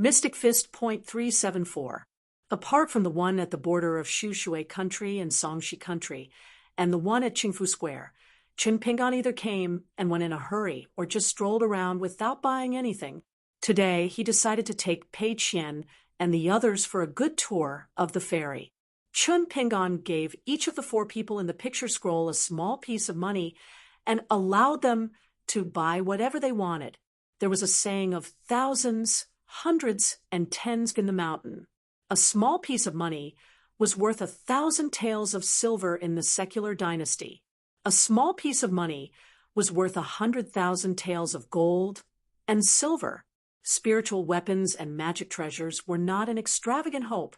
Mystic Fist .374. Apart from the one at the border of Shushui country and Songshi country, and the one at Qingfu Square, Chen Pingan either came and went in a hurry or just strolled around without buying anything. Today, he decided to take Pei Qian and the others for a good tour of the ferry. Chen Pingan gave each of the 4 people in the picture scroll a small piece of money and allowed them to buy whatever they wanted. There was a saying of thousands, hundreds, and tens in the mountain. A small piece of money was worth 1,000 taels of silver in the secular dynasty. A small piece of money was worth 100,000 taels of gold and silver. Spiritual weapons and magic treasures were not an extravagant hope,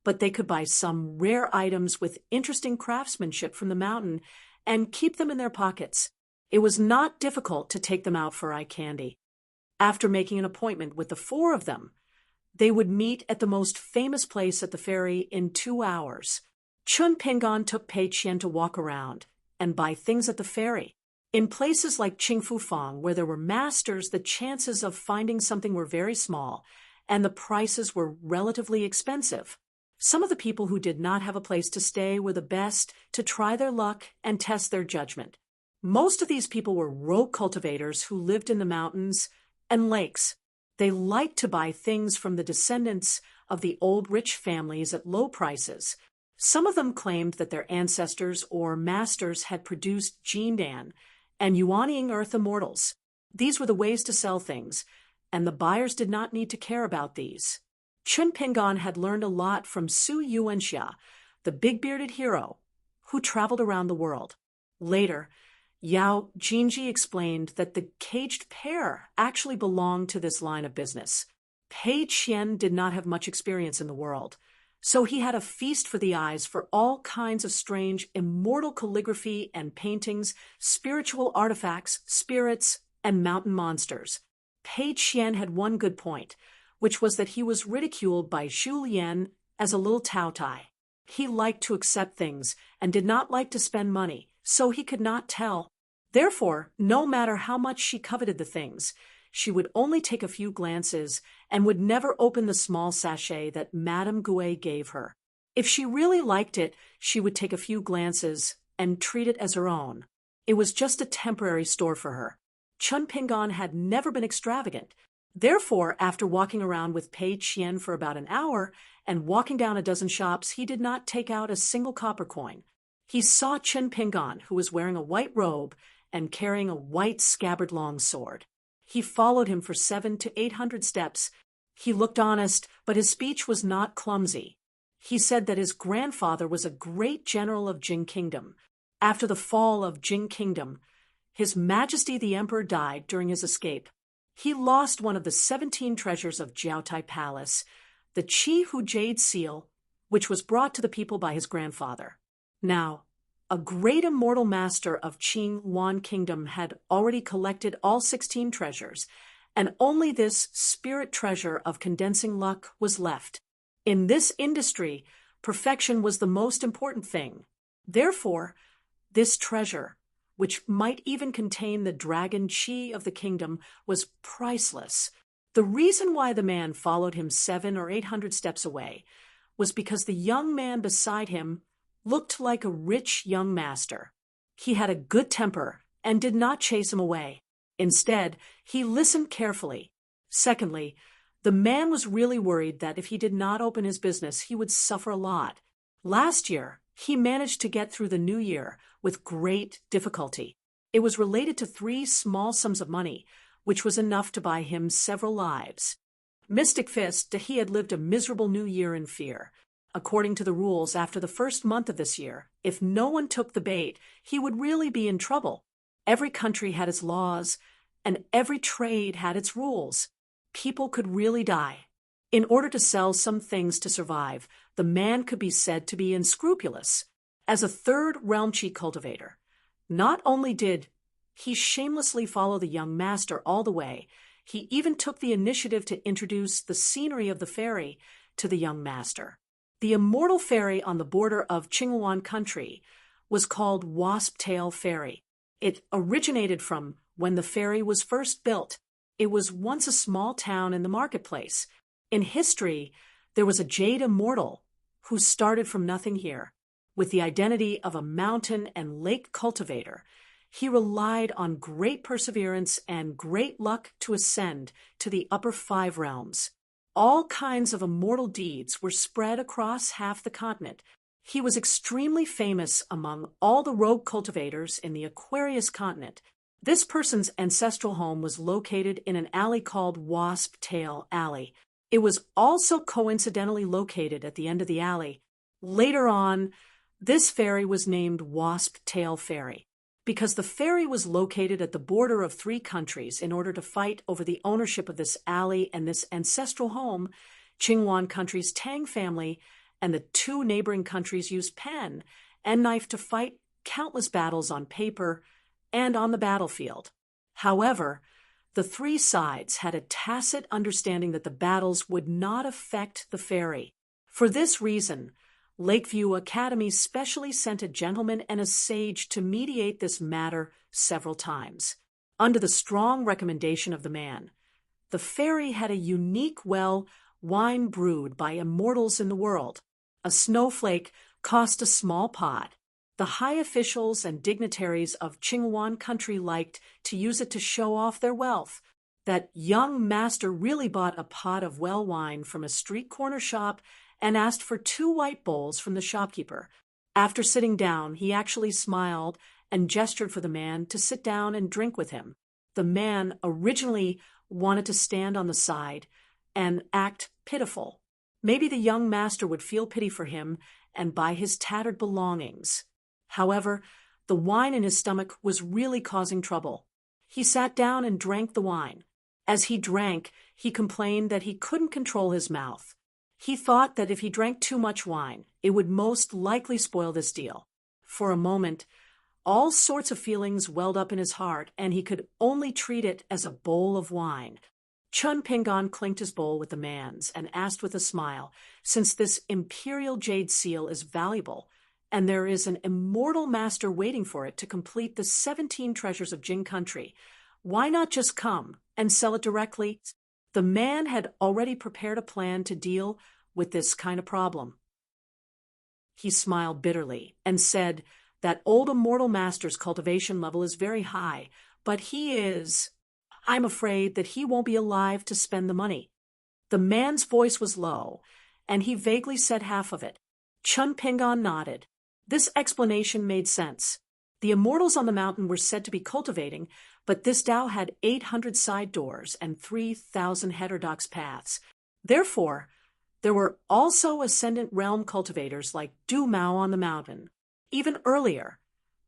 but they could buy some rare items with interesting craftsmanship from the mountain and keep them in their pockets. It was not difficult to take them out for eye candy. After making an appointment with the 4 of them, they would meet at the most famous place at the ferry in 2 hours. Chen Pingan took Pei Qian to walk around and buy things at the ferry. In places like Qingfu Fang, where there were masters, the chances of finding something were very small, and the prices were relatively expensive. Some of the people who did not have a place to stay were the best to try their luck and test their judgment. Most of these people were rogue cultivators who lived in the mountains and lakes. They liked to buy things from the descendants of the old rich families at low prices. Some of them claimed that their ancestors or masters had produced Jindan and Yuanying Earth immortals. These were the ways to sell things, and the buyers did not need to care about these. Chen Pingan had learned a lot from Su Yuanxia, the big-bearded hero, who traveled around the world. Later, Yao Jinji explained that the caged pair actually belonged to this line of business. Pei Qian did not have much experience in the world, so he had a feast for the eyes for all kinds of strange, immortal calligraphy and paintings, spiritual artifacts, spirits, and mountain monsters. Pei Qian had one good point, which was that he was ridiculed by Zhu Lian as a little taotai. He liked to accept things and did not like to spend money, so he could not tell. Therefore, no matter how much she coveted the things, she would only take a few glances and would never open the small sachet that Madame Gouet gave her. If she really liked it, she would take a few glances and treat it as her own. It was just a temporary store for her. Chen Pingan had never been extravagant. Therefore, after walking around with Pei Qian for about an hour and walking down a dozen shops, he did not take out a single copper coin. He saw Chen Pingan, who was wearing a white robe and carrying a white scabbard long sword. He followed him for 700 to 800 steps. He looked honest, but his speech was not clumsy. He said that his grandfather was a great general of Jing Kingdom. After the fall of Jing Kingdom, His Majesty the Emperor died during his escape. He lost one of the 17 treasures of Jiaotai Palace, the Qi Hu Jade Seal, which was brought to the people by his grandfather. Now, a great immortal master of Qing Yuan Kingdom had already collected all 16 treasures, and only this spirit treasure of condensing luck was left. In this industry, perfection was the most important thing. Therefore, this treasure, which might even contain the dragon Qi of the kingdom, was priceless. The reason why the man followed him 700 or 800 steps away was because the young man beside him looked like a rich young master. He had a good temper and did not chase him away. Instead, he listened carefully. Secondly, the man was really worried that if he did not open his business, he would suffer a lot. Last year, he managed to get through the new year with great difficulty. It was related to 3 small sums of money, which was enough to buy him several lives. Mystic Fist, he had lived a miserable new year in fear. According to the rules, after the first month of this year, if no one took the bait, he would really be in trouble. Every country had its laws, and every trade had its rules. People could really die. In order to sell some things to survive, the man could be said to be unscrupulous. As a third realm Qi cultivator, not only did he shamelessly follow the young master all the way, he even took the initiative to introduce the scenery of the ferry to the young master. The immortal ferry on the border of Qingyuan country was called Wasp Tail Ferry. It originated from when the ferry was first built. It was once a small town in the marketplace. In history, there was a jade immortal who started from nothing here. With the identity of a mountain and lake cultivator, he relied on great perseverance and great luck to ascend to the upper 5 realms. All kinds of immortal deeds were spread across half the continent. He was extremely famous among all the rogue cultivators in the Aquarius continent. This person's ancestral home was located in an alley called Wasp Tail Alley. It was also coincidentally located at the end of the alley. Later on, this ferry was named Wasp Tail Ferry because the ferry was located at the border of 3 countries in order to fight over the ownership of this alley and this ancestral home. Qingwan country's Tang family and the 2 neighboring countries used pen and knife to fight countless battles on paper and on the battlefield. However, the 3 sides had a tacit understanding that the battles would not affect the ferry. For this reason, Lakeview Academy specially sent a gentleman and a sage to mediate this matter several times. Under the strong recommendation of the man, the ferry had a unique wine brewed by immortals in the world. A snowflake cost a small pot. The high officials and dignitaries of Qingwan country liked to use it to show off their wealth. That young master really bought a pot of well wine from a street corner shop and asked for 2 white bowls from the shopkeeper. After sitting down, he actually smiled and gestured for the man to sit down and drink with him. The man originally wanted to stand on the side and act pitiful. Maybe the young master would feel pity for him and buy his tattered belongings. However, the wine in his stomach was really causing trouble. He sat down and drank the wine. As he drank, he complained that he couldn't control his mouth. He thought that if he drank too much wine, it would most likely spoil this deal. For a moment, all sorts of feelings welled up in his heart, and he could only treat it as a bowl of wine. Chun Pingon clinked his bowl with the man's and asked with a smile, since this imperial jade seal is valuable, and there is an immortal master waiting for it to complete the 17 treasures of Jing country, why not just come and sell it directly? The man had already prepared a plan to deal with this kind of problem. He smiled bitterly and said that old immortal master's cultivation level is very high, but I'm afraid that he won't be alive to spend the money. The man's voice was low, and he vaguely said half of it. Chun Pingon nodded. This explanation made sense. The immortals on the mountain were said to be cultivating, but this Dao had 800 side doors and 3,000 heterodox paths. Therefore, there were also ascendant realm cultivators like Du Mao on the mountain. Even earlier,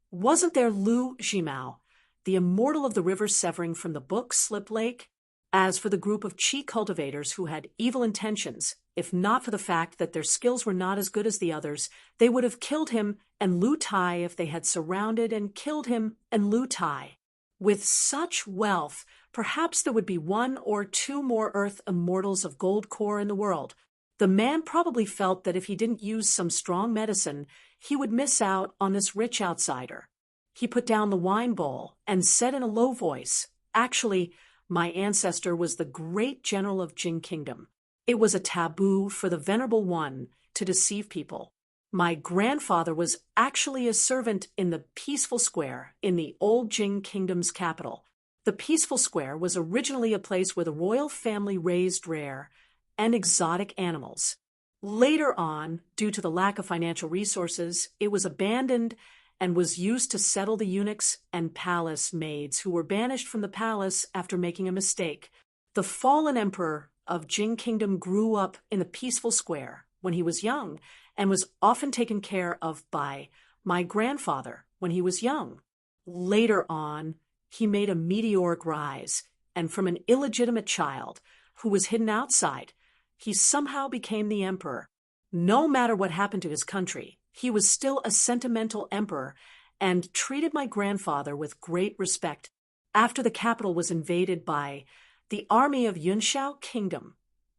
wasn't there Lu Jimao, the immortal of the river severing from the book Slip Lake? As for the group of Qi cultivators who had evil intentions, if not for the fact that their skills were not as good as the others, they would have killed him and Lu Tai if they had surrounded and killed him and Lu Tai. With such wealth, perhaps there would be 1 or 2 more Earth immortals of gold core in the world. The man probably felt that if he didn't use some strong medicine, he would miss out on this rich outsider. He put down the wine bowl and said in a low voice, "Actually, my ancestor was the great general of Jing Kingdom. It was a taboo for the Venerable One to deceive people. My grandfather was actually a servant in the Peaceful Square in the old Jing Kingdom's capital. The Peaceful Square was originally a place where the royal family raised rare and exotic animals. Later on, due to the lack of financial resources, it was abandoned and was used to settle the eunuchs and palace maids who were banished from the palace after making a mistake. The fallen emperor of Jing Kingdom grew up in the Peaceful Square when he was young and was often taken care of by my grandfather when he was young. Later on, he made a meteoric rise, and from an illegitimate child who was hidden outside, he somehow became the emperor. No matter what happened to his country, he was still a sentimental emperor and treated my grandfather with great respect. After the capital was invaded by the army of Yunshao Kingdom,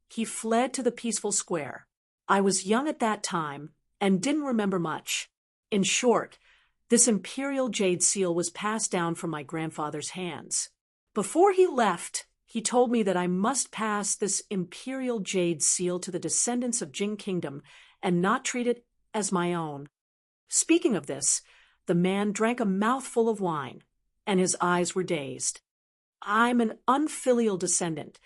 he fled to the Peaceful Square. I was young at that time and didn't remember much. In short, this imperial jade seal was passed down from my grandfather's hands. Before he left, He told me that I must pass this imperial jade seal to the descendants of Jing Kingdom and not treat it as my own. Speaking of this, the man drank a mouthful of wine, and his eyes were dazed. I'm an unfilial descendant.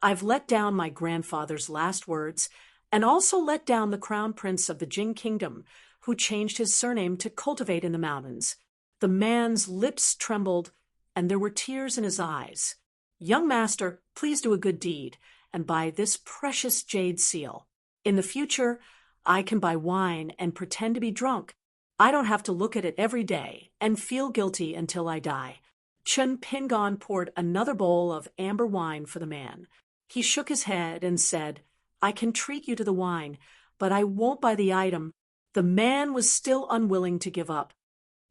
I've let down my grandfather's last words, and also let down the crown prince of the Jing Kingdom, who changed his surname to Cultivate in the Mountains. The man's lips trembled, and there were tears in his eyes. Young master, please do a good deed, and buy this precious jade seal. In the future, I can buy wine and pretend to be drunk. I don't have to look at it every day and feel guilty until I die. Chun Pingon poured another bowl of amber wine for the man. He shook his head and said, I can treat you to the wine, but I won't buy the item. The man was still unwilling to give up.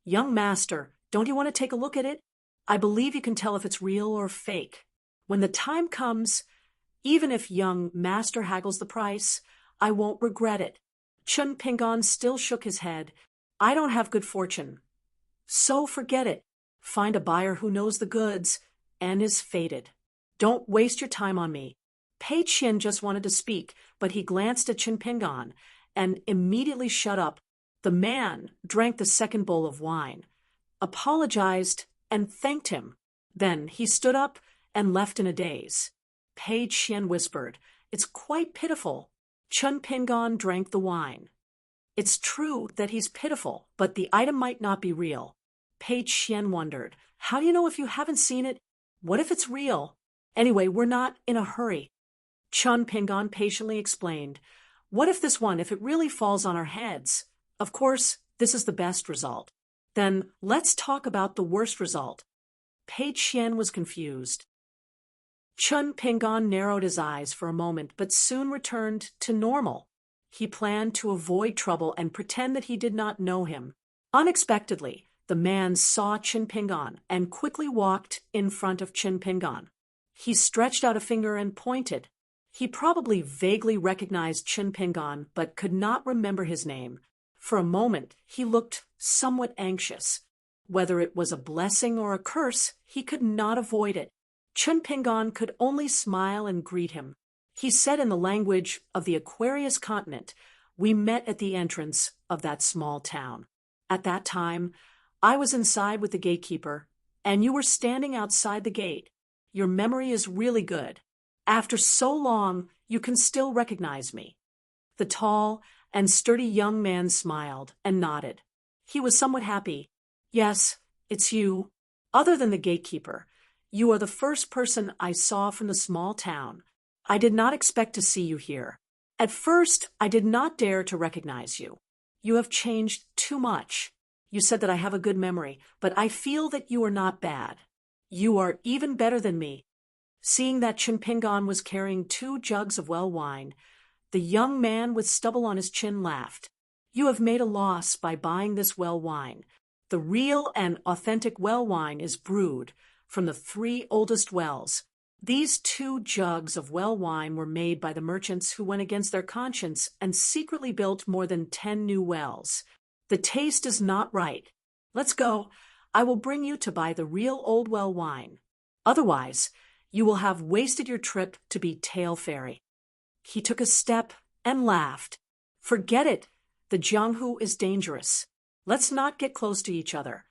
Young master, don't you want to take a look at it? I believe you can tell if it's real or fake. When the time comes, even if young master haggles the price, I won't regret it. Chun Pingon still shook his head. I don't have good fortune. So forget it. Find a buyer who knows the goods and is fated. Don't waste your time on me. Pei Qian just wanted to speak, but he glanced at Chun Pingon and immediately shut up. The man drank the second bowl of wine, apologized, and thanked him. Then he stood up and left in a daze. Pei Qian whispered, It's quite pitiful. Chun Pingon drank the wine. It's true that he's pitiful, but the item might not be real. Pei Qian wondered, How do you know if you haven't seen it? What if it's real? Anyway, we're not in a hurry. Chun Pingon patiently explained, What if if it really falls on our heads? Of course, this is the best result. Then let's talk about the worst result. Pei Qian was confused. Chun Pingon narrowed his eyes for a moment, but soon returned to normal. He planned to avoid trouble and pretend that he did not know him. Unexpectedly, the man saw Chun Pingon and quickly walked in front of Chun Pingon. He stretched out a finger and pointed. He probably vaguely recognized Chun Pingon, but could not remember his name. For a moment, he looked somewhat anxious. Whether it was a blessing or a curse, he could not avoid it. Chun Pingon could only smile and greet him. He said in the language of the Aquarius continent, We met at the entrance of that small town. At that time, I was inside with the gatekeeper, and you were standing outside the gate. Your memory is really good. After so long, you can still recognize me. The tall and sturdy young man smiled and nodded. He was somewhat happy. Yes, it's you. Other than the gatekeeper, you are the first person I saw from the small town. I did not expect to see you here. At first, I did not dare to recognize you. You have changed too much. You said that I have a good memory, but I feel that you are not bad. You are even better than me. Seeing that Chun Pingon was carrying 2 jugs of well wine, the young man with stubble on his chin laughed. You have made a loss by buying this well wine. The real and authentic well wine is brewed from the 3 oldest wells. These 2 jugs of well wine were made by the merchants who went against their conscience and secretly built more than 10 new wells. The taste is not right. Let's go. I will bring you to buy the real old well wine. Otherwise, you will have wasted your trip to be Tail Fairy. He took a step and laughed. Forget it. The Jianghu is dangerous. Let's not get close to each other.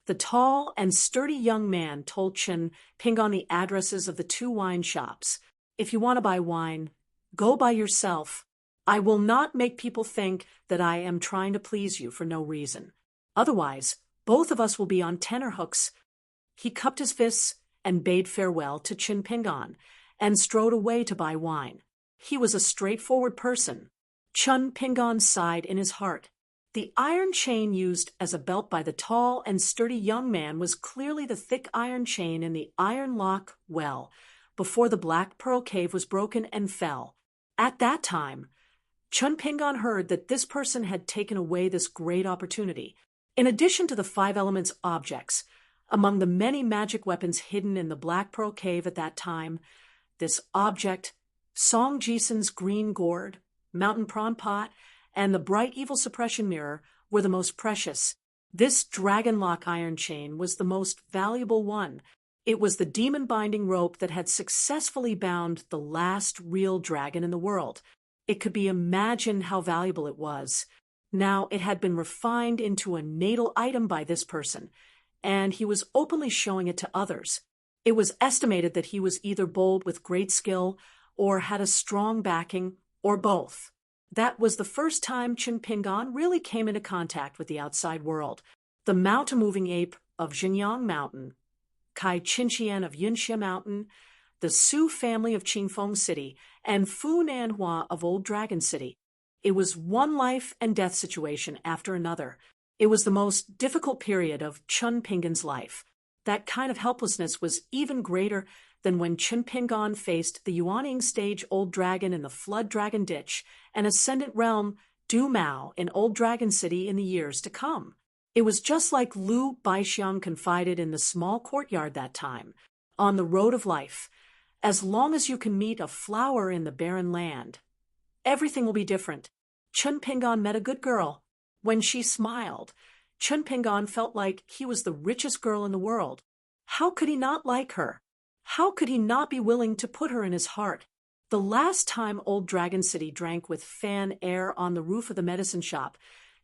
The tall and sturdy young man told Chun Pingon the addresses of the 2 wine shops. If you want to buy wine, go by yourself. I will not make people think that I am trying to please you for no reason. Otherwise, both of us will be on tenterhooks. He cupped his fists and bade farewell to Chun Pingon and strode away to buy wine. He was a straightforward person. Chun Pingon sighed in his heart. The iron chain used as a belt by the tall and sturdy young man was clearly the thick iron chain in the iron lock well before the Black Pearl Cave was broken and fell. At that time, Chun Pingon heard that this person had taken away this great opportunity. In addition to the 5 elements objects, among the many magic weapons hidden in the Black Pearl Cave at that time, this object, Song Jison's green gourd, mountain prawn pot, and the bright evil suppression mirror were the most precious. This dragon lock iron chain was the most valuable one. It was the demon-binding rope that had successfully bound the last real dragon in the world. It could be imagined how valuable it was. Now it had been refined into a natal item by this person, and he was openly showing it to others. It was estimated that he was either bold with great skill or had a strong backing, or both. That was the first time Qin Pingan really came into contact with the outside world. The mountain-moving ape of Jinyang Mountain, Kai Qinqian of Yunxia Mountain, the Su family of Qingfeng City, and Fu Nanhua of Old Dragon City. It was one life and death situation after another. It was the most difficult period of Qin Pingan's life. That kind of helplessness was even greater than when Qin Pingan faced the Yuaning stage Old Dragon in the Flood Dragon Ditch and Ascendant Realm Du Mao in Old Dragon City in the years to come. It was just like Lu Baixiang confided in the small courtyard that time. On the road of life, as long as you can meet a flower in the barren land, everything will be different. Qin Pingan met a good girl. When she smiled, Qin Pingan felt like he was the richest girl in the world. How could he not like her? How could he not be willing to put her in his heart? The last time Old Dragon City drank with fan air on the roof of the medicine shop,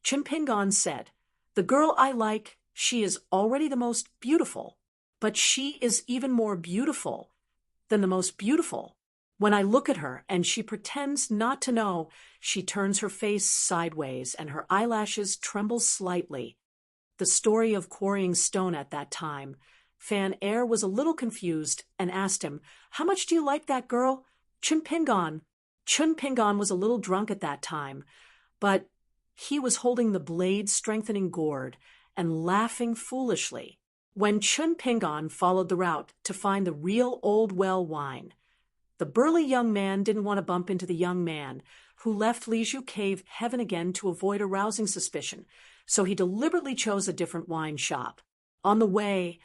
Qin Pingan said, "The girl I like, she is already the most beautiful, but she is even more beautiful than the most beautiful. When I look at her and she pretends not to know, she turns her face sideways and her eyelashes tremble slightly." The story of quarrying stone at that time, Fan Air was a little confused and asked him, "How much do you like that girl?" Qin Pingan was a little drunk at that time, but he was holding the blade-strengthening gourd and laughing foolishly. When Qin Pingan followed the route to find the real Old Well wine, the burly young man didn't want to bump into the young man who left Liju Cave Heaven again to avoid arousing suspicion, so he deliberately chose a different wine shop. On the way,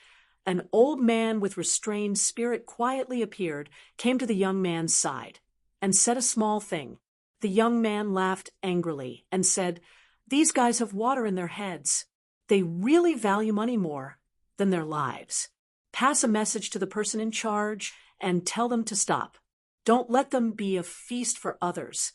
an old man with restrained spirit quietly appeared, came to the young man's side, and said a small thing. The young man laughed angrily and said, "These guys have water in their heads. They really value money more than their lives. Pass a message to the person in charge and tell them to stop. Don't let them be a feast for others."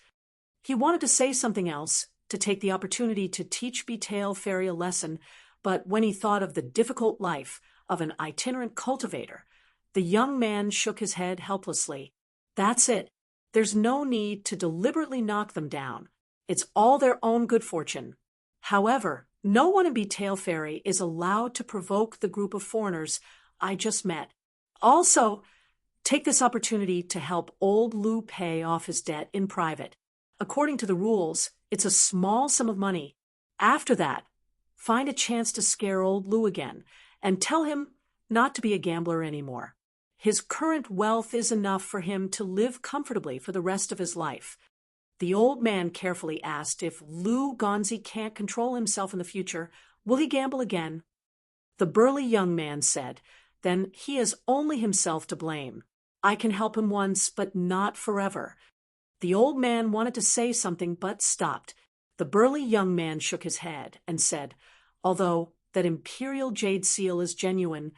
He wanted to say something else, to take the opportunity to teach Betail Fairy a lesson, but when he thought of the difficult life of an itinerant cultivator, the young man shook his head helplessly. "That's it. There's no need to deliberately knock them down. It's all their own good fortune." However, no one in Betail Fairy is allowed to provoke the group of foreigners I just met. Also, take this opportunity to help old Lu pay off his debt in private. According to the rules, it's a small sum of money. After that, find a chance to scare old Lu again and tell him not to be a gambler anymore. His current wealth is enough for him to live comfortably for the rest of his life. The old man carefully asked if Lu Gonzi can't control himself in the future, will he gamble again? The burly young man said, "Then he has only himself to blame. I can help him once, but not forever." The old man wanted to say something but stopped. The burly young man shook his head and said, "Although that imperial jade seal is genuine,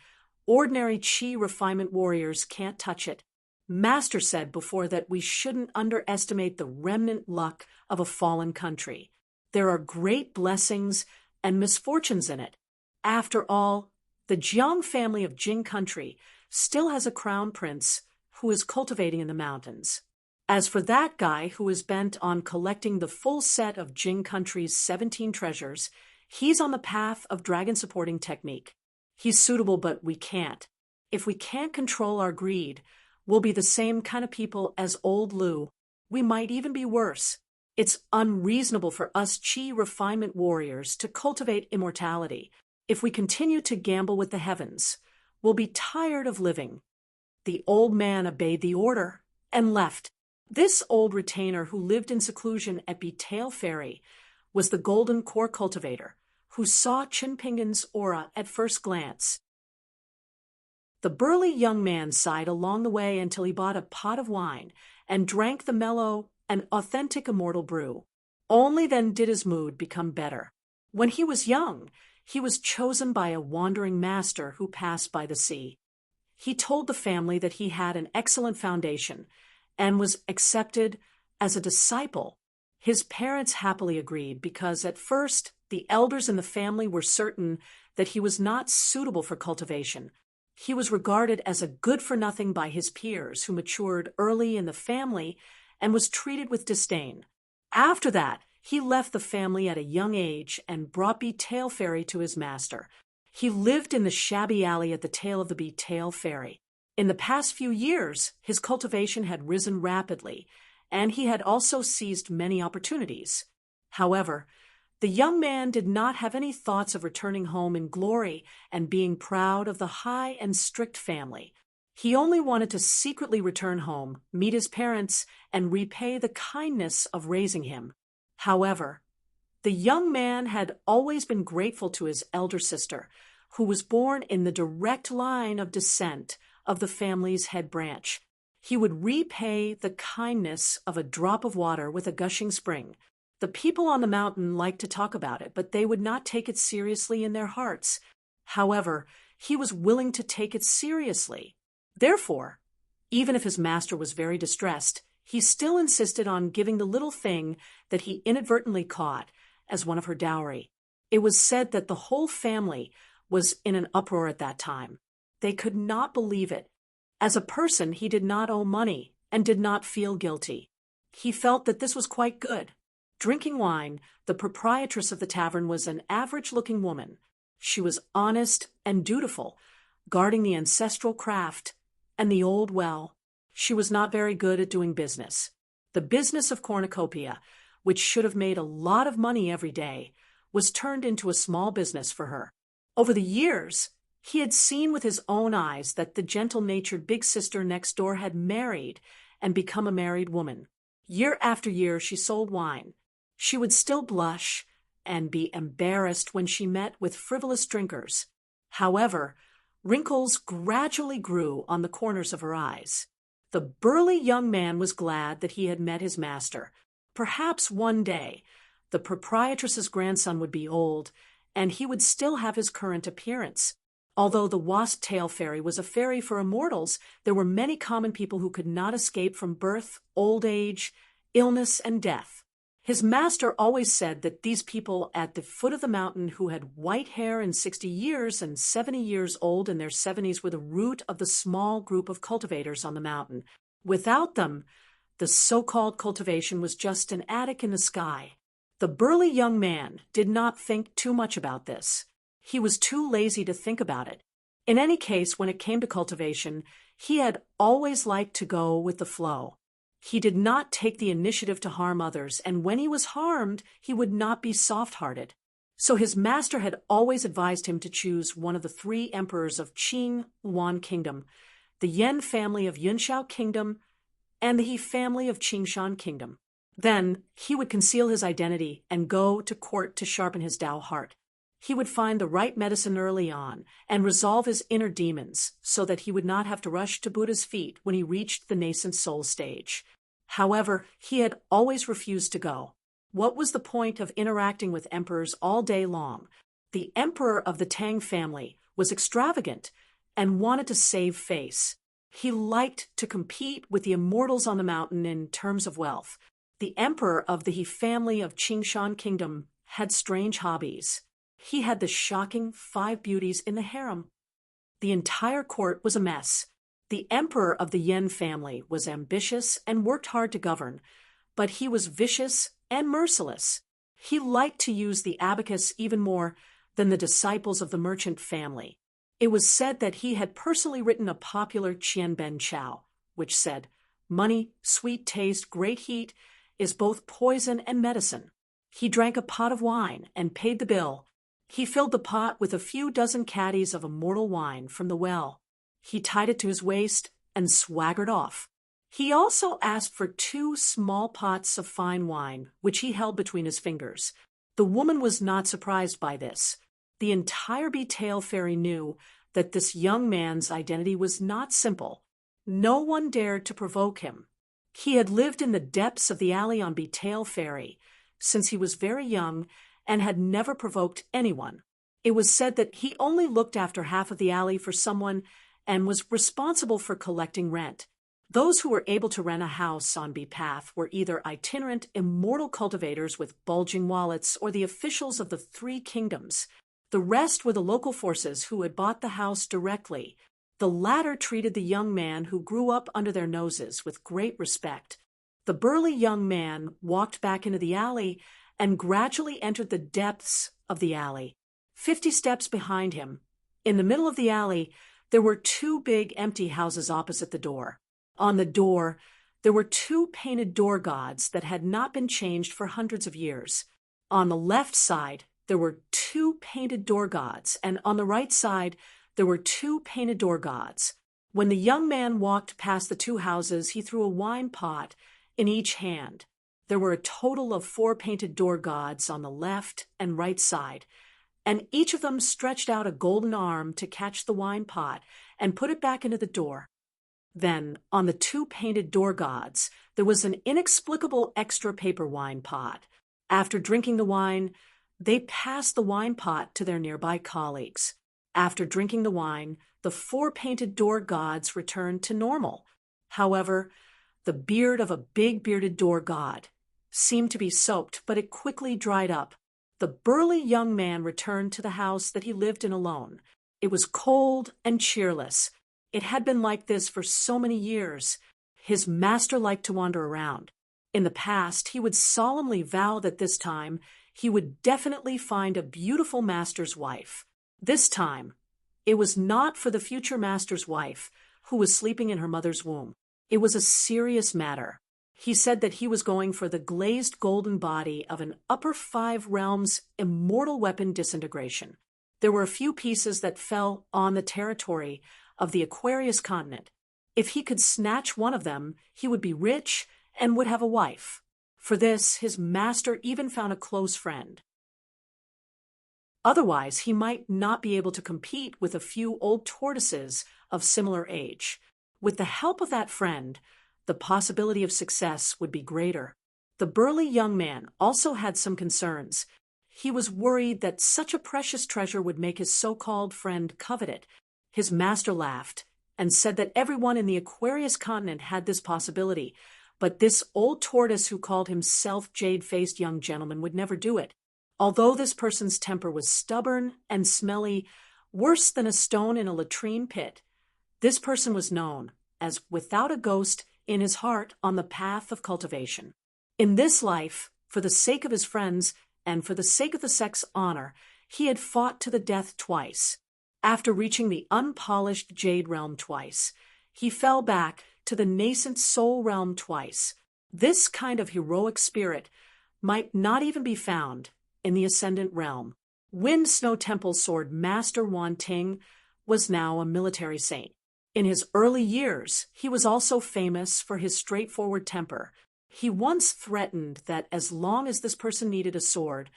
ordinary Qi refinement warriors can't touch it. Master said before that we shouldn't underestimate the remnant luck of a fallen country. There are great blessings and misfortunes in it. After all, the Jiang family of Jing country still has a crown prince who is cultivating in the mountains. As for that guy who is bent on collecting the full set of Jing country's 17 treasures, he's on the path of dragon-supporting technique. He's suitable, but we can't. If we can't control our greed, we'll be the same kind of people as old Lu. We might even be worse. It's unreasonable for us Qi refinement warriors to cultivate immortality. If we continue to gamble with the heavens, we'll be tired of living." The old man obeyed the order and left. This old retainer who lived in seclusion at Betail Fairy was the golden core cultivator who saw Qin Pingan's aura at first glance. The burly young man sighed along the way until he bought a pot of wine and drank the mellow and authentic immortal brew. Only then did his mood become better. When he was young, he was chosen by a wandering master who passed by the sea. He told the family that he had an excellent foundation and was accepted as a disciple. His parents happily agreed because at first the elders in the family were certain that he was not suitable for cultivation. He was regarded as a good-for-nothing by his peers who matured early in the family and was treated with disdain. After that, he left the family at a young age and brought Beatail Ferry to his master. He lived in the shabby alley at the tail of the Beatail Ferry. In the past few years, his cultivation had risen rapidly, and he had also seized many opportunities. However, the young man did not have any thoughts of returning home in glory and being proud of the high and strict family. He only wanted to secretly return home, meet his parents, and repay the kindness of raising him. However, the young man had always been grateful to his elder sister, who was born in the direct line of descent of the family's head branch. He would repay the kindness of a drop of water with a gushing spring. The people on the mountain liked to talk about it, but they would not take it seriously in their hearts. However, he was willing to take it seriously. Therefore, even if his master was very distressed, he still insisted on giving the little thing that he inadvertently caught as one of her dowry. It was said that the whole family was in an uproar at that time. They could not believe it. As a person, he did not owe money and did not feel guilty. He felt that this was quite good. Drinking wine, the proprietress of the tavern was an average-looking woman. She was honest and dutiful, guarding the ancestral craft and the old well. She was not very good at doing business. The business of cornucopia, which should have made a lot of money every day, was turned into a small business for her. Over the years, he had seen with his own eyes that the gentle-natured big sister next door had married and become a married woman. Year after year, she sold wine. She would still blush and be embarrassed when she met with frivolous drinkers. However, wrinkles gradually grew on the corners of her eyes. The burly young man was glad that he had met his master. Perhaps one day, the proprietress's grandson would be old, and he would still have his current appearance. Although the Wasp-tail Fairy was a fairy for immortals, there were many common people who could not escape from birth, old age, illness, and death. His master always said that these people at the foot of the mountain who had white hair in 60 years and 70 years old in their 70s were the root of the small group of cultivators on the mountain. Without them, the so-called cultivation was just an attic in the sky. The burly young man did not think too much about this. He was too lazy to think about it. In any case, when it came to cultivation, he had always liked to go with the flow. He did not take the initiative to harm others, and when he was harmed, he would not be soft-hearted. So his master had always advised him to choose one of the 3 emperors of Qing Yuan Kingdom, the Yan family of Yunshao Kingdom, and the He family of Qingshan Kingdom. Then he would conceal his identity and go to court to sharpen his Tao heart. He would find the right medicine early on and resolve his inner demons so that he would not have to rush to Buddha's feet when he reached the nascent soul stage. However, he had always refused to go. What was the point of interacting with emperors all day long? The emperor of the Tang family was extravagant and wanted to save face. He liked to compete with the immortals on the mountain in terms of wealth. The emperor of the He family of Qingshan Kingdom had strange hobbies. He had the shocking 5 beauties in the harem. The entire court was a mess. The emperor of the Yan family was ambitious and worked hard to govern, but he was vicious and merciless. He liked to use the abacus even more than the disciples of the merchant family. It was said that he had personally written a popular Qianben Chao, which said, "Money, sweet taste, great heat, is both poison and medicine." He drank a pot of wine and paid the bill. He filled the pot with a few dozen caddies of immortal wine from the well. He tied it to his waist and swaggered off. He also asked for 2 small pots of fine wine, which he held between his fingers. The woman was not surprised by this. The entire Beatail Fairy knew that this young man's identity was not simple. No one dared to provoke him. He had lived in the depths of the alley on Beatail Ferry since he was very young and had never provoked anyone. It was said that he only looked after half of the alley for someone and was responsible for collecting rent. Those who were able to rent a house on B Path were either itinerant, immortal cultivators with bulging wallets or the officials of the three kingdoms. The rest were the local forces who had bought the house directly. The latter treated the young man who grew up under their noses with great respect. The burly young man walked back into the alley and gradually entered the depths of the alley. 50 steps behind him, in the middle of the alley, there were two big empty houses opposite the door. On the door, there were two painted door gods that had not been changed for hundreds of years. On the left side, there were two painted door gods, and on the right side, there were two painted door gods. When the young man walked past the two houses, he threw a wine pot in each hand. There were a total of 4 painted door gods on the left and right side, and each of them stretched out a golden arm to catch the wine pot and put it back into the door. Then, on the 2 painted door gods, there was an inexplicable extra paper wine pot. After drinking the wine, they passed the wine pot to their nearby colleagues. After drinking the wine, the 4 painted door gods returned to normal. However, the beard of a big bearded door god seemed to be soaked, but it quickly dried up. The burly young man returned to the house that he lived in alone. It was cold and cheerless. It had been like this for so many years. His master liked to wander around. In the past, he would solemnly vow that this time he would definitely find a beautiful master's wife. This time, it was not for the future master's wife, who was sleeping in her mother's womb. It was a serious matter. He said that he was going for the glazed golden body of an upper 5 realms immortal weapon disintegration. There were a few pieces that fell on the territory of the Aquarius continent. If he could snatch one of them, he would be rich and would have a wife. For this, his master even found a close friend. Otherwise, he might not be able to compete with a few old tortoises of similar age. With the help of that friend, the possibility of success would be greater. The burly young man also had some concerns. He was worried that such a precious treasure would make his so-called friend covet it. His master laughed and said that everyone in the Aquarius continent had this possibility, but this old tortoise who called himself jade-faced young gentleman would never do it. Although this person's temper was stubborn and smelly, worse than a stone in a latrine pit, this person was known as without a ghost in his heart on the path of cultivation. In this life, for the sake of his friends and for the sake of the sect's honor, he had fought to the death twice. After reaching the unpolished jade realm twice, he fell back to the nascent soul realm twice. This kind of heroic spirit might not even be found in the ascendant realm. Wind Snow Temple Sword Master Wan Ting was now a military saint. In his early years, he was also famous for his straightforward temper. He once threatened that as long as this person needed a sword,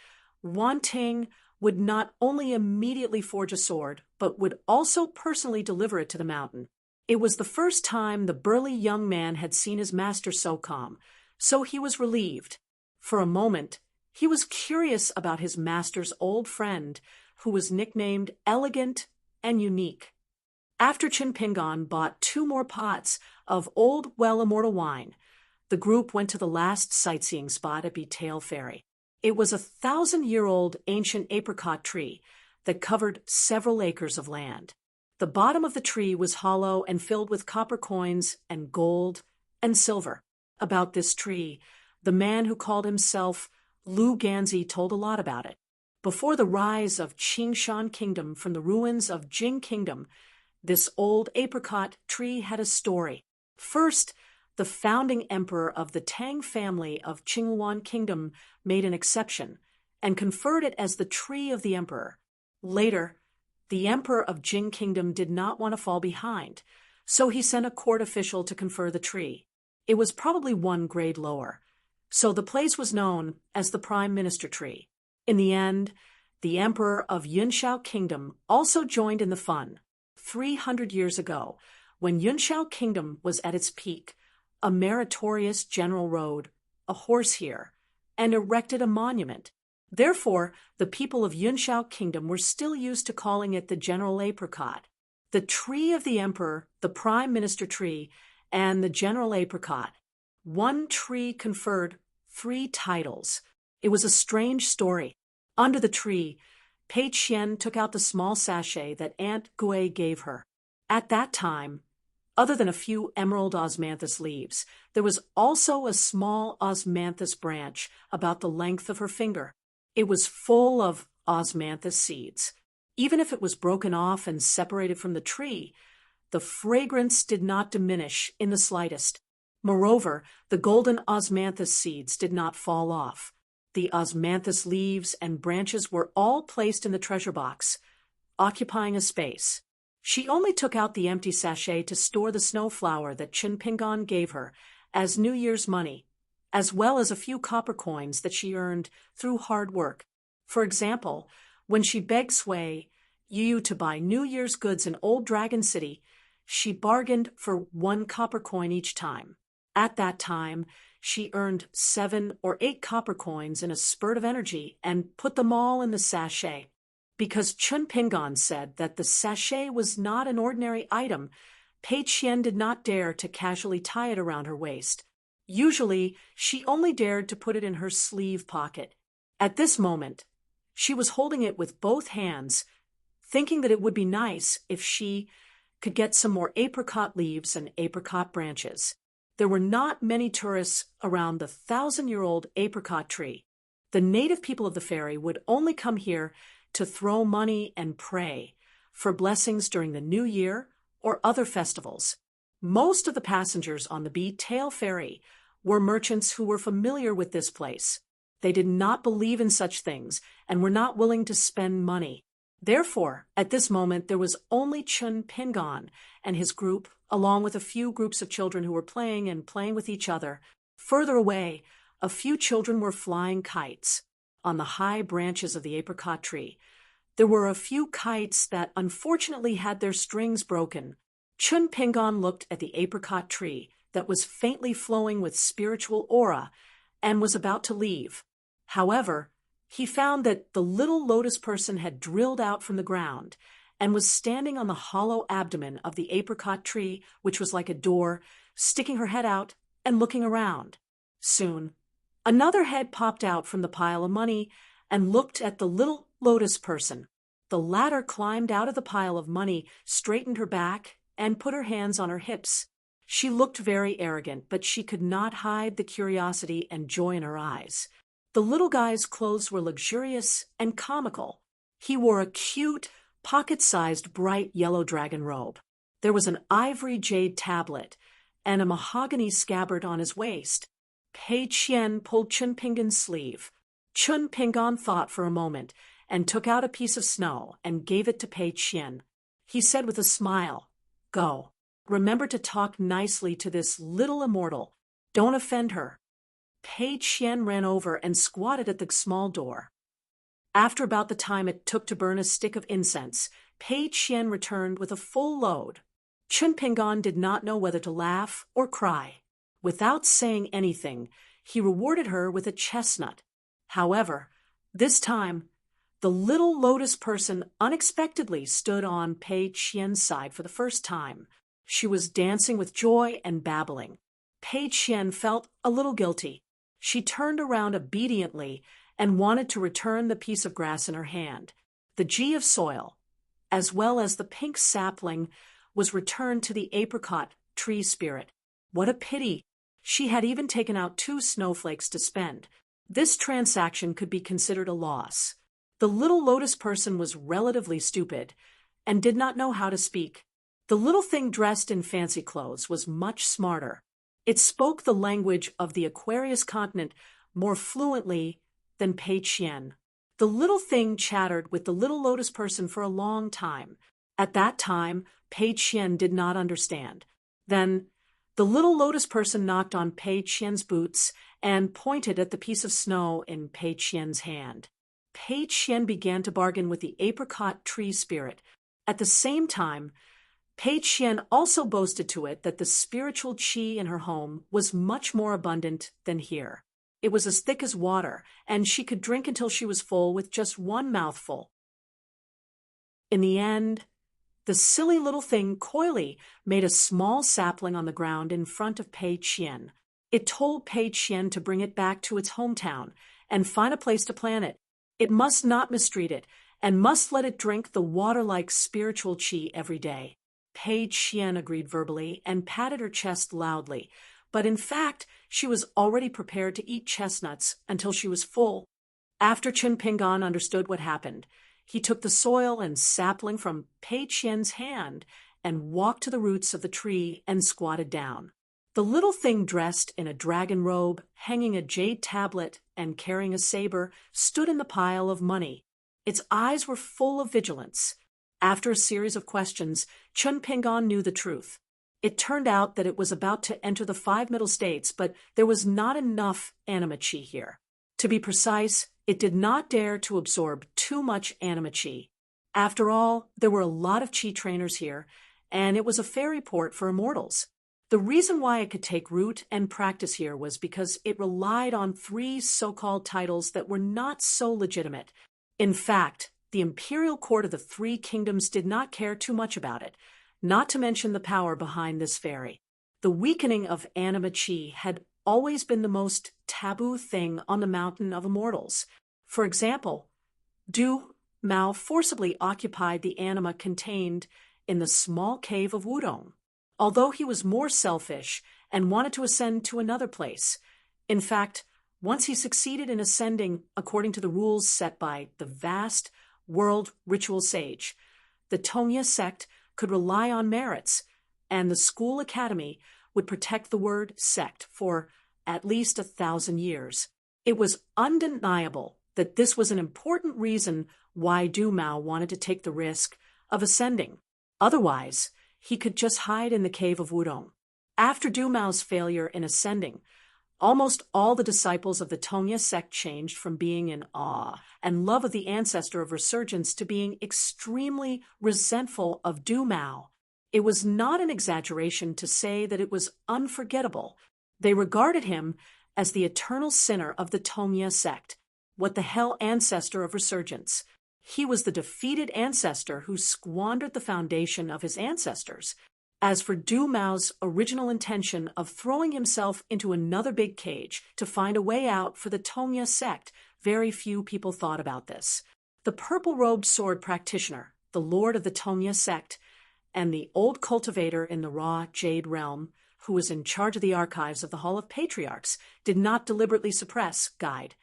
Wan Ting would not only immediately forge a sword, but would also personally deliver it to the mountain. It was the first time the burly young man had seen his master so calm, so he was relieved. For a moment, he was curious about his master's old friend, who was nicknamed Elegant and Unique. After Chin Pingon bought 2 more pots of old, well-immortal wine, the group went to the last sightseeing spot at Betail Ferry. It was a 1,000-year-old ancient apricot tree that covered several acres of land. The bottom of the tree was hollow and filled with copper coins and gold and silver. About this tree, the man who called himself Lu Ganzi told a lot about it. Before the rise of Qingshan Kingdom from the ruins of Jing Kingdom, this old apricot tree had a story. First, the founding emperor of the Tang family of Qinghuan Kingdom made an exception and conferred it as the tree of the emperor. Later, the emperor of Jing Kingdom did not want to fall behind, so he sent a court official to confer the tree. It was probably 1 grade lower, so the place was known as the Prime Minister tree. In the end, the emperor of Yunshao Kingdom also joined in the fun. 300 years ago, when Yunshao Kingdom was at its peak, a meritorious general rode a horse here and erected a monument. Therefore, the people of Yunshao Kingdom were still used to calling it the General Apricot. the tree of the emperor, the prime minister tree, and the general apricot. One tree conferred 3 titles. It was a strange story. Under the tree, Pei Qian took out the small sachet that Aunt Gui gave her. At that time, other than a few emerald osmanthus leaves, there was also a small osmanthus branch about the length of her finger. It was full of osmanthus seeds. Even if it was broken off and separated from the tree, the fragrance did not diminish in the slightest. Moreover, the golden osmanthus seeds did not fall off. The osmanthus leaves and branches were all placed in the treasure box, occupying a space. She only took out the empty sachet to store the snow flower that Qin Pingan gave her as New Year's money, as well as a few copper coins that she earned through hard work. For example, when she begged Sui Yu to buy New Year's goods in Old Dragon City, she bargained for 1 copper coin each time. At that time, she earned 7 or 8 copper coins in a spurt of energy and put them all in the sachet. Because Chun Pingan said that the sachet was not an ordinary item, Pei Qian did not dare to casually tie it around her waist. Usually, she only dared to put it in her sleeve pocket. At this moment, she was holding it with both hands, thinking that it would be nice if she could get some more apricot leaves and apricot branches. There were not many tourists around the 1,000-year-old apricot tree. The native people of the ferry would only come here to throw money and pray for blessings during the New Year or other festivals. Most of the passengers on the Beat-Tail ferry were merchants who were familiar with this place. They did not believe in such things and were not willing to spend money. Therefore, at this moment, there was only Chun Pingan and his group, along with a few groups of children who were playing with each other. Further away, a few children were flying kites on the high branches of the apricot tree. There were a few kites that unfortunately had their strings broken. Chun Pingan looked at the apricot tree that was faintly flowing with spiritual aura and was about to leave. However, he found that the little lotus person had drilled out from the ground and was standing on the hollow abdomen of the apricot tree, which was like a door, sticking her head out and looking around. Soon, another head popped out from the pile of money and looked at the little lotus person. The latter climbed out of the pile of money, straightened her back, and put her hands on her hips. She looked very arrogant, but she could not hide the curiosity and joy in her eyes. The little guy's clothes were luxurious and comical. He wore a cute, pocket-sized bright yellow dragon robe. There was an ivory jade tablet and a mahogany scabbard on his waist. Pei Qian pulled Chun Pingan's sleeve. Chun Pingan thought for a moment and took out a piece of snow and gave it to Pei Qian. He said with a smile, "Go. Remember to talk nicely to this little immortal. Don't offend her." Pei Qian ran over and squatted at the small door. After about the time it took to burn a stick of incense, Pei Qian returned with a full load. Chun Pingan did not know whether to laugh or cry. Without saying anything, he rewarded her with a chestnut. However, this time, the little lotus person unexpectedly stood on Pei Qian's side for the first time. She was dancing with joy and babbling. Pei Qian felt a little guilty. She turned around obediently and wanted to return the piece of grass in her hand. The G of soil, as well as the pink sapling, was returned to the apricot tree spirit. What a pity! She had even taken out 2 snowflakes to spend. This transaction could be considered a loss. The little lotus person was relatively stupid and did not know how to speak. The little thing dressed in fancy clothes was much smarter. It spoke the language of the Aquarius continent more fluently than Pei Qian. The little thing chattered with the little lotus person for a long time. At that time, Pei Qian did not understand. Then, the little lotus person knocked on Pei Qian's boots and pointed at the piece of snow in Pei Qian's hand. Pei Qian began to bargain with the apricot tree spirit. At the same time, Pei Qian also boasted to it that the spiritual qi in her home was much more abundant than here. It was as thick as water, and she could drink until she was full with just 1 mouthful. In the end, The silly little thing coyly made a small sapling on the ground in front of Pei Qian. It told Pei Qian to bring it back to its hometown and find a place to plant it. It must not mistreat it, and must let it drink the water-like spiritual qi every day. Pei Qian agreed verbally and patted her chest loudly, but in fact she was already prepared to eat chestnuts until she was full. After Qin Pingan understood what happened, he took the soil and sapling from Pei Qian's hand and walked to the roots of the tree and squatted down. The little thing, dressed in a dragon robe, hanging a jade tablet, and carrying a saber, stood in the pile of money. Its eyes were full of vigilance. After a series of questions, Chun Pingan knew the truth. It turned out that it was about to enter the 5 middle states, but there was not enough anima chi here. To be precise, it did not dare to absorb too much anima chi. After all, there were a lot of chi trainers here, and it was a fairy port for immortals. The reason why it could take root and practice here was because it relied on 3 so-called titles that were not so legitimate. In fact, the imperial court of the 3 kingdoms did not care too much about it, not to mention the power behind this fairy. The weakening of anima chi had always been the most taboo thing on the mountain of immortals. For example, Du Mao forcibly occupied the anima contained in the small cave of Wudong, although he was more selfish and wanted to ascend to another place. In fact, once he succeeded in ascending according to the rules set by the vast world ritual sage, the Tongya sect could rely on merits, and the school academy would protect the word sect for at least 1,000 years. It was undeniable that this was an important reason why Du Mao wanted to take the risk of ascending. Otherwise, he could just hide in the cave of Wudong. After Du Mao's failure in ascending, almost all the disciples of the Tongya sect changed from being in awe and love of the ancestor of resurgence to being extremely resentful of Du Mao. It was not an exaggeration to say that it was unforgettable. They regarded him as the eternal sinner of the Tongya sect. What the hell ancestor of resurgence? He was the defeated ancestor who squandered the foundation of his ancestors. As for Du Mao's original intention of throwing himself into another big cage to find a way out for the Tongya sect, very few people thought about this. The purple-robed sword practitioner, the lord of the Tongya sect, and the old cultivator in the raw jade realm, who was in charge of the archives of the Hall of Patriarchs, did not deliberately suppress, guide,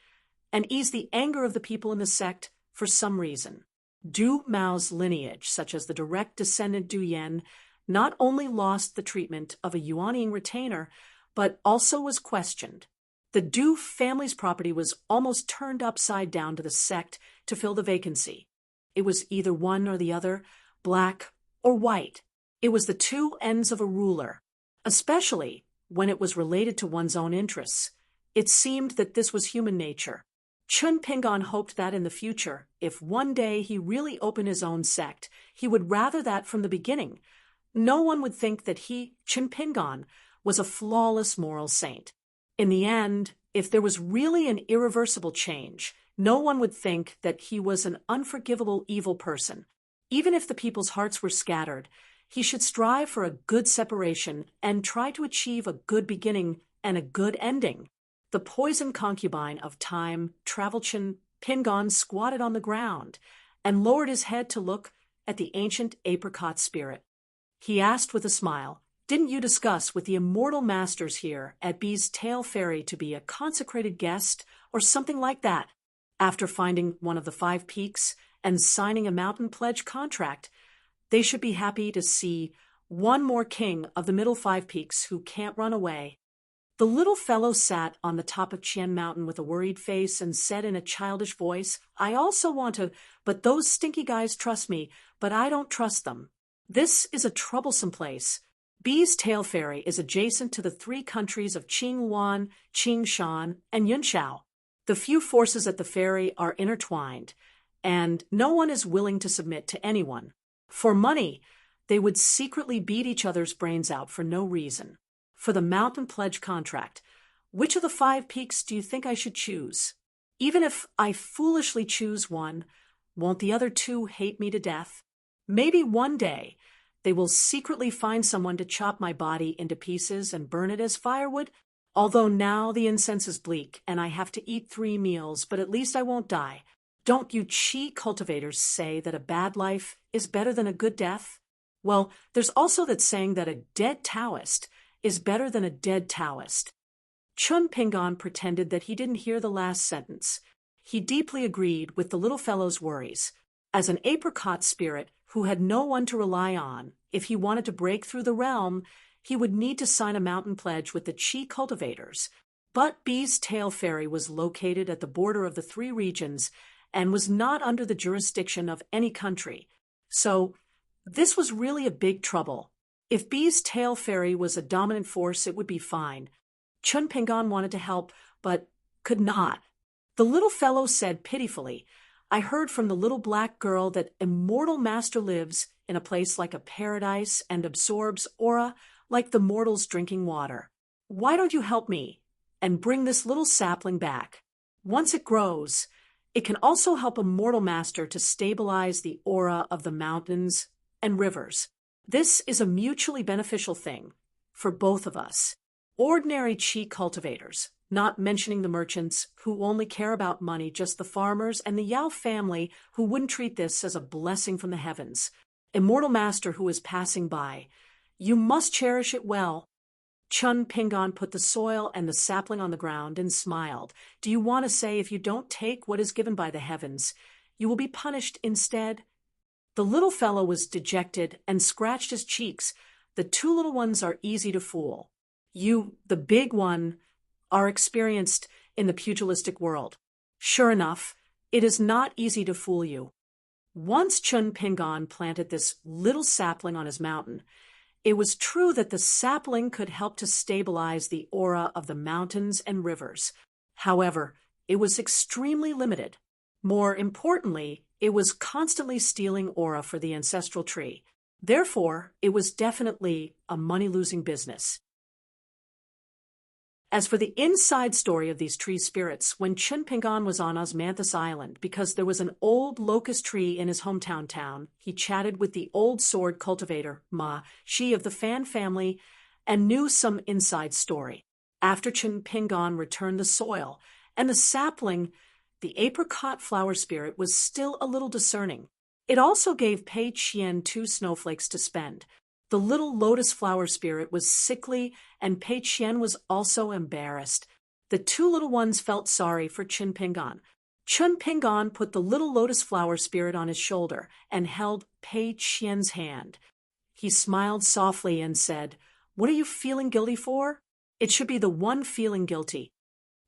and ease the anger of the people in the sect for some reason. Du Mao's lineage, such as the direct descendant Du Yen, not only lost the treatment of a Yuanying retainer, but also was questioned. The Du family's property was almost turned upside down to the sect to fill the vacancy. It was either one or the other, black or white. It was the two ends of a ruler, especially when it was related to one's own interests. It seemed that this was human nature. Chun Pingan hoped that in the future, if one day he really opened his own sect, he would rather that from the beginning. No one would think that he, Chun Pingan, was a flawless moral saint. In the end, if there was really an irreversible change, no one would think that he was an unforgivable evil person. Even if the people's hearts were scattered, he should strive for a good separation and try to achieve a good beginning and a good ending. The poison concubine of time, Chun Pingan, squatted on the ground and lowered his head to look at the ancient apricot spirit. He asked with a smile, "Didn't you discuss with the immortal masters here at B's Tail Ferry to be a consecrated guest or something like that? After finding one of the 5 peaks and signing a mountain pledge contract, they should be happy to see one more king of the middle 5 peaks who can't run away." The little fellow sat on the top of Chien Mountain with a worried face and said in a childish voice, "I also want to, but those stinky guys trust me, but I don't trust them. This is a troublesome place. B's Tail Ferry is adjacent to the 3 countries of Qingwan, Qingshan, and Yunshao. The few forces at the ferry are intertwined, and no one is willing to submit to anyone. For money, they would secretly beat each other's brains out for no reason. For the mountain pledge contract, which of the 5 peaks do you think I should choose? Even if I foolishly choose one, won't the other 2 hate me to death? Maybe one day they will secretly find someone to chop my body into pieces and burn it as firewood. Although now the incense is bleak and I have to eat 3 meals, but at least I won't die. Don't you chi cultivators say that a bad life is better than a good death? Well, there's also that saying that a dead Taoist is better than a dead Taoist. Chun Pingon pretended that he didn't hear the last sentence. He deeply agreed with the little fellow's worries. As an apricot spirit who had no one to rely on, if he wanted to break through the realm, he would need to sign a mountain pledge with the chi cultivators. But Bee's Tail Fairy was located at the border of the 3 regions and was not under the jurisdiction of any country. So this was really a big trouble. If Bee's Tail Fairy was a dominant force, it would be fine. Chun Pingon wanted to help, but could not. The little fellow said pitifully, I heard from the little black girl that Immortal Master lives in a place like a paradise and absorbs aura like the mortals drinking water. Why don't you help me and bring this little sapling back? Once it grows, it can also help Immortal Master to stabilize the aura of the mountains and rivers. This is a mutually beneficial thing for both of us. Ordinary chi cultivators, not mentioning the merchants who only care about money, just the farmers and the Yao family who wouldn't treat this as a blessing from the heavens. Immortal Master who is passing by, you must cherish it well. Chun Pingon put the soil and the sapling on the ground and smiled. Do you want to say if you don't take what is given by the heavens, you will be punished instead? The little fellow was dejected and scratched his cheeks. The 2 little ones are easy to fool. You, the big one, are experienced in the pugilistic world. Sure enough, it is not easy to fool you. Once Chun Pingon planted this little sapling on his mountain, it was true that the sapling could help to stabilize the aura of the mountains and rivers. However, it was extremely limited. More importantly, it was constantly stealing aura for the ancestral tree. Therefore, it was definitely a money-losing business. As for the inside story of these tree spirits, when Chun Pingon was on Osmanthus Island, because there was an old locust tree in his hometown town, he chatted with the old sword cultivator, Ma, she of the Fan family, and knew some inside story. After Chun Pingon returned the soil and the sapling, the apricot flower spirit was still a little discerning. It also gave Pei Qian 2 snowflakes to spend. The little lotus flower spirit was sickly, and Pei Qian was also embarrassed. The 2 little ones felt sorry for Chun Pingon. Chun Pingon put the little lotus flower spirit on his shoulder and held Pei Qian's hand. He smiled softly and said, What are you feeling guilty for? It should be the one feeling guilty.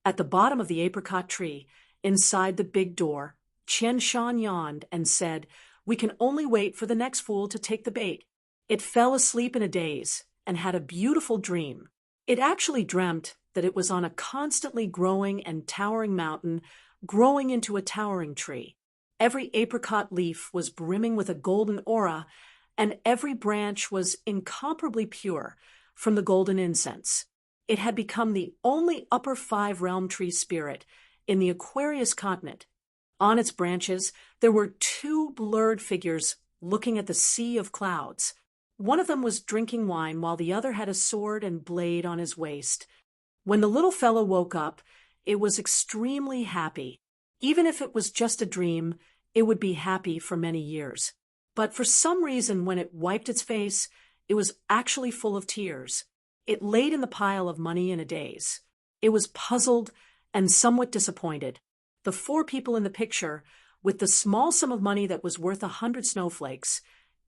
At the bottom of the apricot tree, inside the big door, Qian Shan yawned and said, We can only wait for the next fool to take the bait. It fell asleep in a daze and had a beautiful dream. It actually dreamt that it was on a constantly growing and towering mountain, growing into a towering tree. Every apricot leaf was brimming with a golden aura, and every branch was incomparably pure from the golden incense. It had become the only upper 5 realm tree spirit in the Aquarius continent. On its branches, there were 2 blurred figures looking at the sea of clouds. One of them was drinking wine while the other had a sword and blade on his waist. When the little fellow woke up, it was extremely happy. Even if it was just a dream, it would be happy for many years. But for some reason, when it wiped its face, it was actually full of tears. It laid in the pile of money in a daze. It was puzzled and somewhat disappointed. The 4 people in the picture, with the small sum of money that was worth 100 snowflakes,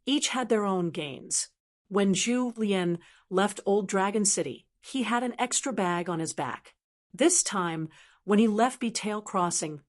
each had their own gains. When Zhu Lian left Old Dragon City, he had an extra bag on his back. This time, when he left Betail Crossing,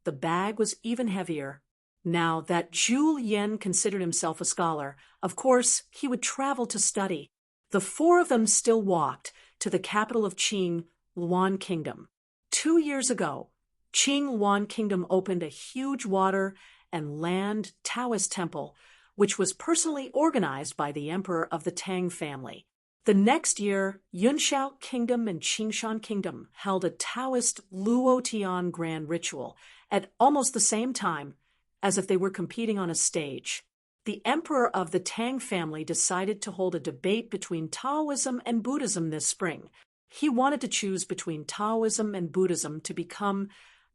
the bag was even heavier. Now that Zhu Lian considered himself a scholar, of course, he would travel to study. The 4 of them still walked to the capital of Qing, Luan Kingdom. 2 years ago, Qing Luan Kingdom opened a huge water and land Taoist temple, which was personally organized by the emperor of the Tang family. The next year, Yunshao Kingdom and Qingshan Kingdom held a Taoist Luotian grand ritual at almost the same time, as if they were competing on a stage. the emperor of the Tang family decided to hold a debate between Taoism and Buddhism this spring. He wanted to choose between Taoism and Buddhism to become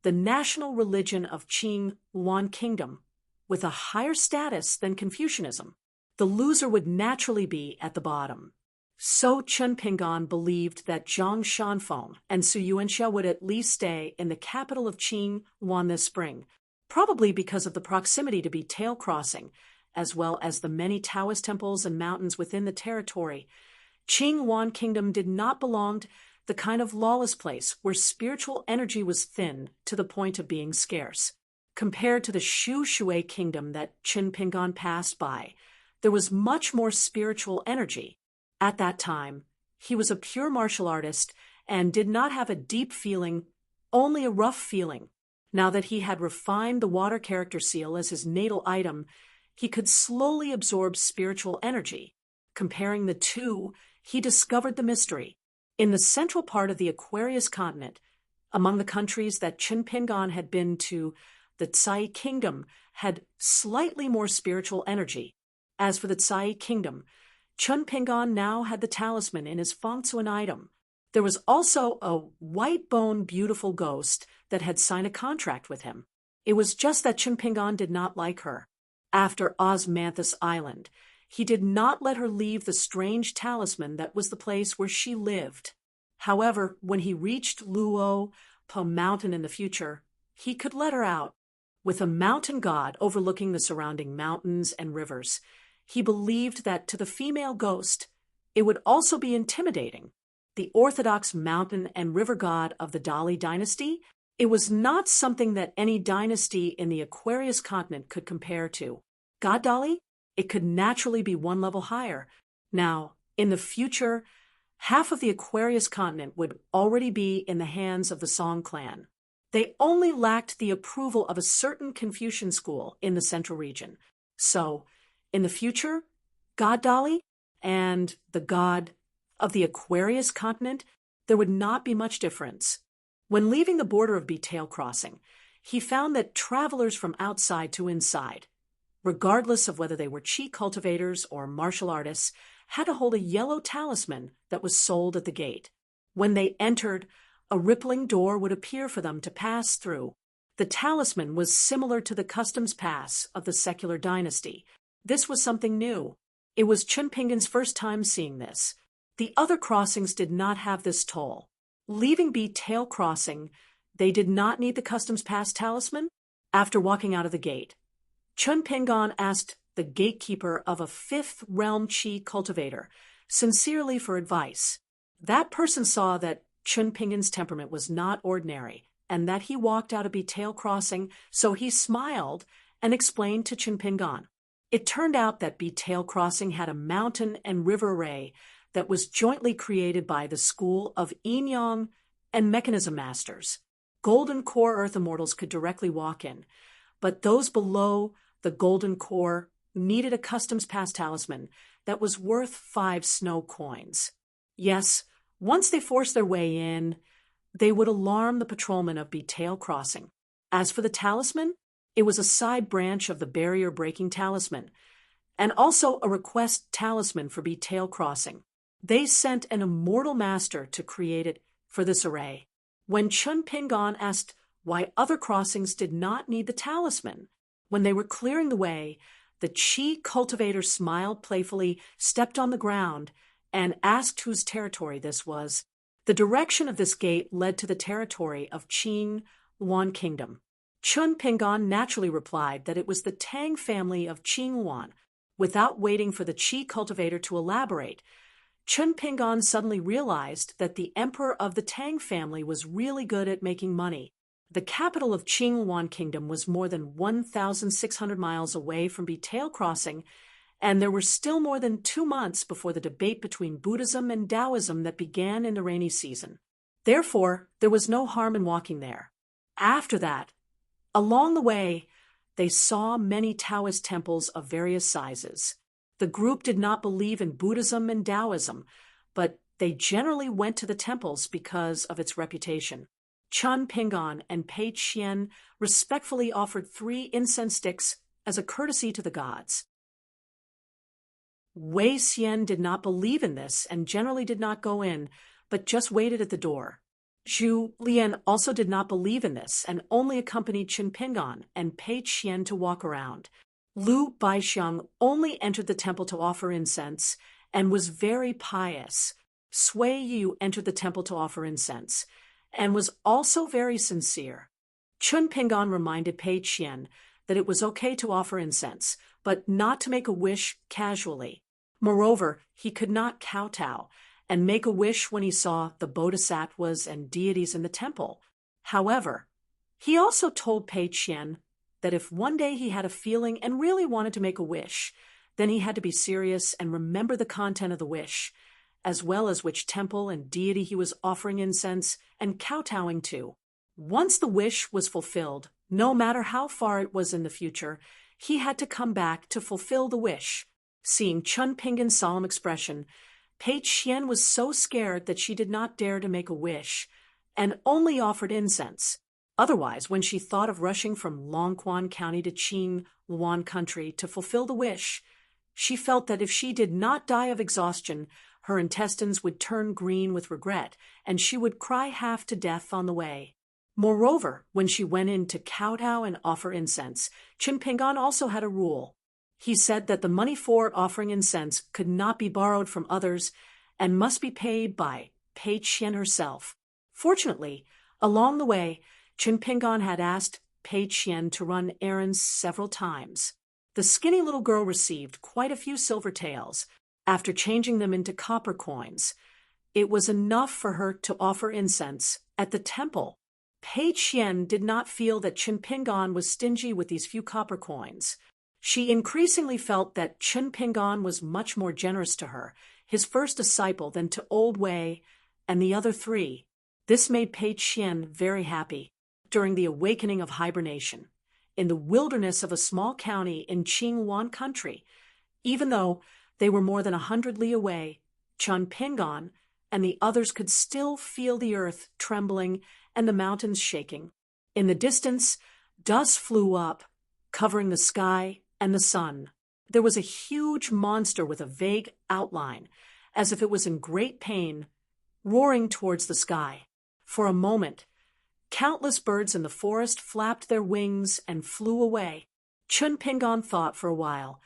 the national religion of Qing Yuan Kingdom, with a higher status than Confucianism. The loser would naturally be at the bottom. So Chen Ping'an believed that Zhang Shanfeng and Su Yuanxia would at least stay in the capital of Qing Yuan this spring, probably because of the proximity to be tail crossing, as well as the many Taoist temples and mountains within the territory. Qing Yuan Kingdom did not belong to the kind of lawless place where spiritual energy was thin to the point of being scarce. Compared to the Shu Shui Kingdom that Chen Ping'an passed by, there was much more spiritual energy. At that time, he was a pure martial artist and did not have a deep feeling, only a rough feeling. Now that he had refined the water character seal as his natal item, he could slowly absorb spiritual energy. Comparing the two, he discovered the mystery. In the central part of the Aquarius continent, among the countries that Chen Ping'an had been to, the Tsai Kingdom had slightly more spiritual energy. As for the Tsai Kingdom, Chen Ping'an now had the talisman in his fengsuan item. There was also a white-boned beautiful ghost that had signed a contract with him. It was just that Chen Ping'an did not like her. After Osmanthus Island, he did not let her leave the strange talisman that was the place where she lived. However, when he reached Luo Po Mountain in the future, he could let her out. With a mountain god overlooking the surrounding mountains and rivers, he believed that to the female ghost, it would also be intimidating. The orthodox mountain and river god of the Dali dynasty, it was not something that any dynasty in the Aquarius continent could compare to. God Dali, it could naturally be one level higher. Now, in the future, half of the Aquarius continent would already be in the hands of the Song clan. They only lacked the approval of a certain Confucian school in the central region. So, in the future, God Dali and the god of the Aquarius continent, there would not be much difference. When leaving the border of Tail Crossing, he found that travelers from outside to inside, regardless of whether they were qi cultivators or martial artists, had to hold a yellow talisman that was sold at the gate. When they entered, a rippling door would appear for them to pass through. The talisman was similar to the customs pass of the secular dynasty. This was something new. It was Chen Ping'an's first time seeing this. The other crossings did not have this toll. Leaving Tail Crossing, they did not need the customs pass talisman. After walking out of the gate, Chen Ping'an asked the gatekeeper of a fifth realm qi cultivator sincerely for advice. That person saw that Chen Ping'an's temperament was not ordinary and that he walked out of Tail Crossing, so he smiled and explained to Chen Ping'an. It turned out that Tail Crossing had a mountain and river array that was jointly created by the school of Yin Yang and Mechanism Masters. Golden Core Earth Immortals could directly walk in, but those below the Golden Core needed a customs pass talisman that was worth 5 snow coins. Yes, once they forced their way in, they would alarm the patrolmen of Tail Crossing. As for the talisman, it was a side branch of the barrier-breaking talisman, and also a request talisman for Tail Crossing. They sent an immortal master to create it for this array. When Chen Ping'an asked why other crossings did not need the talisman, when they were clearing the way, the qi cultivator smiled playfully, stepped on the ground, and asked whose territory this was. The direction of this gate led to the territory of Qing Yuan Kingdom. Chen Ping'an naturally replied that it was the Tang family of Qing Yuan. Without waiting for the qi cultivator to elaborate, Chen Ping'an suddenly realized that the emperor of the Tang family was really good at making money. The capital of Qing Yuan Kingdom was more than 1,600 miles away from Tail Crossing, and there were still more than 2 months before the debate between Buddhism and Taoism that began in the rainy season. Therefore, there was no harm in walking there. After that, along the way, they saw many Taoist temples of various sizes. The group did not believe in Buddhism and Taoism, but they generally went to the temples because of its reputation. Chen Ping'an and Pei Qian respectfully offered 3 incense sticks as a courtesy to the gods. Wei Xian did not believe in this and generally did not go in, but just waited at the door. Zhu Lian also did not believe in this and only accompanied Qin Pingan and Pei Qian to walk around. Lu Baixiang only entered the temple to offer incense and was very pious. Sui Yu entered the temple to offer incense and was also very sincere. Qin Pingan reminded Pei Qian that it was okay to offer incense, but not to make a wish casually. Moreover, he could not kowtow and make a wish when he saw the bodhisattvas and deities in the temple. However, he also told Pei Qian that if one day he had a feeling and really wanted to make a wish, then he had to be serious and remember the content of the wish, as well as which temple and deity he was offering incense and kowtowing to. Once the wish was fulfilled, no matter how far it was in the future, he had to come back to fulfill the wish. Seeing Qin Pingan's solemn expression, Pei Qian was so scared that she did not dare to make a wish, and only offered incense. Otherwise, when she thought of rushing from Longquan County to Qing Luan Country to fulfill the wish, she felt that if she did not die of exhaustion, her intestines would turn green with regret, and she would cry half to death on the way. Moreover, when she went in to kowtow and offer incense, Qin Pingan also had a rule. He said that the money for offering incense could not be borrowed from others and must be paid by Pei Qian herself. Fortunately, along the way, Qin Pingan had asked Pei Qian to run errands several times. The skinny little girl received quite a few silver taels. After changing them into copper coins, it was enough for her to offer incense at the temple. Pei Qian did not feel that Qin Pingan was stingy with these few copper coins. She increasingly felt that Qin Pingan was much more generous to her, his first disciple, than to Old Wei and the other three. This made Pei Qian very happy. During the awakening of hibernation, in the wilderness of a small county in Qing Luan Country, even though they were more than 100 li away, Qin Pingan and the others could still feel the earth trembling and the mountains shaking. In the distance, dust flew up, covering the sky and the sun. There was a huge monster with a vague outline, as if it was in great pain, roaring towards the sky. For a moment, countless birds in the forest flapped their wings and flew away. Qin Pingan thought for a while,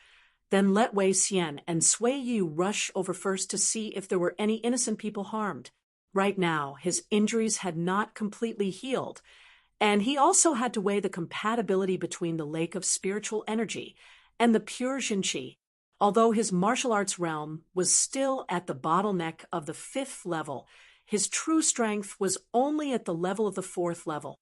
then let Wei Xian and Sui Yu rush over first to see if there were any innocent people harmed. Right now, his injuries had not completely healed, and he also had to weigh the compatibility between the lake of spiritual energy and the pure Jinqi. Although his martial arts realm was still at the bottleneck of the 5th level, his true strength was only at the level of the 4th level.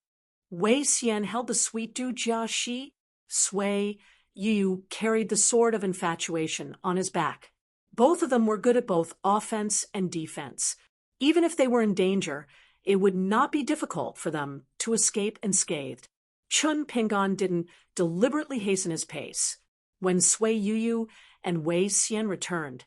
Wei Xian held the sweet Du Jia Shi. Sui Yu carried the sword of infatuation on his back. Both of them were good at both offense and defense. Even if they were in danger, it would not be difficult for them to escape unscathed. Qin Pingan didn't deliberately hasten his pace. When Sui Yu and Wei Xian returned,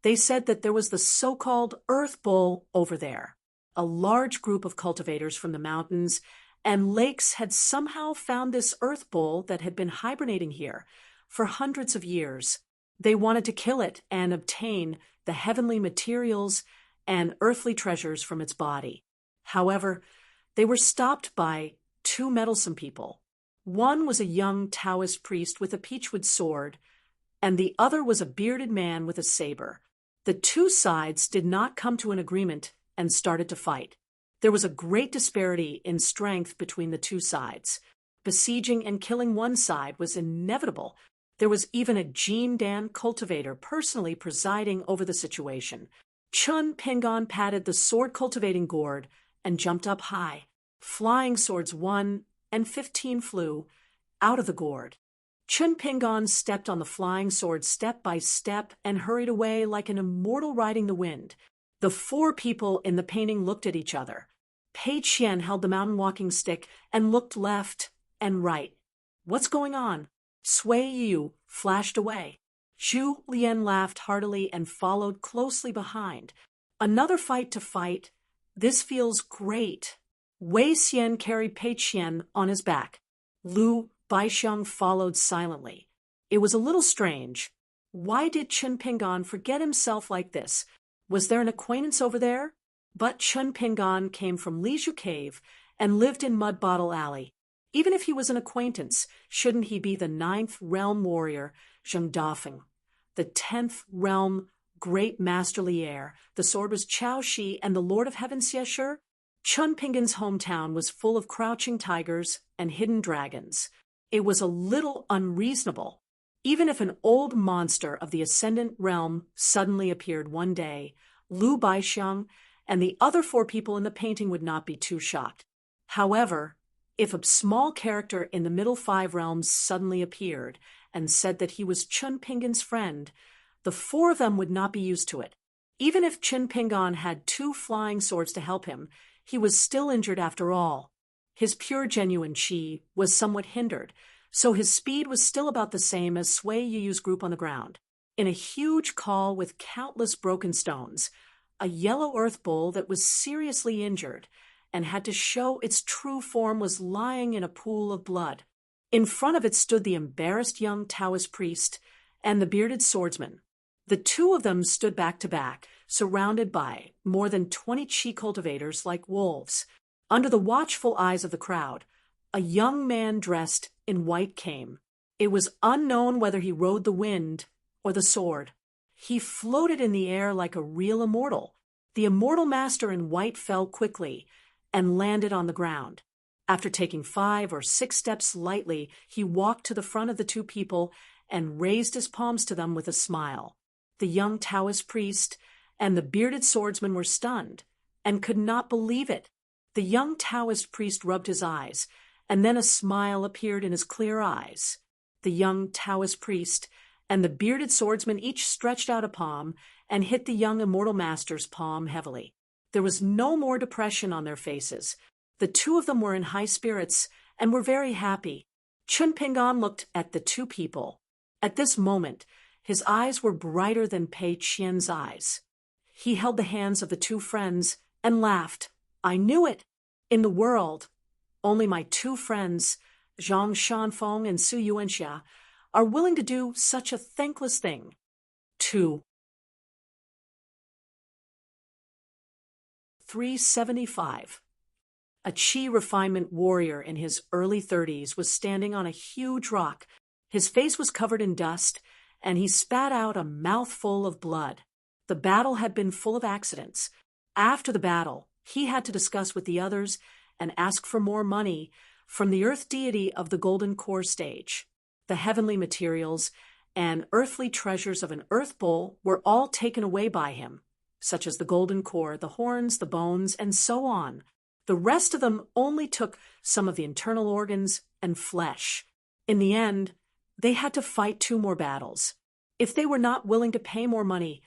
they said that there was the so-called Earth Bull over there. A large group of cultivators from the mountains and lakes had somehow found this Earth Bull that had been hibernating here for hundreds of years. They wanted to kill it and obtain the heavenly materials and earthly treasures from its body. However, they were stopped by 2 meddlesome people. One was a young Taoist priest with a peachwood sword, and the other was a bearded man with a saber. The 2 sides did not come to an agreement and started to fight. There was a great disparity in strength between the 2 sides. Besieging and killing one side was inevitable. There was even a Jin Dan cultivator personally presiding over the situation. Qin Pingan patted the sword-cultivating gourd and jumped up high. Flying swords 1 and 15 flew out of the gourd. Qin Pingan stepped on the flying sword step by step and hurried away like an immortal riding the wind. The 4 people in the painting looked at each other. Pei Qian held the mountain walking stick and looked left and right. What's going on? Sui Yu flashed away. Zhu Lian laughed heartily and followed closely behind. Another fight to fight. This feels great. Wei Xian carried Pei Qian on his back. Lu Baixiang followed silently. It was a little strange. Why did Chun Pingan forget himself like this? Was there an acquaintance over there? But Chun Pingan came from Liju Cave and lived in Mud Bottle Alley. Even if he was an acquaintance, shouldn't he be the 9th realm warrior, Zheng Dafeng? The 10th realm great master Lier, the sword was Chao Shi, and the Lord of Heaven Xiesher? Chun Pingan's hometown was full of crouching tigers and hidden dragons. It was a little unreasonable. Even if an old monster of the Ascendant Realm suddenly appeared one day, Lu Baixiang and the other 4 people in the painting would not be too shocked. However, if a small character in the middle 5 realms suddenly appeared and said that he was Chun Pingan's friend, the 4 of them would not be used to it. Even if Chun Pingan had 2 flying swords to help him, he was still injured after all. His pure genuine chi was somewhat hindered, so his speed was still about the same as Sui Yu's group on the ground. In a huge call with countless broken stones, a yellow earth bull that was seriously injured and had to show its true form was lying in a pool of blood. In front of it stood the embarrassed young Taoist priest and the bearded swordsman. The 2 of them stood back to back, surrounded by more than 20 chi cultivators like wolves. Under the watchful eyes of the crowd, a young man dressed in white came. It was unknown whether he rode the wind or the sword. He floated in the air like a real immortal. The immortal master in white fell quickly and landed on the ground. After taking 5 or 6 steps lightly, he walked to the front of the 2 people and raised his palms to them with a smile. The young Taoist priest and the bearded swordsman were stunned and could not believe it. The young Taoist priest rubbed his eyes, and then a smile appeared in his clear eyes. The young Taoist priest and the bearded swordsman each stretched out a palm and hit the young immortal master's palm heavily. There was no more depression on their faces. The 2 of them were in high spirits and were very happy. Chun Pingan looked at the 2 people. At this moment, his eyes were brighter than Pei Qian's eyes. He held the hands of the 2 friends and laughed. I knew it. In the world, only my 2 friends, Zhang Shanfeng and Su Yuanxia, are willing to do such a thankless thing. 2. 375. A chi refinement warrior in his early 30s was standing on a huge rock. His face was covered in dust, and he spat out a mouthful of blood. The battle had been full of accidents. After the battle, he had to discuss with the others and ask for more money from the earth deity of the golden core stage. The heavenly materials and earthly treasures of an earth bull were all taken away by him, such as the golden core, the horns, the bones, and so on. The rest of them only took some of the internal organs and flesh. In the end, they had to fight 2 more battles. If they were not willing to pay more money,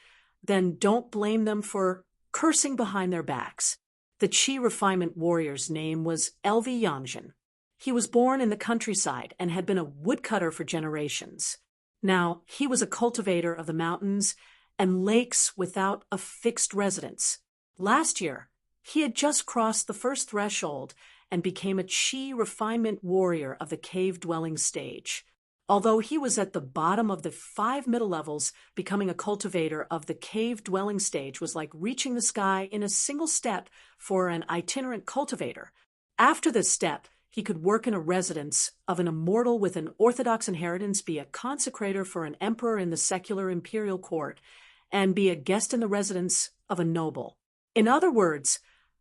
then don't blame them for cursing behind their backs. The chi refinement warrior's name was Elvi Yangzhen. He was born in the countryside and had been a woodcutter for generations. Now, he was a cultivator of the mountains and lakes without a fixed residence. Last year, he had just crossed the first threshold and became a chi refinement warrior of the cave-dwelling stage. Although he was at the bottom of the 5 middle levels, becoming a cultivator of the cave-dwelling stage was like reaching the sky in a single step for an itinerant cultivator. After this step, he could work in a residence of an immortal with an orthodox inheritance, be a consecrator for an emperor in the secular imperial court, and be a guest in the residence of a noble. In other words,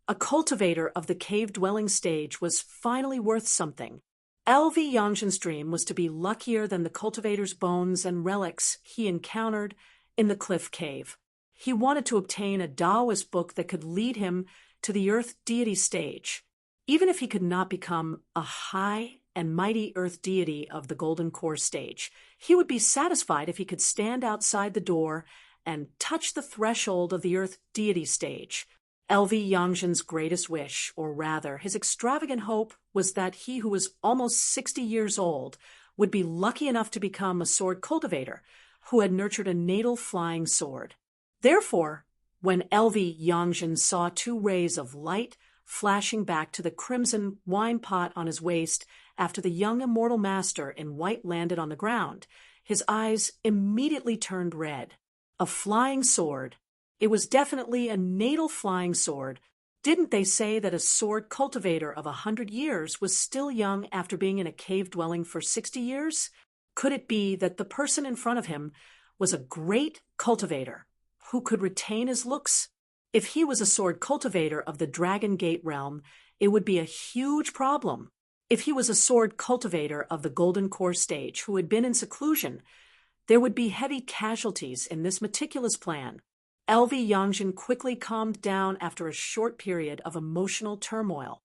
a cultivator of the cave-dwelling stage was finally worth something. Elvi Yangzhen's dream was to be luckier than the cultivator's bones and relics he encountered in the cliff cave. He wanted to obtain a Taoist book that could lead him to the earth deity stage. Even if he could not become a high and mighty earth deity of the golden core stage, he would be satisfied if he could stand outside the door and touch the threshold of the earth deity stage. Elvi Yangzhen's greatest wish, or rather, his extravagant hope, was that he who was almost 60 years old would be lucky enough to become a sword cultivator who had nurtured a natal flying sword. Therefore, when Elvi Yangzhen saw 2 rays of light flashing back to the crimson wine pot on his waist after the young immortal master in white landed on the ground, his eyes immediately turned red. A flying sword. It was definitely a natal flying sword. Didn't they say that a sword cultivator of 100 years was still young after being in a cave dwelling for 60 years? Could it be that the person in front of him was a great cultivator who could retain his looks? If he was a sword cultivator of the Dragon Gate realm, it would be a huge problem. If he was a sword cultivator of the Golden Core stage who had been in seclusion, there would be heavy casualties in this meticulous plan. LV Yangjin quickly calmed down after a short period of emotional turmoil.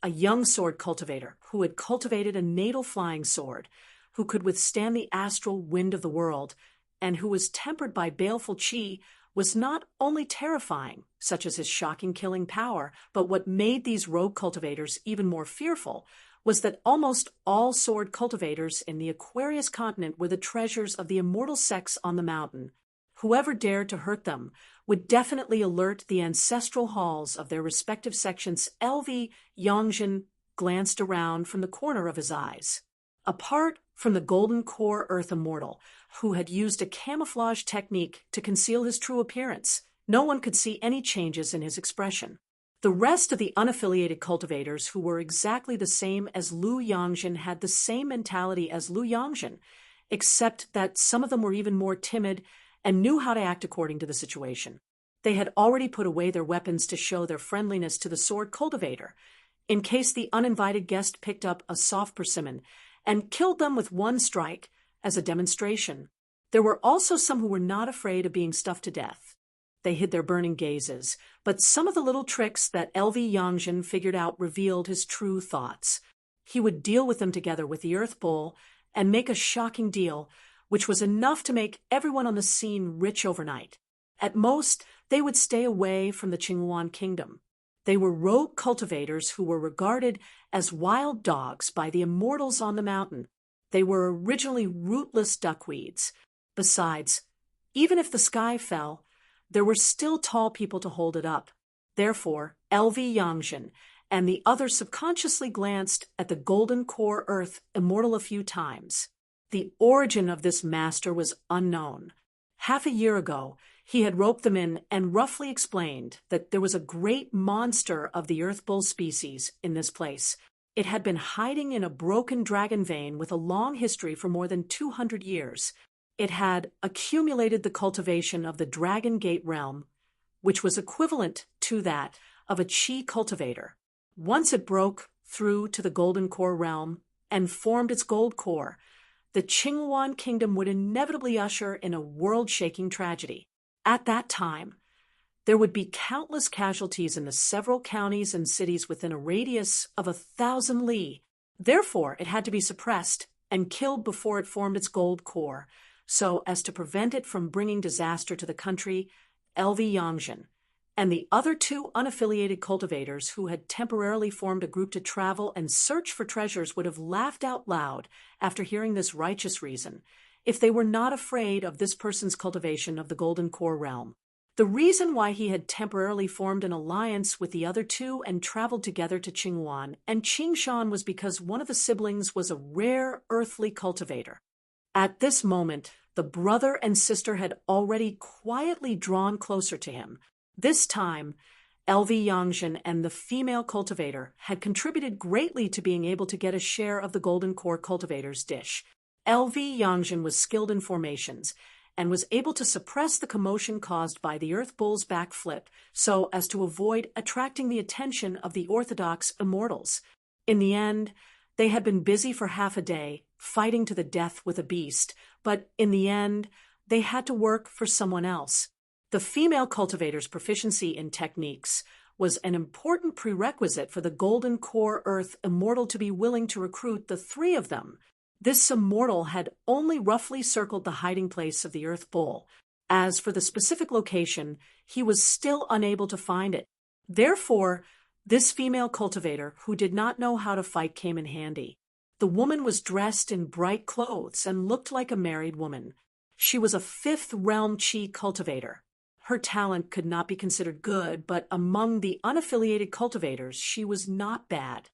A young sword cultivator who had cultivated a natal flying sword, who could withstand the astral wind of the world, and who was tempered by baleful qi, was not only terrifying, such as his shocking killing power, but what made these rogue cultivators even more fearful was that almost all sword cultivators in the Aquarius continent were the treasures of the immortal sex on the mountain. Whoever dared to hurt them would definitely alert the ancestral halls of their respective sections. LV Yangjin glanced around from the corner of his eyes. Apart from the Golden Core Earth Immortal, who had used a camouflage technique to conceal his true appearance, no one could see any changes in his expression. The rest of the unaffiliated cultivators who were exactly the same as Lu Yangjin had the same mentality as Lu Yangjin, except that some of them were even more timid and knew how to act according to the situation. They had already put away their weapons to show their friendliness to the sword cultivator, in case the uninvited guest picked up a soft persimmon and killed them with one strike as a demonstration. There were also some who were not afraid of being stuffed to death. They hid their burning gazes, but some of the little tricks that LV Yangjin figured out revealed his true thoughts. He would deal with them together with the Earth Bull and make a shocking deal, which was enough to make everyone on the scene rich overnight. At most, they would stay away from the Qingyuan kingdom. They were rogue cultivators who were regarded as wild dogs by the immortals on the mountain. They were originally rootless duckweeds. Besides, even if the sky fell, there were still tall people to hold it up. Therefore, LV Yangjin and the others subconsciously glanced at the Golden Core Earth Immortal a few times. The origin of this master was unknown. Half a year ago, he had roped them in and roughly explained that there was a great monster of the Earth Bull species in this place. It had been hiding in a broken dragon vein with a long history for more than 200 years. It had accumulated the cultivation of the Dragon Gate realm, which was equivalent to that of a Qi cultivator. Once it broke through to the Golden Core realm and formed its gold core, the Qingyuan kingdom would inevitably usher in a world-shaking tragedy. At that time, there would be countless casualties in the several counties and cities within a radius of 1,000 li. Therefore, it had to be suppressed and killed before it formed its gold core, so as to prevent it from bringing disaster to the country. LV Yangjin and the other two unaffiliated cultivators who had temporarily formed a group to travel and search for treasures would have laughed out loud after hearing this righteous reason, if they were not afraid of this person's cultivation of the Golden Core realm. The reason why he had temporarily formed an alliance with the other two and traveled together to Qingyuan and Qingshan was because one of the siblings was a rare earthly cultivator. At this moment, the brother and sister had already quietly drawn closer to him. This time, LV Yangjin and the female cultivator had contributed greatly to being able to get a share of the Golden Core cultivator's dish. LV Yangjin was skilled in formations and was able to suppress the commotion caused by the Earth Bull's backflip so as to avoid attracting the attention of the orthodox immortals. In the end, they had been busy for half a day, fighting to the death with a beast, but in the end, they had to work for someone else. The female cultivator's proficiency in techniques was an important prerequisite for the Golden Core Earth Immortal to be willing to recruit the three of them. This immortal had only roughly circled the hiding place of the Earth Bull. As for the specific location, he was still unable to find it. Therefore, this female cultivator, who did not know how to fight, came in handy. The woman was dressed in bright clothes and looked like a married woman. She was a 5th realm Qi cultivator. Her talent could not be considered good, but among the unaffiliated cultivators, she was not bad.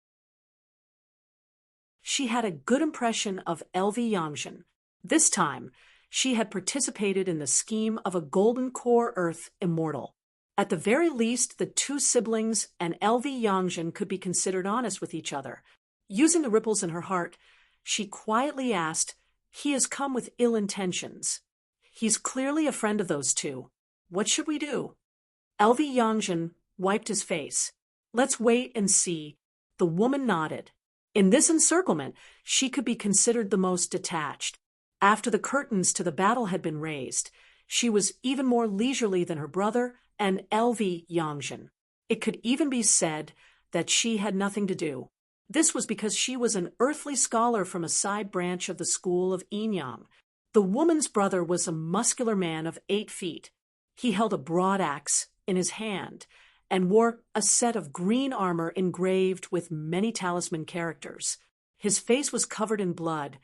She had a good impression of LV Yangjin. This time, she had participated in the scheme of a golden core Earth immortal. At the very least, the two siblings and LV Yangjin could be considered honest with each other. Using the ripples in her heart, she quietly asked, "He has come with ill intentions. He's clearly a friend of those two. What should we do?" LV Yangjin wiped his face. "Let's wait and see." The woman nodded. In this encirclement, she could be considered the most detached. After the curtains to the battle had been raised, she was even more leisurely than her brother and LV Yangjin. It could even be said that she had nothing to do. This was because she was an earthly scholar from a side branch of the school of Yin-Yang. The woman's brother was a muscular man of 8 feet. He held a broad axe in his hand and wore a set of green armor engraved with many talisman characters. His face was covered in blood,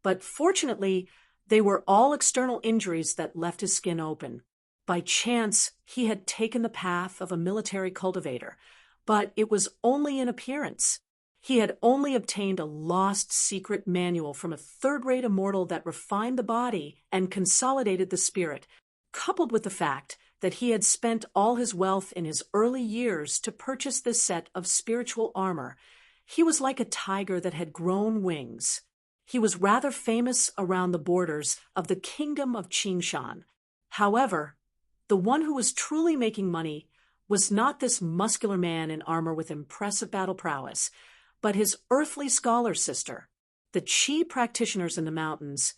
but fortunately, they were all external injuries that left his skin open. By chance, he had taken the path of a military cultivator, but it was only in appearance. He had only obtained a lost secret manual from a third-rate immortal that refined the body and consolidated the spirit, coupled with the fact that he had spent all his wealth in his early years to purchase this set of spiritual armor. He was like a tiger that had grown wings. He was rather famous around the borders of the kingdom of Qingshan. However, the one who was truly making money was not this muscular man in armor with impressive battle prowess, but his earthly scholar sister. The Qi practitioners in the mountains,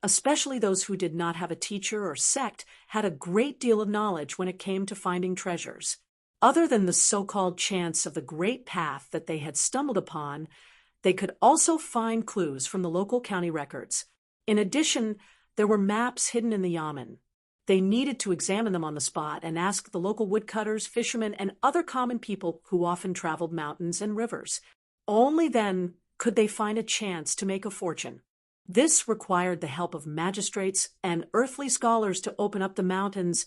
especially those who did not have a teacher or sect, had a great deal of knowledge when it came to finding treasures. Other than the so-called chance of the great path that they had stumbled upon, they could also find clues from the local county records. In addition, there were maps hidden in the yamen. They needed to examine them on the spot and ask the local woodcutters, fishermen, and other common people who often traveled mountains and rivers. Only then could they find a chance to make a fortune. This required the help of magistrates and earthly scholars to open up the mountains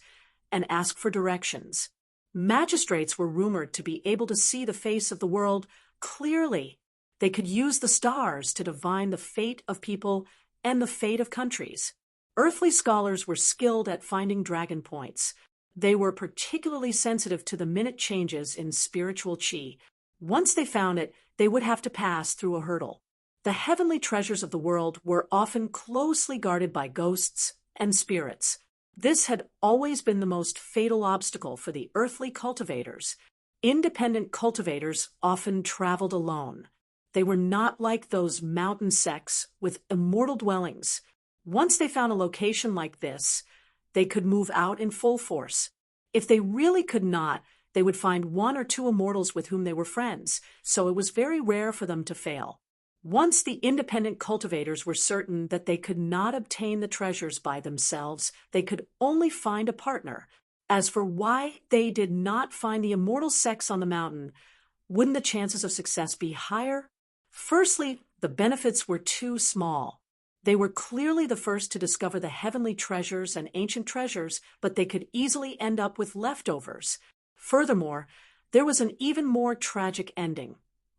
and ask for directions. Magistrates were rumored to be able to see the face of the world clearly. They could use the stars to divine the fate of people and the fate of countries. Earthly scholars were skilled at finding dragon points. They were particularly sensitive to the minute changes in spiritual qi. Once they found it, they would have to pass through a hurdle. The heavenly treasures of the world were often closely guarded by ghosts and spirits. This had always been the most fatal obstacle for the earthly cultivators. Independent cultivators often traveled alone. They were not like those mountain sects with immortal dwellings. Once they found a location like this, they could move out in full force. If they really could not, they would find 1 or 2 immortals with whom they were friends, so it was very rare for them to fail. Once the independent cultivators were certain that they could not obtain the treasures by themselves, they could only find a partner. As for why they did not find the immortal sects on the mountain, wouldn't the chances of success be higher? Firstly, the benefits were too small. They were clearly the first to discover the heavenly treasures and ancient treasures, but they could easily end up with leftovers. Furthermore, there was an even more tragic ending,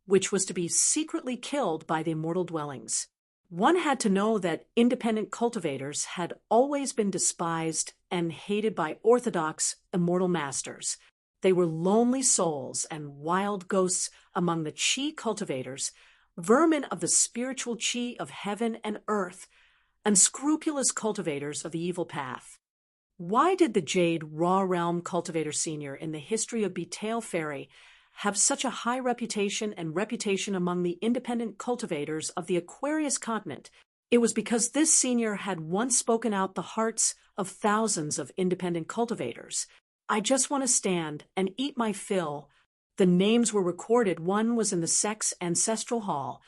which was to be secretly killed by the immortal dwellings. One had to know that independent cultivators had always been despised and hated by orthodox immortal masters. They were lonely souls and wild ghosts among the Qi cultivators, vermin of the spiritual Qi of heaven and earth, unscrupulous cultivators of the evil path. Why did the Jade Raw Realm Cultivator Senior in the history of Betail Fairy have such a high reputation and reputation among the independent cultivators of the Aquarius continent? It was because this senior had once spoken out the hearts of thousands of independent cultivators. "I just want to stand and eat my fill." The names were recorded. One was in the sect's ancestral hall,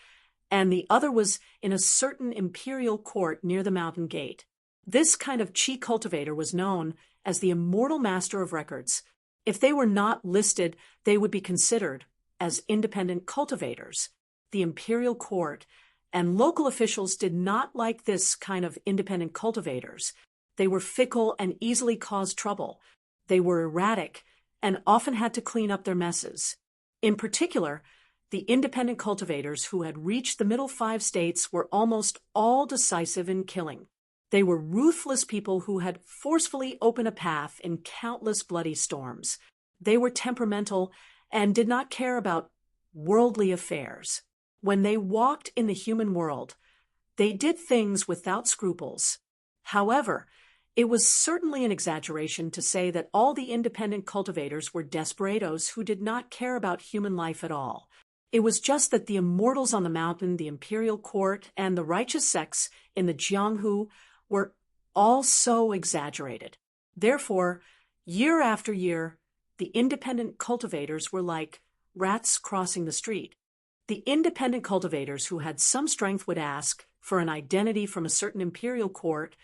and the other was in a certain imperial court near the mountain gate. This kind of Qi cultivator was known as the immortal master of records. If they were not listed, they would be considered as independent cultivators. The imperial court and local officials did not like this kind of independent cultivators. They were fickle and easily caused trouble. They were erratic and often had to clean up their messes. In particular, The independent cultivators who had reached the middle 5 states were almost all decisive in killing. They were ruthless people who had forcefully opened a path in countless bloody storms. They were temperamental and did not care about worldly affairs. When they walked in the human world, they did things without scruples. However, it was certainly an exaggeration to say that all the independent cultivators were desperados who did not care about human life at all. It was just that the immortals on the mountain, the imperial court, and the righteous sects in the Jianghu were all so exaggerated. Therefore, year after year, the independent cultivators were like rats crossing the street. The independent cultivators who had some strength would ask for an identity from a certain imperial court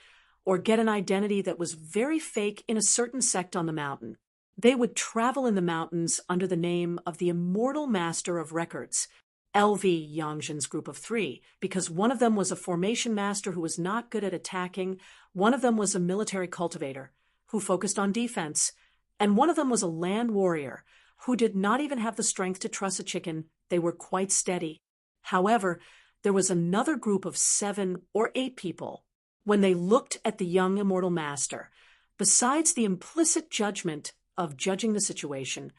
or get an identity that was very fake in a certain sect on the mountain. They would travel in the mountains under the name of the Immortal Master of Records, LV Yangzhen's group of 3, because one of them was a formation master who was not good at attacking, one of them was a military cultivator who focused on defense, and one of them was a land warrior who did not even have the strength to truss a chicken. They were quite steady. However, there was another group of 7 or 8 people. When they looked at the young immortal master, besides the implicit judgment of judging the situation,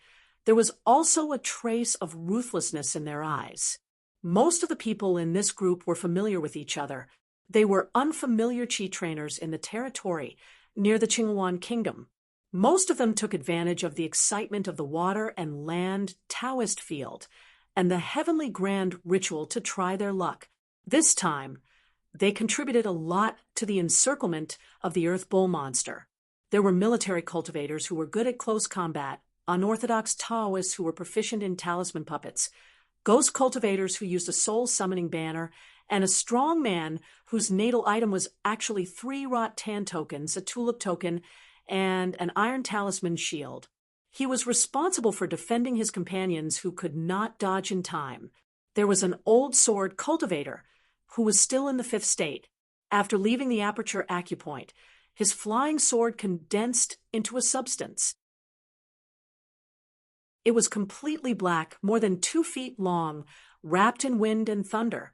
there was also a trace of ruthlessness in their eyes. Most of the people in this group were familiar with each other. They were unfamiliar chi trainers in the territory near the Qinghuan kingdom. Most of them took advantage of the excitement of the water and land Taoist field and the heavenly grand ritual to try their luck. This time, they contributed a lot to the encirclement of the Earth Bull monster. There were military cultivators who were good at close combat, unorthodox Taoists who were proficient in talisman puppets, ghost cultivators who used a soul-summoning banner, and a strong man whose natal item was actually 3 wrought tan tokens, a tulip token, and an iron talisman shield. He was responsible for defending his companions who could not dodge in time. There was an old sword cultivator who was still in the 5th state. After leaving the aperture acupoint, his flying sword condensed into a substance. It was completely black, more than 2 feet long, wrapped in wind and thunder,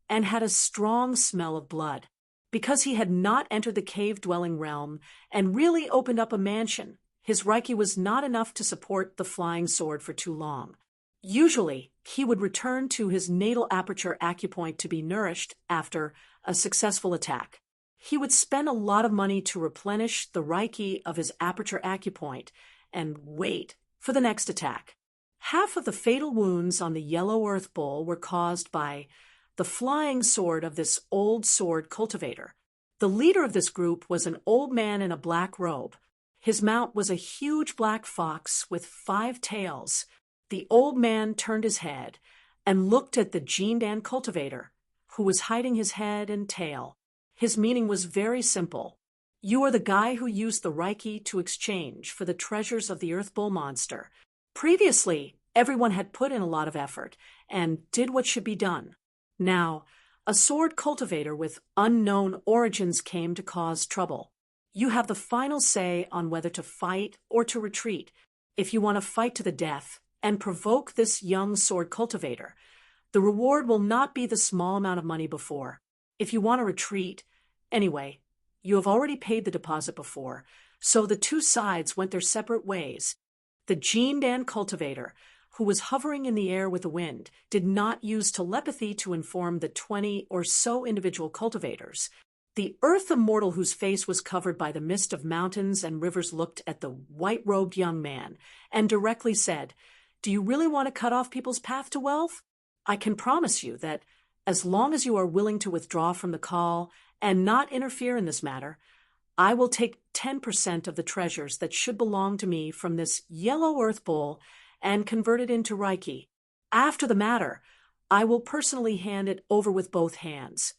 and had a strong smell of blood. Because he had not entered the cave-dwelling realm and really opened up a mansion, his Reiki was not enough to support the flying sword for too long. Usually, he would return to his natal aperture acupoint to be nourished after a successful attack. He would spend a lot of money to replenish the Reiki of his aperture acupoint and wait for the next attack. Half of the fatal wounds on the yellow earth bull were caused by the flying sword of this old sword cultivator. The leader of this group was an old man in a black robe. His mount was a huge black fox with 5 tails. The old man turned his head and looked at the Jindan cultivator, who was hiding his head and tail. His meaning was very simple. You are the guy who used the Reiki to exchange for the treasures of the Earth Bull monster. Previously, everyone had put in a lot of effort and did what should be done. Now, a sword cultivator with unknown origins came to cause trouble. You have the final say on whether to fight or to retreat. If you want to fight to the death and provoke this young sword cultivator, the reward will not be the small amount of money before. If you want to retreat, anyway, you have already paid the deposit before, so the 2 sides went their separate ways. The Jindan cultivator, who was hovering in the air with the wind, did not use telepathy to inform the 20 or so individual cultivators. The earth immortal whose face was covered by the mist of mountains and rivers looked at the white-robed young man and directly said, "Do you really want to cut off people's path to wealth? I can promise you that as long as you are willing to withdraw from the call and not interfere in this matter, I will take 10% of the treasures that should belong to me from this yellow earth bowl and convert it into Reiki. After the matter, I will personally hand it over with both hands."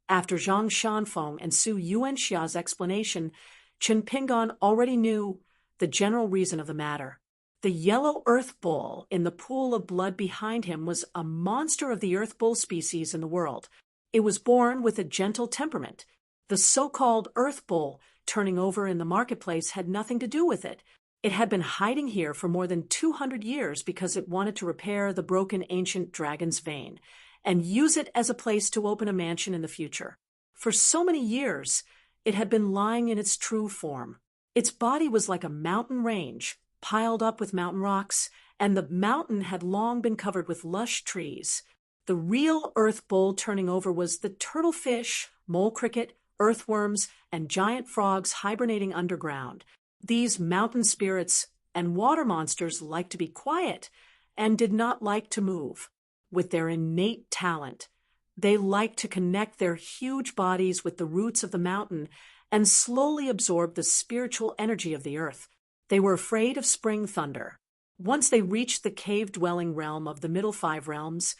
After Zhang Shanfeng and Su Yuanxia's explanation, Chen Pingan already knew the general reason of the matter. The yellow earth bull in the pool of blood behind him was a monster of the earth bull species in the world. It was born with a gentle temperament. The so-called earth bull turning over in the marketplace had nothing to do with it. It had been hiding here for more than 200 years because it wanted to repair the broken ancient dragon's vein and use it as a place to open a mansion in the future. For so many years, it had been lying in its true form. Its body was like a mountain range, piled up with mountain rocks, and the mountain had long been covered with lush trees. The real earth bull turning over was the turtlefish, mole cricket, earthworms, and giant frogs hibernating underground. These mountain spirits and water monsters liked to be quiet and did not like to move. With their innate talent, they liked to connect their huge bodies with the roots of the mountain and slowly absorb the spiritual energy of the earth. They were afraid of spring thunder. Once they reached the cave-dwelling realm of the middle 5 realms,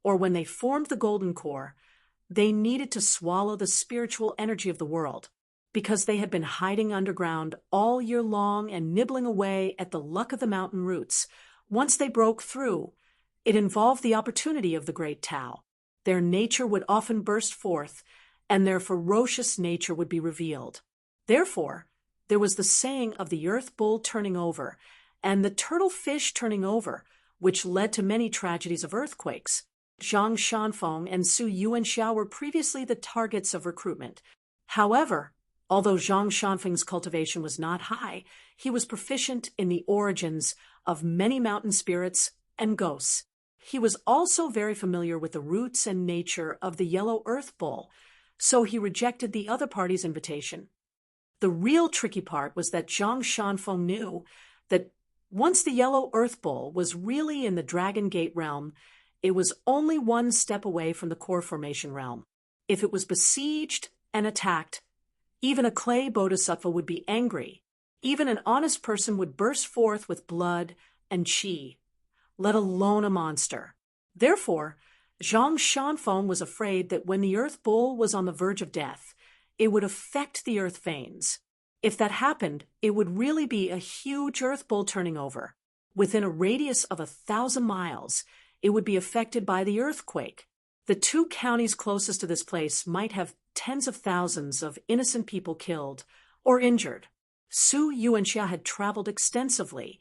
or when they formed the golden core, they needed to swallow the spiritual energy of the world. Because they had been hiding underground all year long and nibbling away at the luck of the mountain roots, once they broke through, it involved the opportunity of the great Tao. Their nature would often burst forth, and their ferocious nature would be revealed. Therefore, there was the saying of the earth bull turning over and the turtle fish turning over, which led to many tragedies of earthquakes. Zhang Shanfeng and Su Yuanxia were previously the targets of recruitment. However, although Zhang Shanfeng's cultivation was not high, he was proficient in the origins of many mountain spirits and ghosts. He was also very familiar with the roots and nature of the yellow earth bull, so he rejected the other party's invitation. The real tricky part was that Zhang Shanfeng knew that once the yellow earth bull was really in the Dragon Gate realm, it was only one step away from the core formation realm. If it was besieged and attacked, even a clay bodhisattva would be angry. Even an honest person would burst forth with blood and qi, let alone a monster. Therefore, Zhang Shanfeng was afraid that when the earth bull was on the verge of death, it would affect the earth veins. If that happened, it would really be a huge earth bull turning over. Within a radius of 1,000 miles, it would be affected by the earthquake. The 2 counties closest to this place might have tens of thousands of innocent people killed or injured. Su Yuanxia had traveled extensively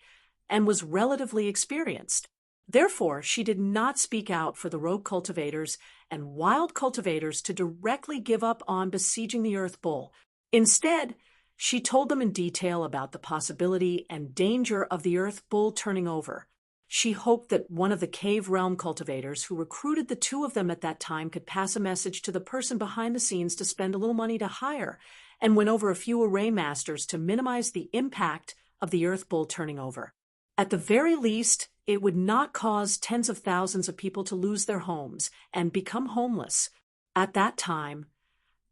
and was relatively experienced. Therefore, she did not speak out for the rogue cultivators and wild cultivators to directly give up on besieging the earth bull. Instead, she told them in detail about the possibility and danger of the earth bull turning over. She hoped that one of the cave realm cultivators who recruited the 2 of them at that time could pass a message to the person behind the scenes to spend a little money to hire and win over a few array masters to minimize the impact of the earth bull turning over. At the very least, it would not cause tens of thousands of people to lose their homes and become homeless. At that time,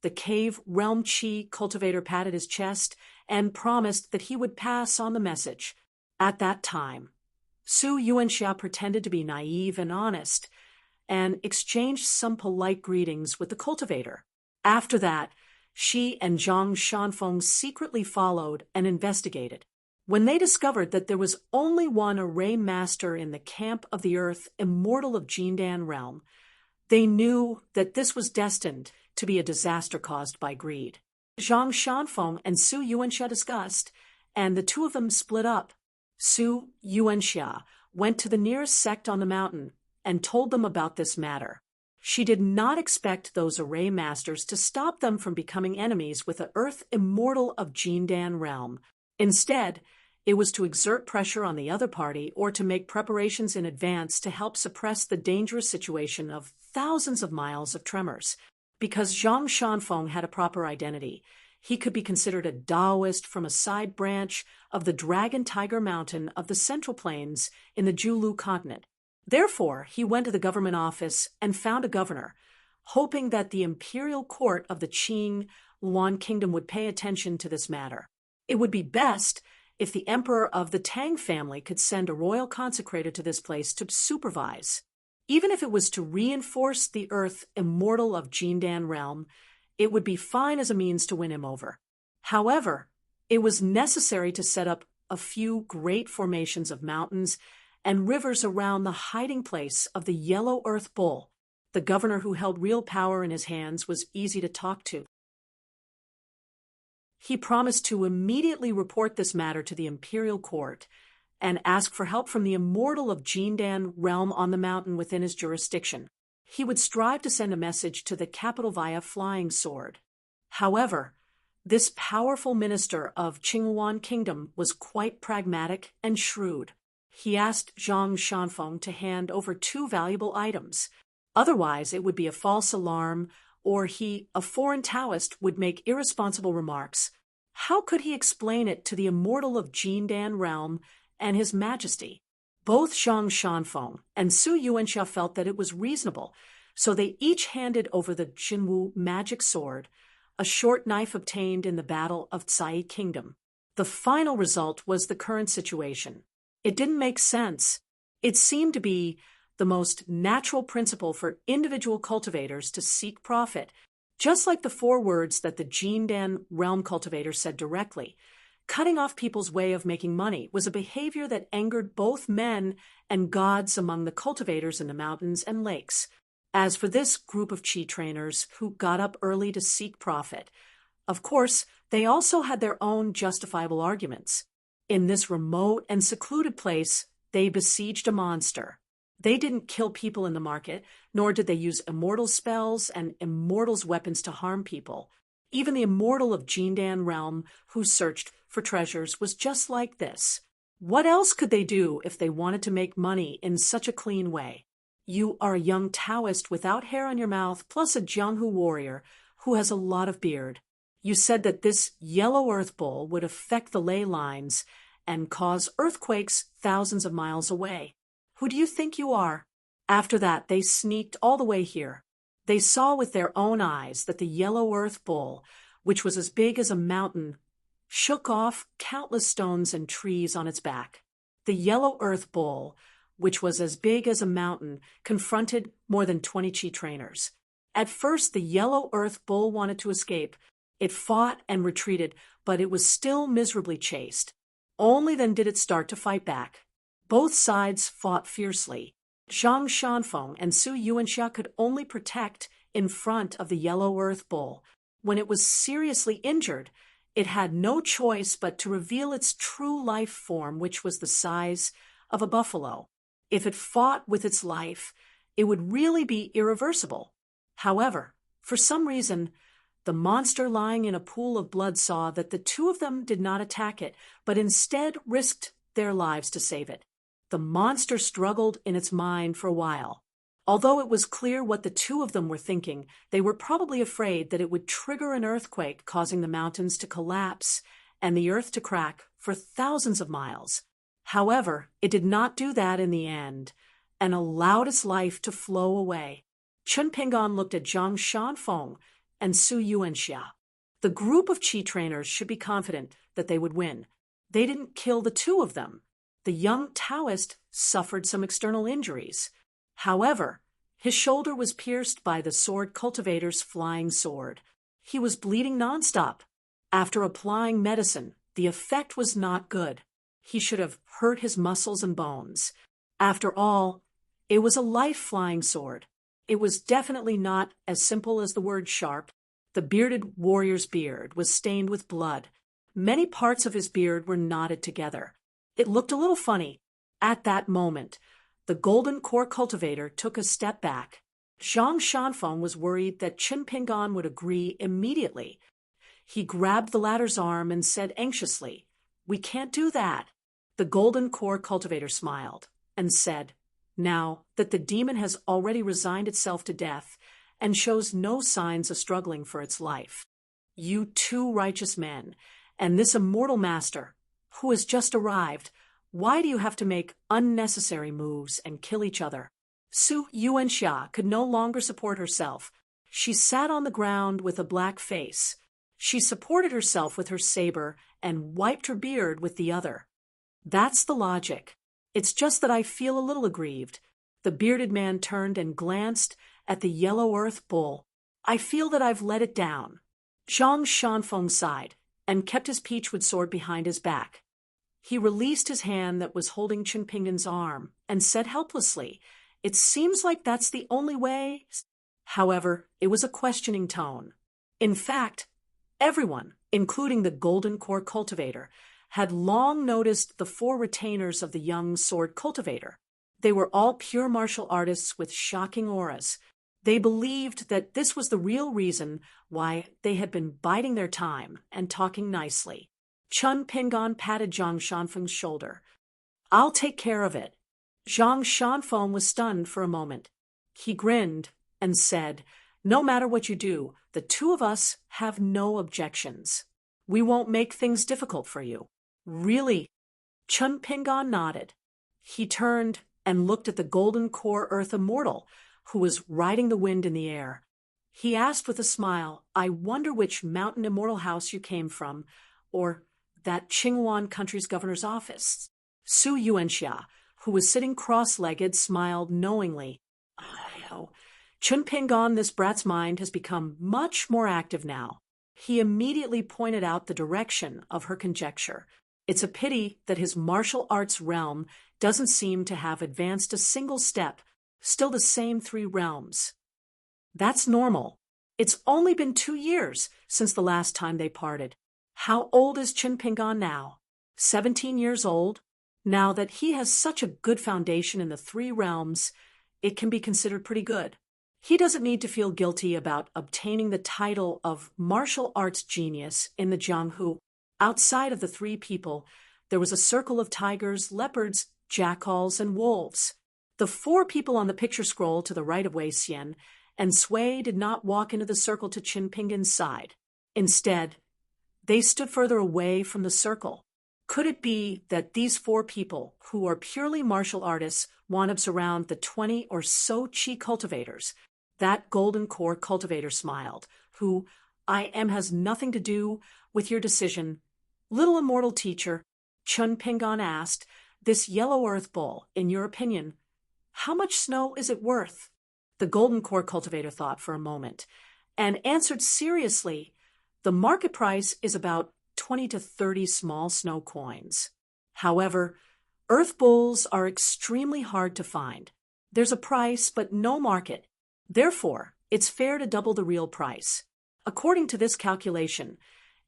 the cave realm chi cultivator patted his chest and promised that he would pass on the message. At that time, Su Yuanxia pretended to be naive and honest and exchanged some polite greetings with the cultivator. After that, she and Zhang Shanfeng secretly followed and investigated. When they discovered that there was only one array master in the camp of the earth immortal of Jindan realm, they knew that this was destined to be a disaster caused by greed. Zhang Shanfeng and Su Yuanxia discussed, and the 2 of them split up. Su Yuanxia went to the nearest sect on the mountain and told them about this matter. She did not expect those array masters to stop them from becoming enemies with the earth immortal of Jindan realm. Instead, it was to exert pressure on the other party or to make preparations in advance to help suppress the dangerous situation of thousands of miles of tremors. Because Zhang Shanfeng had a proper identity, he could be considered a Taoist from a side branch of the Dragon Tiger Mountain of the Central Plains in the Julu continent. Therefore, he went to the government office and found a governor, hoping that the imperial court of the Qing Luan Kingdom would pay attention to this matter. It would be best if the emperor of the Tang family could send a royal consecrator to this place to supervise. Even if it was to reinforce the earth immortal of Jindan realm, it would be fine as a means to win him over. However, it was necessary to set up a few great formations of mountains and rivers around the hiding place of the yellow earth bull. The governor who held real power in his hands was easy to talk to. He promised to immediately report this matter to the imperial court and ask for help from the immortal of Jindan realm on the mountain within his jurisdiction. He would strive to send a message to the capital via flying sword. However, this powerful minister of Qingyuan Kingdom was quite pragmatic and shrewd. He asked Zhang Shanfeng to hand over 2 valuable items. Otherwise, it would be a false alarm, or he, a foreign Taoist, would make irresponsible remarks. How could he explain it to the immortal of Jindan realm and his majesty? Both Zhang Shanfeng and Su Yuanxia felt that it was reasonable, so they each handed over the Jinwu magic sword, a short knife obtained in the Battle of Cai Kingdom. The final result was the current situation. It didn't make sense. It seemed to be the most natural principle for individual cultivators to seek profit, just like the 4 words that the Jindan realm cultivator said directly. Cutting off people's way of making money was a behavior that angered both men and gods among the cultivators in the mountains and lakes. As for this group of Qi trainers who got up early to seek profit, of course, they also had their own justifiable arguments. In this remote and secluded place, they besieged a monster. They didn't kill people in the market, nor did they use immortal spells and immortals' weapons to harm people. Even the immortal of Jindan realm, who searched for treasures, was just like this. What else could they do if they wanted to make money in such a clean way? You are a young Taoist without hair on your mouth, plus a Jianghu warrior who has a lot of beard. You said that this yellow earth bowl would affect the ley lines and cause earthquakes thousands of miles away. Who do you think you are? After that, they sneaked all the way here. They saw with their own eyes that the yellow earth bowl, which was as big as a mountain, shook off countless stones and trees on its back. The yellow earth bowl, which was as big as a mountain, confronted more than 20 Qi trainers. At first, the yellow earth bull wanted to escape. It fought and retreated, but it was still miserably chased. Only then did it start to fight back. Both sides fought fiercely. Zhang Shanfeng and Su Yuanxia could only protect in front of the yellow earth bull. When it was seriously injured, it had no choice but to reveal its true life form, which was the size of a buffalo. If it fought with its life, it would really be irreversible. However, for some reason, the monster lying in a pool of blood saw that the 2 of them did not attack it, but instead risked their lives to save it. The monster struggled in its mind for a while. Although it was clear what the 2 of them were thinking, they were probably afraid that it would trigger an earthquake, causing the mountains to collapse and the earth to crack for thousands of miles. However, it did not do that in the end, and allowed its life to flow away. Chen Ping'an looked at Zhang Shanfeng and Su Yuanxia. The group of Qi trainers should be confident that they would win. They didn't kill the 2 of them. The young Taoist suffered some external injuries. However, his shoulder was pierced by the sword cultivator's flying sword. He was bleeding nonstop. After applying medicine, the effect was not good. He should have hurt his muscles and bones. After all, it was a life-flying sword. It was definitely not as simple as the word sharp. The bearded warrior's beard was stained with blood. Many parts of his beard were knotted together. It looked a little funny. At that moment, the golden core cultivator took a step back. Zhang Shanfeng was worried that Qin Ping'an would agree immediately. He grabbed the latter's arm and said anxiously, "We can't do that." The golden core cultivator smiled and said, "Now that the demon has already resigned itself to death and shows no signs of struggling for its life, you 2 righteous men and this immortal master who has just arrived, why do you have to make unnecessary moves and kill each other?" Su Yuanxia could no longer support herself. She sat on the ground with a black face. She supported herself with her saber and wiped her beard with the other. "That's the logic. It's just that I feel a little aggrieved." The bearded man turned and glanced at the yellow earth bull. "I feel that I've let it down." Zhang Shanfeng sighed and kept his peachwood sword behind his back. He released his hand that was holding Chen Ping'an's arm and said helplessly, "It seems like that's the only way." However, it was a questioning tone. In fact, everyone, including the golden core cultivator, had long noticed the 4 retainers of the young sword cultivator. They were all pure martial artists with shocking auras. They believed that this was the real reason why they had been biding their time and talking nicely. Chun Pingon patted Zhang Shanfeng's shoulder. "I'll take care of it." Zhang Shanfeng was stunned for a moment. He grinned and said, "No matter what you do, the 2 of us have no objections. We won't make things difficult for you." "Really?" Chun Pingon nodded. He turned and looked at the golden core earth immortal, who was riding the wind in the air. He asked with a smile, "I wonder which mountain immortal house you came from, or that Qingwan country's governor's office." Su Yuanxia, who was sitting cross-legged, smiled knowingly. "Oh, Chun Pingon, this brat's mind has become much more active now." He immediately pointed out the direction of her conjecture. "It's a pity that his martial arts realm doesn't seem to have advanced a single step, still the same 3 realms." "That's normal. It's only been 2 years since the last time they parted. How old is Chun Pingon now? 17 years old? Now that he has such a good foundation in the 3 realms, it can be considered pretty good. He doesn't need to feel guilty about obtaining the title of martial arts genius in the Jianghu." Outside of the 3 people, there was a circle of tigers, leopards, jackals, and wolves. The 4 people on the picture scroll to the right of Wei Xian and Sui did not walk into the circle to Qin Pingon's side. Instead, they stood further away from the circle. Could it be that these 4 people, who are purely martial artists, want to surround the 20 or so chi cultivators? That golden core cultivator smiled, who, "I am has nothing to do with your decision." "Little immortal teacher," Chun Pingon asked, "this yellow earth bowl, in your opinion, how much snow is it worth?" The golden core cultivator thought for a moment and answered seriously, "The market price is about 20 to 30 small snow coins. However, earth bowls are extremely hard to find. There's a price, but no market. Therefore, it's fair to double the real price. According to this calculation,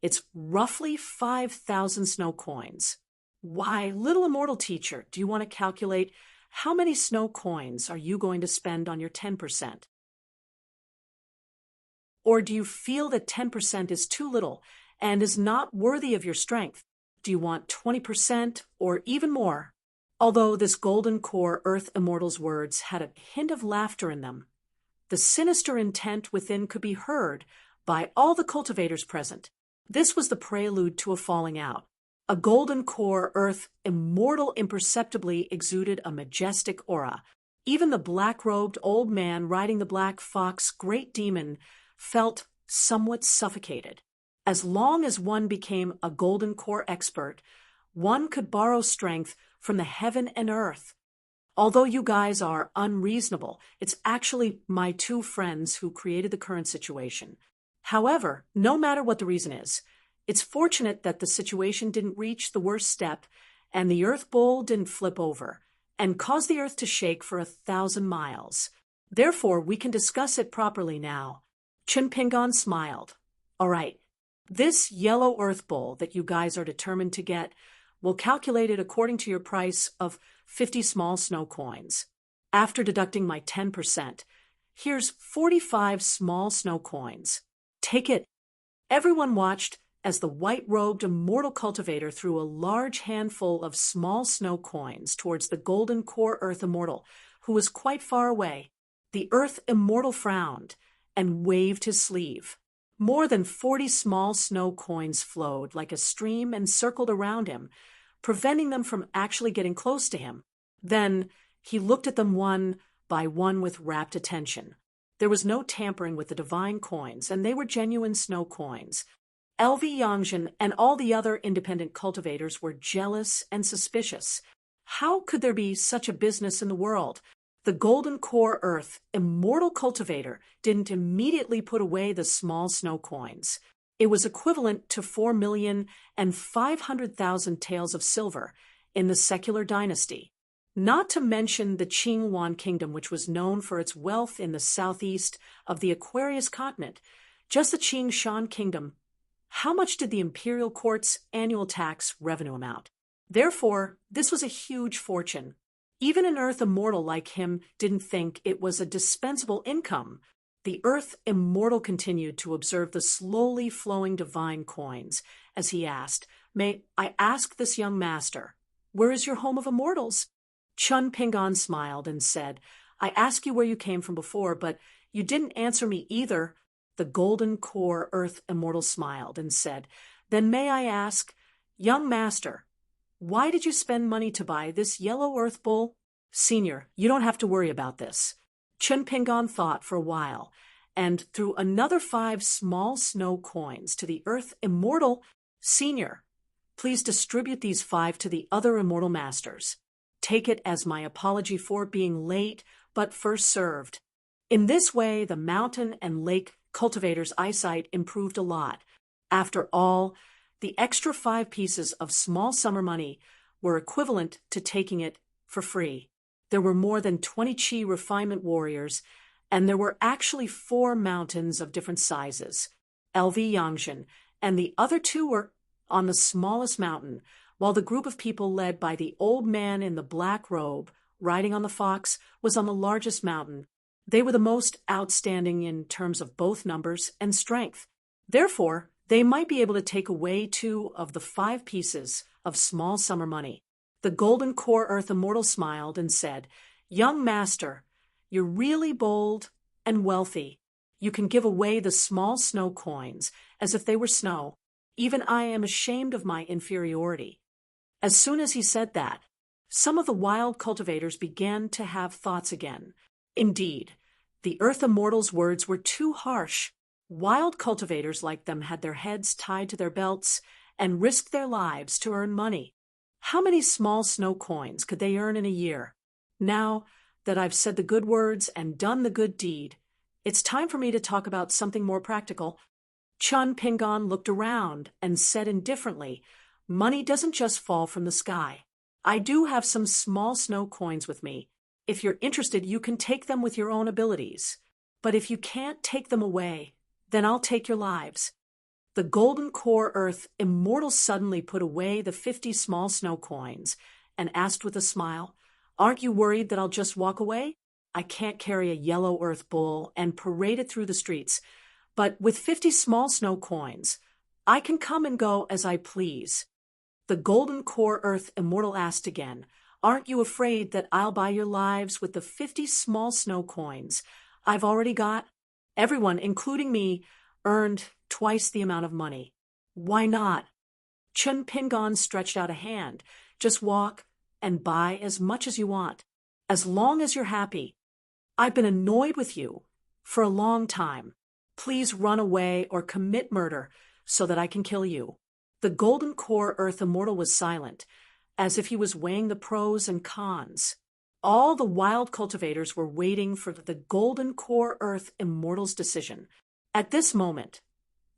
it's roughly 5,000 snow coins." "Why, little immortal teacher, do you want to calculate how many snow coins are you going to spend on your 10%? Or do you feel that 10% is too little and is not worthy of your strength? Do you want 20% or even more?" Although this golden core earth immortal's words had a hint of laughter in them, the sinister intent within could be heard by all the cultivators present. This was the prelude to a falling out. A golden core earth immortal imperceptibly exuded a majestic aura. Even the black-robed old man riding the black fox great demon felt somewhat suffocated. As long as one became a golden core expert, one could borrow strength from the heaven and earth. Although you guys are unreasonable, it's actually my 2 friends who created the current situation. However, no matter what the reason is, it's fortunate that the situation didn't reach the worst step and the earth bowl didn't flip over and cause the earth to shake for 1,000 miles. Therefore, we can discuss it properly now. Chun Pingon smiled. "All right, this yellow earth bowl that you guys are determined to get, we'll calculate it according to your price of 50 small snow coins. After deducting my 10%, here's 45 small snow coins. Take it." Everyone watched as the white-robed immortal cultivator threw a large handful of small snow coins towards the golden core earth immortal, who was quite far away. The earth immortal frowned and waved his sleeve. More than 40 small snow coins flowed like a stream and circled around him, preventing them from actually getting close to him. Then he looked at them one by one with rapt attention. There was no tampering with the divine coins, and they were genuine snow coins. LV Yangzhen and all the other independent cultivators were jealous and suspicious. How could there be such a business in the world? The golden core earth immortal cultivator didn't immediately put away the small snow coins. It was equivalent to 4,500,000 taels of silver in the secular dynasty. Not to mention the Qingwan kingdom, which was known for its wealth in the southeast of the Aquarius continent. Just the Qing Shan kingdom How much did the imperial court's annual tax revenue amount? Therefore, this was a huge fortune. Even an Earth Immortal like him didn't think it was a dispensable income. The Earth Immortal continued to observe the slowly flowing divine coins as he asked, "May I ask this young master, where is your home of immortals?" Chun Pingon smiled and said, "I asked you where you came from before, but you didn't answer me either." The golden core Earth Immortal smiled and said, "Then may I ask, young master, why did you spend money to buy this yellow Earth Bull?" "Senior, you don't have to worry about this." Chun Pingon thought for a while and threw another 5 small snow coins to the Earth Immortal. "Senior, please distribute these 5 to the other immortal masters. Take it as my apology for being late, but first served." In this way, the mountain and lake cultivators' eyesight improved a lot. After all, the extra 5 pieces of small summer money were equivalent to taking it for free. There were more than 20 Chi refinement warriors, and there were actually 4 mountains of different sizes. LV Yangzhen and the other 2 were on the smallest mountain, while the group of people led by the old man in the black robe, riding on the fox, was on the largest mountain. They were the most outstanding in terms of both numbers and strength. Therefore, they might be able to take away 2 of the 5 pieces of small summer money. The golden core Earth Immortal smiled and said, "Young master, you're really bold and wealthy. You can give away the small snow coins as if they were snow. Even I am ashamed of my inferiority." As soon as he said that, some of the wild cultivators began to have thoughts again. Indeed, the Earth Immortal's words were too harsh. Wild cultivators like them had their heads tied to their belts and risked their lives to earn money. How many small snow coins could they earn in a year? Now that I've said the good words and done the good deed, it's time for me to talk about something more practical. Chun Pingon looked around and said indifferently, "Money doesn't just fall from the sky. I do have some small snow coins with me. If you're interested, you can take them with your own abilities. But if you can't take them away, then I'll take your lives." The golden core Earth Immortal suddenly put away the 50 small snow coins and asked with a smile, "Aren't you worried that I'll just walk away? I can't carry a yellow Earth Bull and parade it through the streets. But with 50 small snow coins, I can come and go as I please." The golden core Earth Immortal asked again, "Aren't you afraid that I'll buy your lives with the 50 small snow coins I've already got?" Everyone, including me, earned twice the amount of money. "Why not?" Chun Pingon stretched out a hand. "Just walk and buy as much as you want, as long as you're happy. I've been annoyed with you for a long time. Please run away or commit murder so that I can kill you." The golden core Earth Immortal was silent, as if he was weighing the pros and cons. All the wild cultivators were waiting for the golden core Earth Immortal's decision. At this moment,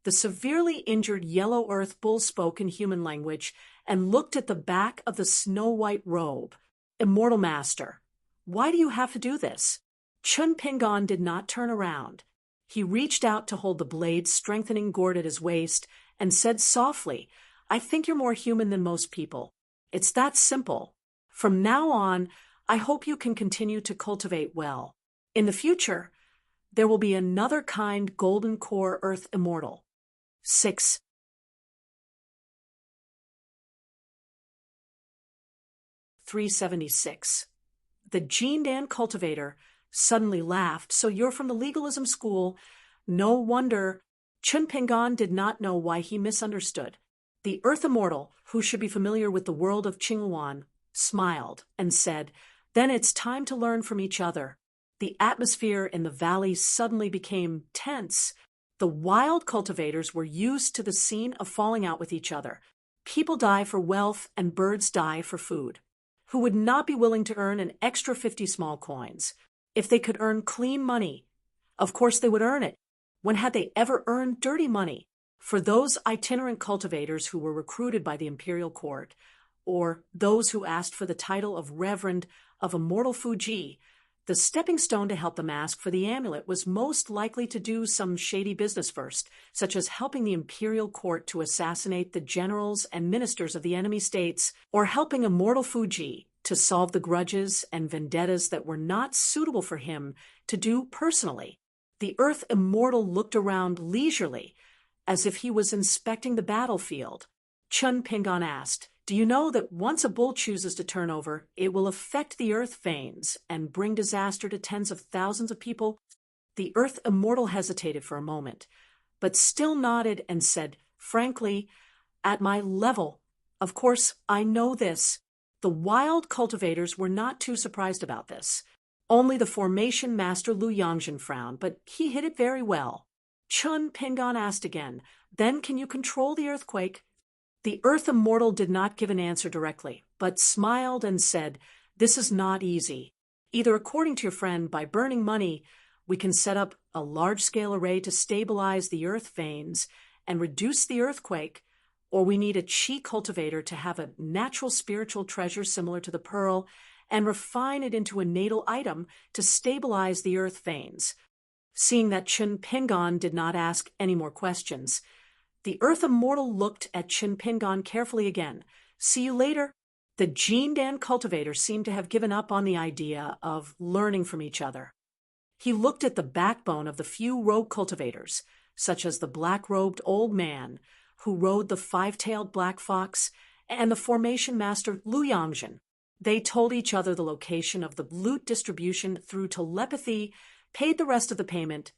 the severely injured yellow Earth Bull spoke in human language and looked at the back of the snow-white robe. "Immortal Master, why do you have to do this?" Chun Pingon did not turn around. He reached out to hold the blade-strengthening gourd at his waist and said softly, "I think you're more human than most people. It's that simple. From now on, I hope you can continue to cultivate well. In the future, there will be another kind golden core Earth Immortal." 6. 376. The Jindan cultivator suddenly laughed. "So you're from the legalism school. No wonder." Chun Pingon did not know why he misunderstood. The Earth Immortal, who should be familiar with the world of Qinghuan, smiled and said, "Then it's time to learn from each other." The atmosphere in the valley suddenly became tense. The wild cultivators were used to the scene of falling out with each other. People die for wealth and birds die for food. Who would not be willing to earn an extra 50 small coins? If they could earn clean money, of course they would earn it. When had they ever earned dirty money? For those itinerant cultivators who were recruited by the imperial court, or those who asked for the title of Reverend of Immortal Fuji, The stepping stone to help them ask for the amulet was most likely to do some shady business first, such as helping the imperial court to assassinate the generals and ministers of the enemy states, or helping immortal Fuji to solve the grudges and vendettas that were not suitable for him to do personally. The Earth Immortal looked around leisurely, as if he was inspecting the battlefield. Chun Pingon asked, "Do you know that once a bull chooses to turn over, it will affect the earth veins and bring disaster to tens of thousands of people?" The Earth Immortal hesitated for a moment, but still nodded and said, "Frankly, at my level, of course, I know this." The wild cultivators were not too surprised about this. Only the formation master Lu Yongjin frowned, but he hid it very well. Chun Pingon asked again, "Then can you control the earthquake?" The Earth Immortal did not give an answer directly, but smiled and said, "This is not easy. Either, according to your friend, by burning money, we can set up a large-scale array to stabilize the earth veins and reduce the earthquake, or we need a chi cultivator to have a natural spiritual treasure similar to the pearl and refine it into a natal item to stabilize the earth veins." Seeing that Chun Pingon did not ask any more questions, the Earth Immortal looked at Chun Pingon carefully again. "See you later." The Jindan cultivator seemed to have given up on the idea of learning from each other. He looked at the backbone of the few rogue cultivators, such as the black-robed old man who rode the five-tailed black fox and the formation master Lu Yongjin. They told each other the location of the loot distribution through telepathy, paid the rest of the payment,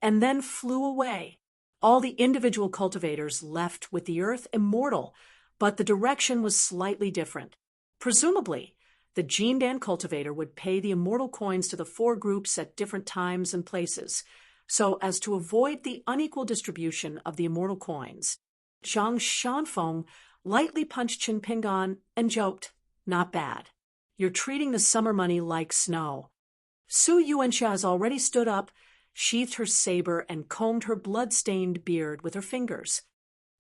and then flew away. All the individual cultivators left with the Earth Immortal, but the direction was slightly different. Presumably, the Jindan cultivator would pay the immortal coins to the four groups at different times and places, so as to avoid the unequal distribution of the immortal coins. Zhang Shanfeng lightly punched Chun Pingon and joked, "Not bad. You're treating the summer money like snow." Su Yuanxia has already stood up, sheathed her saber, and combed her blood-stained beard with her fingers.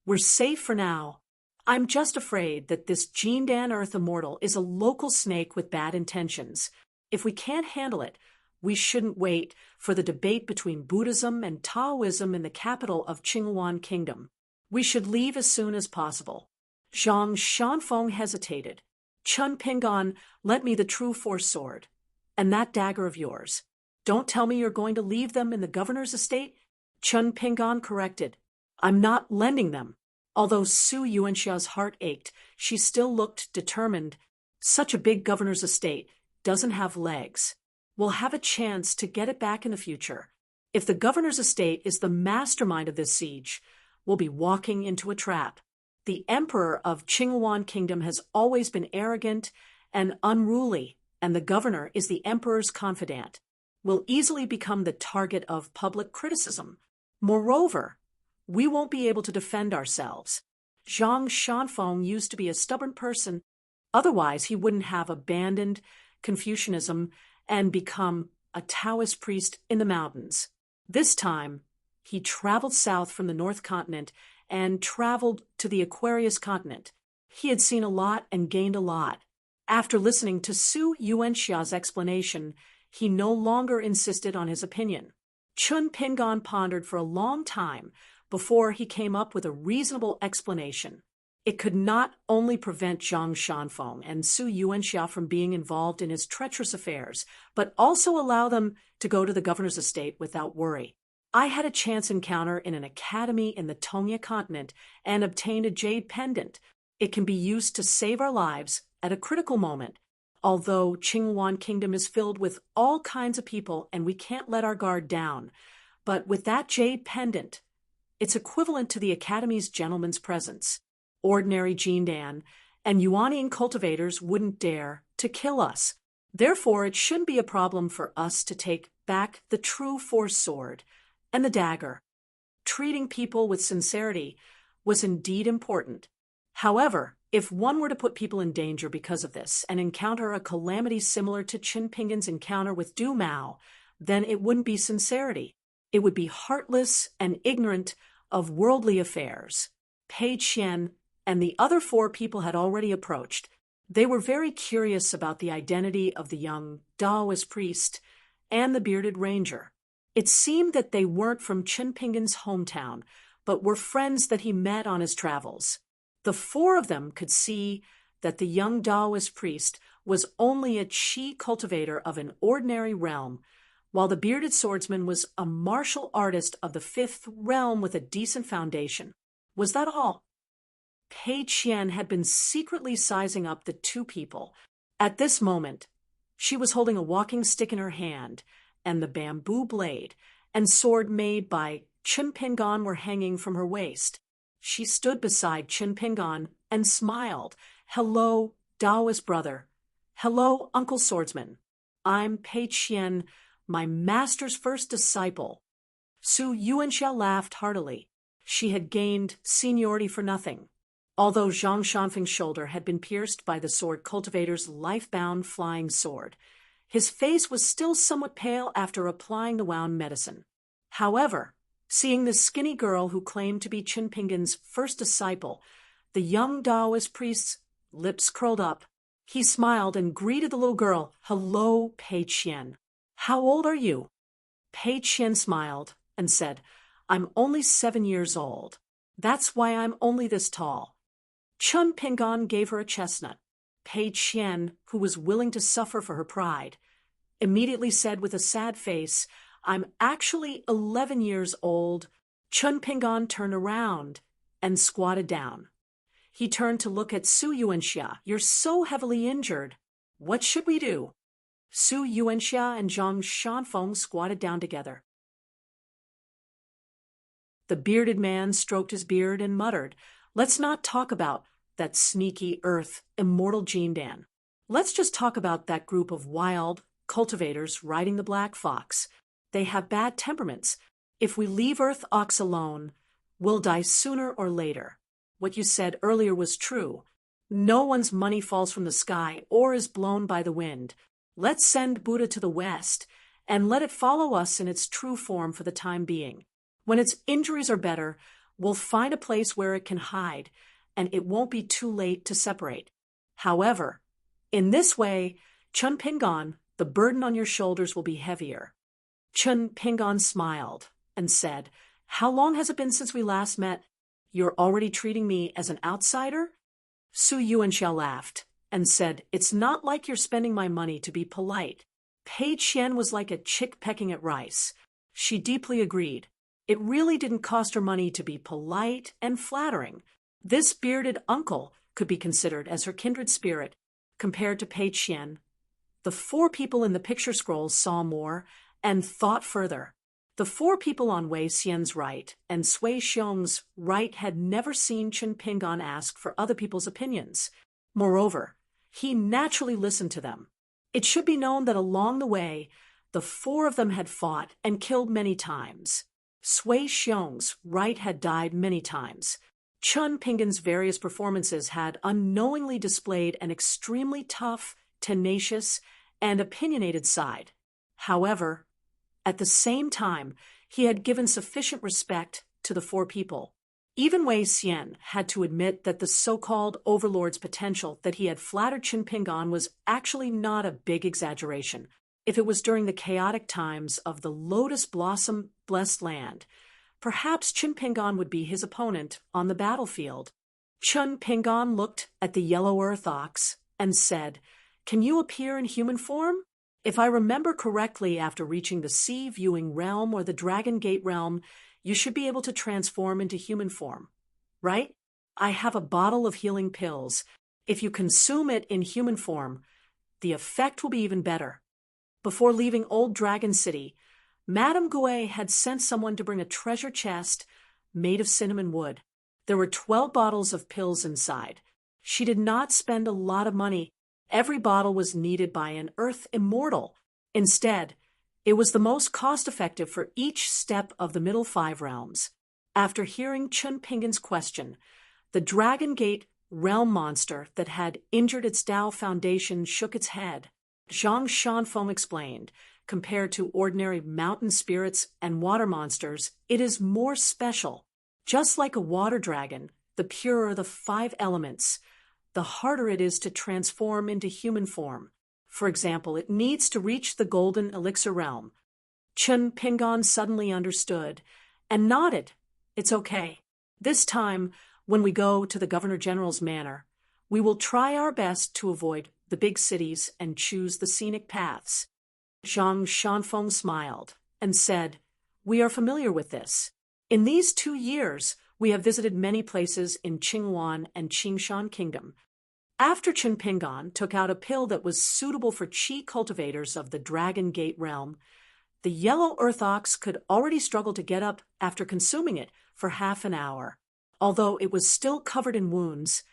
"We're safe for now. I'm just afraid that this Jindan Earth Immortal is a local snake with bad intentions. If we can't handle it, we shouldn't wait for the debate between Buddhism and Taoism in the capital of Qinghuan Kingdom. We should leave as soon as possible." Zhang Shanfeng hesitated. "Chun Pingon, lent me the True Force sword. And that dagger of yours. Don't tell me you're going to leave them in the governor's estate?" Chun Pingon corrected, "I'm not lending them." Although Su Yuanxia's heart ached, she still looked determined. "Such a big governor's estate doesn't have legs. We'll have a chance to get it back in the future. If the governor's estate is the mastermind of this siege, we'll be walking into a trap. The emperor of Qinghuan Kingdom has always been arrogant and unruly, and the governor is the emperor's confidant. We'll easily become the target of public criticism. Moreover, we won't be able to defend ourselves. Zhang Shanfeng used to be a stubborn person. Otherwise, he wouldn't have abandoned Confucianism and become a Taoist priest in the mountains. This time, he traveled south from the North Continent and traveled to the Aquarius continent. He had seen a lot and gained a lot. After listening to Su Yuanxia's explanation, he no longer insisted on his opinion. Chun Pingon pondered for a long time before he came up with a reasonable explanation. It could not only prevent Zhang Shanfeng and Su Yuanxia from being involved in his treacherous affairs, but also allow them to go to the governor's estate without worry. "I had a chance encounter in an academy in the Tongya continent and obtained a jade pendant. It can be used to save our lives at a critical moment. Although Qinghuan Kingdom is filled with all kinds of people and we can't let our guard down, but with that jade pendant, it's equivalent to the Academy's gentleman's presence. Ordinary Jindan and Yuanian cultivators wouldn't dare to kill us. Therefore, it shouldn't be a problem for us to take back the True Force sword and the dagger." Treating people with sincerity was indeed important. However, if one were to put people in danger because of this and encounter a calamity similar to Chun Pingon's encounter with Du Mao, then it wouldn't be sincerity. It would be heartless and ignorant of worldly affairs. Pei Qian and the other four people had already approached. They were very curious about the identity of the young Taoist priest and the bearded ranger. It seemed that they weren't from Chinpingan's hometown, but were friends that he met on his travels. The four of them could see that the young Taoist priest was only a chi cultivator of an ordinary realm, while the bearded swordsman was a martial artist of the fifth realm with a decent foundation. Was that all? Pei Qian had been secretly sizing up the two people. At this moment, she was holding a walking stick in her hand, and the bamboo blade and sword made by Chen Pingan were hanging from her waist. She stood beside Chen Pingan and smiled. "Hello, Taoist brother. Hello, Uncle Swordsman. I'm Pei Qian, my master's first disciple." Su Yuanxia laughed heartily. She had gained seniority for nothing. Although Zhang Shanfeng's shoulder had been pierced by the sword cultivator's life-bound flying sword, his face was still somewhat pale after applying the wound medicine. However, seeing the skinny girl who claimed to be Chinpingan's first disciple, the young Taoist priest's lips curled up. He smiled and greeted the little girl. "Hello, Pei Qian. How old are you?" Pei Qian smiled and said, "I'm only 7 years old. That's why I'm only this tall." Chen Pingan gave her a chestnut. Pei Qian, who was willing to suffer for her pride, immediately said with a sad face, "I'm actually 11 years old." Chen Pingan turned around and squatted down. He turned to look at Su Yuanxia. "You're so heavily injured. What should we do?" Su Yuanxia and Zhang Shanfeng squatted down together. The bearded man stroked his beard and muttered, "Let's not talk about that sneaky earth, immortal Jindan. Let's just talk about that group of wild cultivators riding the black fox. They have bad temperaments. If we leave Earth Ox alone, we'll die sooner or later. What you said earlier was true. No one's money falls from the sky or is blown by the wind. Let's send Buddha to the west and let it follow us in its true form for the time being. When its injuries are better, we'll find a place where it can hide, and it won't be too late to separate. However, in this way, Chen Pingan, the burden on your shoulders will be heavier." Chen Pingan smiled and said, "How long has it been since we last met? You're already treating me as an outsider?" Su Yuanxia laughed and said, "It's not like you're spending my money to be polite." Pei Qian was like a chick pecking at rice. She deeply agreed. It really didn't cost her money to be polite and flattering. This bearded uncle could be considered as her kindred spirit compared to Pei Qian. The four people in the picture scrolls saw more and thought further. The four people on Wei Xian's right and Sui Xiong's right had never seen Chen Pingan ask for other people's opinions. Moreover, he naturally listened to them. It should be known that along the way, the four of them had fought and killed many times. Sui Xiong's right had died many times. Chen Pingan's various performances had unknowingly displayed an extremely tough, tenacious, and opinionated side. However, at the same time, he had given sufficient respect to the four people. Even Wei Xian had to admit that the so-called overlord's potential that he had flattered Chen Pingan was actually not a big exaggeration. If it was during the chaotic times of the Lotus Blossom blessed land, perhaps Chen Pingan would be his opponent on the battlefield. Chen Pingan looked at the yellow earth ox and said, "Can you appear in human form? If I remember correctly, after reaching the sea-viewing realm or the Dragon Gate realm, you should be able to transform into human form, right? I have a bottle of healing pills. If you consume it in human form, the effect will be even better." Before leaving Old Dragon City, Madame Gouet had sent someone to bring a treasure chest made of cinnamon wood. There were 12 bottles of pills inside. She did not spend a lot of money. Every bottle was needed by an Earth immortal. Instead, it was the most cost-effective for each step of the middle 5 realms. After hearing Chen Pingan's question, the Dragon Gate realm monster that had injured its Tao foundation shook its head. Zhang Shanfeng explained, compared to ordinary mountain spirits and water monsters, it is more special. Just like a water dragon, the purer the 5 elements, the harder it is to transform into human form. For example, it needs to reach the golden elixir realm. Chen Pingon suddenly understood and nodded. It's okay. This time, when we go to the Governor General's manor, we will try our best to avoid the big cities and choose the scenic paths. Zhang Shanfeng smiled and said, "We are familiar with this. In these 2 years, we have visited many places in Qingwan and Qingshan Kingdom." After Chen Pingon took out a pill that was suitable for qi cultivators of the Dragon Gate realm, the yellow earth ox could already struggle to get up after consuming it for half an hour. Although it was still covered in wounds,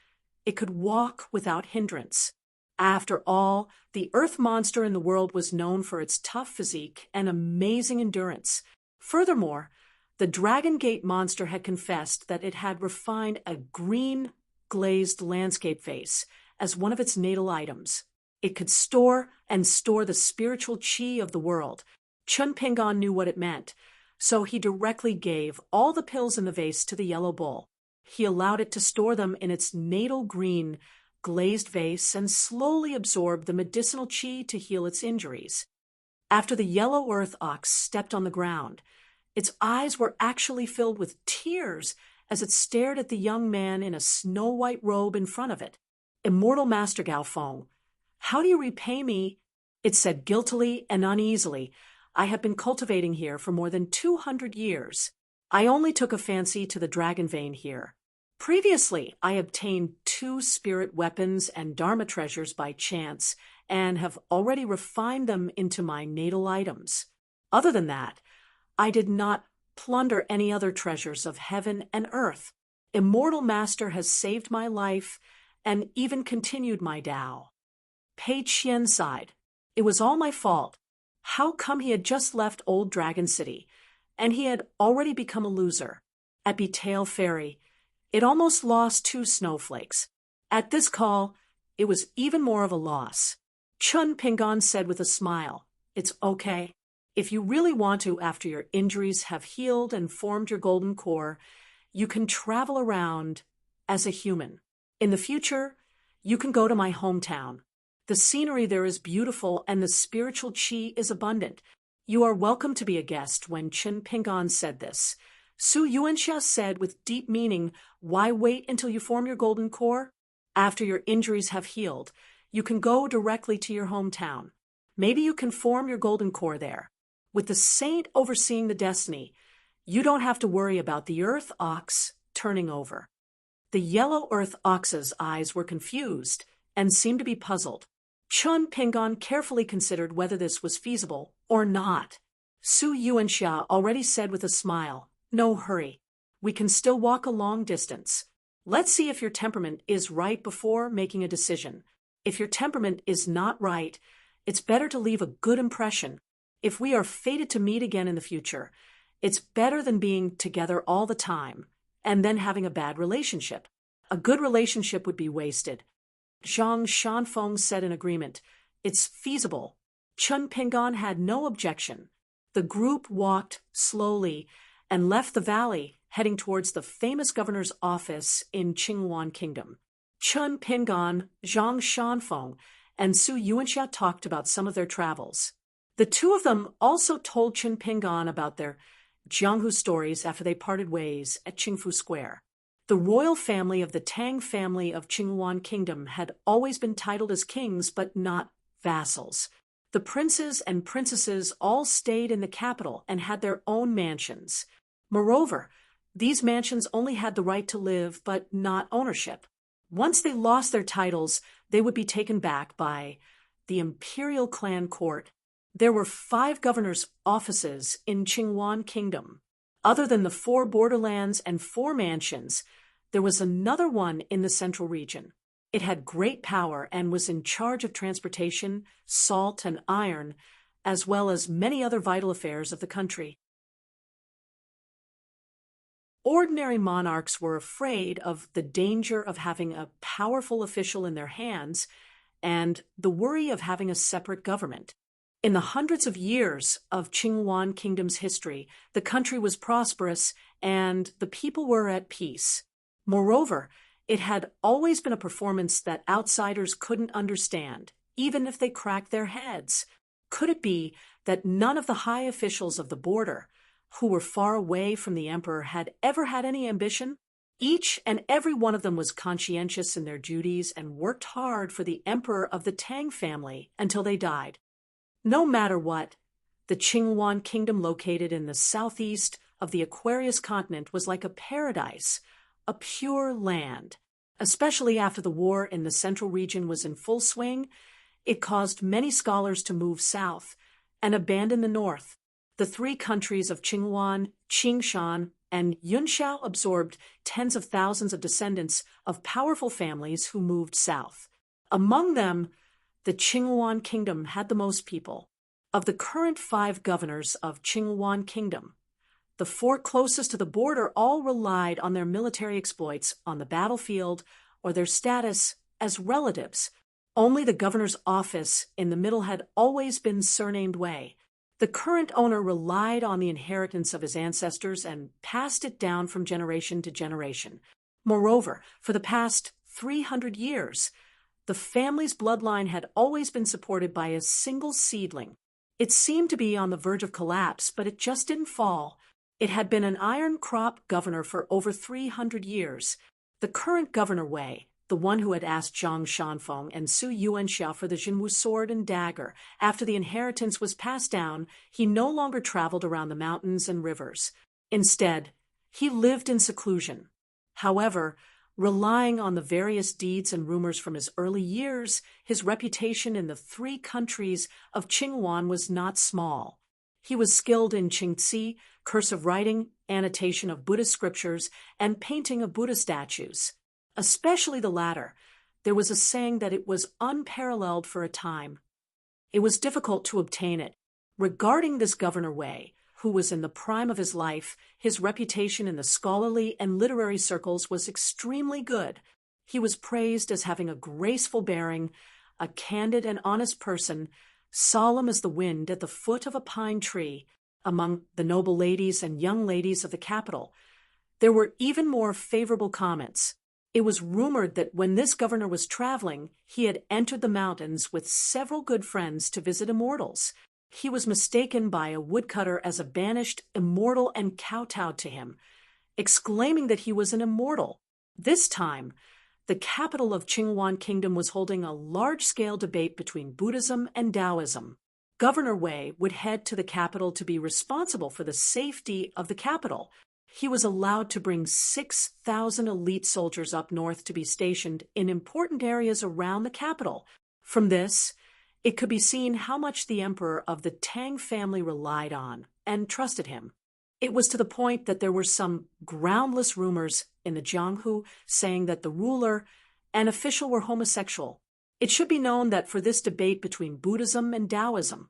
it could walk without hindrance. After all, the earth monster in the world was known for its tough physique and amazing endurance. Furthermore, the Dragon Gate monster had confessed that it had refined a green glazed landscape vase as one of its natal items. It could store the spiritual qi of the world. Chen Pingon knew what it meant, so he directly gave all the pills in the vase to the yellow bull. He allowed it to store them in its natal green glazed vase and slowly absorbed the medicinal qi to heal its injuries. After the yellow earth ox stepped on the ground, its eyes were actually filled with tears as it stared at the young man in a snow-white robe in front of it. "Immortal Master Gao Feng, how do you repay me?" it said guiltily and uneasily. "I have been cultivating here for more than 200 years. I only took a fancy to the dragon vein here. Previously, I obtained 2 spirit weapons and dharma treasures by chance and have already refined them into my natal items. Other than that, I did not plunder any other treasures of heaven and earth. Immortal Master has saved my life and even continued my Tao." Pei Qian sighed. It was all my fault. How come he had just left Old Dragon City, and he had already become a loser? At Betail Ferry, it almost lost 2 snowflakes. At this call, it was even more of a loss. Chen Pingon said with a smile, "It's okay. If you really want to, after your injuries have healed and formed your golden core, you can travel around as a human. In the future, you can go to my hometown. The scenery there is beautiful and the spiritual qi is abundant. You are welcome to be a guest." When Chen Pingon said this, Su Yuanxia said with deep meaning, "Why wait until you form your golden core? After your injuries have healed, you can go directly to your hometown. Maybe you can form your golden core there. With the saint overseeing the destiny, you don't have to worry about the earth ox turning over." The yellow earth ox's eyes were confused and seemed to be puzzled. Chen Pingon carefully considered whether this was feasible or not. Su Yuanxia already said with a smile, "No hurry. We can still walk a long distance. Let's see if your temperament is right before making a decision. If your temperament is not right, it's better to leave a good impression. If we are fated to meet again in the future, it's better than being together all the time and then having a bad relationship. A good relationship would be wasted." Zhang Shanfeng said in agreement, "It's feasible." Chen Pingon had no objection. The group walked slowly and left the valley, heading towards the famous governor's office in Qingwan Kingdom. Chen Pingon, Zhang Shanfeng, and Su Yuanxia talked about some of their travels. The 2 of them also told Chen Pingon about their Jianghu stories after they parted ways at Qingfu Square. The royal family of the Tang family of Qingwan Kingdom had always been titled as kings but not vassals. The princes and princesses all stayed in the capital and had their own mansions. Moreover, these mansions only had the right to live but not ownership. Once they lost their titles, they would be taken back by the imperial clan court. There were 5 governors' offices in Qingwan Kingdom. Other than the 4 borderlands and 4 mansions, there was another one in the central region. It had great power and was in charge of transportation, salt, and iron, as well as many other vital affairs of the country. Ordinary monarchs were afraid of the danger of having a powerful official in their hands and the worry of having a separate government. In the hundreds of years of Qingwan Kingdom's history, the country was prosperous and the people were at peace. Moreover, It had always been a performance that outsiders couldn't understand, even if they cracked their heads. Could it be that none of the high officials of the border, who were far away from the emperor, had ever had any ambition? Each and every one of them was conscientious in their duties and worked hard for the emperor of the Tang family until they died. No matter what, the Qingyuan kingdom located in the southeast of the Aquarius continent was like a paradise, a pure land. Especially after the war in the central region was in full swing, it caused many scholars to move south and abandon the north. The three countries of Qingyuan, Qingshan, and Yunxiao absorbed tens of thousands of descendants of powerful families who moved south. Among them, the Qingyuan kingdom had the most people. Of the current 5 governors of Qingyuan kingdom, the 4 closest to the border all relied on their military exploits on the battlefield or their status as relatives. Only the governor's office in the middle had always been surnamed Wei. The current owner relied on the inheritance of his ancestors and passed it down from generation to generation. Moreover, for the past 300 years, the family's bloodline had always been supported by a single seedling. It seemed to be on the verge of collapse, but it just didn't fall. It had been an iron crop governor for over 300 years. The current governor Wei, the one who had asked Zhang Shanfeng and Su Yuanxiao for the Jinwu sword and dagger, after the inheritance was passed down, he no longer traveled around the mountains and rivers. Instead, he lived in seclusion. However, relying on the various deeds and rumors from his early years, his reputation in the 3 countries of Qingyuan was not small. He was skilled in Qingci, cursive writing, annotation of Buddhist scriptures, and painting of Buddha statues. Especially the latter. There was a saying that it was unparalleled for a time. It was difficult to obtain it. Regarding this Governor Wei, who was in the prime of his life, his reputation in the scholarly and literary circles was extremely good. He was praised as having a graceful bearing, a candid and honest person, solemn as the wind at the foot of a pine tree, among the noble ladies and young ladies of the capital. There were even more favorable comments. It was rumored that when this governor was traveling, he had entered the mountains with several good friends to visit immortals. He was mistaken by a woodcutter as a banished immortal and kowtowed to him, exclaiming that he was an immortal. This time, the capital of Qingyuan Kingdom was holding a large-scale debate between Buddhism and Taoism. Governor Wei would head to the capital to be responsible for the safety of the capital. He was allowed to bring 6,000 elite soldiers up north to be stationed in important areas around the capital. From this, it could be seen how much the emperor of the Tang family relied on and trusted him. It was to the point that there were some groundless rumors in the Jianghu saying that the ruler and official were homosexual. It should be known that for this debate between Buddhism and Taoism,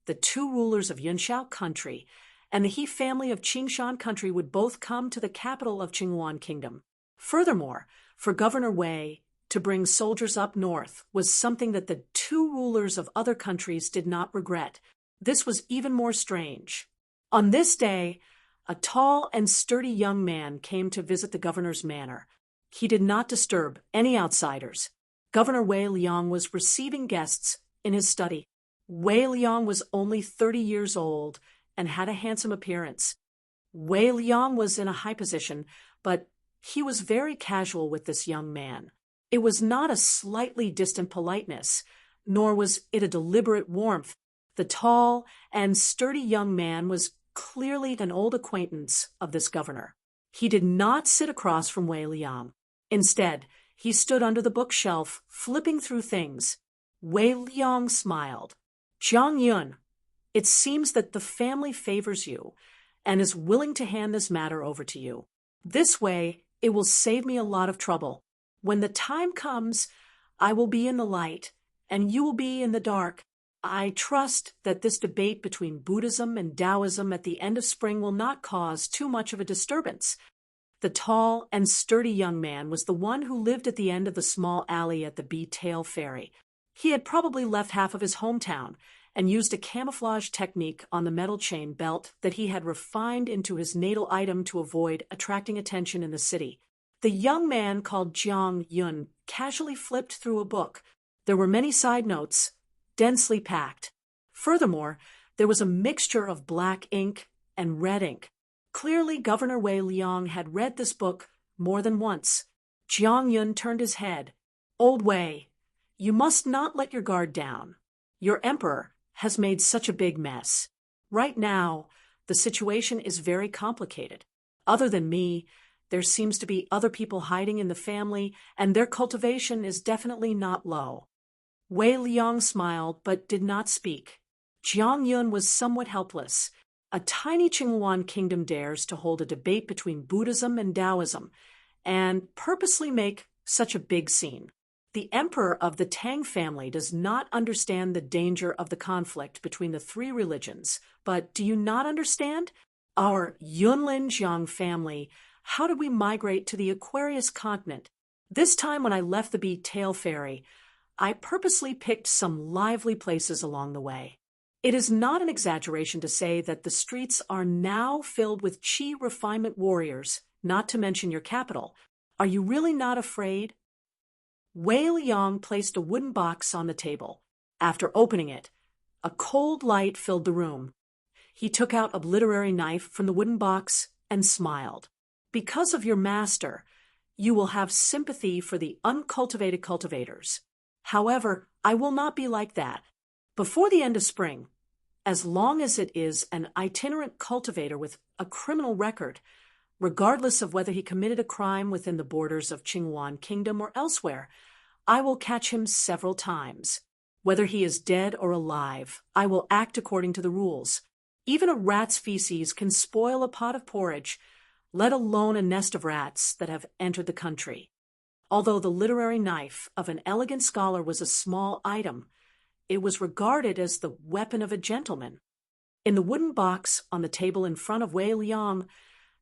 the 2 rulers of Yunxiao country and the He family of Qingshan country would both come to the capital of Qingyuan Kingdom. Furthermore, for Governor Wei to bring soldiers up north was something that the 2 rulers of other countries did not regret. This was even more strange. On this day, a tall and sturdy young man came to visit the governor's manor. He did not disturb any outsiders. Governor Wei Liang was receiving guests in his study. Wei Liang was only 30 years old and had a handsome appearance. Wei Liang was in a high position, but he was very casual with this young man. It was not a slightly distant politeness, nor was it a deliberate warmth. The tall and sturdy young man was clearly an old acquaintance of this governor. He did not sit across from Wei Liang. Instead, he stood under the bookshelf, flipping through things. Wei Liang smiled. "Zhang Yun, it seems that the family favors you and is willing to hand this matter over to you. This way, it will save me a lot of trouble. When the time comes, I will be in the light, and you will be in the dark. I trust that this debate between Buddhism and Taoism at the end of spring will not cause too much of a disturbance." The tall and sturdy young man was the one who lived at the end of the small alley at the Bee-Tail Ferry. He had probably left half of his hometown and used a camouflage technique on the metal chain belt that he had refined into his natal item to avoid attracting attention in the city. The young man called Jiang Yun casually flipped through a book. There were many side notes, densely packed. Furthermore, there was a mixture of black ink and red ink. Clearly, Governor Wei Liang had read this book more than once. Jiang Yun turned his head. "Old Wei, you must not let your guard down. Your emperor has made such a big mess. Right now, the situation is very complicated. Other than me, there seems to be other people hiding in the family, and their cultivation is definitely not low." Wei Liang smiled but did not speak. Jiang Yun was somewhat helpless. A tiny Qinghuan kingdom dares to hold a debate between Buddhism and Taoism, and purposely make such a big scene. The emperor of the Tang family does not understand the danger of the conflict between the three religions. But do you not understand? Our Yunlin Jiang family, how did we migrate to the Aquarius continent? This time when I left the Bee-Tail Ferry, I purposely picked some lively places along the way. It is not an exaggeration to say that the streets are now filled with Qi refinement warriors, not to mention your capital. Are you really not afraid? Wei Liang placed a wooden box on the table. After opening it, a cold light filled the room. He took out a literary knife from the wooden box and smiled. "Because of your master, you will have sympathy for the uncultivated cultivators. However, I will not be like that. Before the end of spring, as long as it is an itinerant cultivator with a criminal record, regardless of whether he committed a crime within the borders of Qinghuan Kingdom or elsewhere, I will catch him several times. Whether he is dead or alive, I will act according to the rules. Even a rat's feces can spoil a pot of porridge, let alone a nest of rats that have entered the country." Although the literary knife of an elegant scholar was a small item, it was regarded as the weapon of a gentleman. In the wooden box on the table in front of Wei Liang,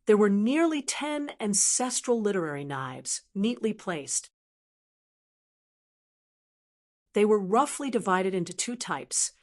there were nearly 10 ancestral literary knives, neatly placed. They were roughly divided into two types: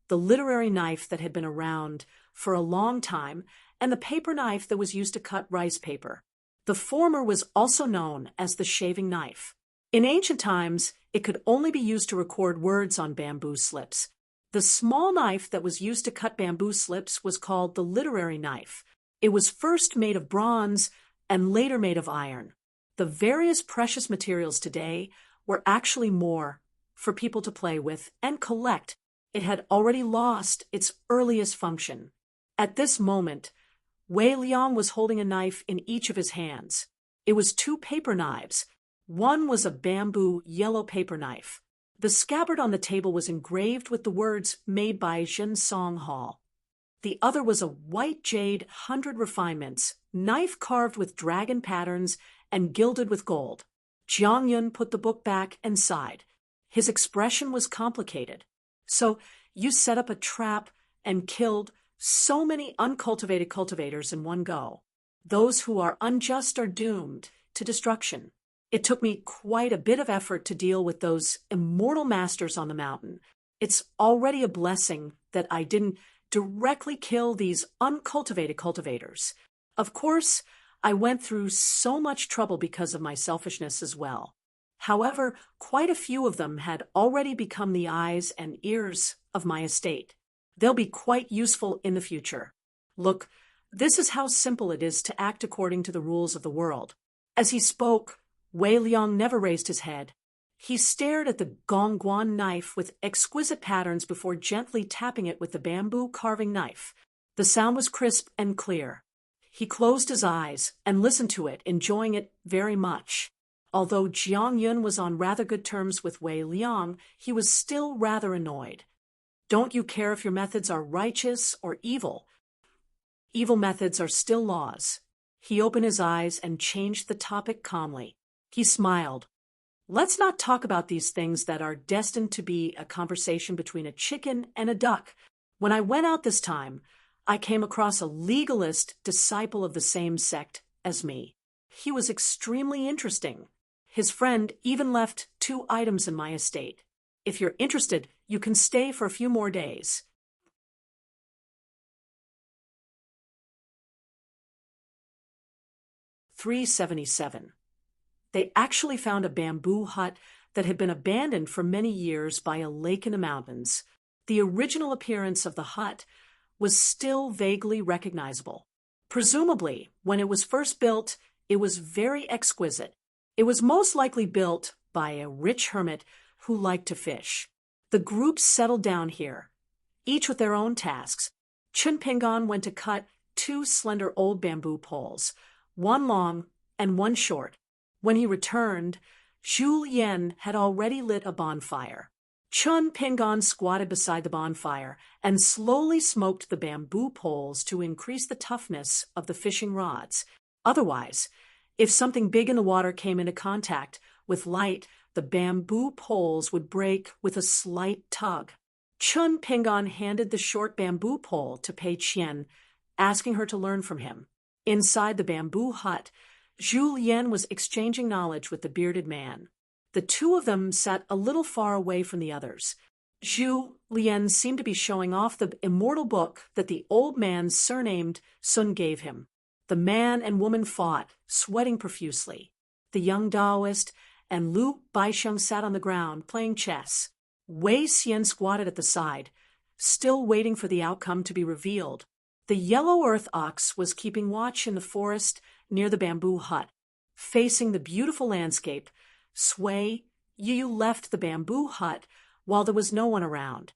the literary knife that had been around for a long time and the paper knife that was used to cut rice paper. The former was also known as the shaving knife. In ancient times, it could only be used to record words on bamboo slips. The small knife that was used to cut bamboo slips was called the literary knife. It was first made of bronze and later made of iron. The various precious materials today were actually more for people to play with and collect. It had already lost its earliest function. At this moment, Wei Liang was holding a knife in each of his hands. It was two paper knives. One was a bamboo yellow paper knife. The scabbard on the table was engraved with the words "made by Zhensong Hall." The other was a white jade 100 refinements, knife carved with dragon patterns and gilded with gold. Jiang Yun put the book back and sighed. His expression was complicated. "So you set up a trap and killed so many uncultivated cultivators in one go. Those who are unjust are doomed to destruction. It took me quite a bit of effort to deal with those immortal masters on the mountain. It's already a blessing that I didn't directly kill these uncultivated cultivators. Of course, I went through so much trouble because of my selfishness as well. However, quite a few of them had already become the eyes and ears of my estate. They'll be quite useful in the future. Look, this is how simple it is to act according to the rules of the world." As he spoke, Wei Liang never raised his head. He stared at the gongguan knife with exquisite patterns before gently tapping it with the bamboo carving knife. The sound was crisp and clear. He closed his eyes and listened to it, enjoying it very much. Although Jiang Yun was on rather good terms with Wei Liang, he was still rather annoyed. "Don't you care if your methods are righteous or evil? Evil methods are still laws." He opened his eyes and changed the topic calmly. He smiled. "Let's not talk about these things that are destined to be a conversation between a chicken and a duck. When I went out this time, I came across a legalist disciple of the same sect as me. He was extremely interesting. His friend even left 2 items in my estate. If you're interested, you can stay for a few more days." (377) They actually found a bamboo hut that had been abandoned for many years by a lake in the mountains. The original appearance of the hut was still vaguely recognizable. Presumably, when it was first built, it was very exquisite. It was most likely built by a rich hermit who liked to fish. The group settled down here, each with their own tasks. Chun Pingan went to cut 2 slender old bamboo poles, one long and one short. When he returned, Zhu Lian had already lit a bonfire. Chun Pingan squatted beside the bonfire and slowly smoked the bamboo poles to increase the toughness of the fishing rods. Otherwise, if something big in the water came into contact with light, the bamboo poles would break with a slight tug. Chun Pingan handed the short bamboo pole to Pei Qian, asking her to learn from him. Inside the bamboo hut, Zhu Lian was exchanging knowledge with the bearded man. The two of them sat a little far away from the others. Zhu Lian seemed to be showing off the immortal book that the old man surnamed Sun gave him. The man and woman fought, sweating profusely. The young Taoist and Lu Baixiang sat on the ground, playing chess. Wei Xian squatted at the side, still waiting for the outcome to be revealed. The yellow earth ox was keeping watch in the forest near the bamboo hut. Facing the beautiful landscape, Sui Yu left the bamboo hut while there was no one around.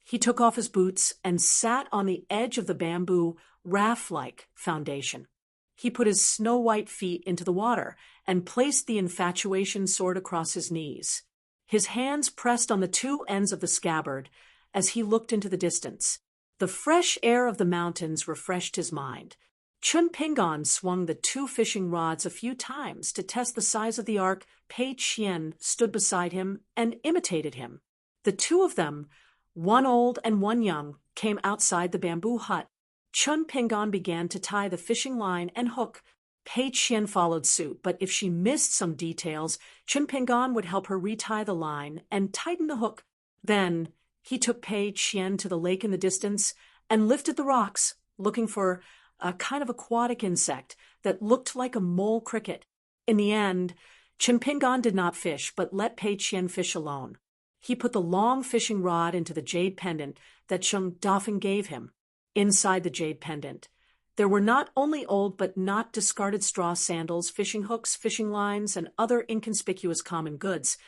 He took off his boots and sat on the edge of the bamboo raft-like foundation. He put his snow-white feet into the water and placed the infatuation sword across his knees. His hands pressed on the 2 ends of the scabbard as he looked into the distance. The fresh air of the mountains refreshed his mind. Chun Pingan swung the 2 fishing rods a few times to test the size of the arc. Pei Qian stood beside him and imitated him. The 2 of them, one old and one young, came outside the bamboo hut. Chun Pingan began to tie the fishing line and hook. Pei Qian followed suit, but if she missed some details, Chun Pingan would help her retie the line and tighten the hook. Then he took Pei Qian to the lake in the distance and lifted the rocks, looking for a kind of aquatic insect that looked like a mole cricket. In the end, Chun Pingan did not fish, but let Pei Qian fish alone. He put the long fishing rod into the jade pendant that Chun Dafeng gave him. Inside the jade pendant, there were not only old but not discarded straw sandals, fishing hooks, fishing lines, and other inconspicuous common goods,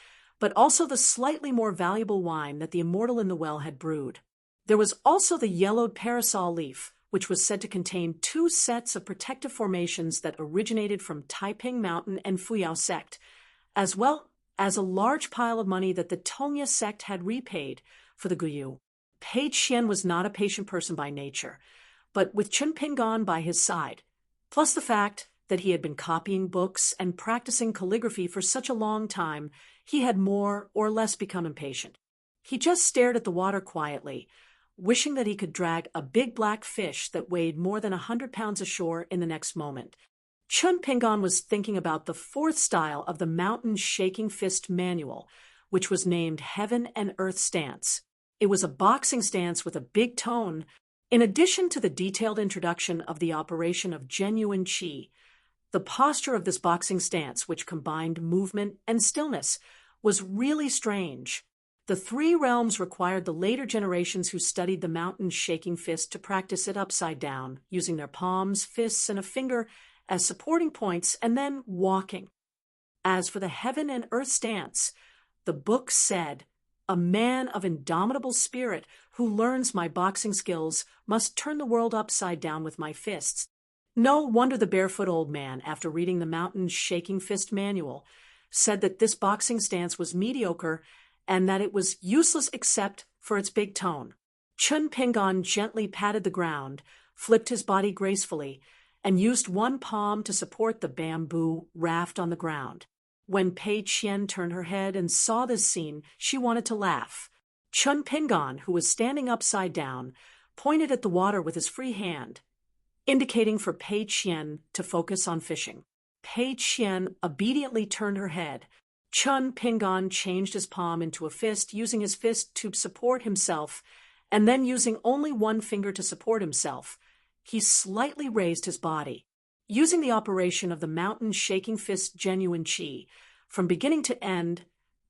but also the slightly more valuable wine that the immortal in the well had brewed. There was also the yellowed parasol leaf, which was said to contain 2 sets of protective formations that originated from Taiping Mountain and Fuyao sect, as well as a large pile of money that the Tongya sect had repaid for the Guyu. Pei Qian was not a patient person by nature, but with Chun Pingan by his side, plus the fact that he had been copying books and practicing calligraphy for such a long time, he had more or less become impatient. He just stared at the water quietly, wishing that he could drag a big black fish that weighed more than 100 pounds ashore in the next moment. Chun Pingan was thinking about the 4th style of the Mountain Shaking Fist Manual, which was named Heaven and Earth Stance. It was a boxing stance with a big tone. In addition to the detailed introduction of the operation of genuine qi, the posture of this boxing stance, which combined movement and stillness, was really strange. The 3 realms required the later generations who studied the Mountain Shaking Fist to practice it upside down, using their palms, fists, and a finger as supporting points, and then walking. As for the Heaven and Earth Stance, the book said, "A man of indomitable spirit who learns my boxing skills must turn the world upside down with my fists." No wonder the barefoot old man, after reading the Mountain Shaking Fist Manual, said that this boxing stance was mediocre and that it was useless except for its big tone. Chun Pingan gently patted the ground, flipped his body gracefully, and used one palm to support the bamboo raft on the ground. When Pei Qian turned her head and saw this scene, she wanted to laugh. Chun Pingan, who was standing upside down, pointed at the water with his free hand, indicating for Pei Qian to focus on fishing. Pei Qian obediently turned her head. Chun Pingan changed his palm into a fist, using his fist to support himself, and then using only one finger to support himself. He slightly raised his body. Using the operation of the mountain shaking fist genuine chi, from beginning to end,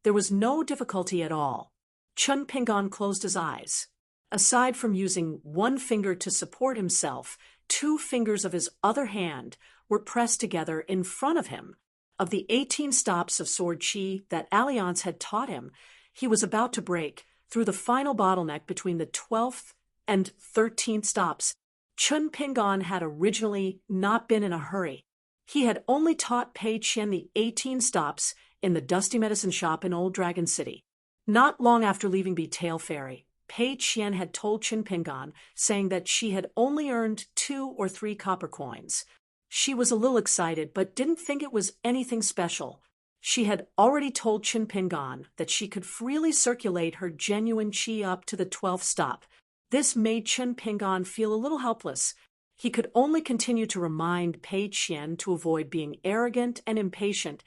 there was no difficulty at all. Chun Pingan closed his eyes. Aside from using one finger to support himself, 2 fingers of his other hand were pressed together in front of him. Of the 18 stops of sword chi that Alliance had taught him, he was about to break through the final bottleneck between the 12th and 13th stops. Chun Pingan had originally not been in a hurry. He had only taught Pei Qian the 18 stops in the dusty medicine shop in Old Dragon City. Not long after leaving Tail Ferry, Pei Qian had told Chun Pingan, saying that she had only earned 2 or 3 copper coins. She was a little excited, but didn't think it was anything special. She had already told Chun Pingan that she could freely circulate her genuine chi up to the 12th stop. This made Chun Pingan feel a little helpless. He could only continue to remind Pei Qian to avoid being arrogant and impatient,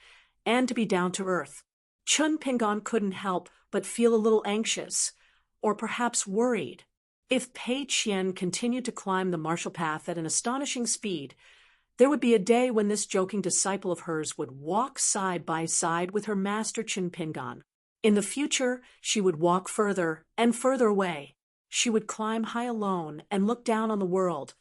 and to be down to earth. Chun Pingan couldn't help but feel a little anxious, or perhaps worried. If Pei Qian continued to climb the martial path at an astonishing speed, there would be a day when this joking disciple of hers would walk side by side with her master Chun Pingan. In the future, she would walk further and further away. She would climb high alone and look down on the world.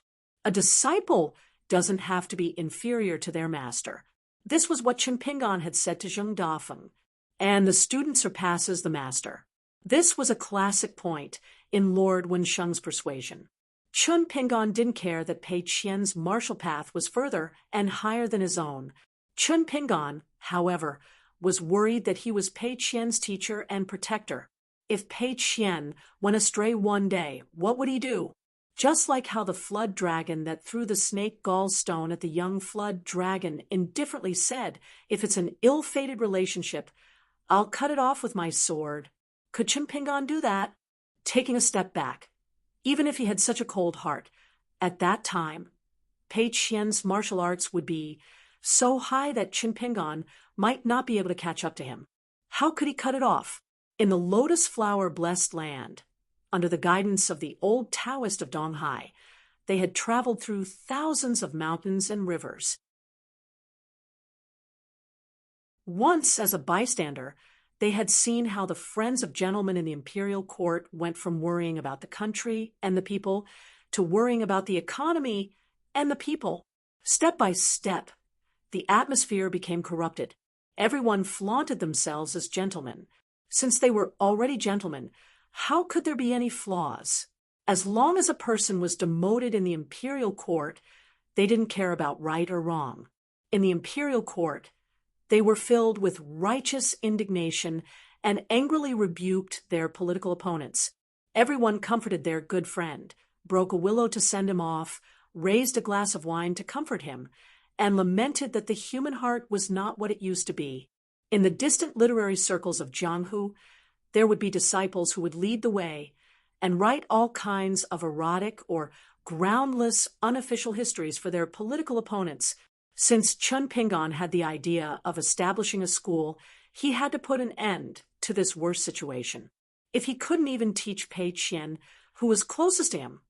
A disciple doesn't have to be inferior to their master. This was what Chun Pingan had said to Zheng Dafeng. And the student surpasses the master. This was a classic point in Lord Wensheng's persuasion. Chun Pingan didn't care that Pei Qian's martial path was further and higher than his own. Chun Pingan, however, was worried that he was Pei Qian's teacher and protector. If Pei Qian went astray one day, what would he do? Just like how the flood dragon that threw the snake gallstone at the young flood dragon indifferently said, "If it's an ill-fated relationship, I'll cut it off with my sword." Could Chun Pingan do that? Taking a step back, even if he had such a cold heart, at that time, Pei Qian's martial arts would be so high that Chun Pingan might not be able to catch up to him. How could he cut it off? In the lotus flower-blessed land, under the guidance of the old Taoist of Donghai, they had traveled through thousands of mountains and rivers. Once, as a bystander, they had seen how the friends of gentlemen in the imperial court went from worrying about the country and the people to worrying about the economy and the people. Step by step, the atmosphere became corrupted. Everyone flaunted themselves as gentlemen. Since they were already gentlemen, how could there be any flaws? As long as a person was demoted in the imperial court, they didn't care about right or wrong. In the imperial court, they were filled with righteous indignation and angrily rebuked their political opponents. Everyone comforted their good friend, broke a willow to send him off, raised a glass of wine to comfort him, and lamented that the human heart was not what it used to be. In the distant literary circles of Jianghu, there would be disciples who would lead the way and write all kinds of erotic or groundless unofficial histories for their political opponents. Since Chun Pingan had the idea of establishing a school, he had to put an end to this worse situation. If he couldn't even teach Pei Qian, who was closest to him,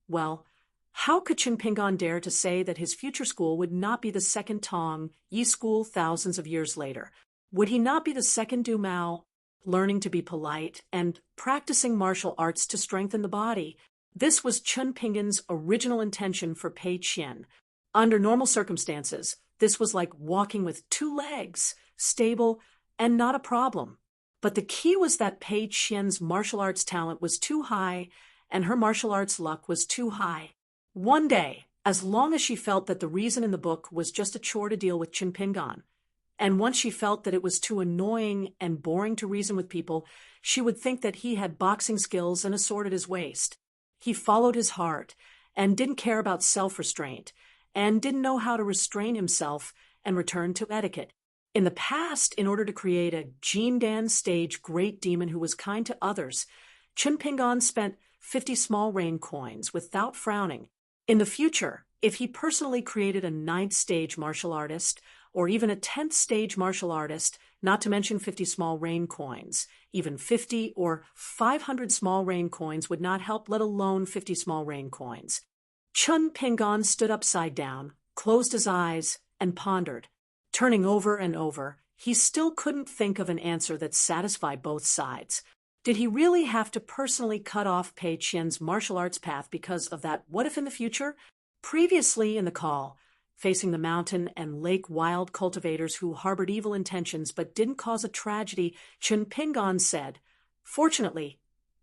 well, how could Chun Pingan dare to say that his future school would not be the second Tong Yi school thousands of years later? Would he not be the second Du Mao, learning to be polite and practicing martial arts to strengthen the body? This was Chun Pingan's original intention for Pei Qian. Under normal circumstances, this was like walking with 2 legs, stable and not a problem. But the key was that Pei Qian's martial arts talent was too high and her martial arts luck was too high. One day, as long as she felt that the reason in the book was just a chore to deal with Chun Pingan, and once she felt that it was too annoying and boring to reason with people, she would think that he had boxing skills and a sword at his waist. He followed his heart and didn't care about self-restraint and didn't know how to restrain himself and return to etiquette. In the past, in order to create a Jindan stage great demon who was kind to others, Chun Pingan spent 50 small rain coins without frowning. In the future, if he personally created a 9th stage martial artist, or even a 10th stage martial artist, not to mention 50 small rain coins, even 50 or 500 small rain coins would not help, let alone 50 small rain coins. Chun Pingan stood upside down, closed his eyes, and pondered. Turning over and over, he still couldn't think of an answer that satisfied both sides. Did he really have to personally cut off Pei Qian's martial arts path because of that what if in the future? Previously in the call, facing the mountain and lake wild cultivators who harbored evil intentions but didn't cause a tragedy, Chen Pingan said, "Fortunately,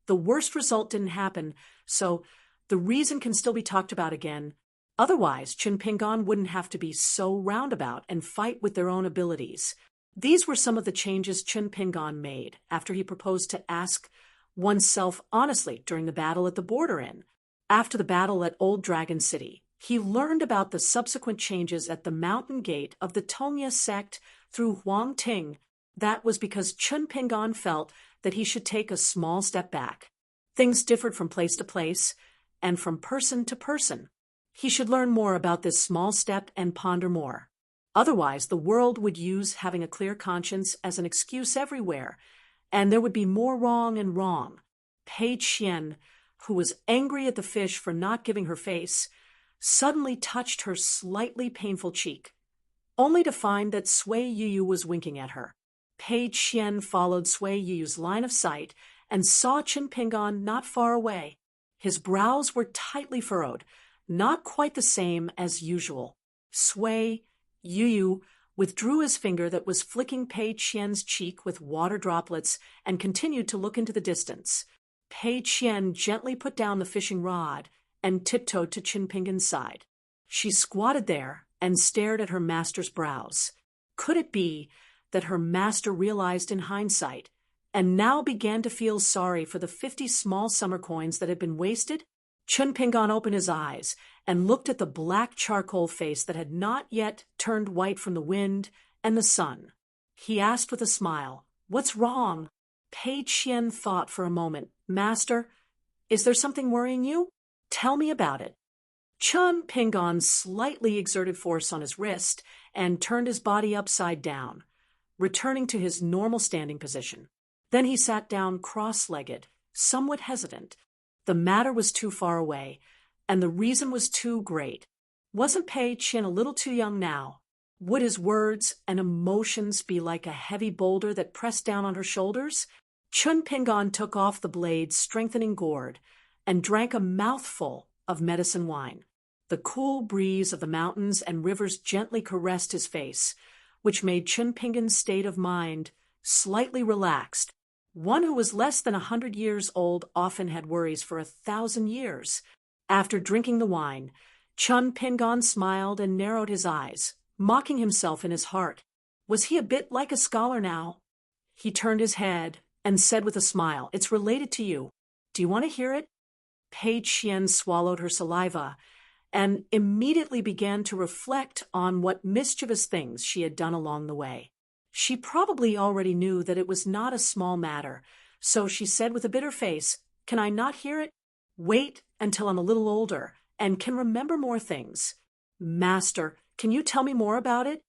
the worst result didn't happen, so the reason can still be talked about again. Otherwise, Chen Pingan wouldn't have to be so roundabout and fight with their own abilities." These were some of the changes Chen Pingan made after he proposed to ask oneself honestly during the battle at the border inn. After the battle at Old Dragon City, he learned about the subsequent changes at the mountain gate of the Tongya sect through Huang Ting. That was because Chen Pingan felt that he should take a small step back. Things differed from place to place and from person to person. He should learn more about this small step and ponder more. Otherwise, the world would use having a clear conscience as an excuse everywhere, and there would be more wrong and wrong. Pei Qian, who was angry at the fish for not giving her face, suddenly touched her slightly painful cheek, only to find that Sui Yuyu was winking at her. Pei Qian followed Sui Yuyu's line of sight and saw Chen Pingan not far away. His brows were tightly furrowed, not quite the same as usual. Sui Yuyu withdrew his finger that was flicking Pei Qian's cheek with water droplets and continued to look into the distance. Pei Qian gently put down the fishing rod and tiptoed to Chen Pingan's side. She squatted there and stared at her master's brows. Could it be that her master realized in hindsight and now began to feel sorry for the 50 small summer coins that had been wasted? Chen Pingan opened his eyes and looked at the black charcoal face that had not yet turned white from the wind and the sun. He asked with a smile, "What's wrong?" Pei Qian thought for a moment. "Master, is there something worrying you? Tell me about it." Chen Pingan slightly exerted force on his wrist and turned his body upside down, returning to his normal standing position. Then he sat down cross-legged, somewhat hesitant. The matter was too far away, and the reason was too great. Wasn't Pei Qian a little too young now? Would his words and emotions be like a heavy boulder that pressed down on her shoulders? Chen Pingan took off the blade's strengthening gourd and drank a mouthful of medicine wine. The cool breeze of the mountains and rivers gently caressed his face, which made Chen Pingan's state of mind slightly relaxed. One who was less than 100 years old often had worries for 1,000 years. After drinking the wine, Chen Pingan smiled and narrowed his eyes, mocking himself in his heart. Was he a bit like a scholar now? He turned his head and said with a smile, "It's related to you. Do you want to hear it?" Pei Qian swallowed her saliva and immediately began to reflect on what mischievous things she had done along the way. She probably already knew that it was not a small matter, so she said with a bitter face, "Can I not hear it? Wait until I'm a little older and can remember more things." "Master, can you tell me more about it?"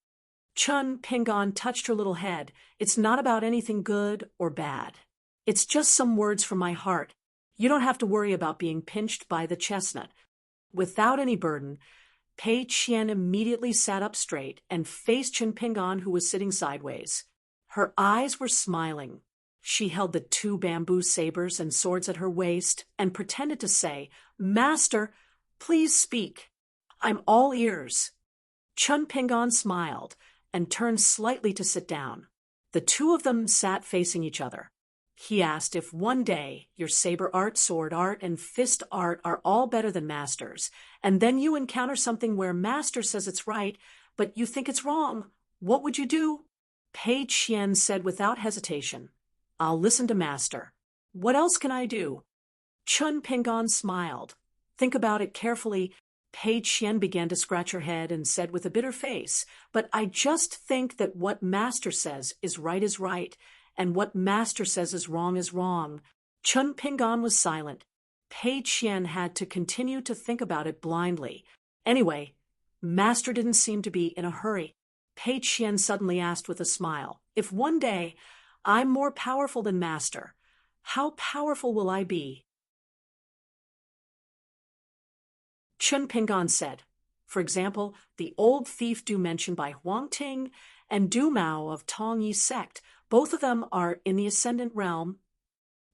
Chen Pingan touched her little head. "It's not about anything good or bad. It's just some words from my heart. You don't have to worry about being pinched by the chestnut." Without any burden, Pei Qian immediately sat up straight and faced Chen Pingan, who was sitting sideways. Her eyes were smiling. She held the 2 bamboo sabers and swords at her waist and pretended to say, "Master, please speak. I'm all ears." Chen Pingan smiled and turned slightly to sit down. The two of them sat facing each other. He asked if one day your saber art, sword art, and fist art are all better than Master's, and then you encounter something where Master says it's right, but you think it's wrong, what would you do? Pei Qian said without hesitation, "I'll listen to Master. What else can I do?" Chen Pingan smiled. "Think about it carefully." Pei Qian began to scratch her head and said with a bitter face, "But I just think that what Master says is right, and what Master says is wrong." Chen Pingan was silent. Pei Qian had to continue to think about it blindly. Anyway, Master didn't seem to be in a hurry. Pei Qian suddenly asked with a smile, "If one day I'm more powerful than Master, how powerful will I be?" Chen Pingan said, For example, the old thief do mentioned by Huang Ting and Du Mao of Tong Yi sect. Both of them are in the ascendant realm.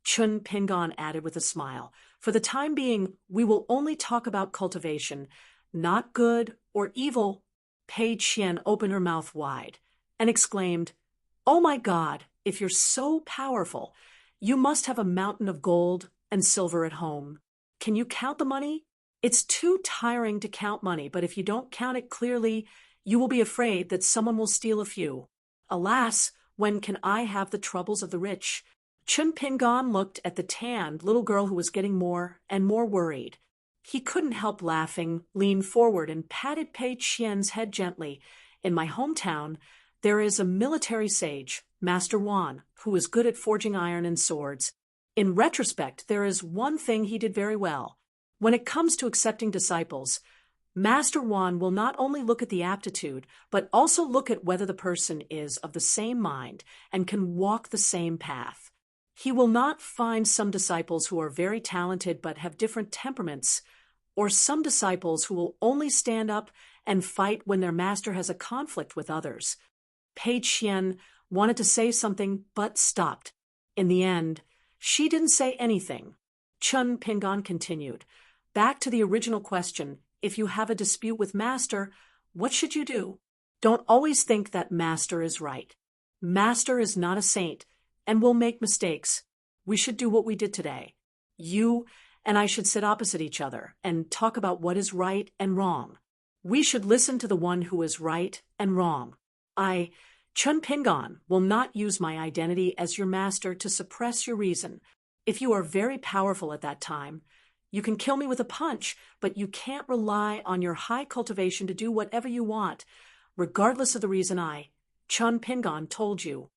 Chun Pingon added with a smile. For the time being, we will only talk about cultivation, not good or evil. Pei Qian opened her mouth wide and exclaimed, "Oh my God, if you're so powerful, you must have a mountain of gold and silver at home. Can you count the money? It's too tiring to count money, but if you don't count it clearly, you will be afraid that someone will steal a few. Alas, when can I have the troubles of the rich?" Chun Pingon looked at the tanned little girl who was getting more and more worried. He couldn't help laughing, leaned forward, and patted Pei Qian's head gently. "In my hometown, there is a military sage, Master Wan, who is good at forging iron and swords. In retrospect, there is one thing he did very well. When it comes to accepting disciples, Master Wan will not only look at the aptitude, but also look at whether the person is of the same mind and can walk the same path. He will not find some disciples who are very talented but have different temperaments, or some disciples who will only stand up and fight when their master has a conflict with others." Pei Qian wanted to say something but stopped. In the end, she didn't say anything. Chun Pingon continued, "Back to the original question, if you have a dispute with Master, what should you do? Don't always think that Master is right. Master is not a saint and will make mistakes. We should do what we did today. You and I should sit opposite each other and talk about what is right and wrong. We should listen to the one who is right and wrong. I, Chun Pingon, will not use my identity as your master to suppress your reason. If you are very powerful at that time, you can kill me with a punch, but you can't rely on your high cultivation to do whatever you want, regardless of the reason I, Chun Pingon, told you."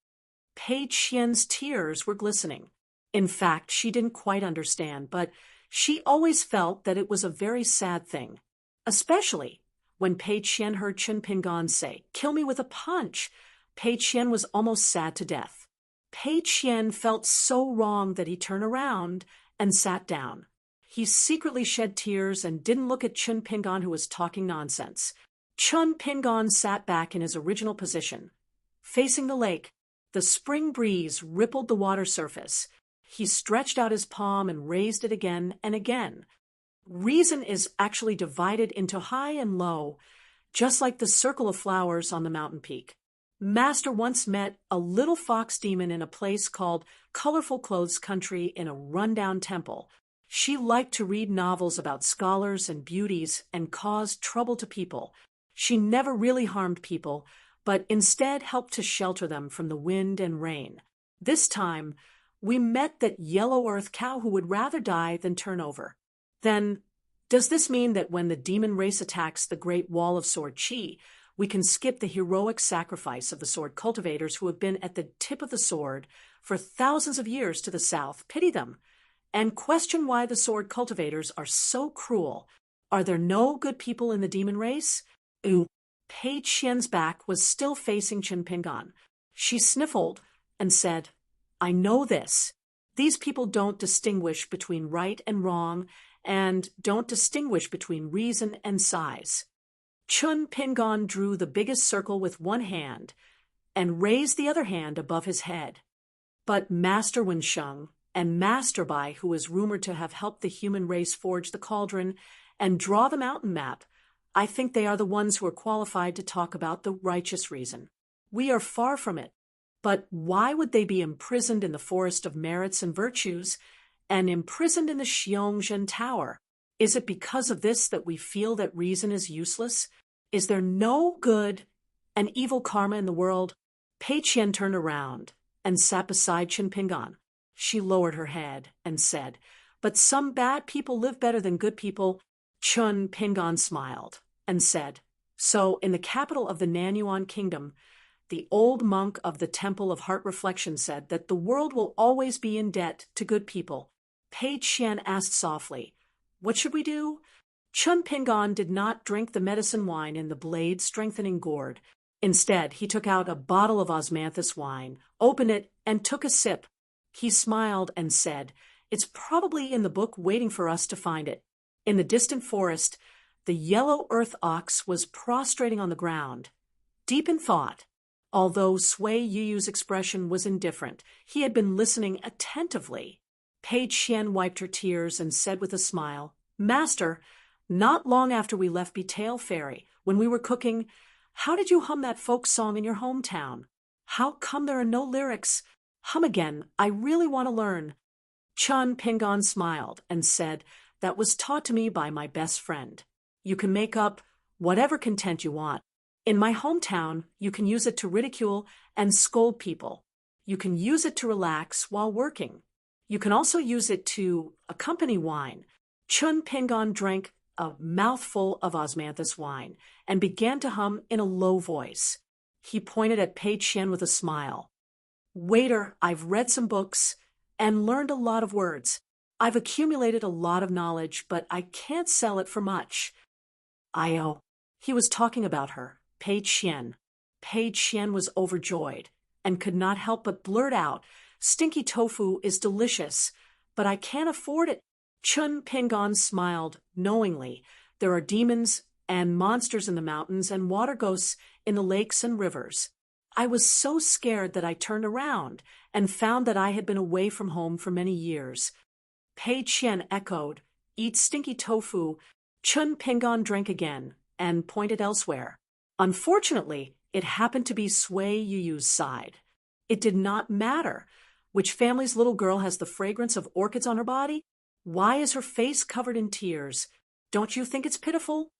Pei Qian's tears were glistening. In fact, she didn't quite understand, but she always felt that it was a very sad thing, especially when Pei Qian heard Chun Pingon say, "Kill me with a punch." Pei Qian was almost sad to death. Pei Qian felt so wrong that he turned around and sat down. He secretly shed tears and didn't look at Chun Pingon, who was talking nonsense. Chun Pingon sat back in his original position, facing the lake. The spring breeze rippled the water surface. He stretched out his palm and raised it again and again. Reason is actually divided into high and low, just like the circle of flowers on the mountain peak. Master once met a little fox demon in a place called Colorful Clothes Country in a rundown temple. She liked to read novels about scholars and beauties and caused trouble to people. She never really harmed people, but instead helped to shelter them from the wind and rain. This time, we met that yellow earth cow who would rather die than turn over. Then, does this mean that when the demon race attacks the Great Wall of Sword Chi, we can skip the heroic sacrifice of the sword cultivators who have been at the tip of the sword for thousands of years to the south, pity them, and question why the sword cultivators are so cruel? Are there no good people in the demon race? Ooh. Pei Qian's back was still facing Chun Pingon. She sniffled and said, "I know this. These people don't distinguish between right and wrong and don't distinguish between reason and size." Chun Pingon drew the biggest circle with one hand and raised the other hand above his head. But Master Wensheng and Master Bai, who is rumored to have helped the human race forge the cauldron and draw the mountain map, I think they are the ones who are qualified to talk about the righteous reason. We are far from it. But why would they be imprisoned in the forest of merits and virtues and imprisoned in the Xiongzhen Tower? Is it because of this that we feel that reason is useless? Is there no good and evil karma in the world? Pei Qian turned around and sat beside Chun Pingon. She lowered her head and said, "But some bad people live better than good people." Chun Pingon smiled and said, "So in the capital of the Nanyuan Kingdom, the old monk of the Temple of Heart Reflection said that the world will always be in debt to good people." Pei Qian asked softly, "What should we do?" Chun Pingon did not drink the medicine wine in the blade-strengthening gourd. Instead, he took out a bottle of osmanthus wine, opened it, and took a sip. He smiled and said, "It's probably in the book waiting for us to find it." In the distant forest, The yellow earth ox was prostrating on the ground, deep in thought. Although Sui Yuyu's expression was indifferent, he had been listening attentively. Pei Qian wiped her tears and said with a smile, "Master, not long after we left Betail Ferry, when we were cooking, how did you hum that folk song in your hometown? How come there are no lyrics? Hum again, I really want to learn." Chun Pingon smiled and said, "That was taught to me by my best friend. You can make up whatever content you want. In my hometown, you can use it to ridicule and scold people. You can use it to relax while working. You can also use it to accompany wine." Chun Pingon drank a mouthful of osmanthus wine and began to hum in a low voice. He pointed at Pei Qian with a smile. "Waiter, I've read some books and learned a lot of words. I've accumulated a lot of knowledge, but I can't sell it for much." "Io." He was talking about her, Pei Qian. Pei Qian was overjoyed and could not help but blurt out, "Stinky tofu is delicious, but I can't afford it." Chun Pingon smiled knowingly. There are demons and monsters in the mountains and water ghosts in the lakes and rivers. I was so scared that I turned around and found that I had been away from home for many years. Pei Qian echoed, "Eat stinky tofu." Chun Pingon drank again and pointed elsewhere. Unfortunately, it happened to be Sui Yuyu's side. It did not matter which family's little girl has the fragrance of orchids on her body. Why is her face covered in tears? Don't you think it's pitiful?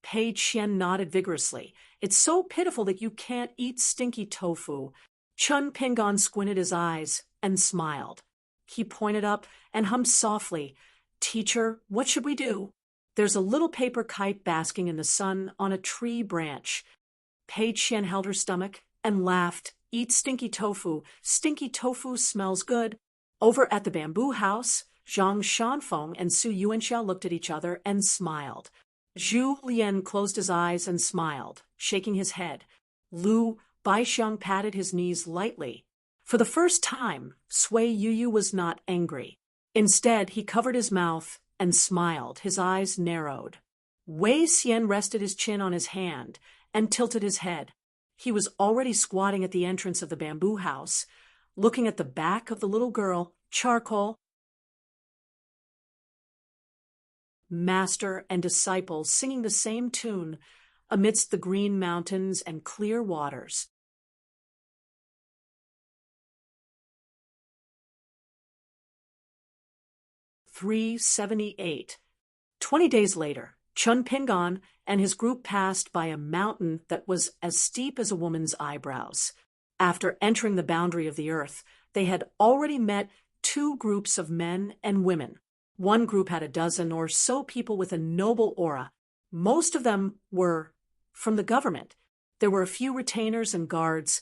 Pei Qian nodded vigorously. "It's so pitiful that you can't eat stinky tofu." Chun Pingon squinted his eyes and smiled. He pointed up and hummed softly, "Teacher, what should we do?" "There's a little paper kite basking in the sun on a tree branch." Pei Qian held her stomach and laughed. "Eat stinky tofu. Stinky tofu smells good." Over at the bamboo house, Zhang Shanfeng and Su Yuanxia looked at each other and smiled. Zhu Lian closed his eyes and smiled, shaking his head. Lu Baixiang patted his knees lightly. For the first time, Sui Yuyu was not angry. Instead, he covered his mouth and smiled, his eyes narrowed. Wei Xian rested his chin on his hand and tilted his head. He was already squatting at the entrance of the bamboo house, looking at the back of the little girl, Charcoal. Master and disciple singing the same tune amidst the green mountains and clear waters. $3.78. 20 days later, Chun Pingon and his group passed by a mountain that was as steep as a woman's eyebrows. After entering the boundary of the earth, they had already met two groups of men and women. One group had a dozen or so people with a noble aura. Most of them were from the government. There were a few retainers and guards,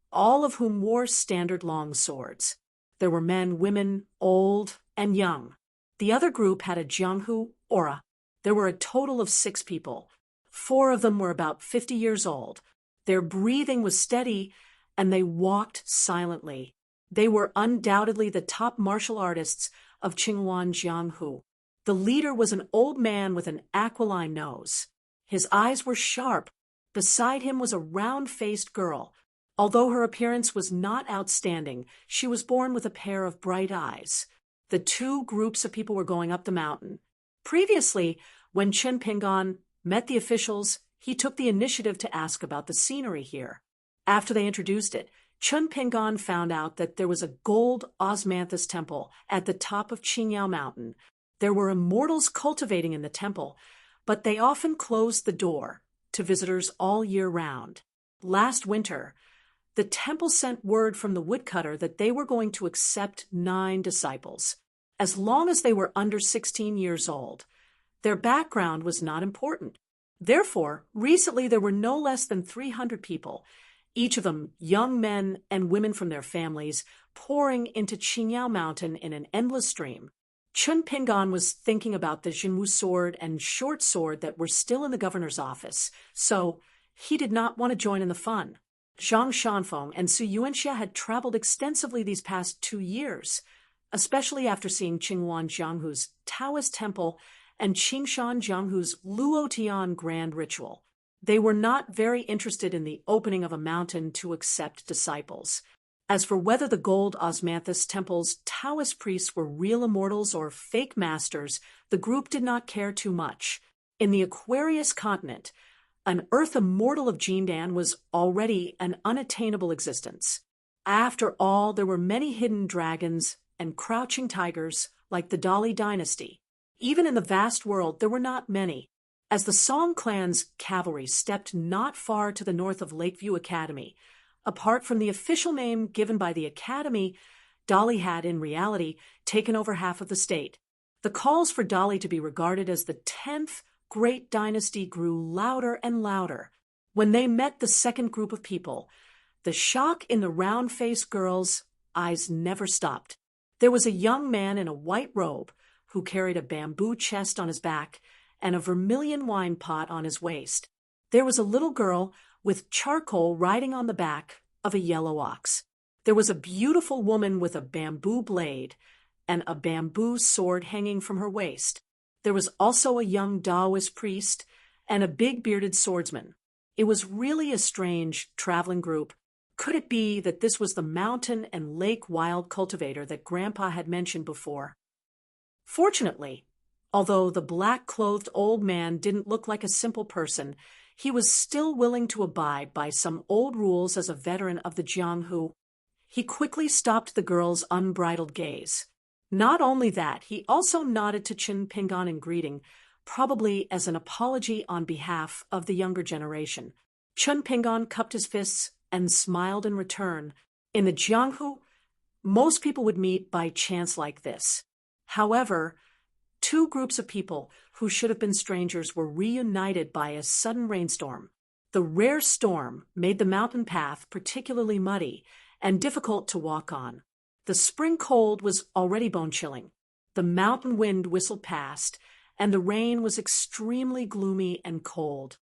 all of whom wore standard long swords. There were men, women, old, and young. The other group had a Jianghu aura. There were a total of 6 people. 4 of them were about 50 years old. Their breathing was steady, and they walked silently. They were undoubtedly the top martial artists of Qingwan Jianghu. The leader was an old man with an aquiline nose. His eyes were sharp. Beside him was a round-faced girl. Although her appearance was not outstanding, she was born with a pair of bright eyes. The 2 groups of people were going up the mountain. Previously, when Chun Pingon met the officials, he took the initiative to ask about the scenery here. After they introduced it, Chun Pingon found out that there was a gold osmanthus temple at the top of Qingyao Mountain. There were immortals cultivating in the temple, but they often closed the door to visitors all year round. Last winter, the temple sent word from the woodcutter that they were going to accept 9 disciples, as long as they were under 16 years old. Their background was not important. Therefore, recently there were no less than 300 people, each of them young men and women from their families, pouring into Qingyao Mountain in an endless stream. Chun Pingon was thinking about the Jinwu sword and short sword that were still in the governor's office, so he did not want to join in the fun. Zhang Shanfeng and Su Yuanxia had traveled extensively these past 2 years, especially after seeing Qingwan Jianghu's Taoist temple and Qingshan Jianghu's Luotian grand ritual. They were not very interested in the opening of a mountain to accept disciples. As for whether the gold osmanthus temple's Taoist priests were real immortals or fake masters, the group did not care too much. In the Aquarius continent, an earth immortal of Jindan was already an unattainable existence. After all, there were many hidden dragons and crouching tigers like the Dali dynasty. Even in the vast world, there were not many. As the Song clan's cavalry stepped not far to the north of Lakeview Academy, apart from the official name given by the academy, Dali had, in reality, taken over half of the state. The calls for Dali to be regarded as the 10th great dynasty grew louder and louder. When they met the second group of people, the shock in the round-faced girl's eyes never stopped. There was a young man in a white robe who carried a bamboo chest on his back and a vermilion wine pot on his waist. There was a little girl with charcoal riding on the back of a yellow ox. There was a beautiful woman with a bamboo blade and a bamboo sword hanging from her waist. There was also a young Taoist priest and a big bearded swordsman. It was really a strange traveling group. Could it be that this was the mountain and lake wild cultivator that Grandpa had mentioned before? Fortunately, although the black-clothed old man didn't look like a simple person, he was still willing to abide by some old rules as a veteran of the Jianghu. He quickly stopped the girl's unbridled gaze. Not only that, he also nodded to Chen Pingan in greeting, probably as an apology on behalf of the younger generation. Chen Pingan cupped his fists and smiled in return. In the Jianghu, most people would meet by chance like this. However, two groups of people who should have been strangers were reunited by a sudden rainstorm. The rare storm made the mountain path particularly muddy and difficult to walk on. The spring cold was already bone-chilling. The mountain wind whistled past, and the rain was extremely gloomy and cold.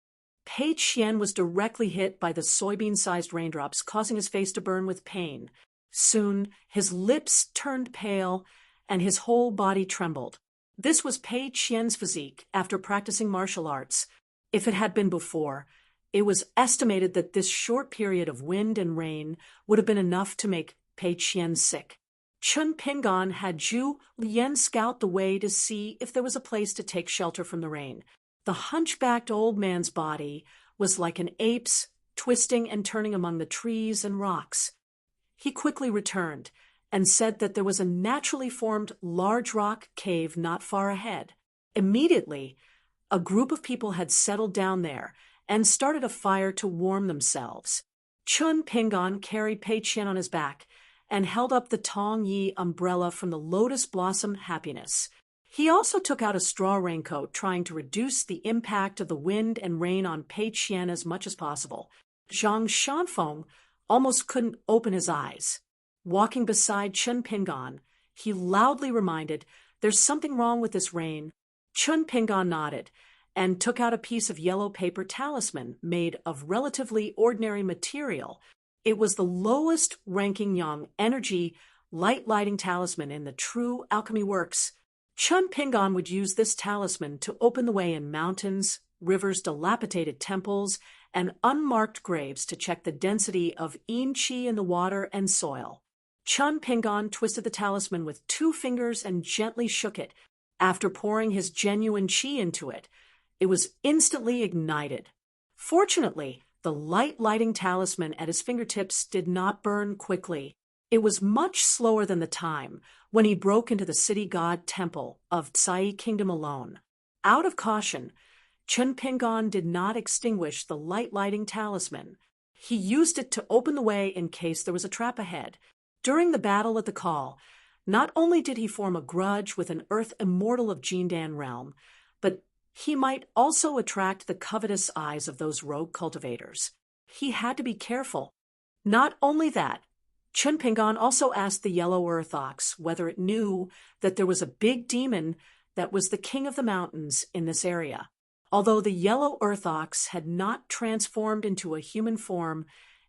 Pei Qian was directly hit by the soybean-sized raindrops, causing his face to burn with pain. Soon, his lips turned pale, and his whole body trembled. This was Pei Qian's physique after practicing martial arts. If it had been before, it was estimated that this short period of wind and rain would have been enough to make Pei Qian sick. Chen Pingan had Zhu Lian scout the way to see if there was a place to take shelter from the rain. The hunchbacked old man's body was like an ape's, twisting and turning among the trees and rocks. He quickly returned and said that there was a naturally formed large rock cave not far ahead. Immediately, a group of people had settled down there and started a fire to warm themselves. Chen Pingan carried Pei Qian on his back and held up the Tong Yi umbrella from the Lotus Blossom Happiness. He also took out a straw raincoat, trying to reduce the impact of the wind and rain on Pei Qian as much as possible. Zhang Shanfeng almost couldn't open his eyes. Walking beside Chen Pingan, he loudly reminded, "There's something wrong with this rain." Chen Pingan nodded and took out a piece of yellow paper talisman made of relatively ordinary material. It was the lowest ranking young energy light lighting talisman in the true alchemy works. Chen Pingan would use this talisman to open the way in mountains, rivers, dilapidated temples, and unmarked graves to check the density of yin qi in the water and soil. Chen Pingan twisted the talisman with 2 fingers and gently shook it. After pouring his genuine qi into it, it was instantly ignited. Fortunately, the lighting talisman at his fingertips did not burn quickly. It was much slower than the time when he broke into the city god temple of Tsai Kingdom alone. Out of caution, Chen Pingan did not extinguish the lighting talisman. He used it to open the way in case there was a trap ahead. During the battle at the call, not only did he form a grudge with an earth immortal of Jindan realm, but he might also attract the covetous eyes of those rogue cultivators. He had to be careful. Not only that, Chen Pingan also asked the yellow earth ox whether it knew that there was a big demon that was the king of the mountains in this area. Although the yellow earth ox had not transformed into a human form,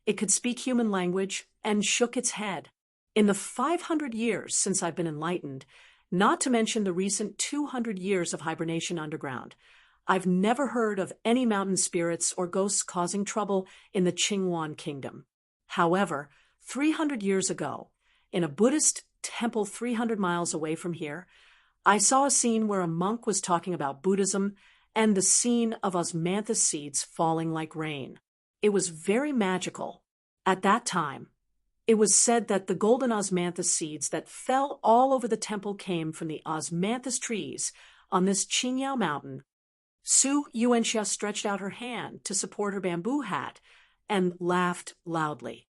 it could speak human language and shook its head. In the 500 years since I've been enlightened, not to mention the recent 200 years of hibernation underground. I've never heard of any mountain spirits or ghosts causing trouble in the Qingwan kingdom. However, 300 years ago, in a Buddhist temple 300 miles away from here, I saw a scene where a monk was talking about Buddhism and the scene of osmanthus seeds falling like rain. It was very magical. At that time, it was said that the golden osmanthus seeds that fell all over the temple came from the osmanthus trees on this Qingyao mountain. Su Yuanxia stretched out her hand to support her bamboo hat and laughed loudly.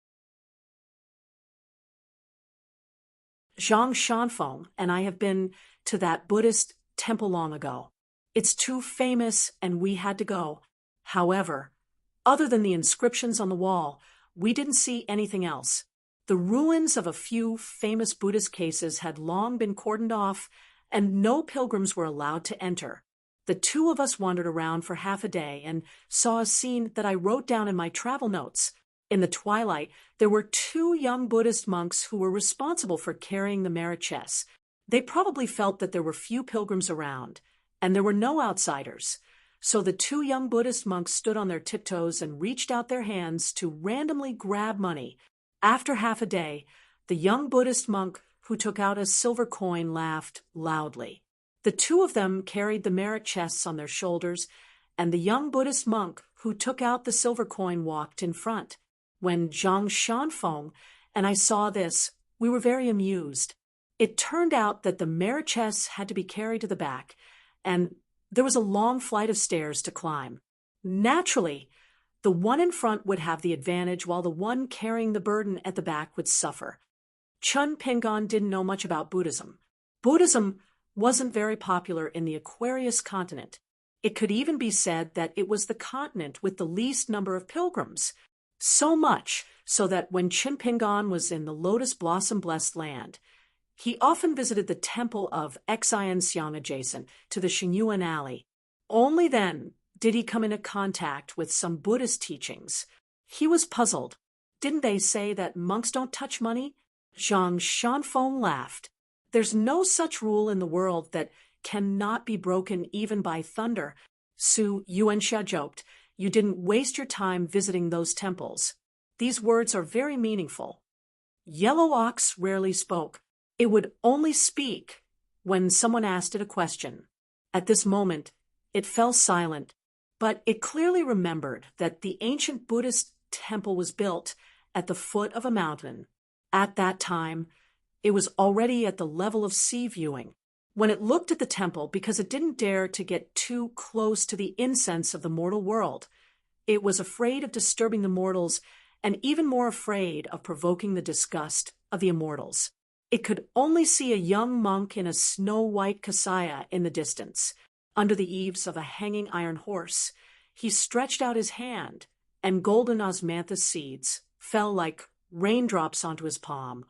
Zhang Shanfeng and I have been to that Buddhist temple long ago. It's too famous and we had to go. However, other than the inscriptions on the wall, we didn't see anything else. The ruins of a few famous Buddhist cases had long been cordoned off, and no pilgrims were allowed to enter. The two of us wandered around for half a day and saw a scene that I wrote down in my travel notes. In the twilight, there were two young Buddhist monks who were responsible for carrying the mariches. They probably felt that there were few pilgrims around, and there were no outsiders. So the two young Buddhist monks stood on their tiptoes and reached out their hands to randomly grab money. After half a day, the young Buddhist monk who took out a silver coin laughed loudly. The two of them carried the merit chests on their shoulders, and the young Buddhist monk who took out the silver coin walked in front. When Zhang Shanfeng and I saw this, we were very amused. It turned out that the merit chests had to be carried to the back, and there was a long flight of stairs to climb. Naturally, the one in front would have the advantage while the one carrying the burden at the back would suffer. Chun Pingon didn't know much about Buddhism. Buddhism wasn't very popular in the Aquarius continent. It could even be said that it was the continent with the least number of pilgrims. So much so that when Chun Pingon was in the lotus blossom blessed land, he often visited the temple of Xianxiang adjacent to the Xingyuan Alley. Only then did he come into contact with some Buddhist teachings. He was puzzled. Didn't they say that monks don't touch money? Zhang Shanfeng laughed. There's no such rule in the world that cannot be broken even by thunder. Su Yuanxia joked, you didn't waste your time visiting those temples. These words are very meaningful. Yellow Ox rarely spoke. It would only speak when someone asked it a question. At this moment, it fell silent, but it clearly remembered that the ancient Buddhist temple was built at the foot of a mountain. At that time, it was already at the level of sea viewing. When it looked at the temple, because it didn't dare to get too close to the incense of the mortal world, it was afraid of disturbing the mortals and even more afraid of provoking the disgust of the immortals. It could only see a young monk in a snow-white kasaya in the distance, under the eaves of a hanging iron horse. He stretched out his hand, and golden osmanthus seeds fell like raindrops onto his palm.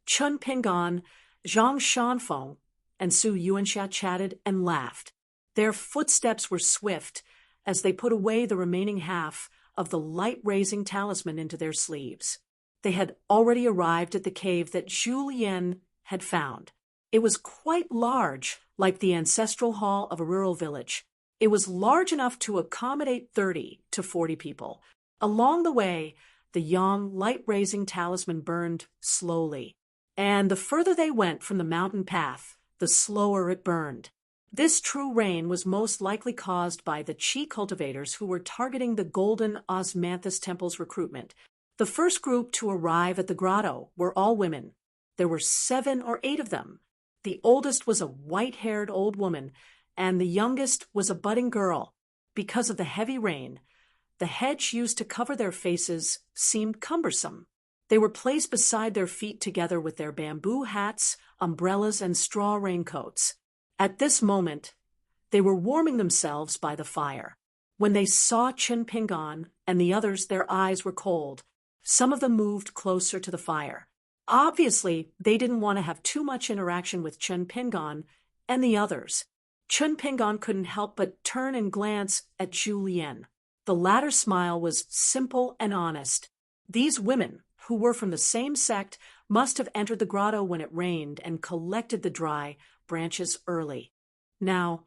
Chun Pingon, Zhang Shanfeng, and Su Yuanxia chatted and laughed. Their footsteps were swift as they put away the remaining half of the light-raising talisman into their sleeves. They had already arrived at the cave that Zhu Lian had found. It was quite large, like the ancestral hall of a rural village. It was large enough to accommodate 30 to 40 people. Along the way, the yang light-raising talisman burned slowly, and the further they went from the mountain path, the slower it burned. This true rain was most likely caused by the qi cultivators who were targeting the golden osmanthus temple's recruitment. The first group to arrive at the grotto were all women. There were 7 or 8 of them. The oldest was a white-haired old woman, and the youngest was a budding girl. Because of the heavy rain, the hedge used to cover their faces seemed cumbersome. They were placed beside their feet together with their bamboo hats, umbrellas, and straw raincoats. At this moment, they were warming themselves by the fire. When they saw Chun Pingon and the others, their eyes were cold. Some of them moved closer to the fire. Obviously, they didn't want to have too much interaction with Chun Pingon and the others. Chun Pingon couldn't help but turn and glance at Zhu Lian. The latter's smile was simple and honest. These women, who were from the same sect, must have entered the grotto when it rained and collected the dry, branches early. Now,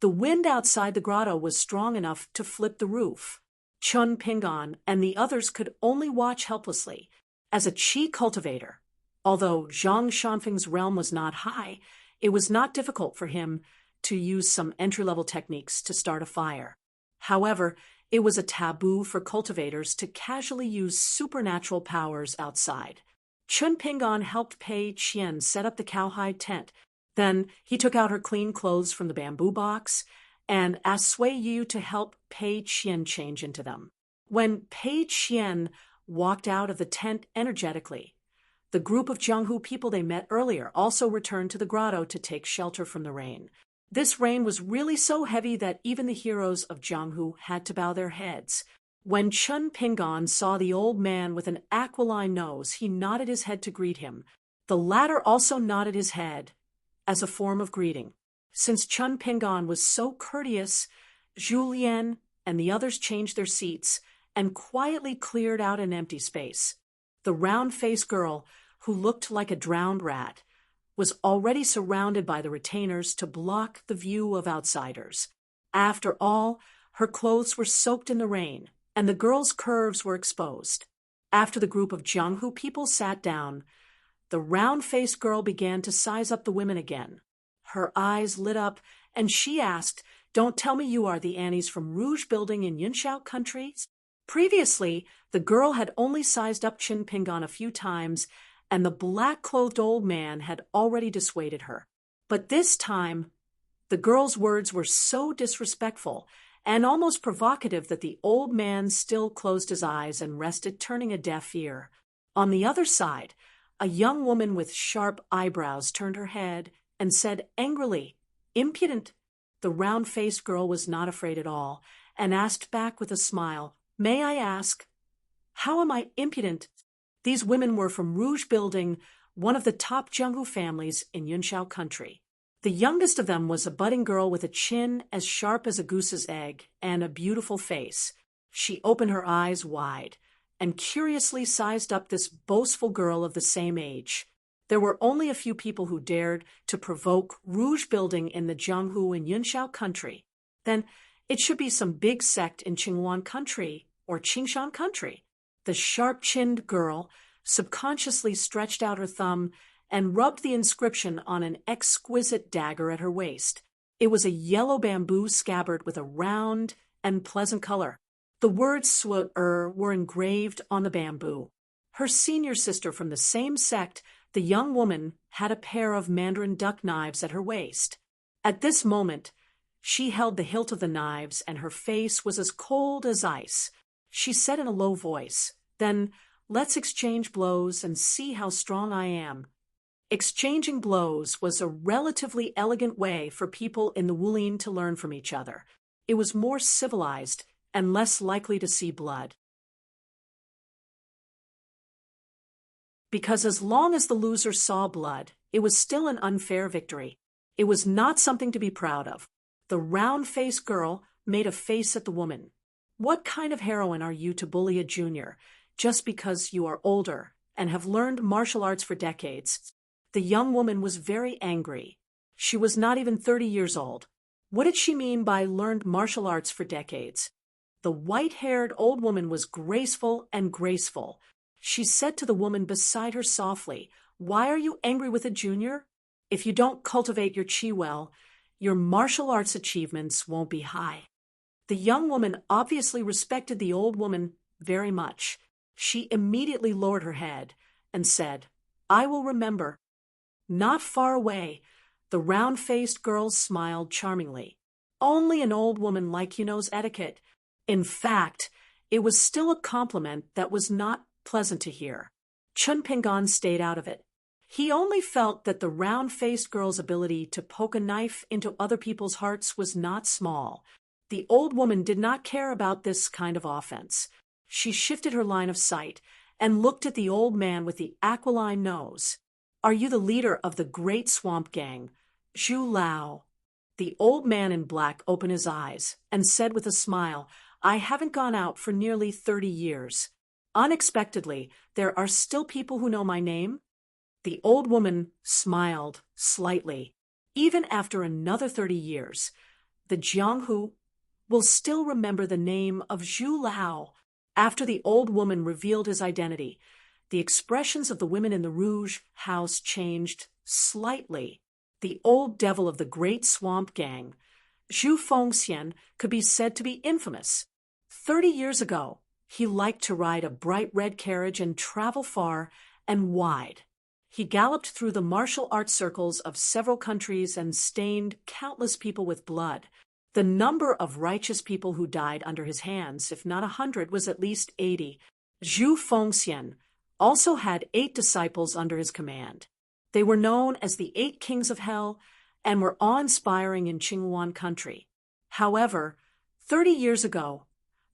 the wind outside the grotto was strong enough to flip the roof. Chun Pingon and the others could only watch helplessly. As a qi cultivator, although Zhang Shanfeng's realm was not high, it was not difficult for him to use some entry-level techniques to start a fire. However, it was a taboo for cultivators to casually use supernatural powers outside. Chun Pingon helped Pei Qian set up the cowhide tent. Then he took out her clean clothes from the bamboo box and asked Sui Yu to help Pei Qian change into them. When Pei Qian walked out of the tent energetically, the group of Jianghu people they met earlier also returned to the grotto to take shelter from the rain. This rain was really so heavy that even the heroes of Jianghu had to bow their heads. When Chun Pingon saw the old man with an aquiline nose, he nodded his head to greet him. The latter also nodded his head as a form of greeting. Since Chun Pingon was so courteous, Julien and the others changed their seats and quietly cleared out an empty space. The round-faced girl, who looked like a drowned rat, was already surrounded by the retainers to block the view of outsiders. After all, her clothes were soaked in the rain, and the girl's curves were exposed. After the group of Jianghu people sat down, the round-faced girl began to size up the women again. Her eyes lit up, and she asked, "Don't tell me you are the Annies from Rouge Building in Yunxiao country?" Previously, the girl had only sized up Chun Pingon a few times, and the black-clothed old man had already dissuaded her. But this time, the girl's words were so disrespectful and almost provocative that the old man still closed his eyes and rested, turning a deaf ear. On the other side, a young woman with sharp eyebrows turned her head and said angrily, "Impudent." The round-faced girl was not afraid at all and asked back with a smile, "May I ask, how am I impudent?" These women were from Rouge Building, one of the top Jianghu families in Yunxiao country. The youngest of them was a budding girl with a chin as sharp as a goose's egg and a beautiful face. She opened her eyes wide and curiously sized up this boastful girl of the same age. There were only a few people who dared to provoke Rouge Building in the Jianghu and Yunxiao country. Then it should be some big sect in Qinghuan country or Qingshan country. The sharp-chinned girl subconsciously stretched out her thumb and rubbed the inscription on an exquisite dagger at her waist. It was a yellow bamboo scabbard with a round and pleasant color. The words Sui-er were engraved on the bamboo. Her senior sister from the same sect, the young woman, had a pair of mandarin duck knives at her waist. At this moment, she held the hilt of the knives, and her face was as cold as ice. She said in a low voice, "Then let's exchange blows and see how strong I am." Exchanging blows was a relatively elegant way for people in the Wulin to learn from each other. It was more civilized and less likely to see blood. Because as long as the loser saw blood, it was still an unfair victory. It was not something to be proud of. The round-faced girl made a face at the woman. "What kind of heroine are you to bully a junior, just because you are older and have learned martial arts for decades?" The young woman was very angry. She was not even 30 years old. What did she mean by learned martial arts for decades? The white-haired old woman was graceful and graceful. She said to the woman beside her softly, "Why are you angry with a junior? If you don't cultivate your qi well, your martial arts achievements won't be high." The young woman obviously respected the old woman very much. She immediately lowered her head and said, "I will remember." Not far away, the round-faced girl smiled charmingly. Only an old woman like you knows etiquette. In fact, it was still a compliment that was not pleasant to hear. Chun Pingon stayed out of it. He only felt that the round-faced girl's ability to poke a knife into other people's hearts was not small. The old woman did not care about this kind of offense. She shifted her line of sight and looked at the old man with the aquiline nose. "Are you the leader of the great swamp gang, Zhu Lao?" The old man in black opened his eyes and said with a smile, "I haven't gone out for nearly 30 years. Unexpectedly, there are still people who know my name?" The old woman smiled slightly. even after another 30 years, the Jianghu will still remember the name of Zhu Lao. After the old woman revealed his identity, the expressions of the women in the Rouge House changed slightly. The old devil of the Great Swamp Gang, Zhu Fengxian, could be said to be infamous. 30 years ago, he liked to ride a bright red carriage and travel far and wide. He galloped through the martial arts circles of several countries and stained countless people with blood. The number of righteous people who died under his hands, if not 100, was at least 80. Zhu Fengxian also had 8 disciples under his command. They were known as the 8 Kings of Hell and were awe-inspiring in Qingyuan country. However, 30 years ago,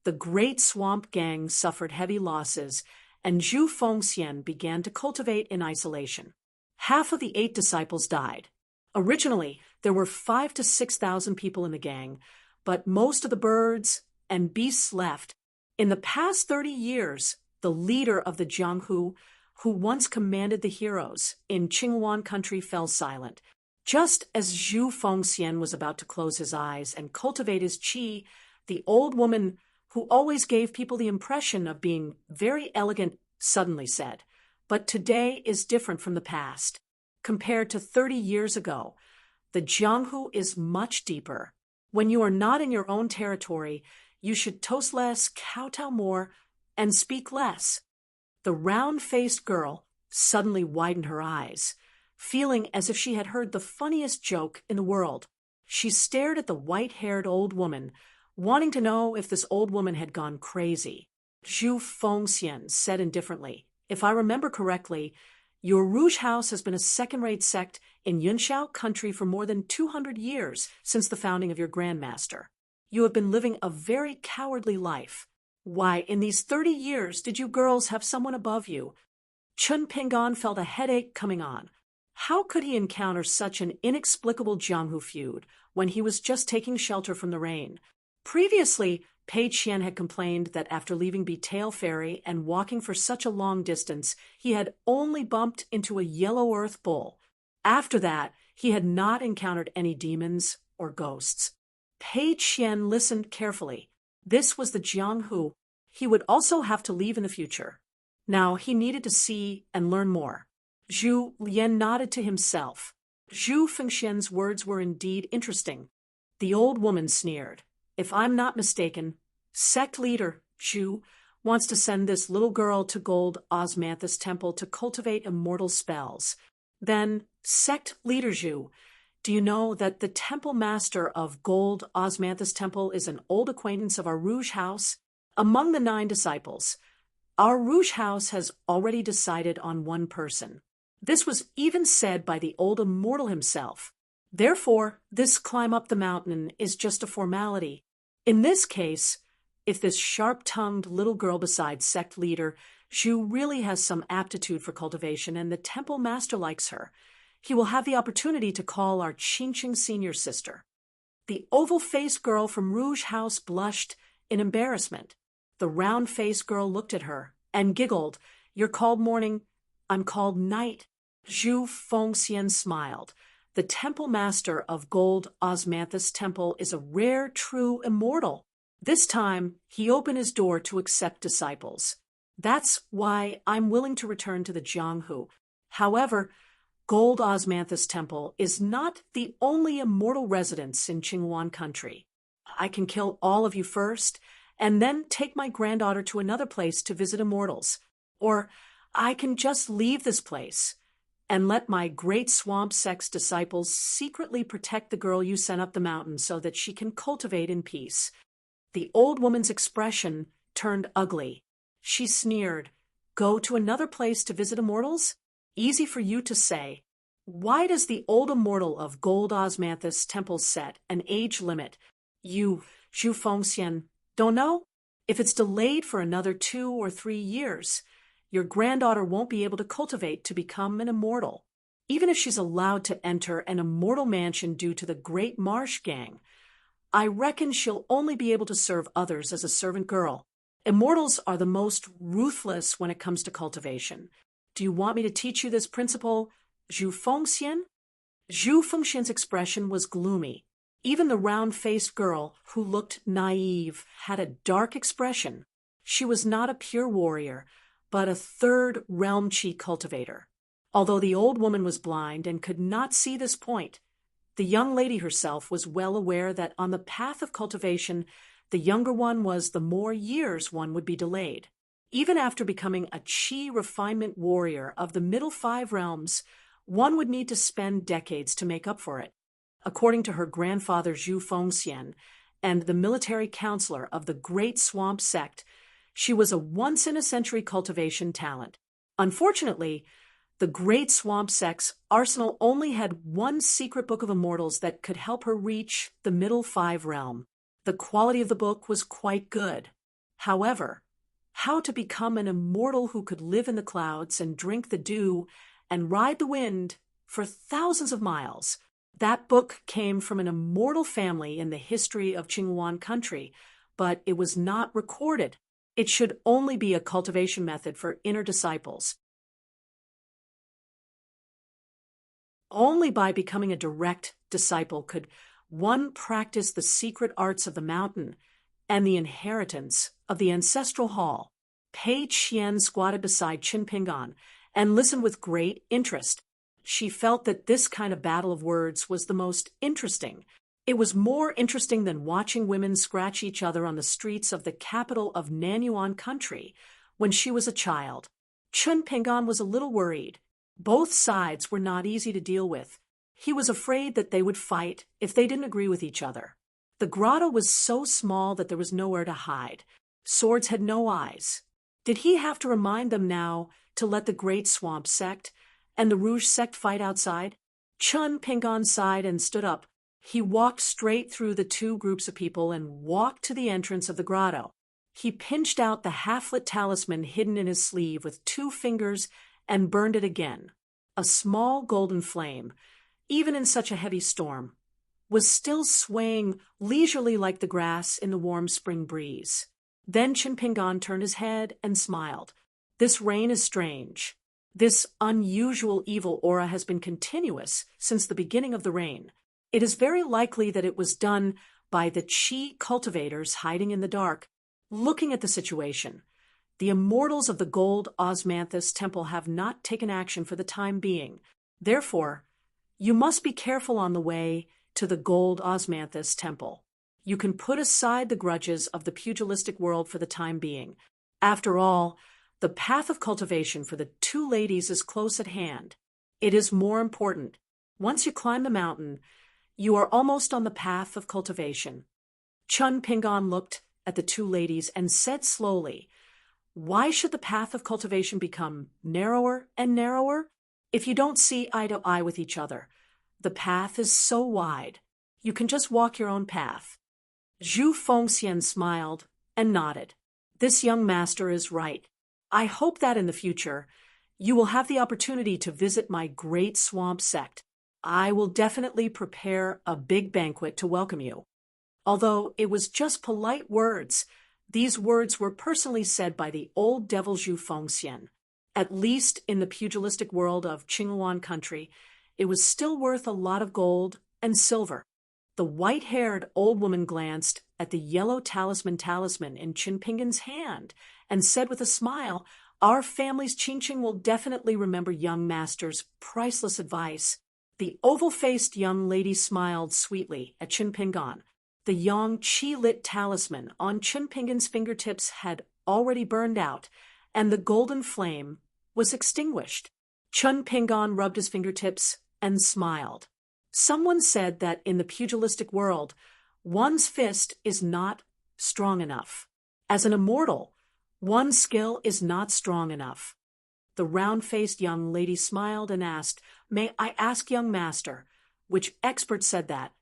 the Great Swamp Gang suffered heavy losses, and Zhu Fengxian began to cultivate in isolation. Half of the 8 disciples died. Originally, there were 5,000 to 6,000 people in the gang, but most of the birds and beasts left. In the past 30 years, the leader of the Jianghu, who once commanded the heroes in Qingyuan country, fell silent. Just as Zhu Fengxian was about to close his eyes and cultivate his qi, the old woman, who always gave people the impression of being very elegant, suddenly said, "But today is different from the past. Compared to 30 years ago, the Jianghu is much deeper. When you are not in your own territory, you should toast less, kowtow more, and speak less." The round-faced girl suddenly widened her eyes, feeling as if she had heard the funniest joke in the world. She stared at the white-haired old woman, wanting to know if this old woman had gone crazy. Zhu Fengxian said indifferently, "If I remember correctly, your Rouge House has been a second-rate sect in Yunxiao country for more than 200 years since the founding of your grandmaster. You have been living a very cowardly life. Why, in these 30 years, did you girls have someone above you?" Chun Pingan felt a headache coming on. How could he encounter such an inexplicable Jianghu feud when he was just taking shelter from the rain? Previously, Pei Qian had complained that after leaving Betail Ferry and walking for such a long distance, he had only bumped into a yellow earth bull. After that, he had not encountered any demons or ghosts. Pei Qian listened carefully. This was the Jianghu. He would also have to leave in the future. Now he needed to see and learn more. Zhu Lian nodded to himself. Zhu Fengxian's words were indeed interesting. The old woman sneered. "If I'm not mistaken, sect leader Zhu wants to send this little girl to Gold Osmanthus Temple to cultivate immortal spells. Then, sect leader Zhu, do you know that the temple master of Gold Osmanthus Temple is an old acquaintance of our Rouge House? Among the 9 disciples, our Rouge House has already decided on one person. This was even said by the old immortal himself. Therefore, this climb up the mountain is just a formality. In this case, if this sharp-tongued little girl besides sect leader Zhu really has some aptitude for cultivation and the temple master likes her, he will have the opportunity to call our Qingqing senior sister." The oval-faced girl from Rouge House blushed in embarrassment. The round-faced girl looked at her and giggled. "You're called morning, I'm called night." Zhu Fengxian smiled. The temple master of Gold Osmanthus Temple is a rare, true immortal. This time, he opened his door to accept disciples. That's why I'm willing to return to the Jianghu. However, Gold Osmanthus Temple is not the only immortal residence in Qingyuan country. I can kill all of you first, and then take my granddaughter to another place to visit immortals. Or I can just leave this place and let my Great Swamp Sect's disciples secretly protect the girl you sent up the mountain so that she can cultivate in peace. The old woman's expression turned ugly. She sneered. "Go to another place to visit immortals? Easy for you to say. Why does the old immortal of Gold Osmanthus Temple set an age limit? You, Zhu Fengxian, don't know? If it's delayed for another 2 or 3 years, your granddaughter won't be able to cultivate to become an immortal. Even if she's allowed to enter an immortal mansion due to the Great Marsh Gang, I reckon she'll only be able to serve others as a servant girl. Immortals are the most ruthless when it comes to cultivation. Do you want me to teach you this principle, Zhu Fengxian?" Zhu Fengxian's expression was gloomy. Even the round-faced girl, who looked naive, had a dark expression. She was not a pure warrior, but a third realm qi cultivator. Although the old woman was blind and could not see this point, the young lady herself was well aware that on the path of cultivation, the younger one was the more years one would be delayed. Even after becoming a qi refinement warrior of the middle 5 realms, one would need to spend decades to make up for it. According to her grandfather Zhu Fengxian and the military counselor of the Great Swamp Sect, she was a once-in-a-century cultivation talent. Unfortunately, the Great Swamp Sect's arsenal only had one secret book of immortals that could help her reach the middle 5 realm. The quality of the book was quite good. However, how to become an immortal who could live in the clouds and drink the dew and ride the wind for thousands of miles, that book came from an immortal family in the history of Qingyuan country, but it was not recorded. It should only be a cultivation method for inner disciples. Only by becoming a direct disciple could one practice the secret arts of the mountain and the inheritance of the ancestral hall. Pei Qian squatted beside Qin Pingan and listened with great interest. She felt that this kind of battle of words was the most interesting. It was more interesting than watching women scratch each other on the streets of the capital of Nanyuan country when she was a child. Qin Pingan was a little worried. Both sides were not easy to deal with. He was afraid that they would fight if they didn't agree with each other. The grotto was so small that there was nowhere to hide. Swords had no eyes. Did he have to remind them now to let the Great Swamp Sect and the Rouge Sect fight outside? Qin Pingan sighed and stood up. He walked straight through the 2 groups of people and walked to the entrance of the grotto. He pinched out the half-lit talisman hidden in his sleeve with 2 fingers and burned it again. A small golden flame, even in such a heavy storm, was still swaying leisurely like the grass in the warm spring breeze. Then Qin Pingan turned his head and smiled. This rain is strange. This unusual evil aura has been continuous since the beginning of the reign. It is very likely that it was done by the qi cultivators hiding in the dark, looking at the situation. The immortals of the Gold Osmanthus Temple have not taken action for the time being. Therefore, you must be careful on the way to the Gold Osmanthus Temple. You can put aside the grudges of the pugilistic world for the time being. After all, the path of cultivation for the 2 ladies is close at hand. It is more important. Once you climb the mountain, you are almost on the path of cultivation. Qin Pingan looked at the 2 ladies and said slowly, "Why should the path of cultivation become narrower and narrower? If you don't see eye to eye with each other, the path is so wide. You can just walk your own path." Zhu Fengxian smiled and nodded. This young master is right. I hope that in the future, you will have the opportunity to visit my Great Swamp Sect. I will definitely prepare a big banquet to welcome you. Although it was just polite words, these words were personally said by the old devil Zhu Fengxian. At least in the pugilistic world of Qingyuan country, it was still worth a lot of gold and silver. The white-haired old woman glanced at the yellow talisman in Qin Pingan's hand and said with a smile, "Our family's Qingqing will definitely remember young master's priceless advice." The oval-faced young lady smiled sweetly at Qin Pingan. The young qi-lit talisman on Qin Pingan's fingertips had already burned out, and the golden flame was extinguished. Qin Pingan rubbed his fingertips and smiled. Someone said that in the pugilistic world, one's fist is not strong enough. As an immortal, one's skill is not strong enough. The round-faced young lady smiled and asked, "May I ask, young master, which expert said that?"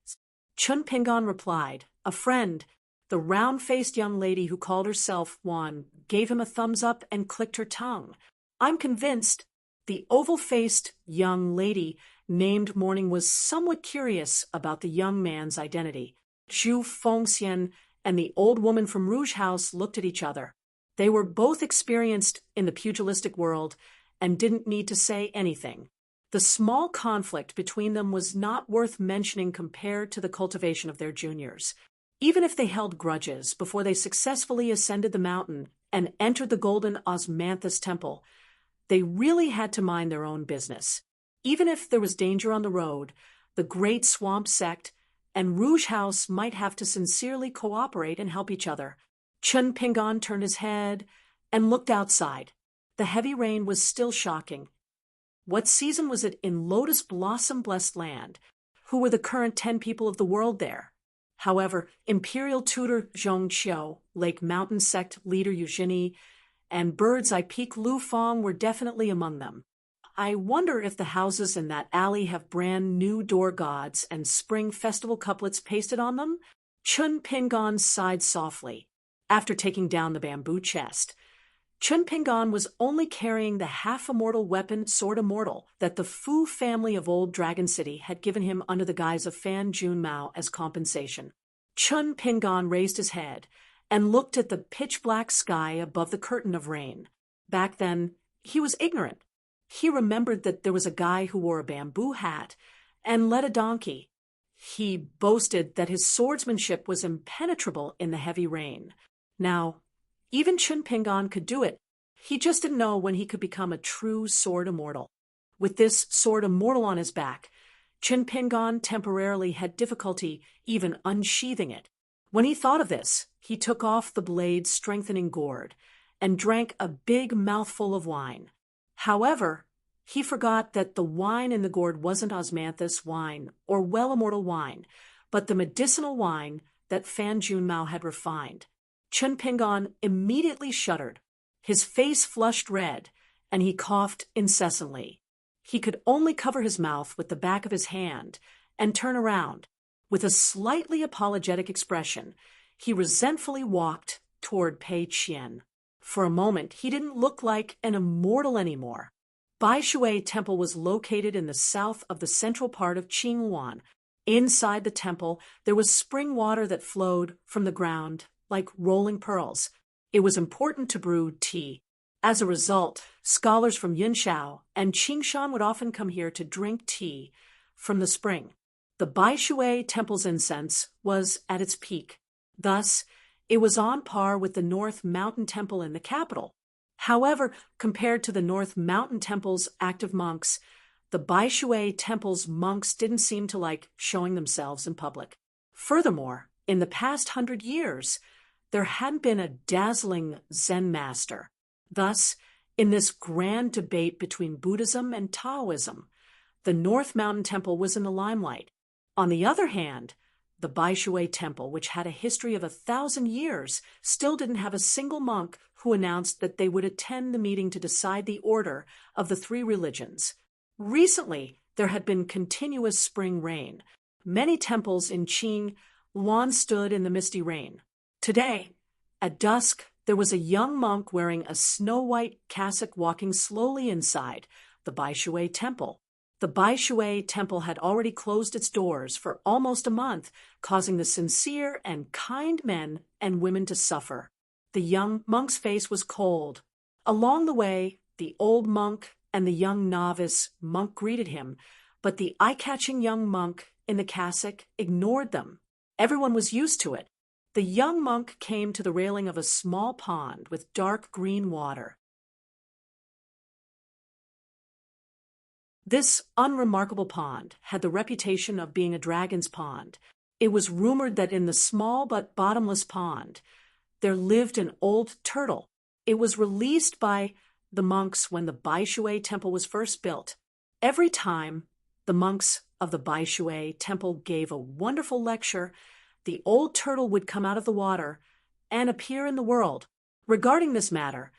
Qin Pingan replied, "A friend." The round-faced young lady who called herself one gave him a thumbs up and clicked her tongue. "I'm convinced." The oval-faced young lady named Morning was somewhat curious about the young man's identity. Zhu Fengxian and the old woman from Rouge House looked at each other. They were both experienced in the pugilistic world and didn't need to say anything. The small conflict between them was not worth mentioning compared to the cultivation of their juniors. Even if they held grudges before they successfully ascended the mountain and entered the golden Osmanthus temple, they really had to mind their own business. Even if there was danger on the road, the Great Swamp Sect and Rouge House might have to sincerely cooperate and help each other. Chun Pingan turned his head and looked outside. The heavy rain was still shocking. What season was it in Lotus Blossom-blessed land? Who were the current 10 people of the world there? However, Imperial Tutor Zhong Qiu, Lake Mountain Sect leader Eugenie, and Bird's Eye Peak Lu Fong were definitely among them. I wonder if the houses in that alley have brand new door gods and spring festival couplets pasted on them? Chun Pingan sighed softly. After taking down the bamboo chest, Chun Pingan was only carrying the half-immortal weapon Sword Immortal that the Fu family of Old Dragon City had given him under the guise of Fan Junmao as compensation. Chun Pingan raised his head and looked at the pitch-black sky above the curtain of rain. Back then, he was ignorant. He remembered that there was a guy who wore a bamboo hat and led a donkey. He boasted that his swordsmanship was impenetrable in the heavy rain. Now, even Chun Pingan could do it. He just didn't know when he could become a true sword immortal. With this sword immortal on his back, Chun Pingan temporarily had difficulty even unsheathing it. When he thought of this, he took off the blade's strengthening gourd and drank a big mouthful of wine. However, he forgot that the wine in the gourd wasn't Osmanthus wine or well immortal wine, but the medicinal wine that Fan Junmao had refined. Chun Pingan immediately shuddered. His face flushed red, and he coughed incessantly. He could only cover his mouth with the back of his hand and turn around. With a slightly apologetic expression, he resentfully walked toward Pei Qian. For a moment, he didn't look like an immortal anymore. Bai Shui Temple was located in the south of the central part of Qinghuan. Inside the temple, there was spring water that flowed from the ground like rolling pearls. It was important to brew tea. As a result, scholars from Yunshao and Qingshan would often come here to drink tea from the spring. The Bai Shui Temple's incense was at its peak. Thus, it was on par with the North Mountain Temple in the capital. However, compared to the North Mountain Temple's active monks, the Bai Shui Temple's monks didn't seem to like showing themselves in public. Furthermore, in the past 100 years, there hadn't been a dazzling Zen master. Thus, in this grand debate between Buddhism and Taoism, the North Mountain Temple was in the limelight. On the other hand, the Bai Shui Temple, which had a history of 1,000 years, still didn't have a single monk who announced that they would attend the meeting to decide the order of the 3 religions. Recently, there had been continuous spring rain. Many temples in Qinghuan stood in the misty rain. Today, at dusk, there was a young monk wearing a snow-white cassock walking slowly inside the Bai Shui Temple. The Bai Shui Temple had already closed its doors for almost a month, causing the sincere and kind men and women to suffer. The young monk's face was cold. Along the way, the old monk and the young novice monk greeted him, but the eye-catching young monk in the cassock ignored them. Everyone was used to it. The young monk came to the railing of a small pond with dark green water. This unremarkable pond had the reputation of being a dragon's pond. It was rumored that in the small but bottomless pond, there lived an old turtle. It was released by the monks when the Bai Shui Temple was first built. Every time the monks of the Bai Shui Temple gave a wonderful lecture, the old turtle would come out of the water and appear in the world. Regarding this matter,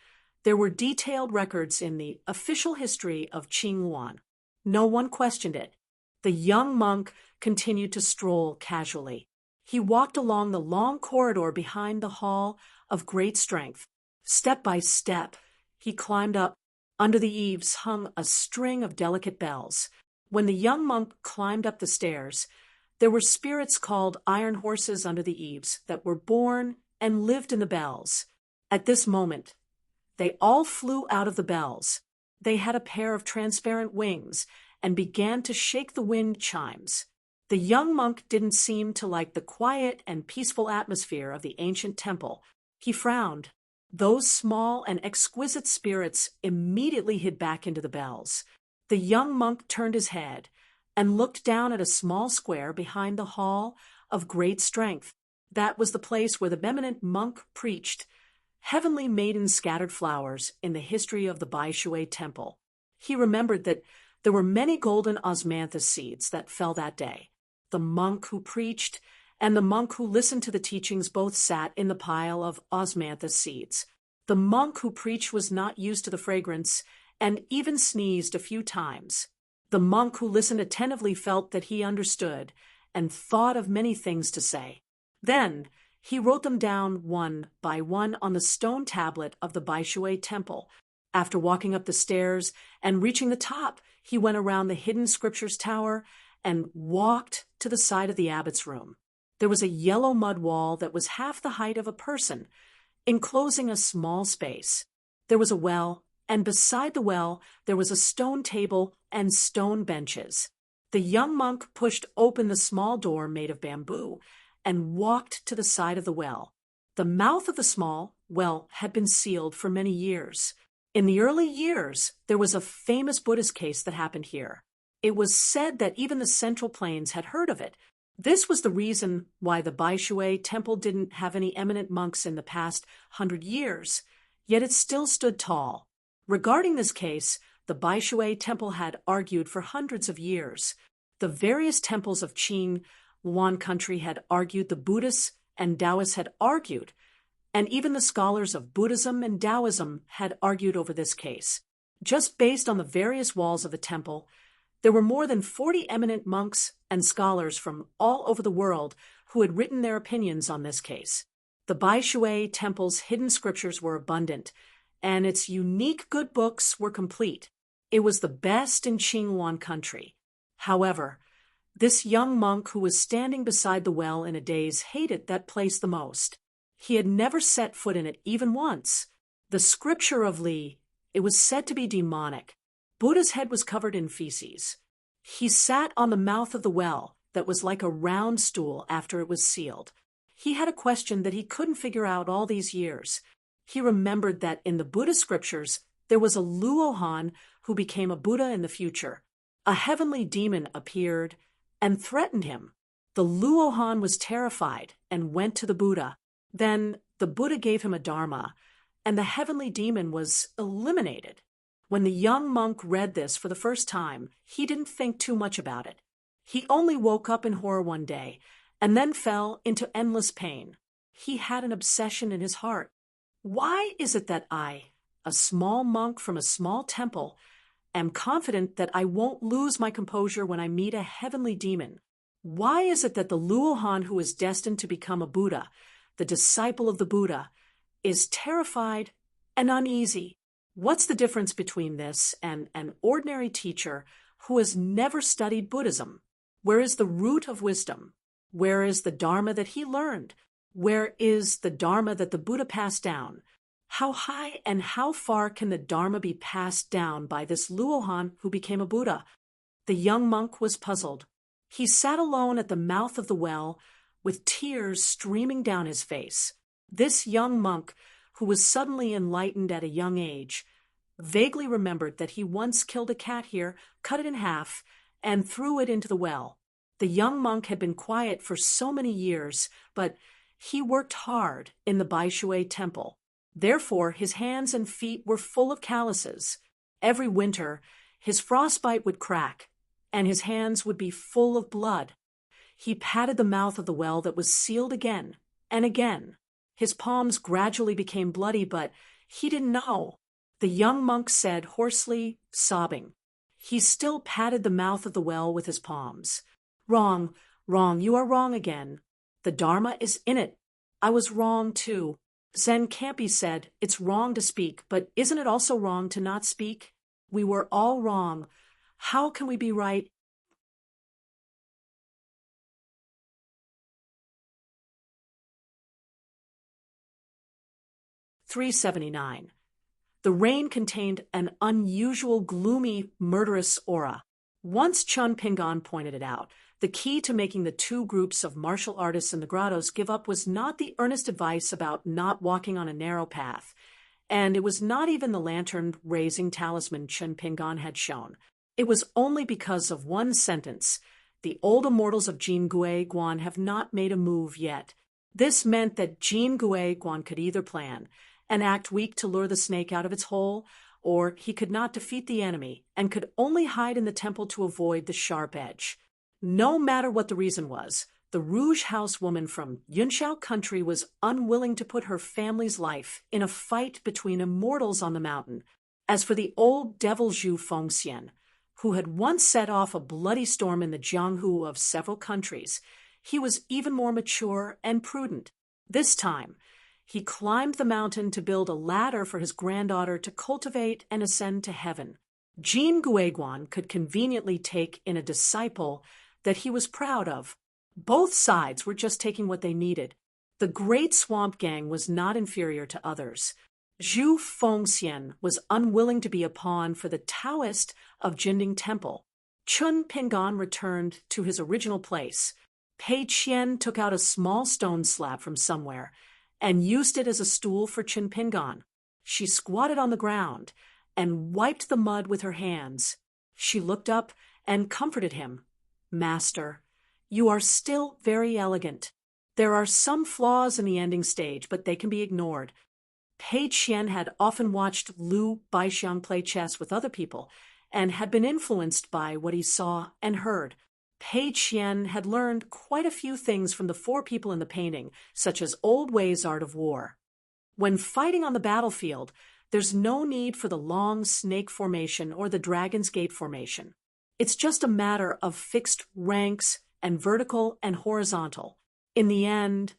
there were detailed records in the official history of Qinghuan. No one questioned it. The young monk continued to stroll casually. He walked along the long corridor behind the Hall of Great Strength. Step by step, he climbed up. Under the eaves hung a string of delicate bells. When the young monk climbed up the stairs, there were spirits called iron horses under the eaves that were born and lived in the bells. At this moment, they all flew out of the bells. They had a pair of transparent wings and began to shake the wind chimes. The young monk didn't seem to like the quiet and peaceful atmosphere of the ancient temple. He frowned. Those small and exquisite spirits immediately hid back into the bells. The young monk turned his head and looked down at a small square behind the hall of great strength. That was the place where the eminent monk preached. Heavenly maidens scattered flowers in the history of the Baishui temple. He remembered that there were many golden osmanthus seeds that fell that day. The monk who preached and the monk who listened to the teachings both sat in the pile of osmanthus seeds. The monk who preached was not used to the fragrance and even sneezed a few times. The monk who listened attentively felt that he understood and thought of many things to say. Then he wrote them down one by one on the stone tablet of the Baishui temple. After walking up the stairs and reaching the top, he went around the hidden scriptures tower and walked to the side of the abbot's room. There was a yellow mud wall that was half the height of a person, enclosing a small space. There was a well, and beside the well there was a stone table and stone benches. The young monk pushed open the small door made of bamboo and walked to the side of the well. The mouth of the small well had been sealed for many years. In the early years, there was a famous Buddhist case that happened here. It was said that even the Central Plains had heard of it. This was the reason why the Baishui temple didn't have any eminent monks in the past 100 years, yet it still stood tall. Regarding this case, the Baishui temple had argued for hundreds of years. The various temples of Qing Yuan country had argued, the Buddhists and Taoists had argued, and even the scholars of Buddhism and Taoism had argued over this case. Just based on the various walls of the temple, there were more than 40 eminent monks and scholars from all over the world who had written their opinions on this case. The Baishui temple's hidden scriptures were abundant, and its unique good books were complete. It was the best in Qing Yuan country. However, this young monk who was standing beside the well in a daze hated that place the most. He had never set foot in it even once. The scripture of Li, it was said to be demonic. Buddha's head was covered in feces. He sat on the mouth of the well that was like a round stool after it was sealed. He had a question that he couldn't figure out all these years. He remembered that in the Buddhist scriptures there was a Luohan who became a Buddha in the future. A heavenly demon appeared and threatened him. The Luohan was terrified and went to the Buddha. Then the Buddha gave him a dharma, and the heavenly demon was eliminated. When the young monk read this for the first time, he didn't think too much about it. He only woke up in horror one day and then fell into endless pain. He had an obsession in his heart. Why is it that I, a small monk from a small temple, am confident that I won't lose my composure when I meet a heavenly demon? Why is it that the Luohan who is destined to become a Buddha, the disciple of the Buddha, is terrified and uneasy? What's the difference between this and an ordinary teacher who has never studied Buddhism? Where is the root of wisdom? Where is the Dharma that he learned? Where is the Dharma that the Buddha passed down? How high and how far can the Dharma be passed down by this Luohan who became a Buddha? The young monk was puzzled. He sat alone at the mouth of the well with tears streaming down his face. This young monk, who was suddenly enlightened at a young age, vaguely remembered that he once killed a cat here, cut it in half, and threw it into the well. The young monk had been quiet for so many years, but he worked hard in the Baishui temple. Therefore, his hands and feet were full of calluses. Every winter, his frostbite would crack, and his hands would be full of blood. He patted the mouth of the well that was sealed again and again. His palms gradually became bloody, but he didn't know. The young monk said hoarsely, sobbing. He still patted the mouth of the well with his palms. "Wrong, wrong, you are wrong again. The Dharma is in it. I was wrong too." Zen can't be said, it's wrong to speak, but isn't it also wrong to not speak? We were all wrong. How can we be right? $3.79. The rain contained an unusual, gloomy, murderous aura. Once Chun Pingan pointed it out, the key to making the two groups of martial artists in the grottos give up was not the earnest advice about not walking on a narrow path, and it was not even the lantern-raising talisman Chun Pingan had shown. It was only because of one sentence: the old immortals of Jin Gue Guan have not made a move yet. This meant that Jin Gue Guan could either plan and act weak to lure the snake out of its hole, or he could not defeat the enemy and could only hide in the temple to avoid the sharp edge. No matter what the reason was, the Rouge House woman from Yunshao country was unwilling to put her family's life in a fight between immortals on the mountain. As for the old devil Zhu Fengxian, who had once set off a bloody storm in the Jianghu of several countries, he was even more mature and prudent. This time, he climbed the mountain to build a ladder for his granddaughter to cultivate and ascend to heaven. Jin Guiguan could conveniently take in a disciple that he was proud of. Both sides were just taking what they needed. The great swamp gang was not inferior to others. Zhu Fengxian was unwilling to be a pawn for the Taoist of Jinding Temple. Chun Pingan returned to his original place. Pei Qian took out a small stone slab from somewhere and used it as a stool for Chun Pingan. She squatted on the ground and wiped the mud with her hands. She looked up and comforted him. "Master, you are still very elegant. There are some flaws in the ending stage, but they can be ignored." Pei Qian had often watched Liu Baixiang play chess with other people and had been influenced by what he saw and heard. Pei Qian had learned quite a few things from the four people in the painting, such as Old Wei's art of war. When fighting on the battlefield, there's no need for the long snake formation or the dragon's gate formation. It's just a matter of fixed ranks and vertical and horizontal. In the end,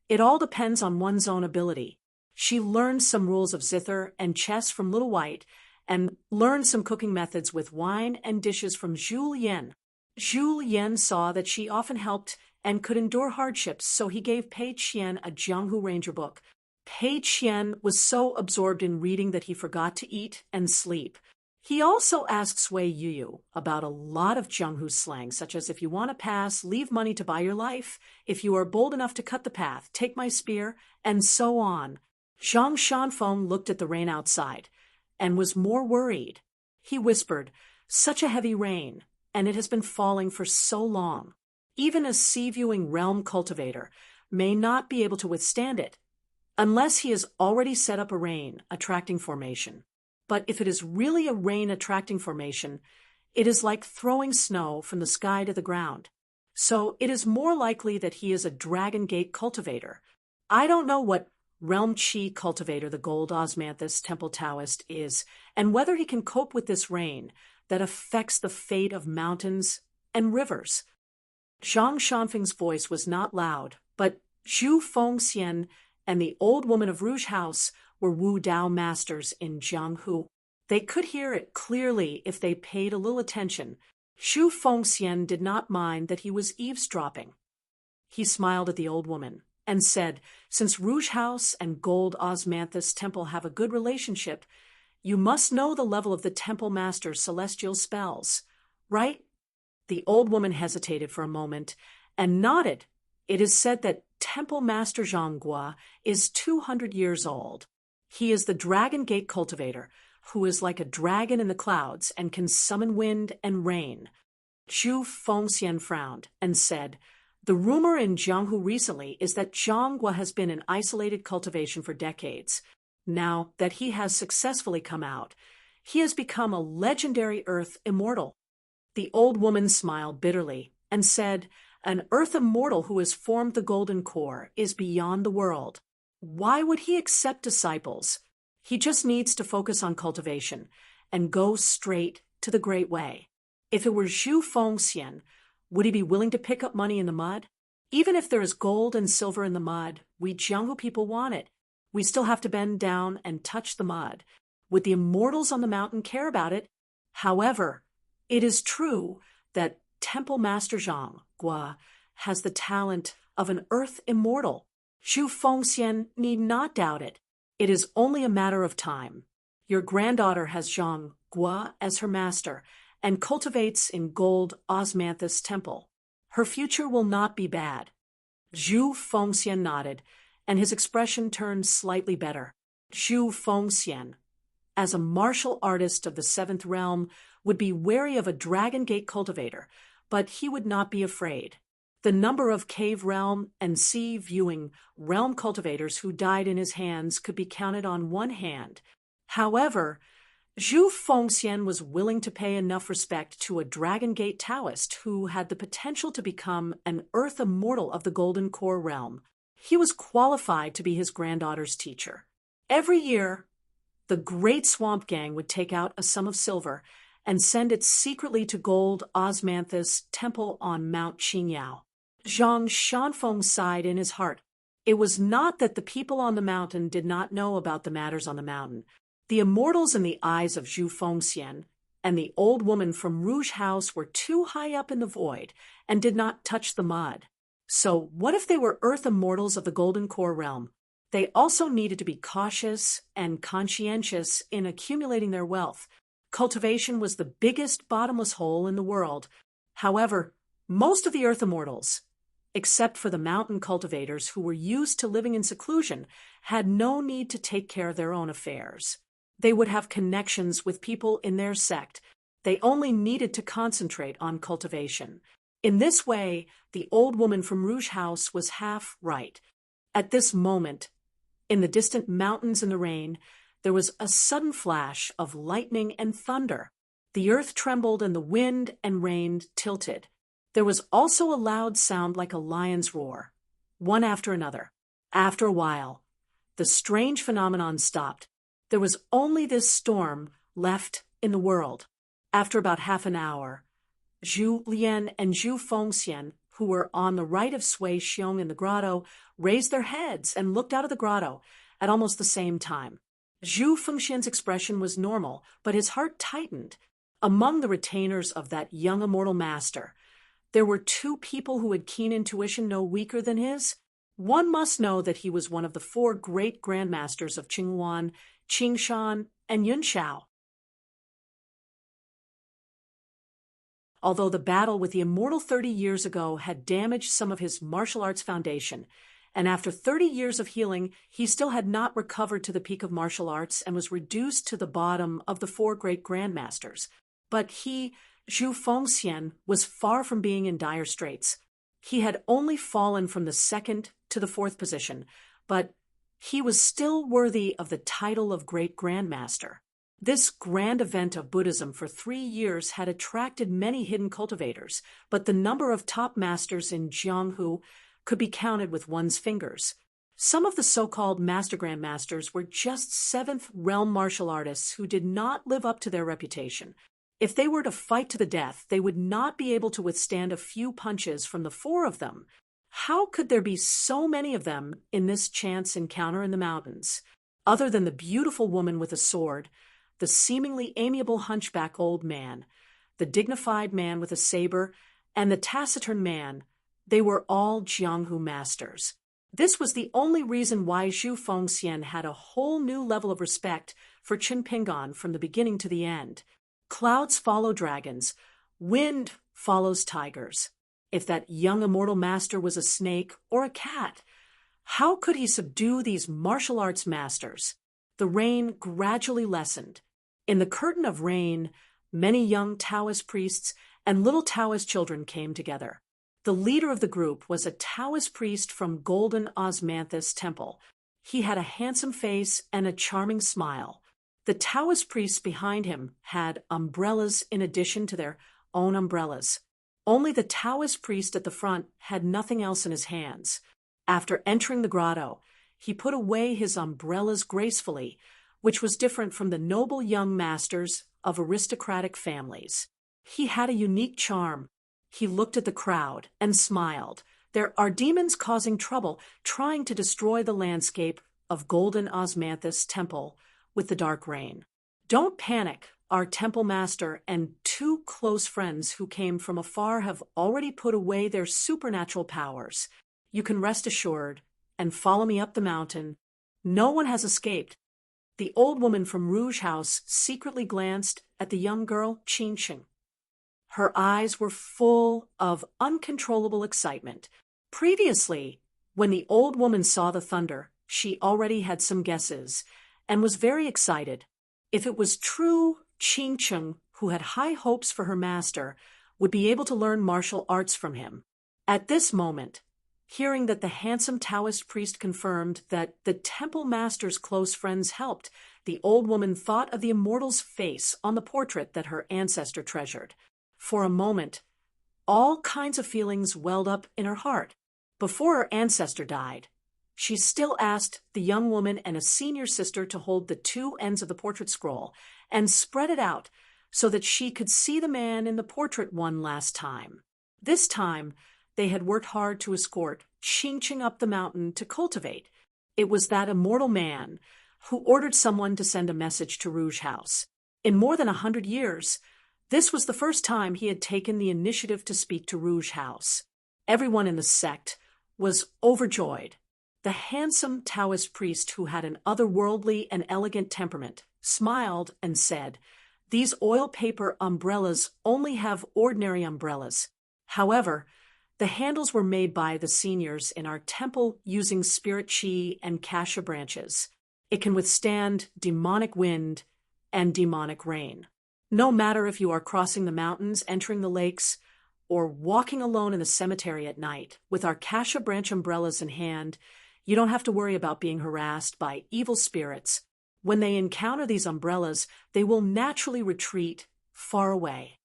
it all depends on one's own ability. She learned some rules of zither and chess from Little White and learned some cooking methods with wine and dishes from Zhu Yen. Zhu Yen saw that she often helped and could endure hardships, so he gave Pei Qian a Jianghu Ranger book. Pei Qian was so absorbed in reading that he forgot to eat and sleep. He also asked Sui Yu about a lot of Jianghu slang, such as "if you want to pass, leave money to buy your life. If you are bold enough to cut the path, take my spear," and so on. Zhang Shanfeng looked at the rain outside and was more worried. He whispered, "Such a heavy rain, and it has been falling for so long. Even a sea-viewing realm cultivator may not be able to withstand it, unless he has already set up a rain-attracting formation. But if it is really a rain-attracting formation, it is like throwing snow from the sky to the ground. So it is more likely that he is a Dragon Gate cultivator. I don't know what Realm Chi cultivator the Gold Osmanthus Temple Taoist is, and whether he can cope with this rain that affects the fate of mountains and rivers." Zhang Shanfeng's voice was not loud, but Zhu Fengxian and the old woman of Rouge House were Wu Dao masters in Jianghu. They could hear it clearly if they paid a little attention. Zhu Fengxian did not mind that he was eavesdropping. He smiled at the old woman and said, "Since Rouge House and Gold Osmanthus Temple have a good relationship, you must know the level of the Temple Master's celestial spells, right?" The old woman hesitated for a moment and nodded. "It is said that Temple Master Zhanggua is 200 years old. He is the Dragon Gate cultivator, who is like a dragon in the clouds and can summon wind and rain." Zhu Fengxian frowned and said, "The rumor in Jianghu recently is that Zhanggua has been in isolated cultivation for decades. Now that he has successfully come out, he has become a legendary earth immortal." The old woman smiled bitterly and said, "An earth immortal who has formed the golden core is beyond the world. Why would he accept disciples? He just needs to focus on cultivation and go straight to the Great Way." If it were Zhu Fengxian, would he be willing to pick up money in the mud? Even if there is gold and silver in the mud, we Jianghu people want it. We still have to bend down and touch the mud. Would the immortals on the mountain care about it? However, it is true that Temple Master Zhanggua has the talent of an earth immortal. Zhu Fengxian need not doubt it. It is only a matter of time. Your granddaughter has Zhanggua as her master, and cultivates in gold osmanthus temple. Her future will not be bad. Zhu Fengxian nodded, and his expression turned slightly better. Zhu Fengxian, as a martial artist of the seventh realm, would be wary of a Dragon Gate cultivator, but he would not be afraid. The number of cave realm and sea viewing realm cultivators who died in his hands could be counted on one hand. However, Zhu Fengxian was willing to pay enough respect to a Dragon Gate Taoist who had the potential to become an Earth Immortal of the Golden Core realm. He was qualified to be his granddaughter's teacher. Every year, the Great Swamp Gang would take out a sum of silver and send it secretly to Gold Osmanthus Temple on Mount Qingyao. Zhang Shanfeng sighed in his heart. It was not that the people on the mountain did not know about the matters on the mountain. The immortals in the eyes of Zhu Fengxian and the old woman from Rouge House were too high up in the void and did not touch the mud. So what if they were Earth Immortals of the Golden Core realm? They also needed to be cautious and conscientious in accumulating their wealth. Cultivation was the biggest bottomless hole in the world. However, most of the Earth Immortals, except for the mountain cultivators who were used to living in seclusion, had no need to take care of their own affairs. They would have connections with people in their sect. They only needed to concentrate on cultivation. In this way, the old woman from Rouge House was half right. At this moment, in the distant mountains in the rain, there was a sudden flash of lightning and thunder. The earth trembled and the wind and rain tilted. There was also a loud sound like a lion's roar, one after another. After a while, the strange phenomenon stopped. There was only this storm left in the world. After about half an hour, Zhu Lian and Zhu Fengxian, who were on the right of Sui Xiong in the grotto, raised their heads and looked out of the grotto at almost the same time. Zhu Fengxian's expression was normal, but his heart tightened. Among the retainers of that young immortal master, there were two people who had keen intuition no weaker than his. One must know that he was one of the four great grandmasters of Qinghuan, Qingshan, and Yunshao. Although the battle with the immortal 30 years ago had damaged some of his martial arts foundation, and after 30 years of healing, he still had not recovered to the peak of martial arts and was reduced to the bottom of the four great grandmasters. But he, Zhu Fengxian, was far from being in dire straits. He had only fallen from the second to the fourth position, but he was still worthy of the title of Great Grandmaster. This grand event of Buddhism for 3 years had attracted many hidden cultivators, but the number of top masters in Jianghu could be counted with one's fingers. Some of the so-called Master Grandmasters were just seventh realm martial artists who did not live up to their reputation. If they were to fight to the death, they would not be able to withstand a few punches from the four of them. How could there be so many of them in this chance encounter in the mountains? Other than the beautiful woman with a sword, the seemingly amiable hunchback old man, the dignified man with a saber, and the taciturn man, they were all Jianghu masters. This was the only reason why Zhu Fengxian had a whole new level of respect for Qin Pingan from the beginning to the end. Clouds follow dragons, wind follows tigers. If that young immortal master was a snake or a cat, how could he subdue these martial arts masters? The rain gradually lessened. In the curtain of rain, many young Taoist priests and little Taoist children came together. The leader of the group was a Taoist priest from Golden Osmanthus Temple. He had a handsome face and a charming smile. The Taoist priests behind him had umbrellas in addition to their own umbrellas. Only the Taoist priest at the front had nothing else in his hands. After entering the grotto, he put away his umbrellas gracefully, which was different from the noble young masters of aristocratic families. He had a unique charm. He looked at the crowd and smiled. There are demons causing trouble, trying to destroy the landscape of Golden Osmanthus Temple with the dark rain. Don't panic. Our temple master and two close friends who came from afar have already put away their supernatural powers. You can rest assured and follow me up the mountain. No one has escaped. The old woman from Rouge House secretly glanced at the young girl, Qingxing. Her eyes were full of uncontrollable excitement. Previously, when the old woman saw the thunder, she already had some guesses, and was very excited. If it was true, Ching Chung, who had high hopes for her master, would be able to learn martial arts from him. At this moment, hearing that the handsome Taoist priest confirmed that the temple master's close friends helped, the old woman thought of the immortal's face on the portrait that her ancestor treasured. For a moment, all kinds of feelings welled up in her heart. Before her ancestor died, she still asked the young woman and a senior sister to hold the two ends of the portrait scroll and spread it out so that she could see the man in the portrait one last time. This time, they had worked hard to escort Ching Ching up the mountain to cultivate. It was that immortal man who ordered someone to send a message to Rouge House. In more than 100 years, this was the first time he had taken the initiative to speak to Rouge House. Everyone in the sect was overjoyed. The handsome Taoist priest, who had an otherworldly and elegant temperament, smiled and said, "These oil paper umbrellas only have ordinary umbrellas. However, the handles were made by the seniors in our temple using spirit chi and kasha branches. It can withstand demonic wind and demonic rain. No matter if you are crossing the mountains, entering the lakes, or walking alone in the cemetery at night, with our kasha branch umbrellas in hand, you don't have to worry about being harassed by evil spirits. When they encounter these umbrellas, they will naturally retreat far away."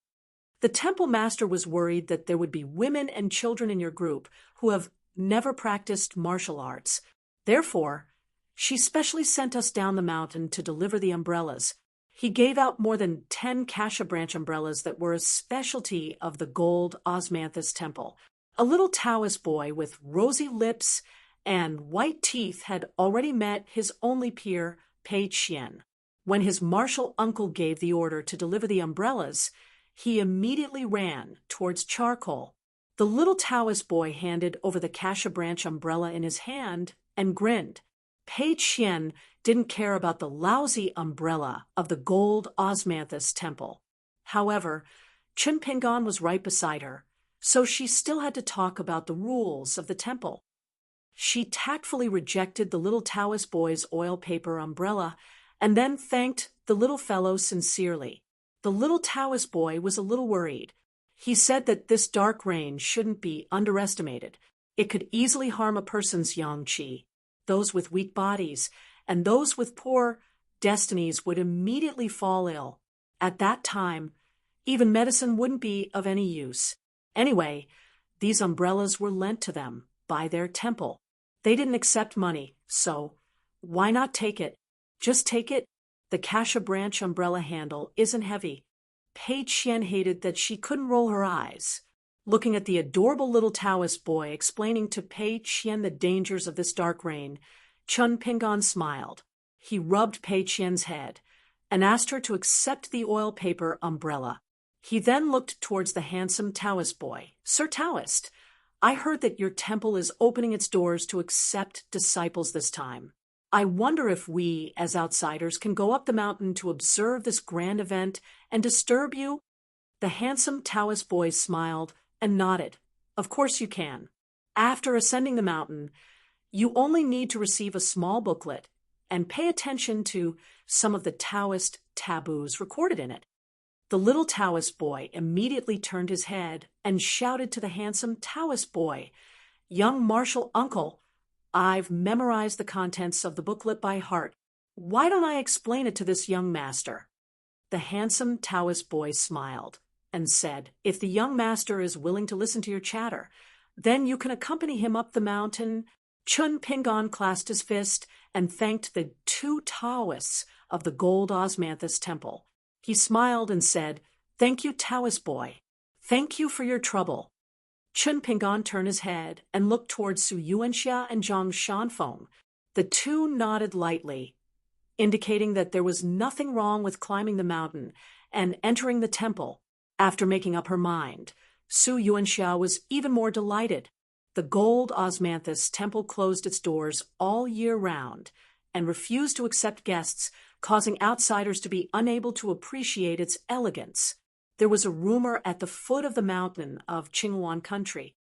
The temple master was worried that there would be women and children in your group who have never practiced martial arts. Therefore, she specially sent us down the mountain to deliver the umbrellas. He gave out more than 10 kasha branch umbrellas that were a specialty of the gold Osmanthus temple. A little Taoist boy with rosy lips and white teeth had already met his only peer, Pei Qian. When his martial uncle gave the order to deliver the umbrellas, he immediately ran towards charcoal. The little Taoist boy handed over the kasha branch umbrella in his hand and grinned. Pei Qian didn't care about the lousy umbrella of the gold Osmanthus temple. However, Chun Pingon was right beside her, so she still had to talk about the rules of the temple. She tactfully rejected the little Taoist boy's oil paper umbrella and then thanked the little fellow sincerely. The little Taoist boy was a little worried. He said that this dark rain shouldn't be underestimated. It could easily harm a person's yang qi. Those with weak bodies and those with poor destinies would immediately fall ill. At that time, even medicine wouldn't be of any use. Anyway, these umbrellas were lent to them by their temple. They didn't accept money, so why not take it? Just take it. The kasha branch umbrella handle isn't heavy. Pei Qian hated that she couldn't roll her eyes. Looking at the adorable little Taoist boy explaining to Pei Qian the dangers of this dark rain, Chun Pingon smiled. He rubbed Pei Qian's head and asked her to accept the oil paper umbrella. He then looked towards the handsome Taoist boy. "Sir Taoist, I heard that your temple is opening its doors to accept disciples this time. I wonder if we, as outsiders, can go up the mountain to observe this grand event and disturb you?" The handsome Taoist boy smiled and nodded. "Of course you can. After ascending the mountain, you only need to receive a small booklet and pay attention to some of the Taoist taboos recorded in it." The little Taoist boy immediately turned his head and shouted to the handsome Taoist boy, "Young martial uncle, I've memorized the contents of the booklet by heart. Why don't I explain it to this young master?" The handsome Taoist boy smiled and said, "If the young master is willing to listen to your chatter, then you can accompany him up the mountain." Chun Pingon clasped his fist and thanked the two Taoists of the gold Osmanthus temple. He smiled and said, "Thank you, Taoist boy. Thank you for your trouble." Chun Pingon turned his head and looked towards Su Yuanxia and Zhang Shanfeng. The two nodded lightly, indicating that there was nothing wrong with climbing the mountain and entering the temple. After making up her mind, Su Yuanxia was even more delighted. The gold Osmanthus temple closed its doors all year round and refused to accept guests, causing outsiders to be unable to appreciate its elegance. there was a rumor at the foot of the mountain of Qingyuan country.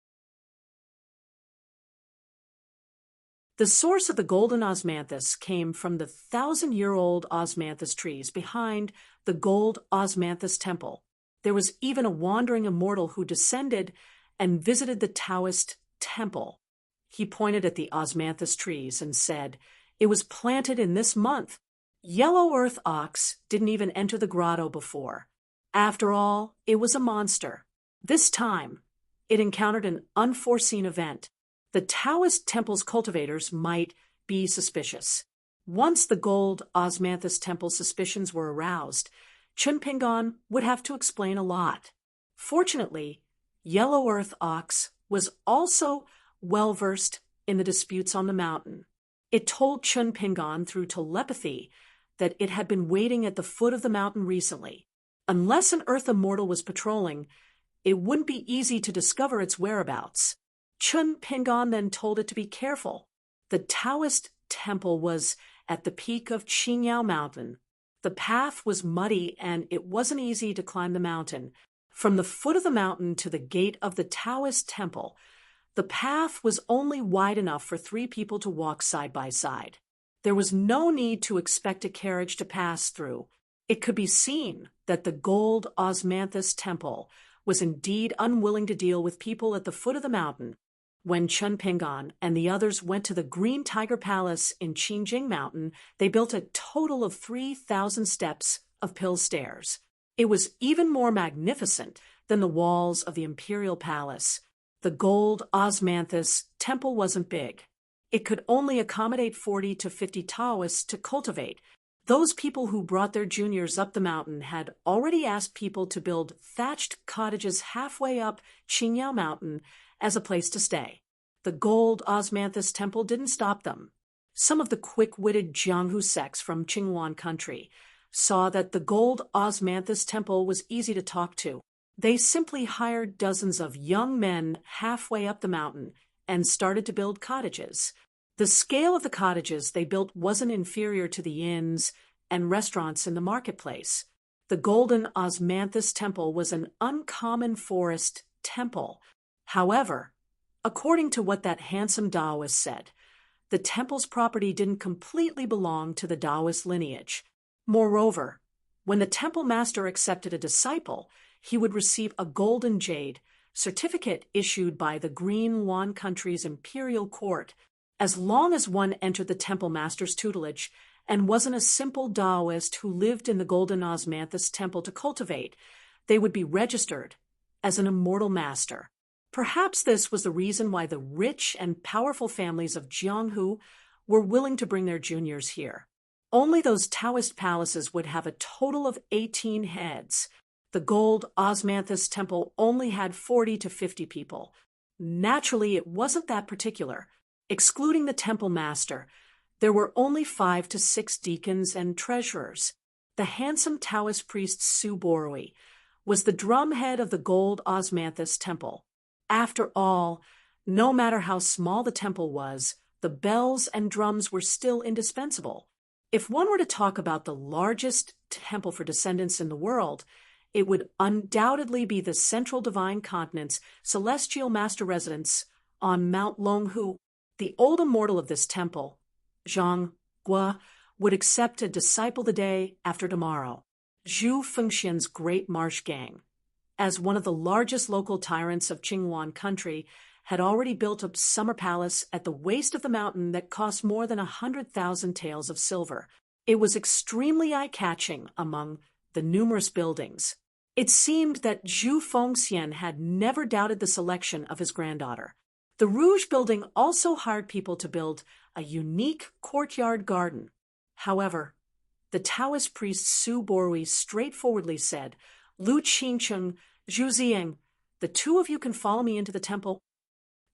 The source of the golden osmanthus came from the 1,000-year-old osmanthus trees behind the gold osmanthus temple. There was even a wandering immortal who descended and visited the Taoist temple. He pointed at the osmanthus trees and said, "It was planted in this month. Yellow earth ox didn't even enter the grotto before. After all, it was a monster. This time, it encountered an unforeseen event. The Taoist temple's cultivators might be suspicious." Once the gold osmanthus temple suspicions were aroused, Chunpingan would have to explain a lot. Fortunately, Yellow Earth Ox was also well-versed in the disputes on the mountain. It told Chunpingan through telepathy that it had been waiting at the foot of the mountain recently. Unless an Earth Immortal was patrolling, it wouldn't be easy to discover its whereabouts. Chunpingan then told it to be careful. The Taoist temple was at the peak of Qingyao Mountain. The path was muddy and it wasn't easy to climb the mountain. From the foot of the mountain to the gate of the Taoist temple, the path was only wide enough for 3 people to walk side by side. There was no need to expect a carriage to pass through. It could be seen that the gold osmanthus temple was indeed unwilling to deal with people at the foot of the mountain. When Chunpingan and the others went to the Green Tiger Palace in Qingjing Mountain, they built a total of 3,000 steps of pill stairs. It was even more magnificent than the walls of the Imperial Palace. The gold osmanthus temple wasn't big. It could only accommodate 40 to 50 Taoists to cultivate. Those people who brought their juniors up the mountain had already asked people to build thatched cottages halfway up Qingyao Mountain as a place to stay. The gold osmanthus temple didn't stop them. Some of the quick-witted Jianghu sects from Qingyuan country saw that the gold osmanthus temple was easy to talk to. They simply hired dozens of young men halfway up the mountain and started to build cottages. The scale of the cottages they built wasn't inferior to the inns and restaurants in the marketplace. The golden osmanthus temple was an uncommon forest temple. However, according to what that handsome Taoist said, the temple's property didn't completely belong to the Taoist lineage. Moreover, when the temple master accepted a disciple, he would receive a golden jade certificate issued by the Green Yuan country's imperial court. As long as one entered the temple master's tutelage and wasn't a simple Taoist who lived in the golden osmanthus temple to cultivate, they would be registered as an immortal master. Perhaps this was the reason why the rich and powerful families of Jianghu were willing to bring their juniors here. Only those Taoist palaces would have a total of 18 heads. The gold osmanthus temple only had 40 to 50 people. Naturally, it wasn't that particular. Excluding the temple master, there were only 5 to 6 deacons and treasurers. The handsome Taoist priest Su Borui was the drumhead of the gold osmanthus temple. After all, no matter how small the temple was, the bells and drums were still indispensable. If one were to talk about the largest temple for descendants in the world, it would undoubtedly be the Central Divine Continent's celestial master residence on Mount Longhu. The old immortal of this temple, Zhang Gua, would accept a disciple the day after tomorrow. Zhu Fengxian's great marsh gang, as one of the largest local tyrants of Qingyuan country, had already built a summer palace at the waist of the mountain that cost more than 100,000 taels of silver. It was extremely eye-catching among the numerous buildings. It seemed that Zhu Fengxian had never doubted the selection of his granddaughter. The Rouge building also hired people to build a unique courtyard garden. However, the Taoist priest Su Borui straightforwardly said, "Lu Qingcheng, Zhu Ziying, the 2 of you can follow me into the temple.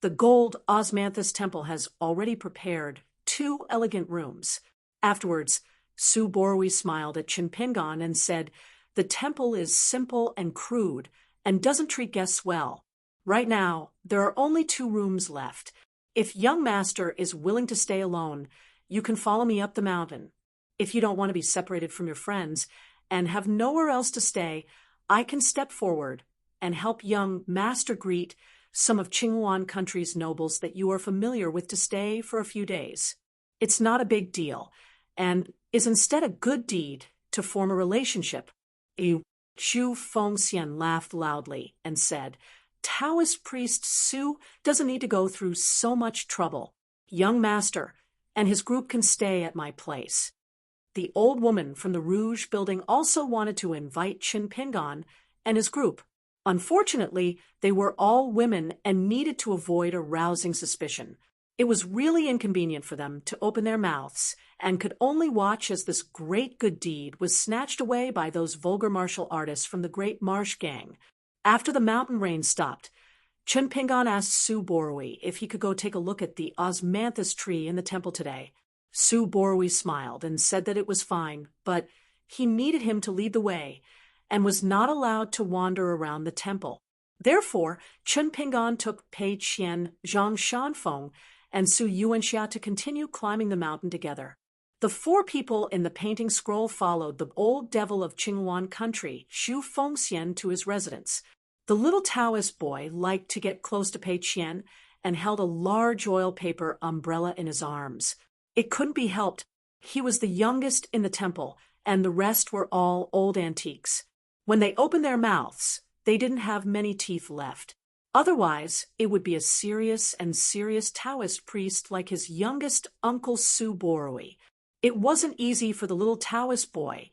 The gold osmanthus temple has already prepared 2 elegant rooms." Afterwards, Su Borui smiled at Chunpingan and said, "The temple is simple and crude and doesn't treat guests well. Right now, there are only 2 rooms left. If young master is willing to stay alone, you can follow me up the mountain. If you don't want to be separated from your friends and have nowhere else to stay, I can step forward and help young master greet some of Qinghuan country's nobles that you are familiar with to stay for a few days. It's not a big deal, and is instead a good deed to form a relationship. Xu Fengxian laughed loudly and said, Taoist priest Su doesn't need to go through so much trouble. Young master and his group can stay at my place. The old woman from the Rouge building also wanted to invite Qin Pingan and his group. Unfortunately, they were all women and needed to avoid arousing suspicion. It was really inconvenient for them to open their mouths and could only watch as this great good deed was snatched away by those vulgar martial artists from the Great Marsh Gang. After the mountain rain stopped, Qin Pingan asked Su Borui if he could go take a look at the osmanthus tree in the temple today. Su Borui smiled and said that it was fine, but he needed him to lead the way and was not allowed to wander around the temple. Therefore, Qin Pingan took Pei Qian, Zhang Shanfeng, and Su Yuanxia to continue climbing the mountain together. The four people in the painting scroll followed the old devil of Qinghuan country, Xu Fengxian, to his residence. The little Taoist boy liked to get close to Pei Qian and held a large oil paper umbrella in his arms. It couldn't be helped. He was the youngest in the temple, and the rest were all old antiques. When they opened their mouths, they didn't have many teeth left. Otherwise, it would be a serious Taoist priest like his youngest uncle Su Borui. It wasn't easy for the little Taoist boy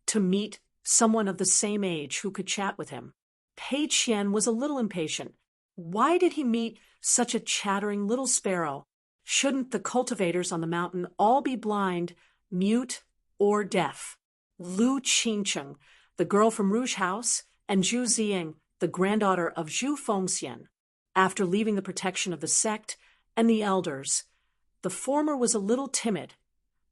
to meet someone of the same age who could chat with him. Pei Qian was a little impatient. Why did he meet such a chattering little sparrow? Shouldn't the cultivators on the mountain all be blind, mute, or deaf? Lu Qingcheng, the girl from Rouge House, and Zhu Ziying, the granddaughter of Xu Fengxian. After leaving the protection of the sect and the elders, the former was a little timid,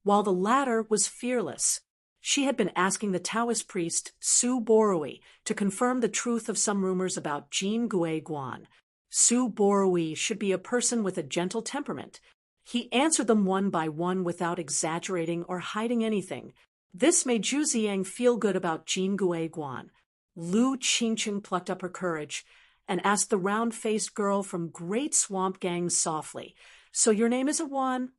while the latter was fearless. She had been asking the Taoist priest Su Borui to confirm the truth of some rumors about Jin Gui Guan. Su Borui should be a person with a gentle temperament. He answered them one by one without exaggerating or hiding anything. This made Zhu Ziyang feel good about Jin Gui Guan. Lu Qingcheng plucked up her courage and asked the round-faced girl from Great Swamp Gang softly, "So your name isn't Wan?"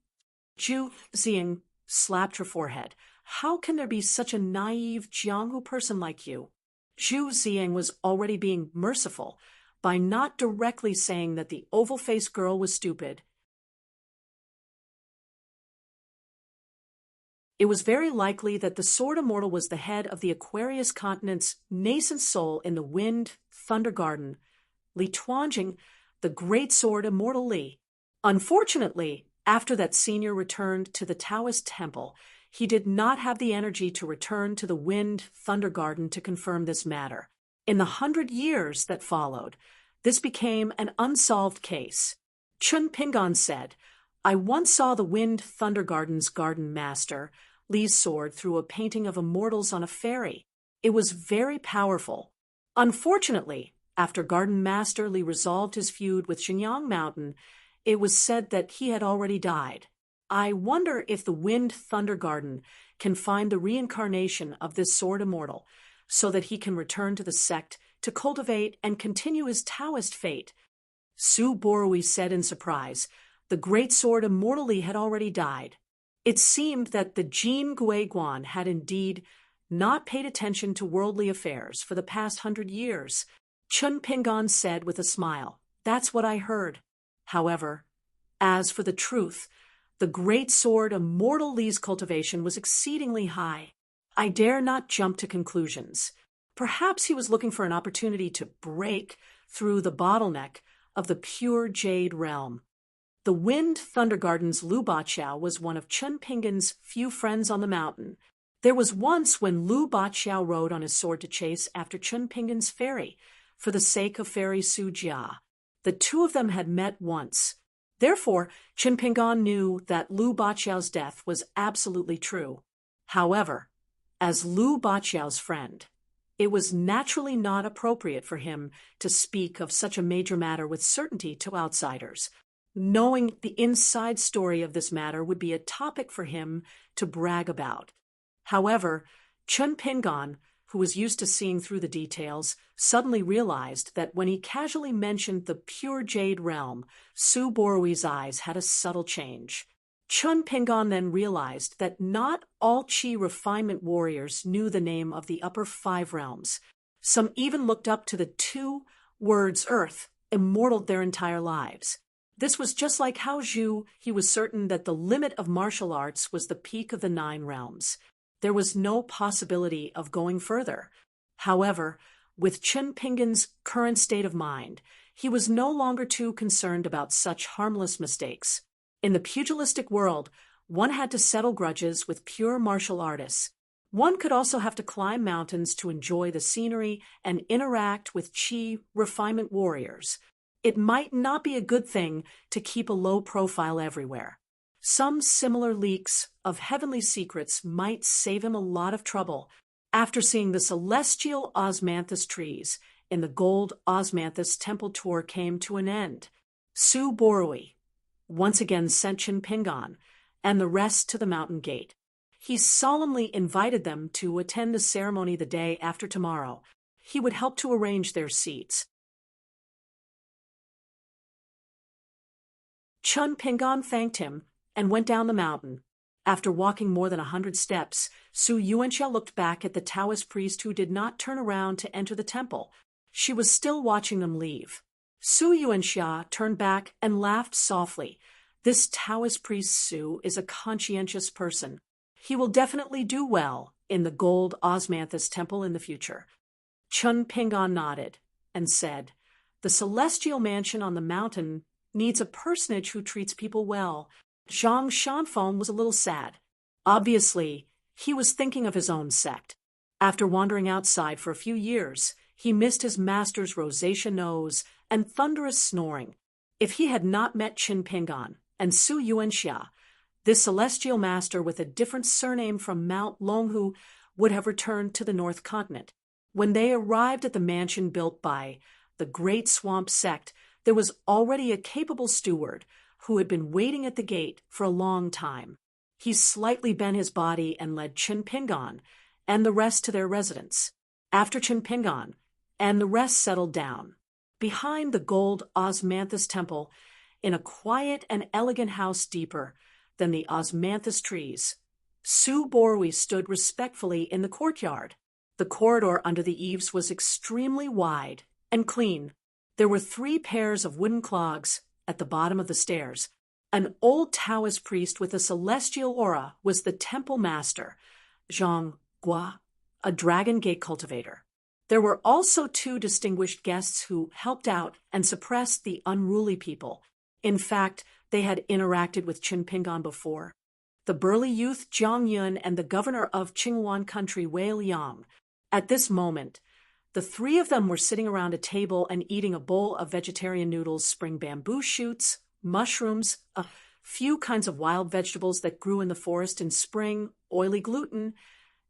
Zhu Ziyang slapped her forehead. "How can there be such a naive Jianghu person like you?" Zhu Ziyang was already being merciful by not directly saying that the oval-faced girl was stupid. It was very likely that the Sword Immortal was the head of the Aquarius continent's nascent soul in the Wind Thunder Garden, Li Tuanjing, the Great Sword Immortal Li. Unfortunately, after that senior returned to the Taoist temple, he did not have the energy to return to the Wind Thunder Garden to confirm this matter. In the 100 years that followed, this became an unsolved case. Qin Pingan said, "I once saw the Wind Thunder Garden's garden master, Li's sword, through a painting of immortals on a ferry. It was very powerful. Unfortunately, after Garden Master Li resolved his feud with Shenyang Mountain, it was said that he had already died. I wonder if the Wind Thunder Garden can find the reincarnation of this Sword Immortal, so that he can return to the sect to cultivate and continue his Taoist fate." Su Borui said in surprise, the Great Sword Immortal Li had already died. It seemed that the Jin Gui Guan had indeed not paid attention to worldly affairs for the past 100 years. Qin Pingan said with a smile, "That's what I heard. However, as for the truth, the Great Sword Immortal Li's cultivation was exceedingly high. I dare not jump to conclusions. Perhaps he was looking for an opportunity to break through the bottleneck of the pure jade realm." The Wind Thunder Garden's Lu Baqiao was one of Qin Pingan's few friends on the mountain. There was once when Lu Baqiao rode on his sword to chase after Qin Pingan's fairy, for the sake of Fairy Su Jia. The two of them had met once. Therefore, Qin Pingan knew that Lu Baqiao's death was absolutely true. However, as Lu Baqiao's friend, it was naturally not appropriate for him to speak of such a major matter with certainty to outsiders. Knowing the inside story of this matter would be a topic for him to brag about. However, Qin Pingan, who was used to seeing through the details, suddenly realized that when he casually mentioned the pure jade realm, Su Borui's eyes had a subtle change. Chun Pingon then realized that not all Qi refinement warriors knew the name of the upper 5 realms. Some even looked up to the 2 words Earth, immortaled their entire lives. This was just like Hao Zhu. He was certain that the limit of martial arts was the peak of the 9 realms. There was no possibility of going further. However, with Chun Pingon's current state of mind, he was no longer too concerned about such harmless mistakes. In the pugilistic world, one had to settle grudges with pure martial artists. One could also have to climb mountains to enjoy the scenery and interact with Qi refinement warriors. It might not be a good thing to keep a low profile everywhere. Some similar leaks of heavenly secrets might save him a lot of trouble. After seeing the celestial osmanthus trees in the gold osmanthus temple tour came to an end, Su Borui once again sent Chun Pingon and the rest to the mountain gate. He solemnly invited them to attend the ceremony the day after tomorrow. He would help to arrange their seats. Chun Pingon thanked him and went down the mountain. After walking more than 100 steps, Su Yuanxia looked back at the Taoist priest who did not turn around to enter the temple. She was still watching them leave. Su Yuanxia turned back and laughed softly. This Taoist priest Su is a conscientious person. He will definitely do well in the gold osmanthus temple in the future. Chun Pingon nodded and said, "The celestial mansion on the mountain needs a personage who treats people well." Zhang Shanfeng was a little sad. Obviously, he was thinking of his own sect. After wandering outside for a few years, he missed his master's rosacea nose and thunderous snoring. If he had not met Chun Pingon and Su Yuanxia, this celestial master with a different surname from Mount Longhu would have returned to the North Continent. When they arrived at the mansion built by the Great Swamp Sect, there was already a capable steward who had been waiting at the gate for a long time. He slightly bent his body and led Chun Pingon and the rest to their residence. After Chun Pingon and the rest settled down, behind the gold osmanthus temple, in a quiet and elegant house deeper than the osmanthus trees, Su Borui stood respectfully in the courtyard. The corridor under the eaves was extremely wide and clean. There were 3 pairs of wooden clogs at the bottom of the stairs. An old Taoist priest with a celestial aura was the temple master, Zhang Gua, a dragon gate cultivator. There were also 2 distinguished guests who helped out and suppressed the unruly people. In fact, they had interacted with Chun Pingon before. The burly youth Jiang Yun and the governor of Qingwan country Wei Liang. At this moment, the 3 of them were sitting around a table and eating a bowl of vegetarian noodles, spring bamboo shoots, mushrooms, a few kinds of wild vegetables that grew in the forest in spring, oily gluten,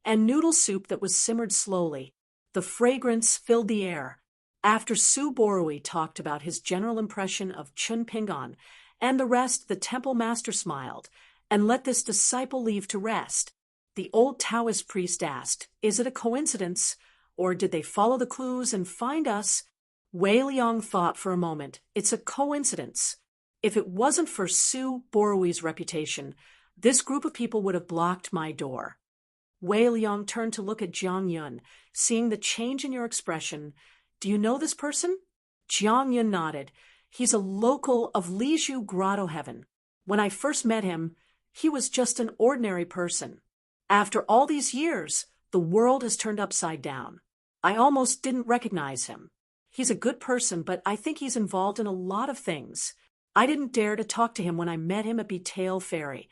and noodle soup that was simmered slowly. The fragrance filled the air. After Su Borui talked about his general impression of Chun Pingon and the rest, the temple master smiled and let this disciple leave to rest. The old Taoist priest asked, "Is it a coincidence, or did they follow the clues and find us?" Wei Liang thought for a moment. "It's a coincidence. If it wasn't for Su Borui's reputation, this group of people would have blocked my door." Wei Liang turned to look at Jiang Yun. "Seeing the change in your expression, do you know this person?" Jiang Yun nodded. "He's a local of Lizhu Grotto Heaven. When I first met him, he was just an ordinary person. After all these years, the world has turned upside down. I almost didn't recognize him. He's a good person, but I think he's involved in a lot of things. I didn't dare to talk to him when I met him at Betail Ferry."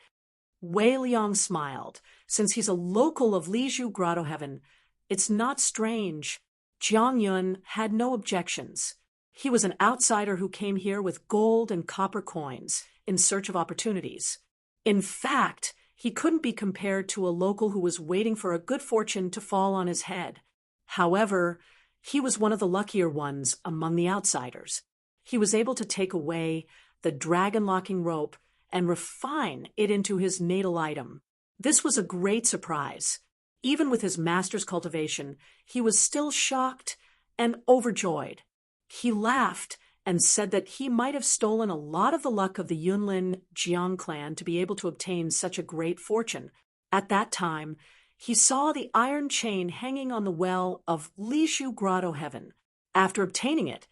Wei Liang smiled. "Since he's a local of Lizhu Grotto Heaven, it's not strange." Jiang Yun had no objections. He was an outsider who came here with gold and copper coins in search of opportunities. In fact, he couldn't be compared to a local who was waiting for a good fortune to fall on his head. However, he was one of the luckier ones among the outsiders. He was able to take away the dragon-locking rope and refine it into his natal item. This was a great surprise. Even with his master's cultivation, he was still shocked and overjoyed. He laughed and said that he might have stolen a lot of the luck of the Yunlin Jiang clan to be able to obtain such a great fortune. At that time, he saw the iron chain hanging on the well of Lishu Grotto Heaven. After obtaining it,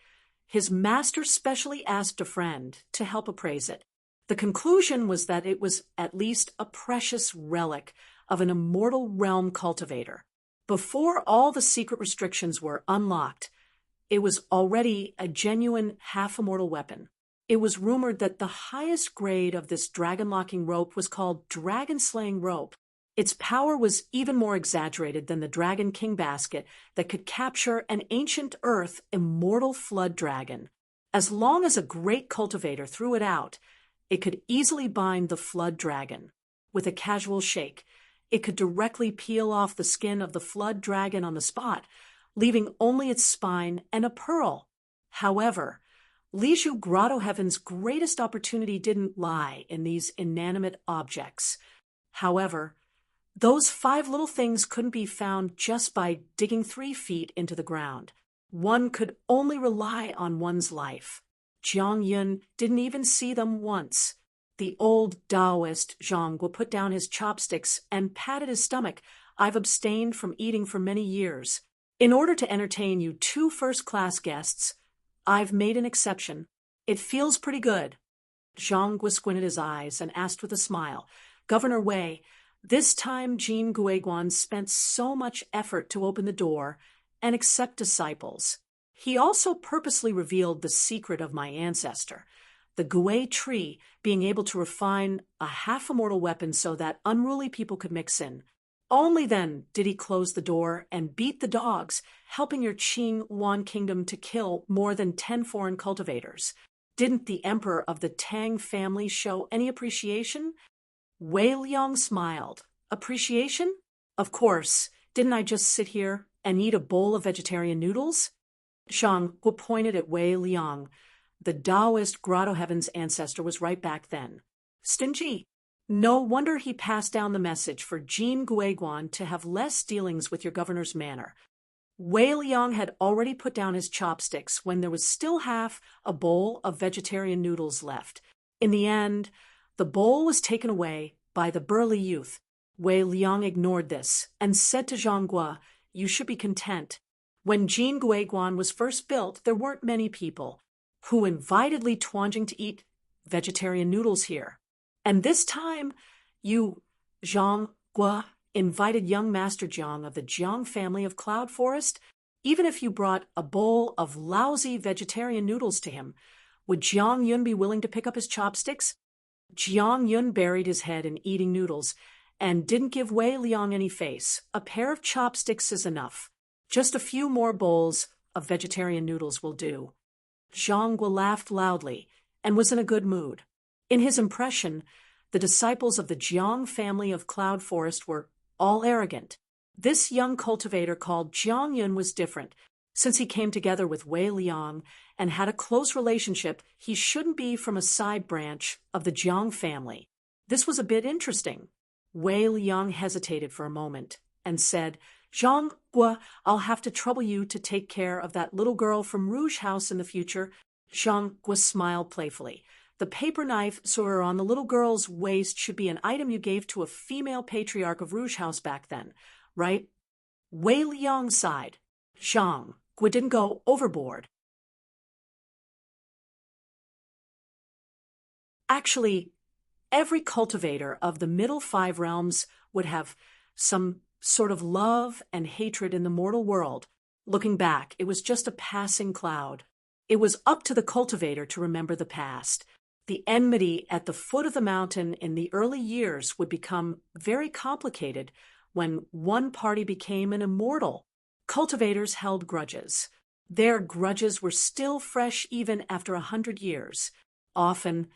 his master specially asked a friend to help appraise it. The conclusion was that it was at least a precious relic of an immortal realm cultivator. Before all the secret restrictions were unlocked, it was already a genuine half-immortal weapon. It was rumored that the highest grade of this dragon-locking rope was called dragon-slaying rope. Its power was even more exaggerated than the Dragon King basket that could capture an ancient earth immortal flood dragon. As long as a great cultivator threw it out, it could easily bind the flood dragon. With a casual shake, it could directly peel off the skin of the flood dragon on the spot, leaving only its spine and a pearl. However, Lishu Grotto Heaven's greatest opportunity didn't lie in these inanimate objects. However, those 5 little things couldn't be found just by digging 3 feet into the ground. One could only rely on one's life. Jiang Yun didn't even see them once. The old Taoist Zhang Guo put down his chopsticks and patted his stomach. I've abstained from eating for many years. In order to entertain you 2 first-class guests, I've made an exception. It feels pretty good. Zhang Guo squinted his eyes and asked with a smile, Governor Wei, this time Jin Guiguan spent so much effort to open the door and accept disciples. He also purposely revealed the secret of my ancestor, the Gui tree being able to refine a half-immortal weapon so that unruly people could mix in. Only then did he close the door and beat the dogs, helping your Qing Wan kingdom to kill more than 10 foreign cultivators. Didn't the emperor of the Tang family show any appreciation? Wei Liang smiled. Appreciation? Of course. Didn't I just sit here and eat a bowl of vegetarian noodles? Zhang Guo pointed at Wei Liang. The Taoist Grotto Heaven's ancestor was right back then. Stingy. No wonder he passed down the message for Jin Guiguan to have less dealings with your governor's manor. Wei Liang had already put down his chopsticks when there was still half a bowl of vegetarian noodles left. In the end, the bowl was taken away by the burly youth. Wei Liang ignored this and said to Zhang Guo, you should be content. When Jin Guiguan was first built, there weren't many people who invited Li Tuanjing to eat vegetarian noodles here. And this time, you, Zhang Guo, invited young Master Jiang of the Jiang family of Cloud Forest. Even if you brought a bowl of lousy vegetarian noodles to him, would Jiang Yun be willing to pick up his chopsticks? Jiang Yun buried his head in eating noodles and didn't give Wei Liang any face. A pair of chopsticks is enough. Just a few more bowls of vegetarian noodles will do. Zhang Guo laughed loudly and was in a good mood. In his impression, the disciples of the Jiang family of Cloud Forest were all arrogant. This young cultivator called Jiang Yun was different. Since he came together with Wei Liang and had a close relationship, he shouldn't be from a side branch of the Jiang family. This was a bit interesting. Wei Liang hesitated for a moment and said, Zhang Guo, I'll have to trouble you to take care of that little girl from Rouge House in the future. Zhang Guo smiled playfully. The paper knife, sir, on the little girl's waist should be an item you gave to a female patriarch of Rouge House back then, right? Wei Liang sighed. Zhang Guo didn't go overboard. Actually, every cultivator of the middle 5 realms would have some sort of love and hatred in the mortal world. Looking back, it was just a passing cloud. It was up to the cultivator to remember the past. The enmity at the foot of the mountain in the early years would become very complicated when one party became an immortal. Cultivators held grudges. Their grudges were still fresh even after 100 years. Often,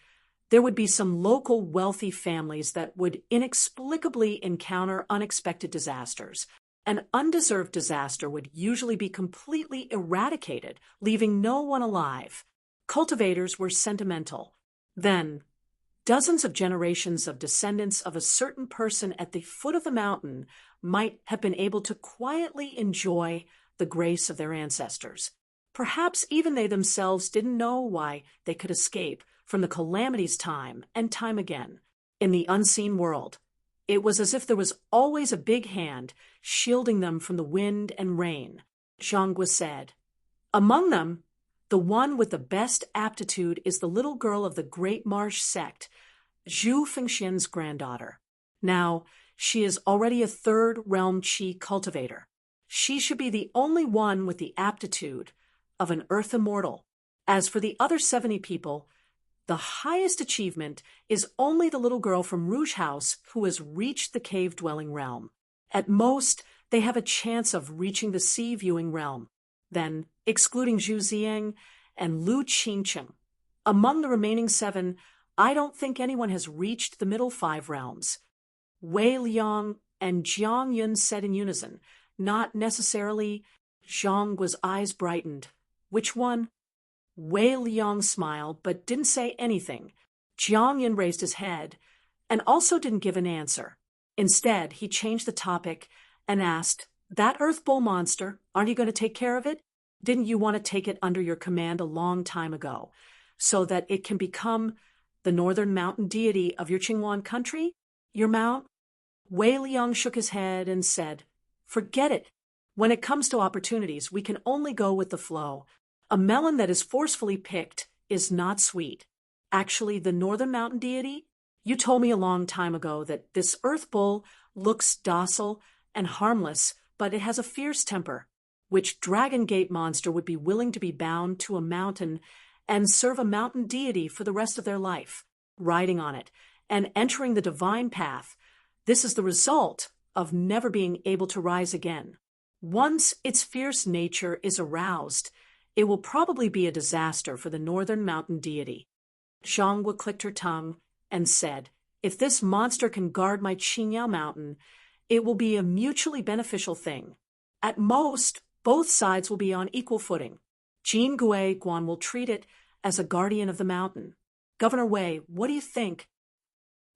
there would be some local wealthy families that would inexplicably encounter unexpected disasters. An undeserved disaster would usually be completely eradicated, leaving no one alive. Cultivators were sentimental. Then, Dozens of generations of descendants of a certain person at the foot of the mountain might have been able to quietly enjoy the grace of their ancestors. Perhaps even they themselves didn't know why they could escape from the calamities time and time again. In the unseen world, it was as if there was always a big hand shielding them from the wind and rain. Zhang said. Among them, the one with the best aptitude is the little girl of the Great Marsh sect, Zhu Fengxian's granddaughter. Now, she is already a third realm qi cultivator. She should be the only one with the aptitude of an earth immortal. As for the other 70 people, the highest achievement is only the little girl from Rouge House who has reached the cave-dwelling realm. At most, they have a chance of reaching the sea-viewing realm. Then, excluding Zhu Ziang and Lu Qingcheng, among the remaining 7, I don't think anyone has reached the middle 5 realms. Wei Liang and Jiang Yun said in unison, not necessarily. Zhang eyes brightened. Which one? Wei Liang smiled but didn't say anything. Jiang Yun raised his head and also didn't give an answer. Instead, he changed the topic and asked, that Earth Bull monster, aren't you going to take care of it? Didn't you want to take it under your command a long time ago, so that it can become the northern mountain deity of your Qingwan country? Your mount? Wei Liang shook his head and said, forget it. When it comes to opportunities, we can only go with the flow. A melon that is forcefully picked is not sweet. Actually, the northern mountain deity? You told me a long time ago that this Earth Bull looks docile and harmless, but it has a fierce temper. Which Dragon Gate monster would be willing to be bound to a mountain and serve a mountain deity for the rest of their life, riding on it and entering the divine path? This is the result of never being able to rise again. Once its fierce nature is aroused, it will probably be a disaster for the northern mountain deity. Zhang clicked her tongue and said, if this monster can guard my Qingyao mountain, it will be a mutually beneficial thing. At most, both sides will be on equal footing. Jin Gui Guan will treat it as a guardian of the mountain. Governor Wei, what do you think?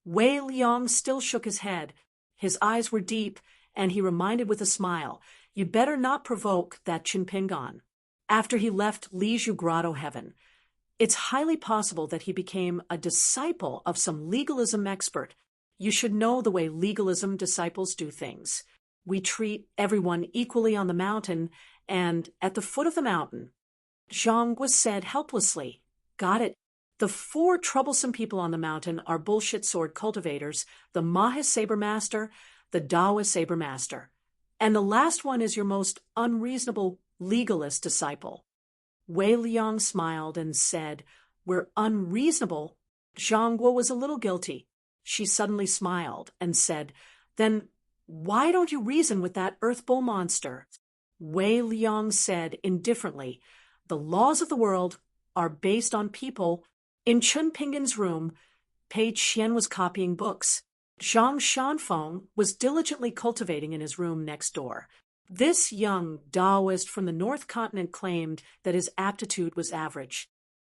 Wei Liang still shook his head. His eyes were deep, and he reminded with a smile, you'd better not provoke that Qinpingan. After he left Lizhu Grotto Heaven, it's highly possible that he became a disciple of some legalism expert. You should know the way legalism disciples do things. We treat everyone equally on the mountain and at the foot of the mountain. Zhang said helplessly, got it. The 4 troublesome people on the mountain are bullshit sword cultivators, the Mahis Saber Master, the Daoist Saber Master, and the last one is your most unreasonable legalist disciple. Wei Liang smiled and said, we're unreasonable. Zhang was a little guilty. She suddenly smiled and said, then why don't you reason with that Earth Bull monster? Wei Liang said indifferently, the laws of the world are based on people. In Chun Pingan's room, Page Xian was copying books. Zhang Shanfeng was diligently cultivating in his room next door. This young Taoist from the North Continent claimed that his aptitude was average.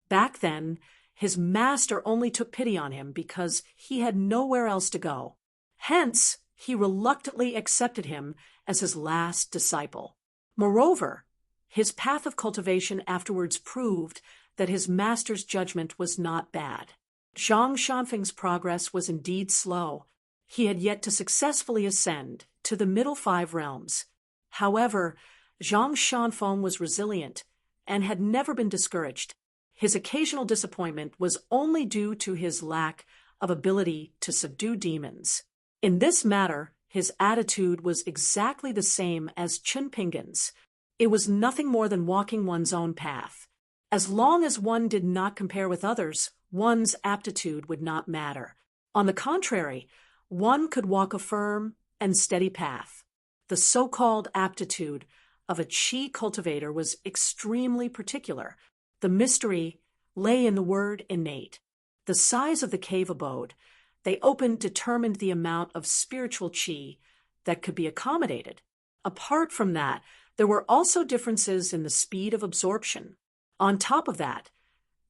Back then, his master only took pity on him because he had nowhere else to go. Hence, he reluctantly accepted him as his last disciple. Moreover, his path of cultivation afterwards proved that his master's judgment was not bad. Zhang Shanfeng's progress was indeed slow. He had yet to successfully ascend to the middle 5 realms. However, Zhang Shanfeng was resilient and had never been discouraged. His occasional disappointment was only due to his lack of ability to subdue demons. In this matter, his attitude was exactly the same as Chunpingan's. It was nothing more than walking one's own path. As long as one did not compare with others, one's aptitude would not matter. On the contrary, one could walk a firm and steady path. The so-called aptitude of a qi cultivator was extremely particular. The mystery lay in the word innate. The size of the cave abode they opened determined the amount of spiritual qi that could be accommodated. Apart from that, there were also differences in the speed of absorption. On top of that,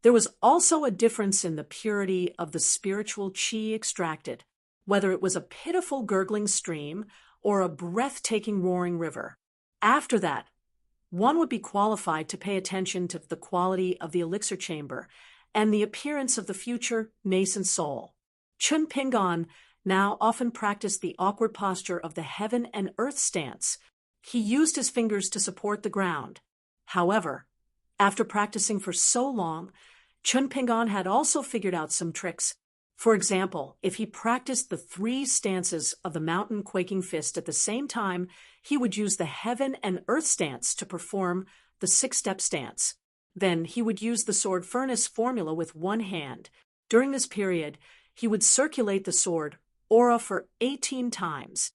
There was also a difference in the purity of the spiritual qi extracted, whether it was a pitiful gurgling stream or a breathtaking roaring river. After that, one would be qualified to pay attention to the quality of the elixir chamber and the appearance of the future nascent soul. Chun Pingan now often practiced the awkward posture of the heaven and earth stance. He used his fingers to support the ground. However, after practicing for so long, Chun Pingan had also figured out some tricks. For example, if he practiced the 3 stances of the mountain quaking fist at the same time, he would use the heaven and earth stance to perform the 6-step stance. Then he would use the sword furnace formula with one hand. During this period, he would circulate the sword aura for 18 times.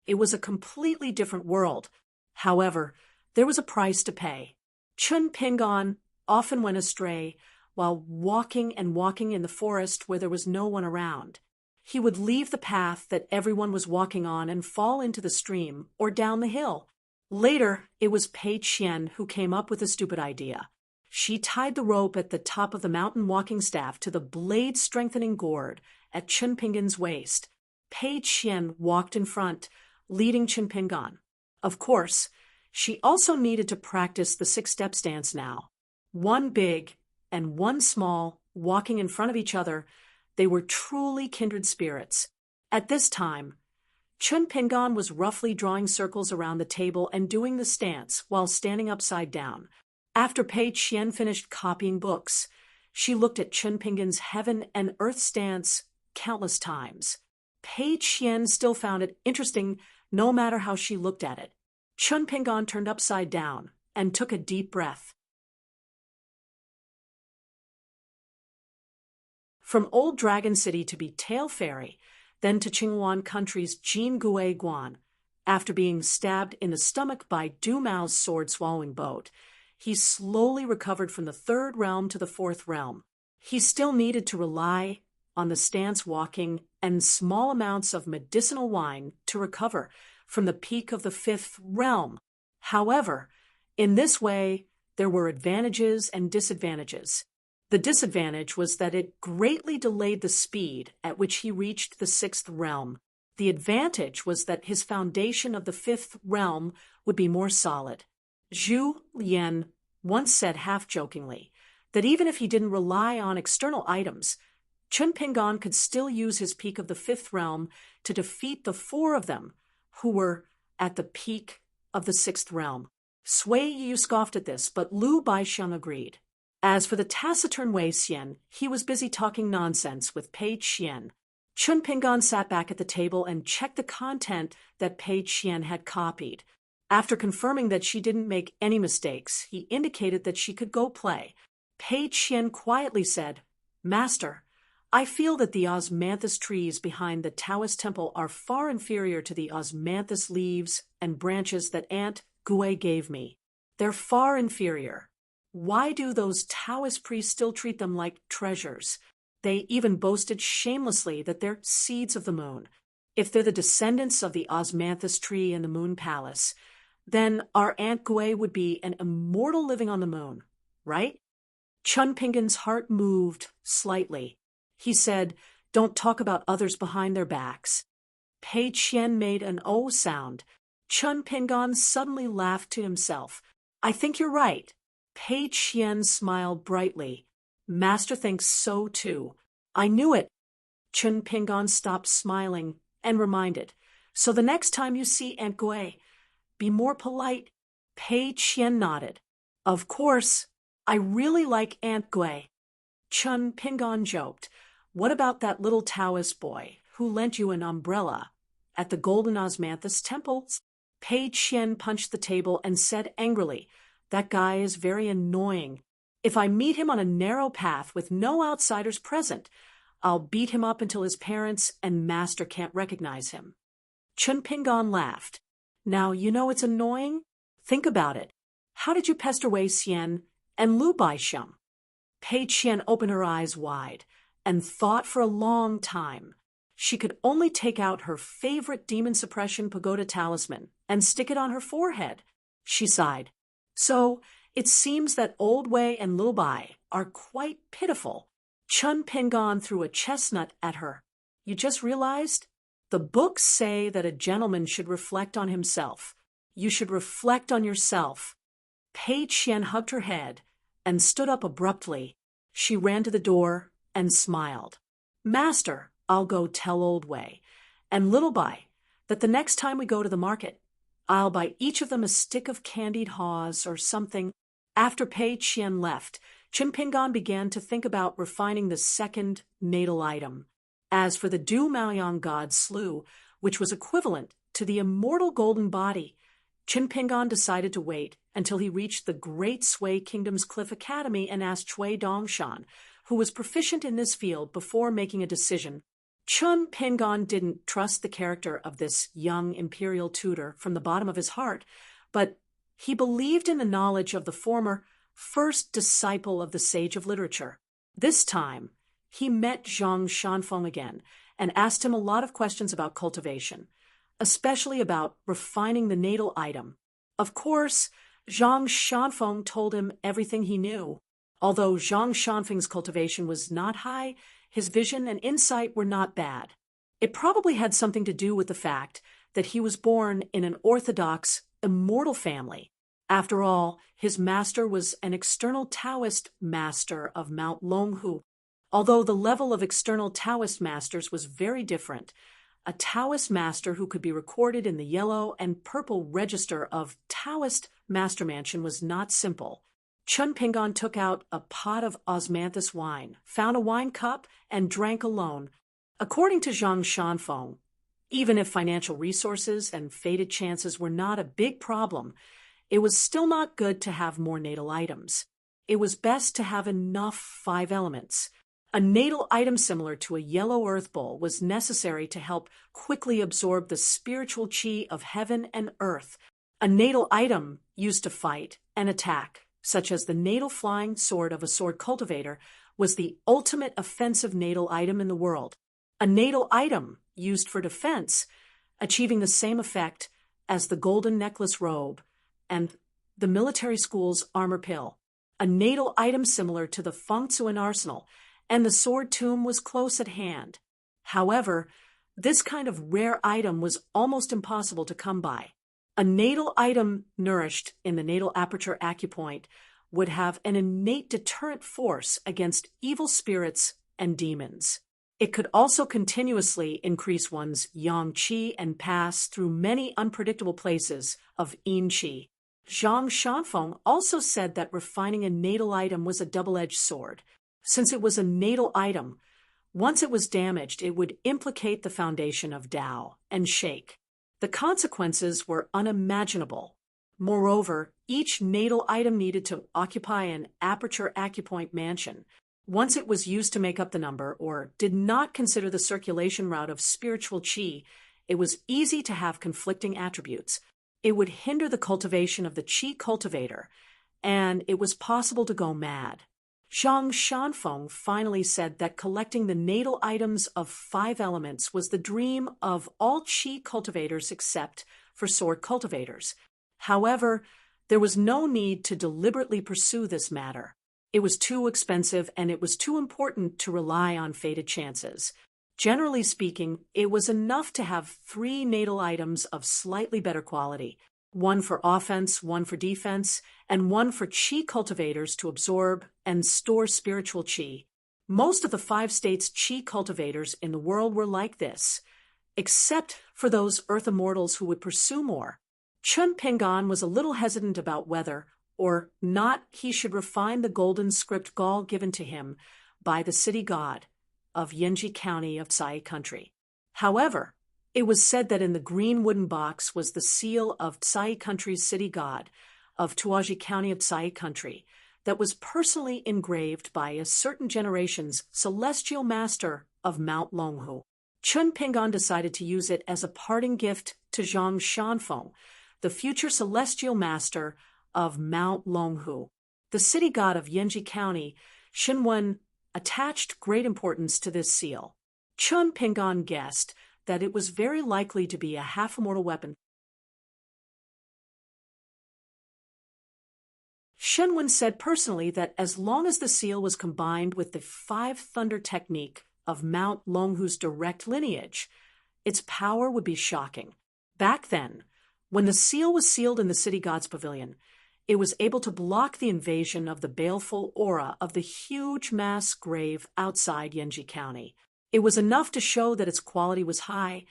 It was a completely different world. However, there was a price to pay. Chun Pingan often went astray while walking in the forest where there was no one around. He would leave the path that everyone was walking on and fall into the stream or down the hill. Later, it was Pei Qian who came up with a stupid idea. She tied the rope at the top of the mountain walking staff to the blade-strengthening gourd at Chun Pingan's waist. Pei Qian walked in front, leading Chun Pingan. Of course, she also needed to practice the 6-step stance now. One big and one small, walking in front of each other, they were truly kindred spirits. At this time, Chun Pingan was roughly drawing circles around the table and doing the stance while standing upside down. After Pei Qian finished copying books, she looked at Chun Pingan's heaven and earth stance countless times. Pei Qian still found it interesting no matter how she looked at it. Chun Pingan turned upside down and took a deep breath. From Old Dragon City to be Tail Fairy, then to Qinghuan Country's Jingui Guan. After being stabbed in the stomach by Du Mao's sword-swallowing boat, he slowly recovered from the 3rd realm to the 4th realm. He still needed to rely on the stance walking and small amounts of medicinal wine to recover from the peak of the 5th realm. However, in this way, there were advantages and disadvantages. The disadvantage was that it greatly delayed the speed at which he reached the 6th realm. The advantage was that his foundation of the 5th realm would be more solid. Zhu Lian once said half-jokingly that even if he didn't rely on external items, Chun Pingan could still use his peak of the 5th realm to defeat the 4 of them who were at the peak of the 6th realm. Sui Yu scoffed at this, but Lu Baixiang agreed. As for the taciturn Wei Xian, he was busy talking nonsense with Pei Qian. Chun Pingan sat back at the table and checked the content that Pei Qian had copied. After confirming that she didn't make any mistakes, he indicated that she could go play. Pei Qian quietly said, "Master, I feel that the osmanthus trees behind the Taoist temple are far inferior to the osmanthus leaves and branches that Aunt Gui gave me. They're far inferior. Why do those Taoist priests still treat them like treasures? They even boasted shamelessly that they're seeds of the moon. If they're the descendants of the osmanthus tree in the moon palace, then our Aunt Gui would be an immortal living on the moon, right?" Chun Pingan's heart moved slightly. He said, "Don't talk about others behind their backs." Pei Qian made an "oh" sound. Chun Pingan suddenly laughed to himself. "I think you're right." Pei Qian smiled brightly. "Master thinks so too." "I knew it." Chun Pingan stopped smiling and reminded, "So the next time you see Aunt Gui, be more polite." Pei Qian nodded. "Of course. I really like Aunt Gui." Chun Pingan joked, "What about that little Taoist boy who lent you an umbrella at the Golden Osmanthus temples?" Pei Qian punched the table and said angrily, "That guy is very annoying. If I meet him on a narrow path with no outsiders present, I'll beat him up until his parents and master can't recognize him." Chun Pingan laughed. "Now, you know it's annoying? Think about it. How did you pester Wei Xian and Lu Baixiang?" Pei Qian opened her eyes wide and thought for a long time. She could only take out her favorite demon suppression pagoda talisman and stick it on her forehead. She sighed. "So, it seems that Old Wei and Little Bai are quite pitiful. Chun Pingon threw a chestnut at her. You just realized? The books say that a gentleman should reflect on himself. You should reflect on yourself. Pei Qian hugged her head and stood up abruptly. She ran to the door and smiled. Master, I'll go tell Old Wei and Little Bai that the next time we go to the market, I'll buy each of them a stick of candied haws or something. After Pei Qian left, Chun Pingon began to think about refining the second natal item. As for the Du Maoyang god Slu, which was equivalent to the immortal golden body, Chun Pingon decided to wait until he reached the Great Sui Kingdom's Cliff Academy and asked Chui Dongshan, who was proficient in this field, before making a decision. Chun Pingon didn't trust the character of this young imperial tutor from the bottom of his heart, but he believed in the knowledge of the former first disciple of the sage of literature. This time, he met Zhang Shanfeng again and asked him a lot of questions about cultivation, especially about refining the natal item. Of course, Zhang Shanfeng told him everything he knew. Although Zhang Shanfeng's cultivation was not high, his vision and insight were not bad. It probably had something to do with the fact that he was born in an orthodox, immortal family. After all, his master was an external Taoist master of Mount Longhu. Although the level of external Taoist masters was very different, a Taoist master who could be recorded in the yellow and purple register of Taoist Master Mansion was not simple. Chun Pingon took out a pot of osmanthus wine, found a wine cup, and drank alone. According to Zhang Shanfeng, even if financial resources and fated chances were not a big problem, it was still not good to have more natal items. It was best to have enough 5 elements. A natal item similar to a yellow earth bowl was necessary to help quickly absorb the spiritual qi of heaven and earth. A natal item used to fight and attack, such as the natal flying sword of a sword cultivator, was the ultimate offensive natal item in the world. A natal item used for defense, achieving the same effect as the golden necklace robe and the military school's armor pill. A natal item similar to the Fengtsuan arsenal, and the sword tomb was close at hand. However, this kind of rare item was almost impossible to come by. A natal item nourished in the natal aperture acupoint would have an innate deterrent force against evil spirits and demons. It could also continuously increase one's yang qi and pass through many unpredictable places of yin qi. Zhang Shanfeng also said that refining a natal item was a double-edged sword. Since it was a natal item, once it was damaged, it would implicate the foundation of Tao and shake. The consequences were unimaginable. Moreover, each natal item needed to occupy an aperture acupoint mansion. Once it was used to make up the number or did not consider the circulation route of spiritual qi, it was easy to have conflicting attributes. It would hinder the cultivation of the qi cultivator, and it was possible to go mad. Zhang Shanfeng finally said that collecting the natal items of 5 elements was the dream of all qi cultivators except for sword cultivators. However, there was no need to deliberately pursue this matter. It was too expensive and it was too important to rely on fated chances. Generally speaking, it was enough to have 3 natal items of slightly better quality, 1 for offense, 1 for defense, and 1 for qi cultivators to absorb and store spiritual qi. Most of the 5 states' qi cultivators in the world were like this, except for those earth immortals who would pursue more. Chun Pingon was a little hesitant about whether or not he should refine the golden script gall given to him by the city god of Yanji County of Sai Country. However, it was said that in the green wooden box was the seal of Sai Country's city god of Tuaji County of Sai Country that was personally engraved by a certain generation's celestial master of Mount Longhu. Chun Pingon decided to use it as a parting gift to Zhang Shanfeng, the future celestial master of Mount Longhu. The city god of Yanji County, Xinwen, attached great importance to this seal. Chun Pingon guessed that it was very likely to be a half-immortal weapon. Shen Wen said personally that as long as the seal was combined with the five thunder technique of Mount Longhu's direct lineage, its power would be shocking. Back then, when the seal was sealed in the city god's pavilion, it was able to block the invasion of the baleful aura of the huge mass grave outside Yanji County. It was enough to show that its quality was high,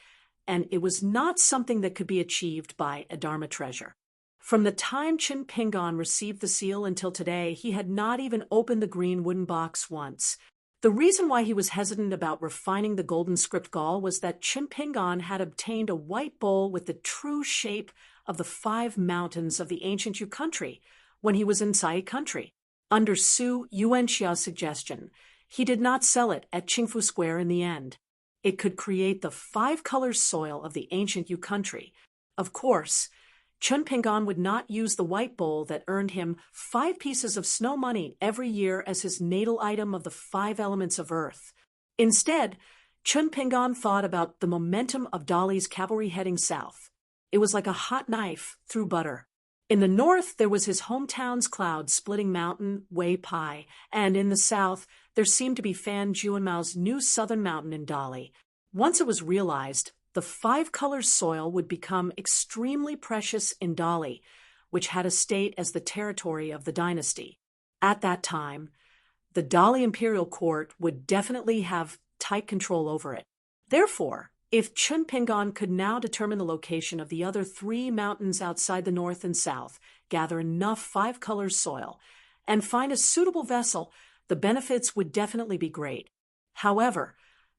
and it was not something that could be achieved by a Dharma treasure. From the time Qin Pingan received the seal until today, he had not even opened the green wooden box once. The reason why he was hesitant about refining the golden script gall was that Qin Pingan had obtained a white bowl with the true shape of the 5 mountains of the ancient Yu country when he was in Sai country. Under Su Yuanxia's suggestion, he did not sell it at Qingfu Square in the end. It could create the 5-color soil of the ancient Yu country. Of course, Qin Pingan would not use the white bowl that earned him 5 pieces of snow money every year as his natal item of the 5 elements of earth. Instead, Qin Pingan thought about the momentum of Dali's cavalry heading south. It was like a hot knife through butter. In the north, there was his hometown's cloud-splitting mountain, Wei Pai, and in the south, there seemed to be Fan Juanmao's new southern mountain in Dali. Once it was realized, the 5-color soil would become extremely precious in Dali, which had a state as the territory of the dynasty. At that time, the Dali imperial court would definitely have tight control over it. Therefore, if Qin Pingan could now determine the location of the other 3 mountains outside the north and south, gather enough 5-color soil, and find a suitable vessel, the benefits would definitely be great. However,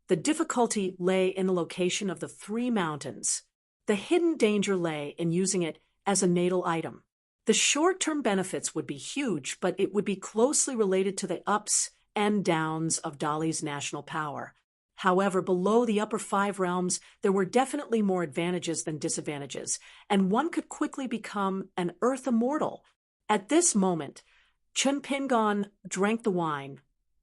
the difficulty lay in the location of the 3 mountains. The hidden danger lay in using it as a natal item. The short-term benefits would be huge, but it would be closely related to the ups and downs of Dali's national power. However, below the upper 5 realms, there were definitely more advantages than disadvantages, and one could quickly become an earth immortal. At this moment, Qin Pingan drank the wine,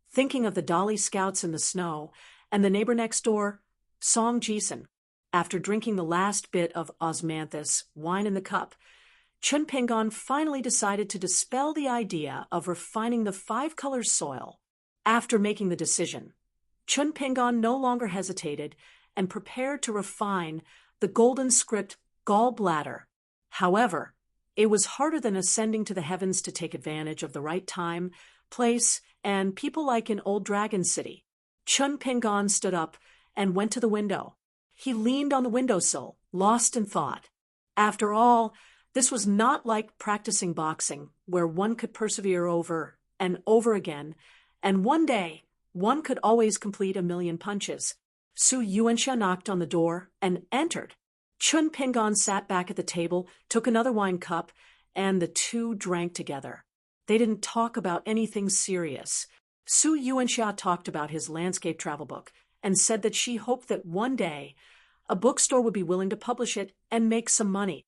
thinking of the Dali scouts in the snow, and the neighbor next door, Song Jisen. After drinking the last bit of osmanthus, wine in the cup, Qin Pingan finally decided to dispel the idea of refining the 5-color soil. After making the decision, Qin Pingan no longer hesitated and prepared to refine the golden script gallbladder. However, it was harder than ascending to the heavens to take advantage of the right time, place, and people like in Old Dragon City. Qin Pingan stood up and went to the window. He leaned on the windowsill, lost in thought. After all, this was not like practicing boxing, where one could persevere over and over again, and one day, one could always complete 1,000,000 punches. Su Yuanxia knocked on the door and entered. Qin Pingan sat back at the table, took another wine cup, and the two drank together. They didn't talk about anything serious. Su Yuanxia talked about his landscape travel book and said that she hoped that one day a bookstore would be willing to publish it and make some money.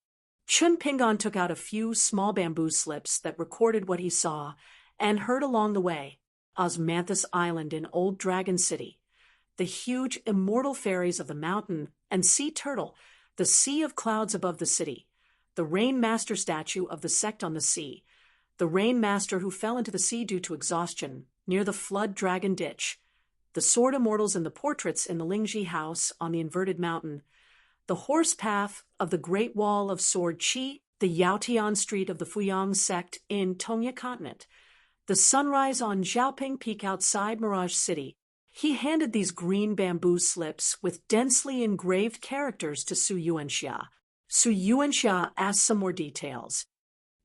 Qin Pingan took out a few small bamboo slips that recorded what he saw and heard along the way: Osmanthus Island in Old Dragon City, the huge immortal fairies of the mountain and sea turtle, the sea of clouds above the city, the rain master statue of the sect on the sea, the rain master who fell into the sea due to exhaustion near the flood dragon ditch, the sword immortals and the portraits in the Lingji house on the inverted mountain, the horse path of the Great Wall of Sword Qi, the Yaotian Street of the Fuyang sect in Tongya Continent, the sunrise on Xiaoping Peak outside Mirage City. He handed these green bamboo slips with densely engraved characters to Su Yuanxia. Su Yuanxia asked some more details.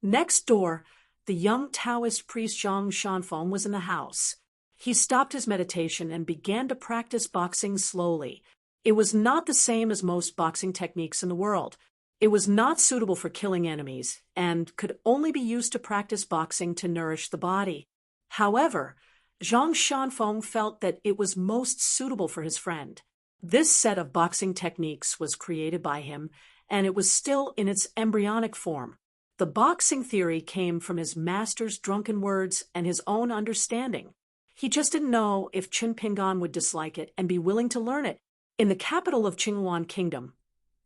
Next door, the young Taoist priest Zhang Shanfeng was in the house. He stopped his meditation and began to practice boxing slowly. It was not the same as most boxing techniques in the world. It was not suitable for killing enemies and could only be used to practice boxing to nourish the body. However, Zhang Shanfeng felt that it was most suitable for his friend. This set of boxing techniques was created by him, and it was still in its embryonic form. The boxing theory came from his master's drunken words and his own understanding. He just didn't know if Qin Pingan would dislike it and be willing to learn it. In the capital of Qinghuan Kingdom,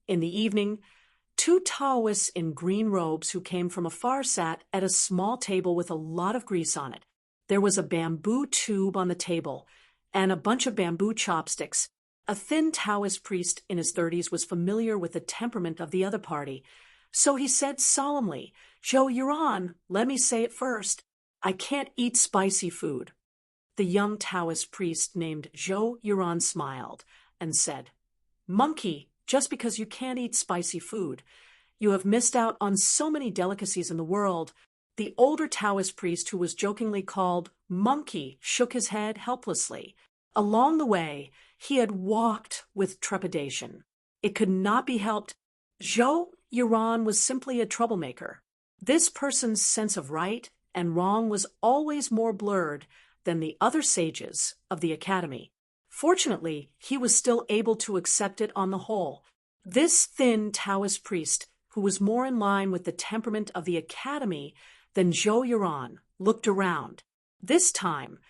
in the evening, Two Taoists in green robes who came from afar sat at a small table with a lot of grease on it. There was a bamboo tube on the table and a bunch of bamboo chopsticks. A thin Taoist priest in his 30s was familiar with the temperament of the other party, so he said solemnly, "Zhou Yuan, let me say it first. I can't eat spicy food." The young Taoist priest named Zhou Yuan smiled and said, "Monkey, just because you can't eat spicy food, you have missed out on so many delicacies in the world." The older Taoist priest, who was jokingly called Monkey, shook his head helplessly. Along the way, he had walked with trepidation. It could not be helped. Zhou Yuan was simply a troublemaker. This person's sense of right and wrong was always more blurred than the other sages of the academy. Fortunately, he was still able to accept it on the whole. This thin Taoist priest, who was more in line with the temperament of the academy than Zhou Yuan, looked around. This time,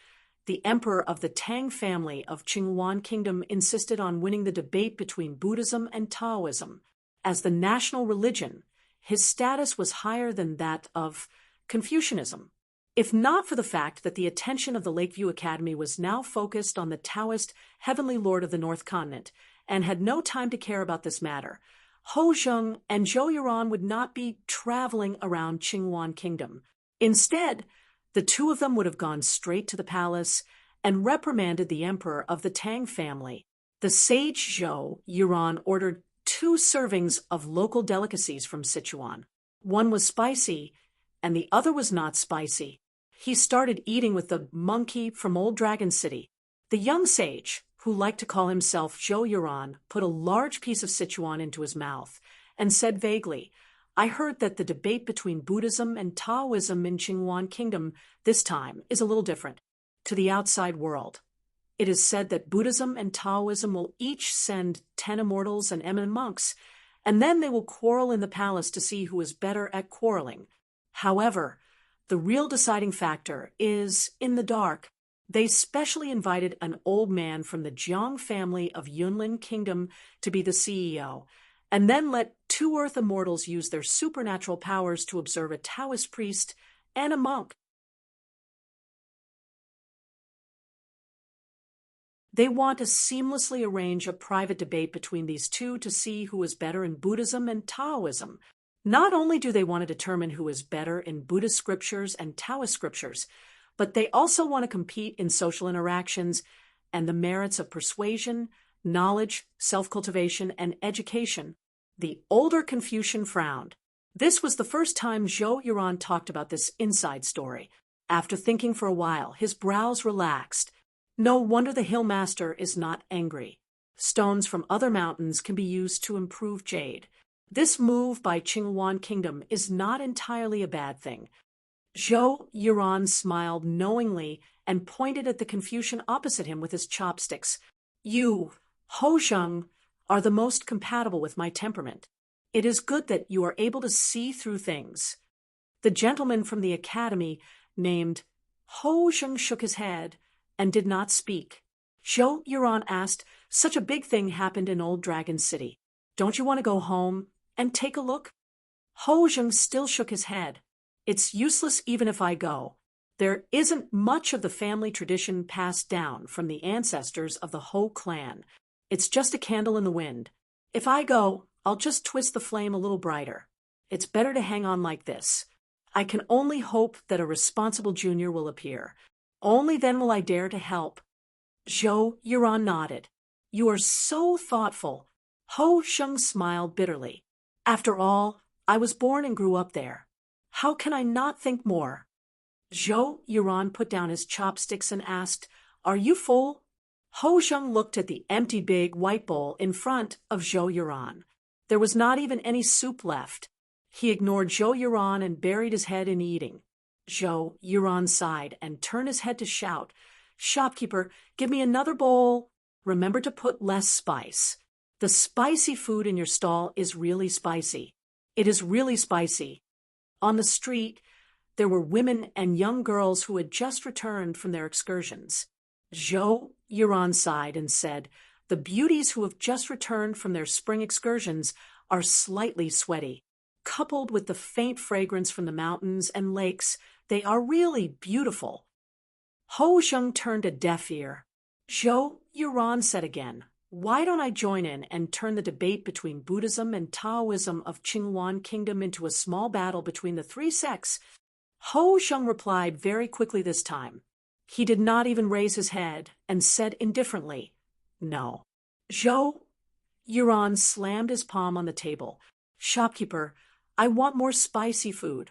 the emperor of the Tang family of Qinghuan Kingdom insisted on winning the debate between Buddhism and Taoism. As the national religion, his status was higher than that of Confucianism. If not for the fact that the attention of the Lakeview Academy was now focused on the Taoist heavenly lord of the North Continent and had no time to care about this matter, Hou Zheng and Zhou Yuan would not be traveling around Qinghuan Kingdom. Instead, the two of them would have gone straight to the palace and reprimanded the emperor of the Tang family. The sage Zhou Yuan ordered 2 servings of local delicacies from Sichuan. One was spicy, and the other was not spicy. He started eating with the monkey from Old Dragon City. The young sage, who liked to call himself Zhou Yuan, put a large piece of Sichuan into his mouth and said vaguely, "I heard that the debate between Buddhism and Taoism in Qinghuan Kingdom this time is a little different. To the outside world, it is said that Buddhism and Taoism will each send 10 immortals and eminent monks, and then they will quarrel in the palace to see who is better at quarreling. However, the real deciding factor is in the dark. They specially invited an old man from the Jiang family of Yunlin Kingdom to be the CEO, and then let 2 earth immortals use their supernatural powers to observe a Taoist priest and a monk. They want to seamlessly arrange a private debate between these two to see who is better in Buddhism and Taoism. Not only do they want to determine who is better in Buddhist scriptures and Taoist scriptures, but they also want to compete in social interactions and the merits of persuasion, knowledge, self-cultivation, and education. The older Confucian frowned. This was the first time Zhou Yuan talked about this inside story. After thinking for a while, his brows relaxed. No wonder the hill master is not angry. Stones from other mountains can be used to improve jade. This move by Qinghuan Kingdom is not entirely a bad thing. Zhou Yuan smiled knowingly and pointed at the Confucian opposite him with his chopsticks. "You, Hou Zheng, are the most compatible with my temperament. It is good that you are able to see through things." The gentleman from the academy named Hou Zheng shook his head and did not speak. Zhou Yuan asked, "Such a big thing happened in Old Dragon City. Don't you want to go home and take a look?" Hou Zheng still shook his head. "It's useless even if I go. There isn't much of the family tradition passed down from the ancestors of the Hou clan. It's just a candle in the wind. If I go, I'll just twist the flame a little brighter. It's better to hang on like this. I can only hope that a responsible junior will appear. Only then will I dare to help." Zhou Yuan nodded. "You are so thoughtful." Hou Zheng smiled bitterly. "After all, I was born and grew up there. How can I not think more?" Zhou Yuan put down his chopsticks and asked, "Are you full?" Hou Zheng looked at the empty big white bowl in front of Zhou Yuan. There was not even any soup left. He ignored Zhou Yuan and buried his head in eating. Zhou Yuan sighed and turned his head to shout, "Shopkeeper, give me another bowl. Remember to put less spice. The spicy food in your stall is really spicy. It is really spicy." On the street, there were women and young girls who had just returned from their excursions. Zhou Yuan sighed and said, "The beauties who have just returned from their spring excursions are slightly sweaty. Coupled with the faint fragrance from the mountains and lakes, they are really beautiful. Ho Zheng turned a deaf ear. Zhou Yuran said again, "Why don't I join in and turn the debate between Buddhism and Taoism of Qingyuan Kingdom into a small battle between the three sects?" Ho Zheng replied very quickly this time. He did not even raise his head and said indifferently, "No." Zhou Yuran slammed his palm on the table. "Shopkeeper, I want more spicy food."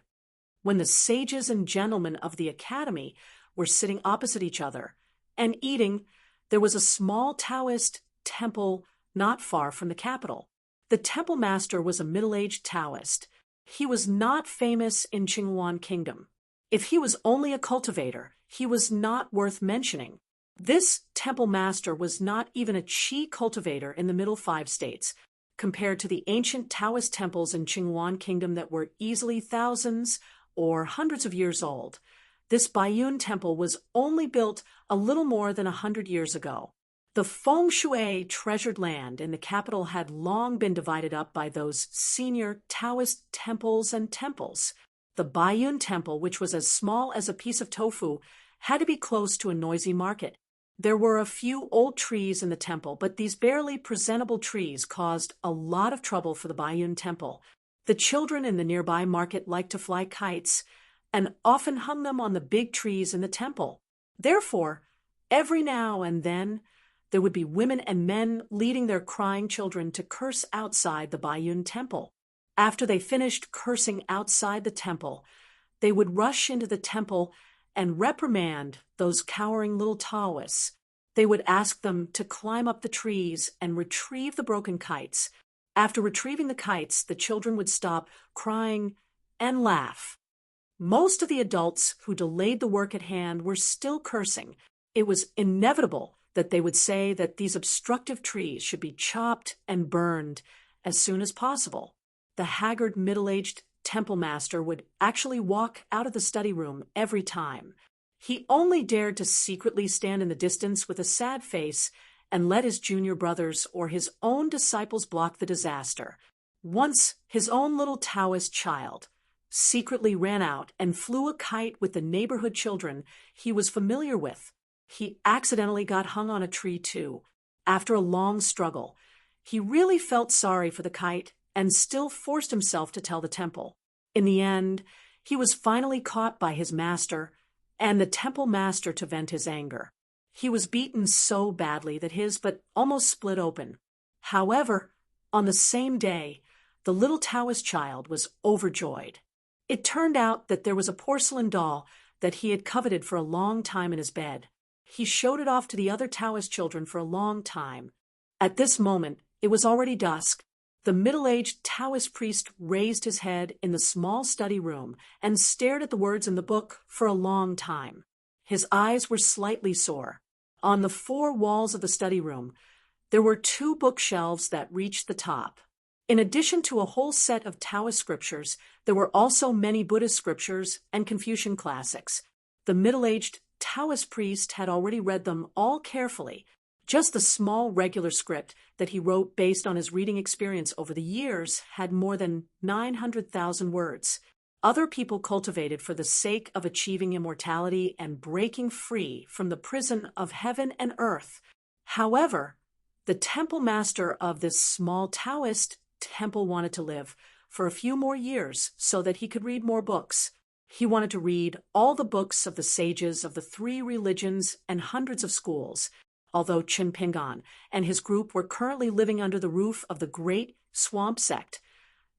When the sages and gentlemen of the academy were sitting opposite each other and eating, there was a small Taoist temple not far from the capital. The temple master was a middle-aged Taoist. He was not famous in Qingyuan Kingdom. If he was only a cultivator, he was not worth mentioning. This temple master was not even a qi cultivator in the middle 5 states, compared to the ancient Taoist temples in Qingyuan Kingdom that were easily thousands or hundreds of years old. This Baiyun temple was only built a little more than 100 years ago. The Fengshui treasured land in the capital had long been divided up by those senior Taoist temples and temples. The Baiyun temple, which was as small as a piece of tofu, had to be close to a noisy market. There were a few old trees in the temple, but these barely presentable trees caused a lot of trouble for the Baiyun temple. The children in the nearby market liked to fly kites and often hung them on the big trees in the temple. Therefore, every now and then, there would be women and men leading their crying children to curse outside the Baiyun temple. After they finished cursing outside the temple, they would rush into the temple and reprimand those cowering little Taoists. They would ask them to climb up the trees and retrieve the broken kites. After retrieving the kites, the children would stop crying and laugh. Most of the adults who delayed the work at hand were still cursing. It was inevitable that they would say that these obstructive trees should be chopped and burned as soon as possible. The haggard middle-aged temple master would actually walk out of the study room every time. He only dared to secretly stand in the distance with a sad face and let his junior brothers or his own disciples block the disaster. Once, his own little Taoist child secretly ran out and flew a kite with the neighborhood children he was familiar with. He accidentally got hung on a tree too. After a long struggle, he really felt sorry for the kite and still forced himself to tell the temple. In the end, he was finally caught by his master and the temple master to vent his anger. He was beaten so badly that his butt almost split open. However, on the same day, the little Taoist child was overjoyed. It turned out that there was a porcelain doll that he had coveted for a long time in his bed. He showed it off to the other Taoist children for a long time. At this moment, it was already dusk. The middle-aged Taoist priest raised his head in the small study room and stared at the words in the book for a long time. His eyes were slightly sore. On the 4 walls of the study room, there were 2 bookshelves that reached the top. In addition to a whole set of Taoist scriptures, there were also many Buddhist scriptures and Confucian classics. The middle-aged Taoist priest had already read them all carefully. Just the small regular script that he wrote based on his reading experience over the years had more than 900,000 words. Other people cultivated for the sake of achieving immortality and breaking free from the prison of heaven and earth. However, the temple master of this small Taoist temple wanted to live for a few more years so that he could read more books. He wanted to read all the books of the sages of the 3 religions and hundreds of schools. Although Chen Pingan and his group were currently living under the roof of the great swamp sect,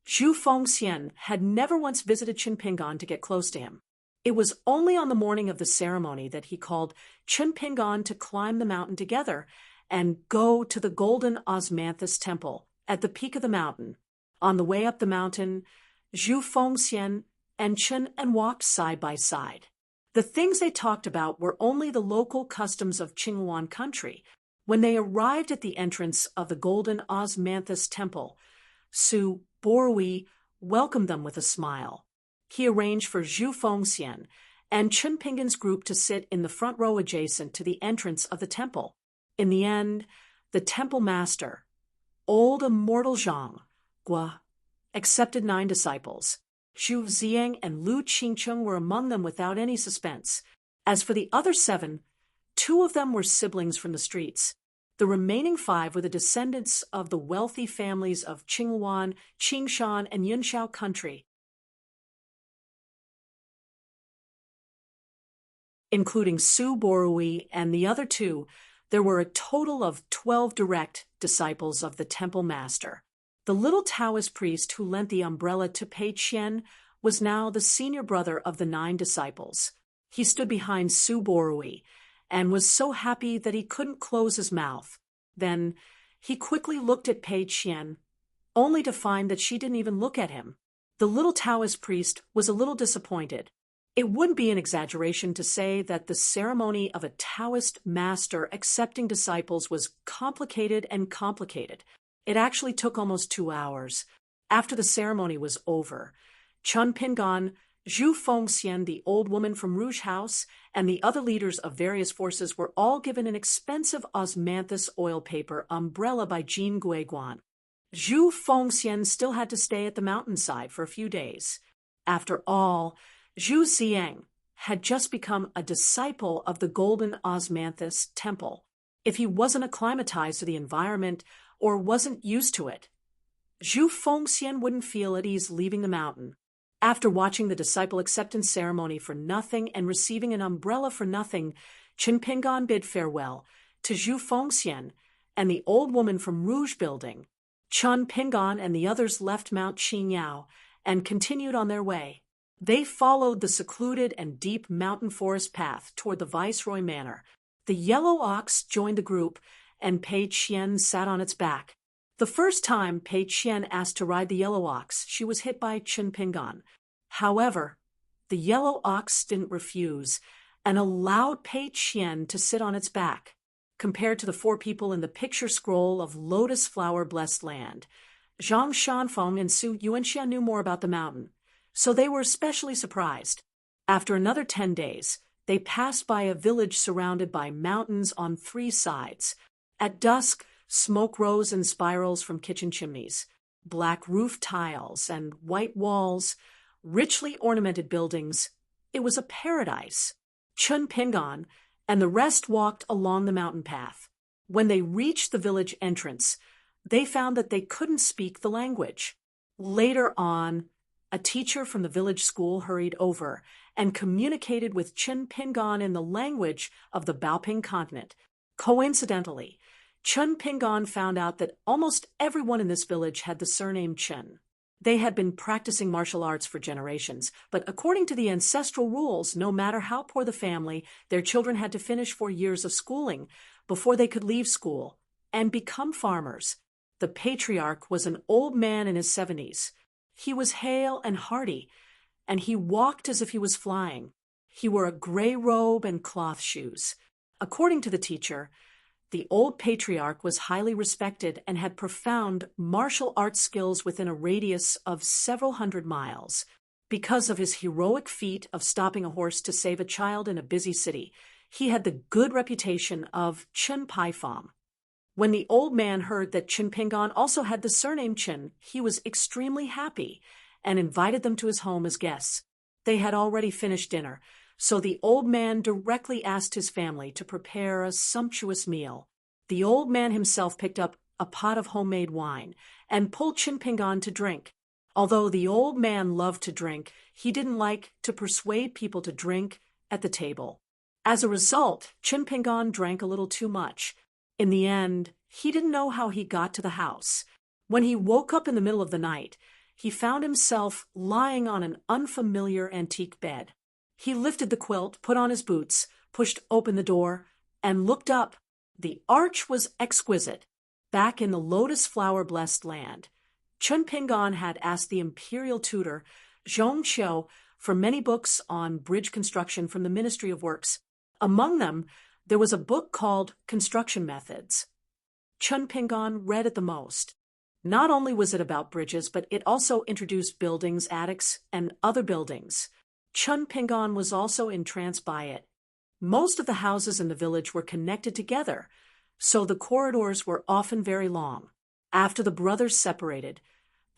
Zhu Fengxian had never once visited Chen Pingan to get close to him. It was only on the morning of the ceremony that he called Chen Pingan to climb the mountain together and go to the Golden Osmanthus Temple at the peak of the mountain. On the way up the mountain, Zhu Fengxian and Chen walked side by side. The things they talked about were only the local customs of Qingyuan country. When they arrived at the entrance of the Golden Osmanthus Temple, Su Borui welcomed them with a smile. He arranged for Zhu Fengxian and Chen Pingan's group to sit in the front row adjacent to the entrance of the temple. In the end, the temple master, old immortal Zhang, Gua accepted 9 disciples. Zhu Ziang and Lu Qingcheng were among them without any suspense. As for the other 7, 2 of them were siblings from the streets. The remaining 5 were the descendants of the wealthy families of Qinghuan, Qingshan, and Yunshao country, including Su Borui and the other 2. There were a total of 12 direct disciples of the temple master. The little Taoist priest who lent the umbrella to Pei Qian was now the senior brother of the 9 disciples. He stood behind Su Borui and was so happy that he couldn't close his mouth. Then he quickly looked at Pei Qian, only to find that she didn't even look at him. The little Taoist priest was a little disappointed. It would be an exaggeration to say that the ceremony of a Taoist master accepting disciples was complicated and complicated. It actually took almost 2 hours. After the ceremony was over, Chun Pingan, Zhu Fengxian, the old woman from Rouge House, and the other leaders of various forces were all given an expensive osmanthus oil paper umbrella by Jin Guiguan. Zhu Fengxian still had to stay at the mountainside for a few days. After all, Zhu Ziang had just become a disciple of the Golden Osmanthus Temple. If he wasn't acclimatized to the environment or wasn't used to it, Zhu Fengxian wouldn't feel at ease leaving the mountain. After watching the disciple acceptance ceremony for nothing and receiving an umbrella for nothing, Chun Pingan bid farewell to Zhu Fengxian and the old woman from Rouge Building. Chun Pingan and the others left Mount Qingyao and continued on their way. They followed the secluded and deep mountain forest path toward the Viceroy Manor. The yellow ox joined the group, and Pei Qian sat on its back. The first time Pei Qian asked to ride the yellow ox, she was hit by Chun Pingan. However, the yellow ox didn't refuse and allowed Pei Qian to sit on its back. Compared to the 4 people in the picture scroll of lotus flower-blessed land, Zhang Shanfeng and Su Yuanxia knew more about the mountain, so they were especially surprised. After another 10 days, they passed by a village surrounded by mountains on 3 sides. At dusk, smoke rose in spirals from kitchen chimneys, black roof tiles and white walls, richly ornamented buildings. It was a paradise. Chun Pingan and the rest walked along the mountain path. When they reached the village entrance, they found that they couldn't speak the language. Later on, a teacher from the village school hurried over and communicated with Chun Pingan in the language of the Baoping continent. Coincidentally, Chun Pingan found out that almost everyone in this village had the surname Chun. They had been practicing martial arts for generations, but according to the ancestral rules, no matter how poor the family, their children had to finish 4 years of schooling before they could leave school and become farmers. The patriarch was an old man in his 70s. He was hale and hearty, and he walked as if he was flying. He wore a gray robe and cloth shoes. According to the teacher, the old patriarch was highly respected and had profound martial arts skills within a radius of several hundred miles. Because of his heroic feat of stopping a horse to save a child in a busy city, he had the good reputation of Chun Pai Fam. When the old man heard that Chun Pingan also had the surname Chun, he was extremely happy and invited them to his home as guests. They had already finished dinner, so the old man directly asked his family to prepare a sumptuous meal. The old man himself picked up a pot of homemade wine and pulled Chun Pingan to drink. Although the old man loved to drink, he didn't like to persuade people to drink at the table. As a result, Chun Pingan drank a little too much. In the end, he didn't know how he got to the house. When he woke up in the middle of the night, he found himself lying on an unfamiliar antique bed. He lifted the quilt, put on his boots, pushed open the door, and looked up. The arch was exquisite. Back in the lotus flower-blessed land, Chun Pingan had asked the imperial tutor, Zhong Qiu, for many books on bridge construction from the Ministry of Works. Among them, there was a book called Construction Methods. Chun Pingan read it the most. Not only was it about bridges, but it also introduced buildings, attics, and other buildings. Chun Pingan was also entranced by it. Most of the houses in the village were connected together, so the corridors were often very long. After the brothers separated,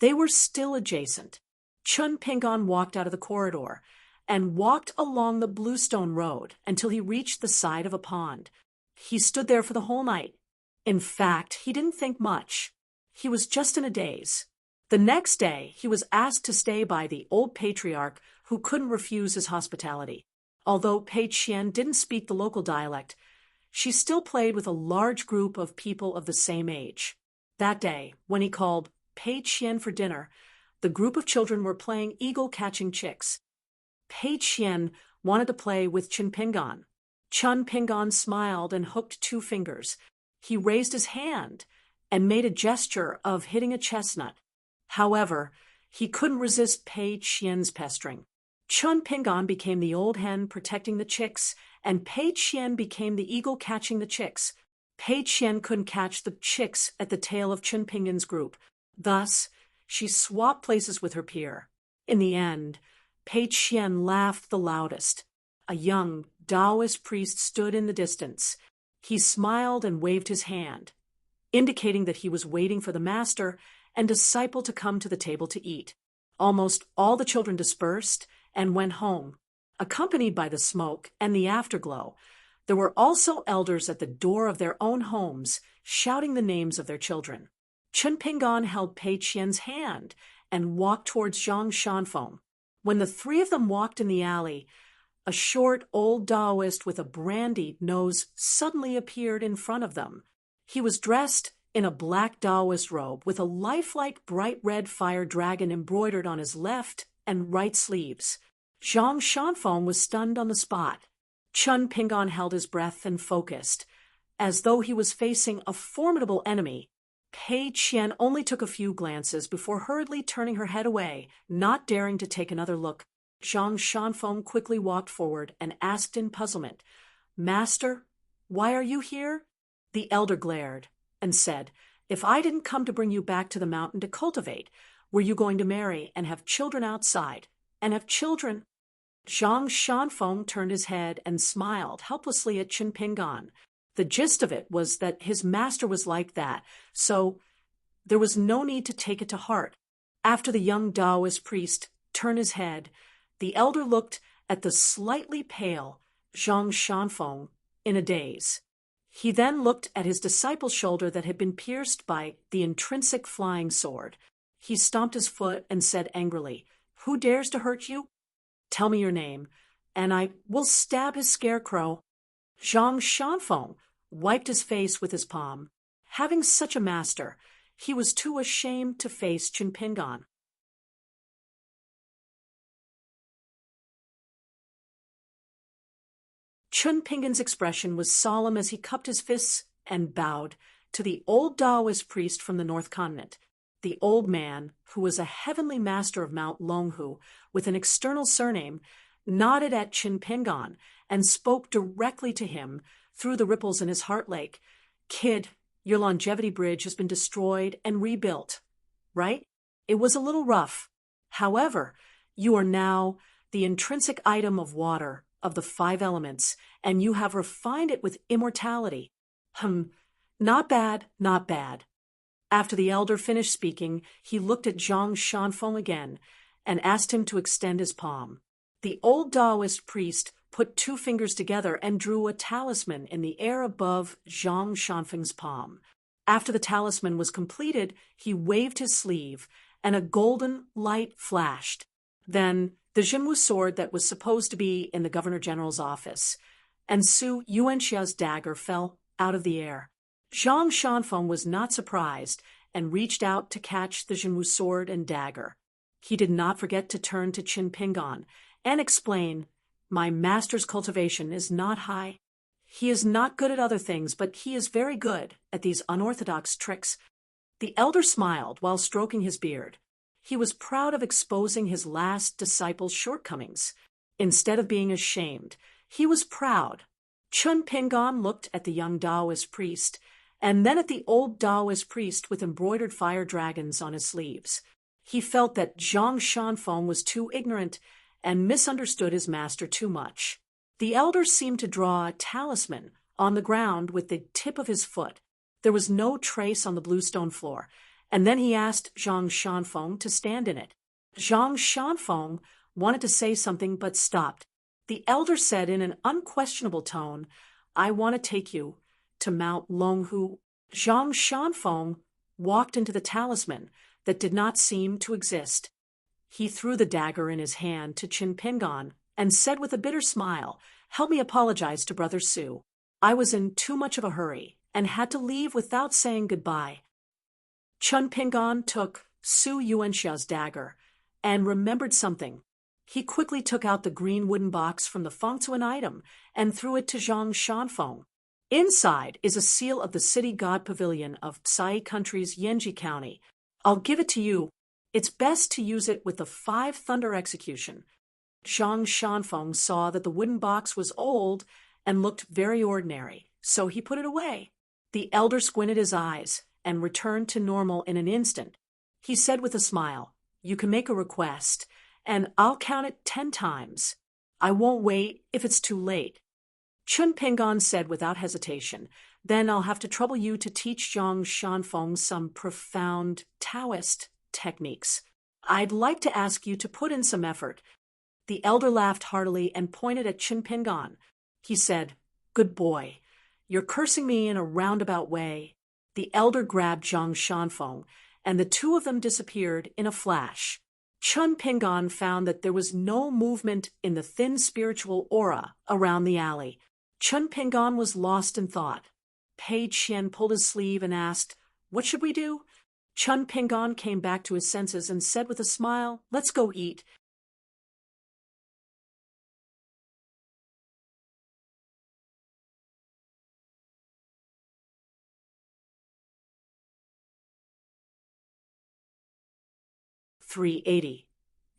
They were still adjacent. Chun Pingon walked out of the corridor and walked along the bluestone road until he reached the side of a pond. He stood there for the whole night. In fact, he didn't think much. He was just in a daze. The next day, he was asked to stay by the old patriarch who couldn't refuse his hospitality. Although Pei Qian didn't speak the local dialect, she still played with a large group of people of the same age. That day, when he called Pei Qian for dinner, the group of children were playing eagle-catching chicks. Pei Qian wanted to play with Chun Pingon. Chun Pingon smiled and hooked 2 fingers. He raised his hand and made a gesture of hitting a chestnut. However, he couldn't resist Pei Qian's pestering. Chun Pingon became the old hen protecting the chicks, and Pei Qian became the eagle catching the chicks. Pei Qian couldn't catch the chicks at the tail of Chun Pingon's group. Thus, she swapped places with her peer. In the end, Pei Qian laughed the loudest. A young Taoist priest stood in the distance. He smiled and waved his hand, indicating that he was waiting for the master and disciple to come to the table to eat. Almost all the children dispersed and went home, accompanied by the smoke and the afterglow. There were also elders at the door of their own homes, shouting the names of their children. Chun Pingon held Pei Qian's hand and walked towards Zhang Shanfeng. When the 3 of them walked in the alley, a short old Taoist with a brandied nose suddenly appeared in front of them. He was dressed in a black Taoist robe with a lifelike bright red fire dragon embroidered on his left and right sleeves. Zhang Shanfeng was stunned on the spot. Chun Pingon held his breath and focused, as though he was facing a formidable enemy. Pei Qian only took a few glances before hurriedly turning her head away, not daring to take another look. Zhang Shanfeng quickly walked forward and asked in puzzlement, "Master, why are you here?" The elder glared and said, "If I didn't come to bring you back to the mountain to cultivate, were you going to marry and have children outside? And have children?" Zhang Shanfeng turned his head and smiled helplessly at Chun Pingon. The gist of it was that his master was like that, so there was no need to take it to heart. After the young Taoist priest turned his head, the elder looked at the slightly pale Zhang Shanfeng in a daze. He then looked at his disciple's shoulder that had been pierced by the intrinsic flying sword. He stomped his foot and said angrily, "Who dares to hurt you? Tell me your name, and I will stab his scarecrow." Zhang Shanfeng wiped his face with his palm. Having such a master, he was too ashamed to face Chun Pingon. Chun Pingon's expression was solemn as he cupped his fists and bowed to the old Taoist priest from the North Continent. The old man, who was a heavenly master of Mount Longhu with an external surname, nodded at Chun Pingon and spoke directly to him through the ripples in his heart lake. "Kid, your longevity bridge has been destroyed and rebuilt, right? It was a little rough. However, you are now the intrinsic item of water of the 5 elements, and you have refined it with immortality. Not bad, not bad." After the elder finished speaking, he looked at Zhang Shanfeng again and asked him to extend his palm. The old Taoist priest put 2 fingers together and drew a talisman in the air above Zhang Shanfeng's palm. After the talisman was completed, he waved his sleeve, and a golden light flashed. Then the Jinwu sword that was supposed to be in the Governor General's office and Su Yuanxia's dagger fell out of the air. Zhang Shanfeng was not surprised and reached out to catch the Jinwu sword and dagger. He did not forget to turn to Chun Pingon and explain, "My master's cultivation is not high. He is not good at other things, but he is very good at these unorthodox tricks." The elder smiled while stroking his beard. He was proud of exposing his last disciple's shortcomings. Instead of being ashamed, he was proud. Chun Pingon looked at the young Taoist priest, and then at the old Taoist priest with embroidered fire dragons on his sleeves. He felt that Zhang Shanfeng was too ignorant and misunderstood his master too much. The elder seemed to draw a talisman on the ground with the tip of his foot. There was no trace on the bluestone floor, and then he asked Zhang Shanfeng to stand in it. Zhang Shanfeng wanted to say something but stopped. The elder said in an unquestionable tone, "I want to take you to Mount Longhu." Zhang Shanfeng walked into the talisman that did not seem to exist. He threw the dagger in his hand to Qin Pingan and said with a bitter smile, "Help me apologize to Brother Su. I was in too much of a hurry and had to leave without saying goodbye." Chun Pingan took Su Yuanxia's dagger and remembered something. He quickly took out the green wooden box from the Fengtuan item and threw it to Zhang Shanfeng. "Inside is a seal of the city god pavilion of Sai Country's Yanji County. I'll give it to you. It's best to use it with the 5 thunder execution." Zhang Shanfeng saw that the wooden box was old and looked very ordinary, so he put it away. The elder squinted his eyes and returned to normal in an instant. He said with a smile, "You can make a request, and I'll count it 10 times. I won't wait if it's too late." Chun Pingan said without hesitation, "Then I'll have to trouble you to teach Zhang Shanfeng some profound Taoist techniques. I'd like to ask you to put in some effort." The elder laughed heartily and pointed at Chun Pingan. He said, "Good boy. You're cursing me in a roundabout way." The elder grabbed Zhang Shanfeng, and the two of them disappeared in a flash. Chun Pingan found that there was no movement in the thin spiritual aura around the alley. Chun Pingan was lost in thought. Pei Qian pulled his sleeve and asked, "What should we do?" Chun Pingan came back to his senses and said with a smile, "Let's go eat." "380.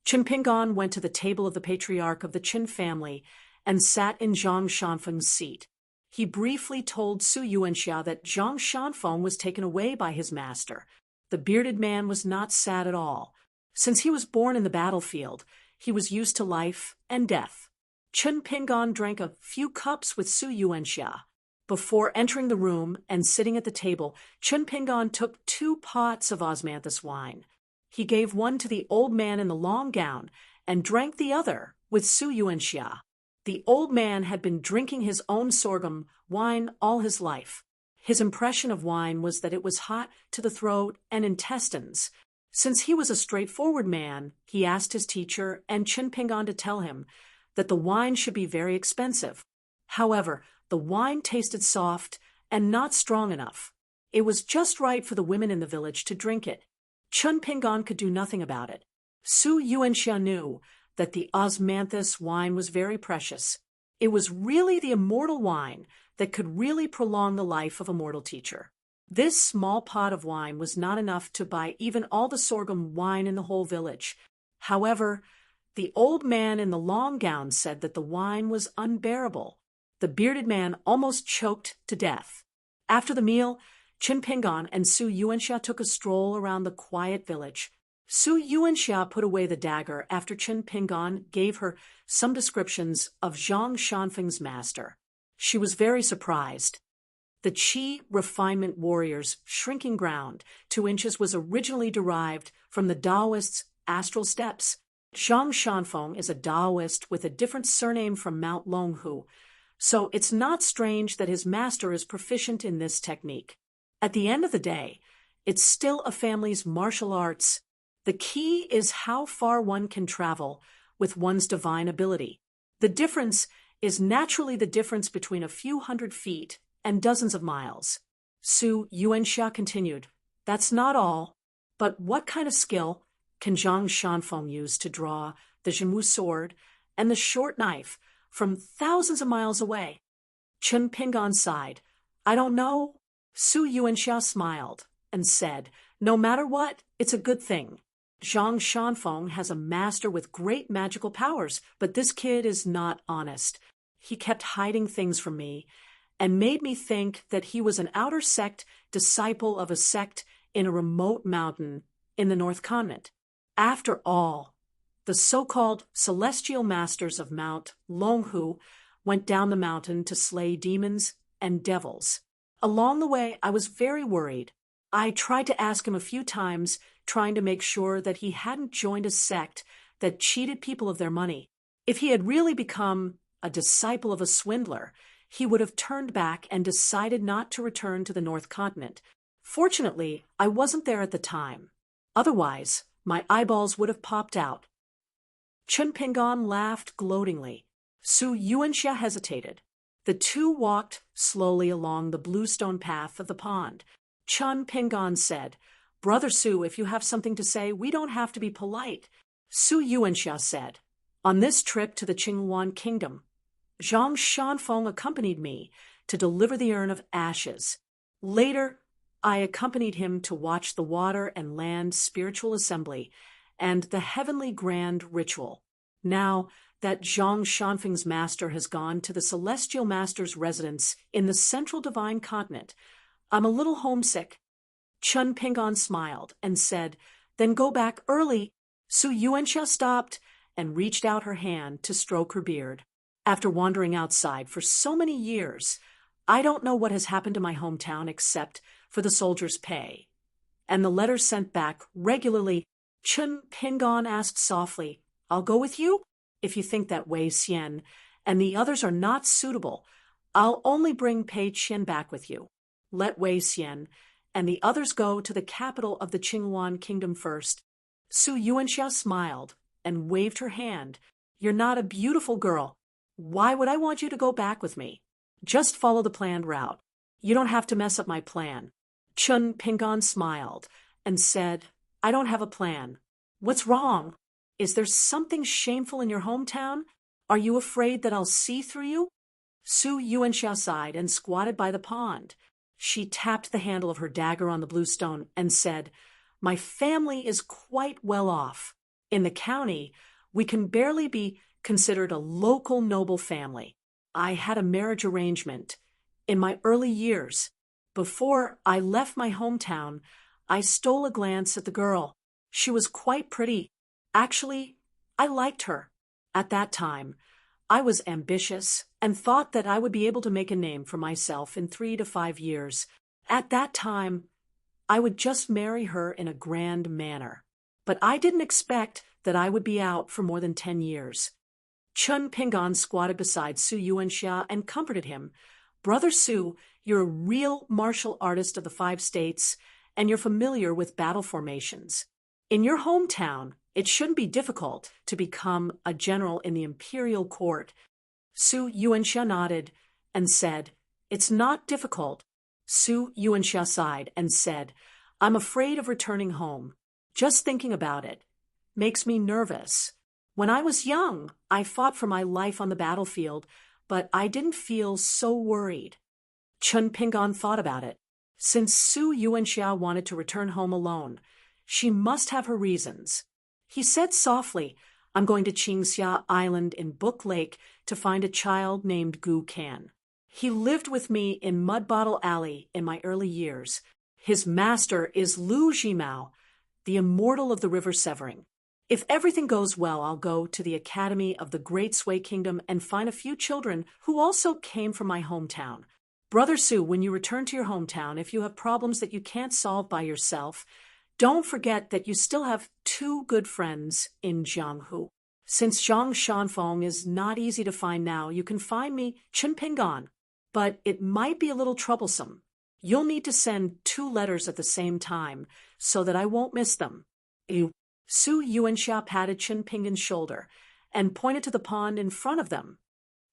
Qin Pingan went to the table of the patriarch of the Qin family and sat in Zhang Shanfeng's seat. He briefly told Su Yuanxia that Zhang Shanfeng was taken away by his master. The bearded man was not sad at all. Since he was born in the battlefield, he was used to life and death. Qin Pingan drank a few cups with Su Yuanxia. Before entering the room and sitting at the table, Qin Pingan took 2 pots of osmanthus wine. He gave one to the old man in the long gown and drank the other with Su Yuanxia. The old man had been drinking his own sorghum wine all his life. His impression of wine was that it was hot to the throat and intestines. Since he was a straightforward man, he asked his teacher and Qin Pingan to tell him that the wine should be very expensive. However, the wine tasted soft and not strong enough. It was just right for the women in the village to drink it. Chun Pingan could do nothing about it. Su Yuanxia knew that the osmanthus wine was very precious. It was really the immortal wine that could really prolong the life of a mortal teacher. This small pot of wine was not enough to buy even all the sorghum wine in the whole village. However, the old man in the long gown said that the wine was unbearable. The bearded man almost choked to death. After the meal, Qin Pingan and Su Yuanxia took a stroll around the quiet village. Su Yuanxia put away the dagger after Qin Pingan gave her some descriptions of Zhang Shanfeng's master. She was very surprised. The Qi refinement warrior's shrinking ground, 2 inches, was originally derived from the Taoists' astral steps. Zhang Shanfeng is a Taoist with a different surname from Mount Longhu, so it's not strange that his master is proficient in this technique. At the end of the day, it's still a family's martial arts. The key is how far one can travel with one's divine ability. The difference is naturally the difference between a few hundred feet and dozens of miles. Su Yuanxia continued, "That's not all. But what kind of skill can Zhang Shanfeng use to draw the Zhenwu sword and the short knife from thousands of miles away?" Qin Pingan sighed. "I don't know." Su Yuanxia smiled and said, "No matter what, it's a good thing. Zhang Shanfeng has a master with great magical powers, but this kid is not honest. He kept hiding things from me and made me think that he was an outer sect disciple of a sect in a remote mountain in the North Continent. After all, the so-called celestial masters of Mount Longhu went down the mountain to slay demons and devils. Along the way, I was very worried. I tried to ask him a few times, trying to make sure that he hadn't joined a sect that cheated people of their money. If he had really become a disciple of a swindler, he would have turned back and decided not to return to the North Continent. Fortunately, I wasn't there at the time. Otherwise, my eyeballs would have popped out. Chun Pingon laughed gloatingly. Su Yuanxia hesitated. The two walked slowly along the bluestone path of the pond. Chun Pingon said, "Brother Su, if you have something to say, we don't have to be polite." Su Yuanxia said, "On this trip to the Qinghuan Kingdom, Zhang Shanfeng accompanied me to deliver the urn of ashes. Later, I accompanied him to watch the water and land spiritual assembly and the heavenly grand ritual. Now that Zhang Shanfeng's master has gone to the celestial master's residence in the central divine continent, I'm a little homesick." Chun Pingon smiled and said, "Then go back early." Su Yuanxia stopped and reached out her hand to stroke her beard. "After wandering outside for so many years, I don't know what has happened to my hometown except for the soldiers' pay and the letters sent back regularly." Chun Pingon asked softly, "I'll go with you? If you think that Wei Xian and the others are not suitable, I'll only bring Pei Qian back with you. Let Wei Xian and the others go to the capital of the Qinghuan Kingdom first." Su Yuanxia smiled and waved her hand. "You're not a beautiful girl. Why would I want you to go back with me? Just follow the planned route. You don't have to mess up my plan." Chun Pingon smiled and said, "I don't have a plan. What's wrong? Is there something shameful in your hometown? Are you afraid that I'll see through you?" Su Yuanxia sighed and squatted by the pond. She tapped the handle of her dagger on the blue stone and said, "My family is quite well off. In the county, we can barely be considered a local noble family. I had a marriage arrangement in my early years. Before I left my hometown, I stole a glance at the girl. She was quite pretty. Actually, I liked her. At that time, I was ambitious and thought that I would be able to make a name for myself in 3 to 5 years. At that time, I would just marry her in a grand manner. But I didn't expect that I would be out for more than 10 years. Chun Pingon squatted beside Su Yuanxia and comforted him. "Brother Su, you're a real martial artist of the 5 states, and you're familiar with battle formations. In your hometown, it shouldn't be difficult to become a general in the imperial court." Su Yuanxia nodded and said, "It's not difficult." Su Yuanxia sighed and said, "I'm afraid of returning home. Just thinking about it makes me nervous. When I was young, I fought for my life on the battlefield, but I didn't feel so worried." Chun Pingon thought about it. Since Su Yuanxia wanted to return home alone, she must have her reasons. He said softly, "I'm going to Qingxia Island in Book Lake to find a child named Gu Kan. He lived with me in Mud Bottle Alley in my early years. His master is Lu Jimao, the immortal of the River Severing. If everything goes well, I'll go to the Academy of the Great Sui Kingdom and find a few children who also came from my hometown. Brother Su, when you return to your hometown, if you have problems that you can't solve by yourself, don't forget that you still have 2 good friends in Jianghu. Since Zhang Shanfeng is not easy to find now, you can find me, Chun Pingon, but it might be a little troublesome. You'll need to send 2 letters at the same time so that I won't miss them." Su Yuanxia patted Chun Pingon's shoulder and pointed to the pond in front of them.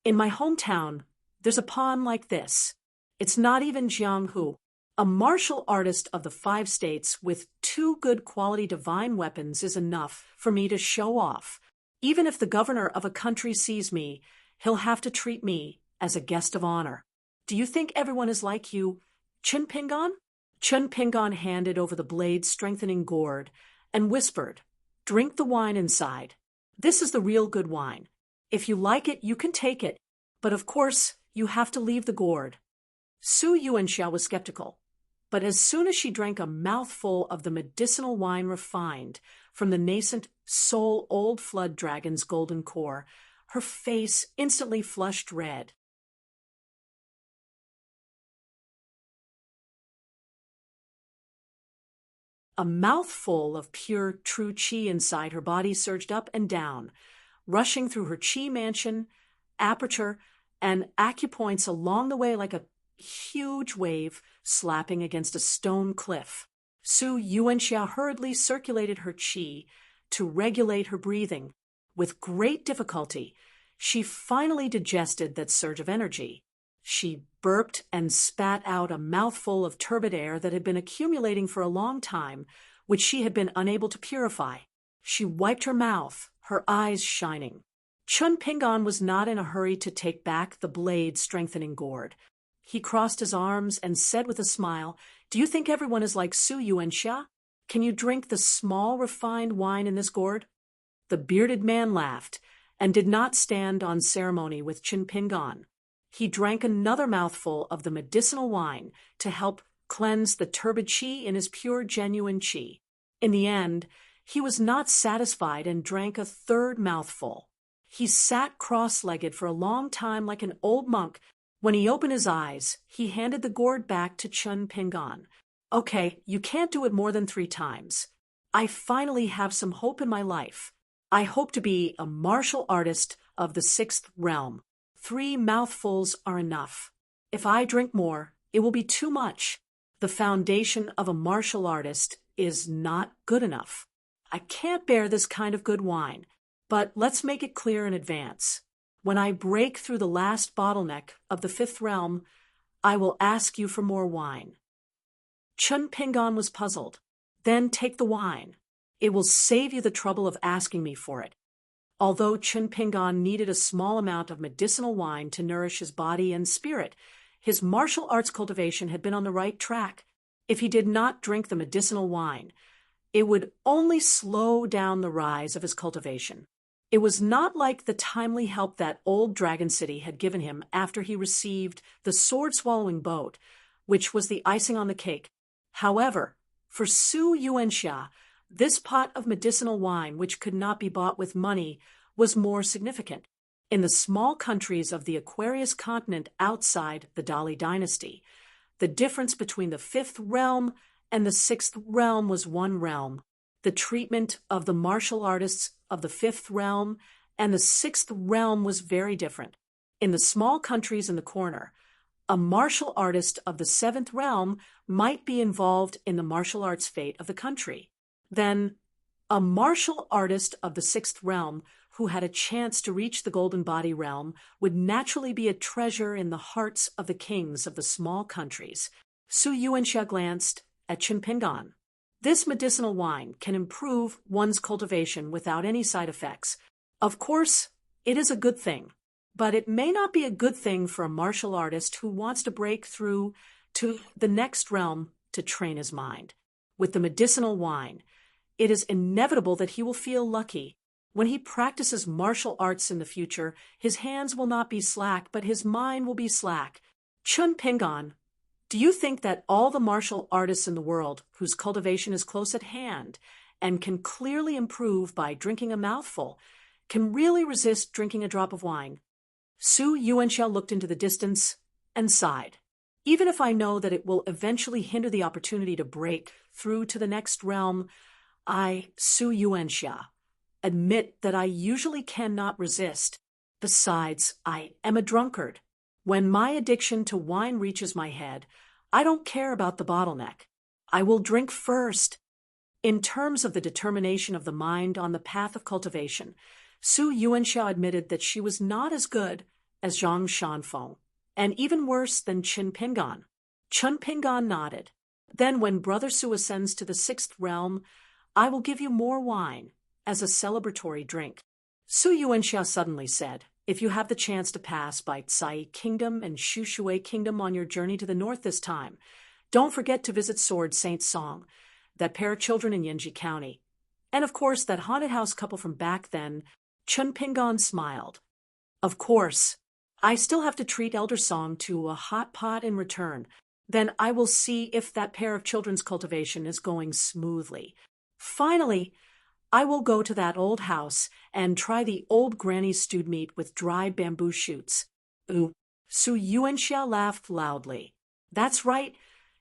"In my hometown, there's a pond like this. It's not even Jianghu. A martial artist of the 5 states with 2 good quality divine weapons is enough for me to show off. Even if the governor of a country sees me, he'll have to treat me as a guest of honor. Do you think everyone is like you, Chun Pingon?" Chun Pingon handed over the blade-strengthening gourd and whispered, "Drink the wine inside. This is the real good wine. If you like it, you can take it, but of course, you have to leave the gourd." Su Yuanxia was skeptical, but as soon as she drank a mouthful of the medicinal wine refined from the nascent soul old flood dragon's golden core, her face instantly flushed red. A mouthful of pure, true qi inside her body surged up and down, rushing through her qi mansion, aperture, and acupoints along the way like a huge wave slapping against a stone cliff. Su Yuanxia hurriedly circulated her qi to regulate her breathing. With great difficulty, she finally digested that surge of energy. She burped and spat out a mouthful of turbid air that had been accumulating for a long time, which she had been unable to purify. She wiped her mouth, her eyes shining. Chun Pingan was not in a hurry to take back the blade-strengthening gourd. He crossed his arms and said with a smile, "Do you think everyone is like Su Yuanxia? Can you drink the small, refined wine in this gourd?" The bearded man laughed and did not stand on ceremony with Chun Pingan. He drank another mouthful of the medicinal wine to help cleanse the turbid qi in his pure, genuine qi. In the end, he was not satisfied and drank a third mouthful. He sat cross-legged for a long time like an old monk. When he opened his eyes, he handed the gourd back to Chun Pingan. "Okay, you can't do it more than 3 times. I finally have some hope in my life. I hope to be a martial artist of the 6th realm. 3 mouthfuls are enough. If I drink more, it will be too much. The foundation of a martial artist is not good enough. I can't bear this kind of good wine. But let's make it clear in advance. When I break through the last bottleneck of the 5th realm, I will ask you for more wine." Chun Pingan was puzzled. "Then take the wine. It will save you the trouble of asking me for it." Although Chun Pingan needed a small amount of medicinal wine to nourish his body and spirit, his martial arts cultivation had been on the right track. If he did not drink the medicinal wine, it would only slow down the rise of his cultivation. It was not like the timely help that old Dragon City had given him after he received the sword-swallowing boat, which was the icing on the cake. However, for Su Yuanxia, this pot of medicinal wine, which could not be bought with money, was more significant. In the small countries of the Aquarius continent outside the Dali dynasty, the difference between the 5th realm and the 6th realm was 1 realm. The treatment of the martial artists of the 5th realm and the 6th realm was very different. In the small countries in the corner, a martial artist of the 7th realm might be involved in the martial arts fate of the country. Then, a martial artist of the 6th realm who had a chance to reach the Golden Body realm would naturally be a treasure in the hearts of the kings of the small countries. Su Yuanxia glanced at Chun Pingan. This medicinal wine can improve one's cultivation without any side effects. Of course, it is a good thing, but it may not be a good thing for a martial artist who wants to break through to the next realm to train his mind. With the medicinal wine, it is inevitable that he will feel lucky. When he practices martial arts in the future, his hands will not be slack, but his mind will be slack. Chun Pingan, do you think that all the martial artists in the world whose cultivation is close at hand and can clearly improve by drinking a mouthful can really resist drinking a drop of wine? Su Yuanxia looked into the distance and sighed. Even if I know that it will eventually hinder the opportunity to break through to the next realm, I, Su Yuanxia, admit that I usually cannot resist. Besides, I am a drunkard. When my addiction to wine reaches my head, I don't care about the bottleneck. I will drink first. In terms of the determination of the mind on the path of cultivation, Su Yuanxia admitted that she was not as good as Zhang Shanfeng, and even worse than Chun Pingan. Chun Pingan nodded. Then when Brother Su ascends to the 6th realm, I will give you more wine as a celebratory drink. Su Yuanxia suddenly said, "If you have the chance to pass by Tsai Kingdom and Shushui Kingdom on your journey to the north this time, don't forget to visit Sword Saint Song, that pair of children in Yanji County. And of course, that haunted house couple from back then." Chun Pingan smiled. "Of course. I still have to treat Elder Song to a hot pot in return. Then I will see if that pair of children's cultivation is going smoothly. Finally, I will go to that old house and try the old granny's stewed meat with dried bamboo shoots." Ooh. Su Yuanxia laughed loudly. "That's right.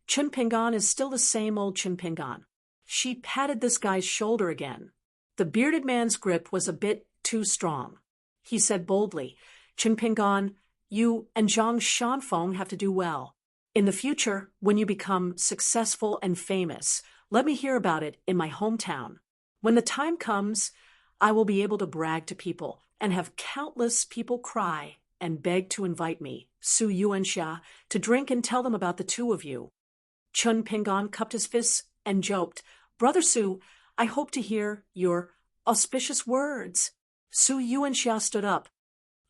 Chun Pingan is still the same old Chun Pingan. She patted this guy's shoulder again. The bearded man's grip was a bit too strong. He said boldly, Chen Pingan, you and Zhang Shanfeng have to do well. In the future, when you become successful and famous, let me hear about it in my hometown. When the time comes, I will be able to brag to people and have countless people cry and beg to invite me, Su Yuanxia, to drink and tell them about the two of you. Chen Pingan cupped his fists and joked, Brother Su, I hope to hear your auspicious words. Su Yuanxia stood up.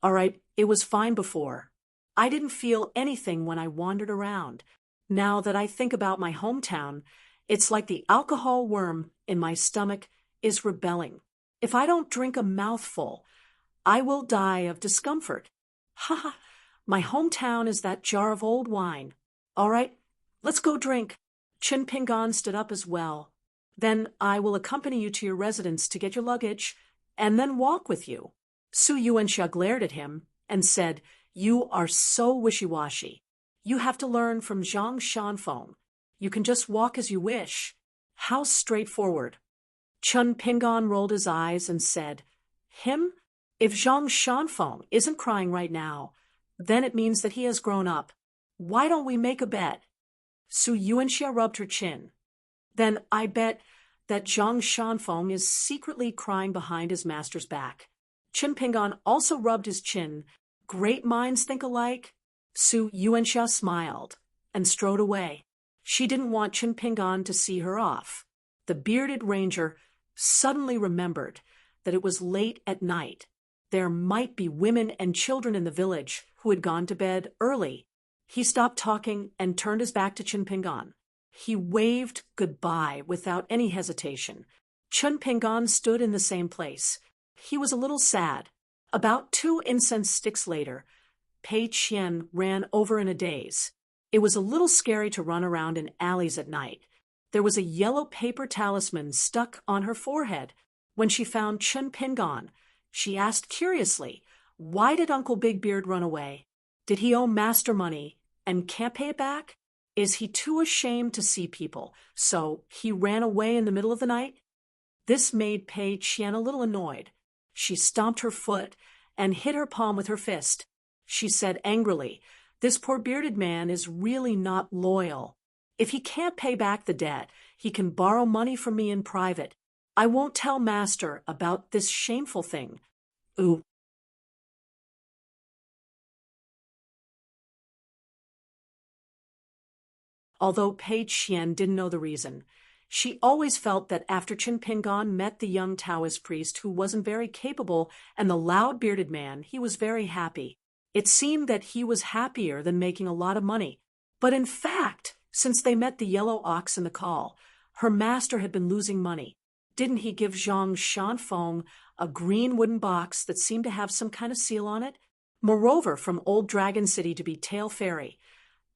All right, it was fine before. I didn't feel anything when I wandered around. Now that I think about my hometown, it's like the alcohol worm in my stomach is rebelling. If I don't drink a mouthful, I will die of discomfort. Ha ha, my hometown is that jar of old wine. All right, let's go drink. Chen Pingan stood up as well. Then I will accompany you to your residence to get your luggage, and then walk with you. Su Yuanxia glared at him and said, You are so wishy-washy. You have to learn from Zhang Shanfeng. You can just walk as you wish. How straightforward. Chen Pingan rolled his eyes and said, Him? If Zhang Shanfeng isn't crying right now, then it means that he has grown up. Why don't we make a bet? Su Yuanxia rubbed her chin. Then I bet that Zhang Shanfeng is secretly crying behind his master's back. Chen Pingan also rubbed his chin. Great minds think alike. Su Yuanxia smiled and strode away. She didn't want Chen Pingan to see her off. The bearded ranger suddenly remembered that it was late at night. There might be women and children in the village who had gone to bed early. He stopped talking and turned his back to Chen Pingan. He waved goodbye without any hesitation. Chen Pingan stood in the same place. He was a little sad. About 2 incense sticks later, Pei Qian ran over in a daze. It was a little scary to run around in alleys at night. There was a yellow paper talisman stuck on her forehead. When she found Chen Pingan, she asked curiously, Why did Uncle Big Beard run away? Did he owe master money and can't pay it back? Is he too ashamed to see people, so he ran away in the middle of the night? This made Pei Qian a little annoyed. She stomped her foot and hit her palm with her fist. She said angrily, This poor bearded man is really not loyal. If he can't pay back the debt, he can borrow money from me in private. I won't tell master about this shameful thing. Ooh. Although Pei Qian didn't know the reason, she always felt that after Chen Pingan met the young Taoist priest who wasn't very capable and the loud bearded man, he was very happy. It seemed that he was happier than making a lot of money. But in fact, since they met the yellow ox in the call, her master had been losing money. Didn't he give Zhang Shanfeng a green wooden box that seemed to have some kind of seal on it? Moreover, from Old Dragon City to be Tail Fairy,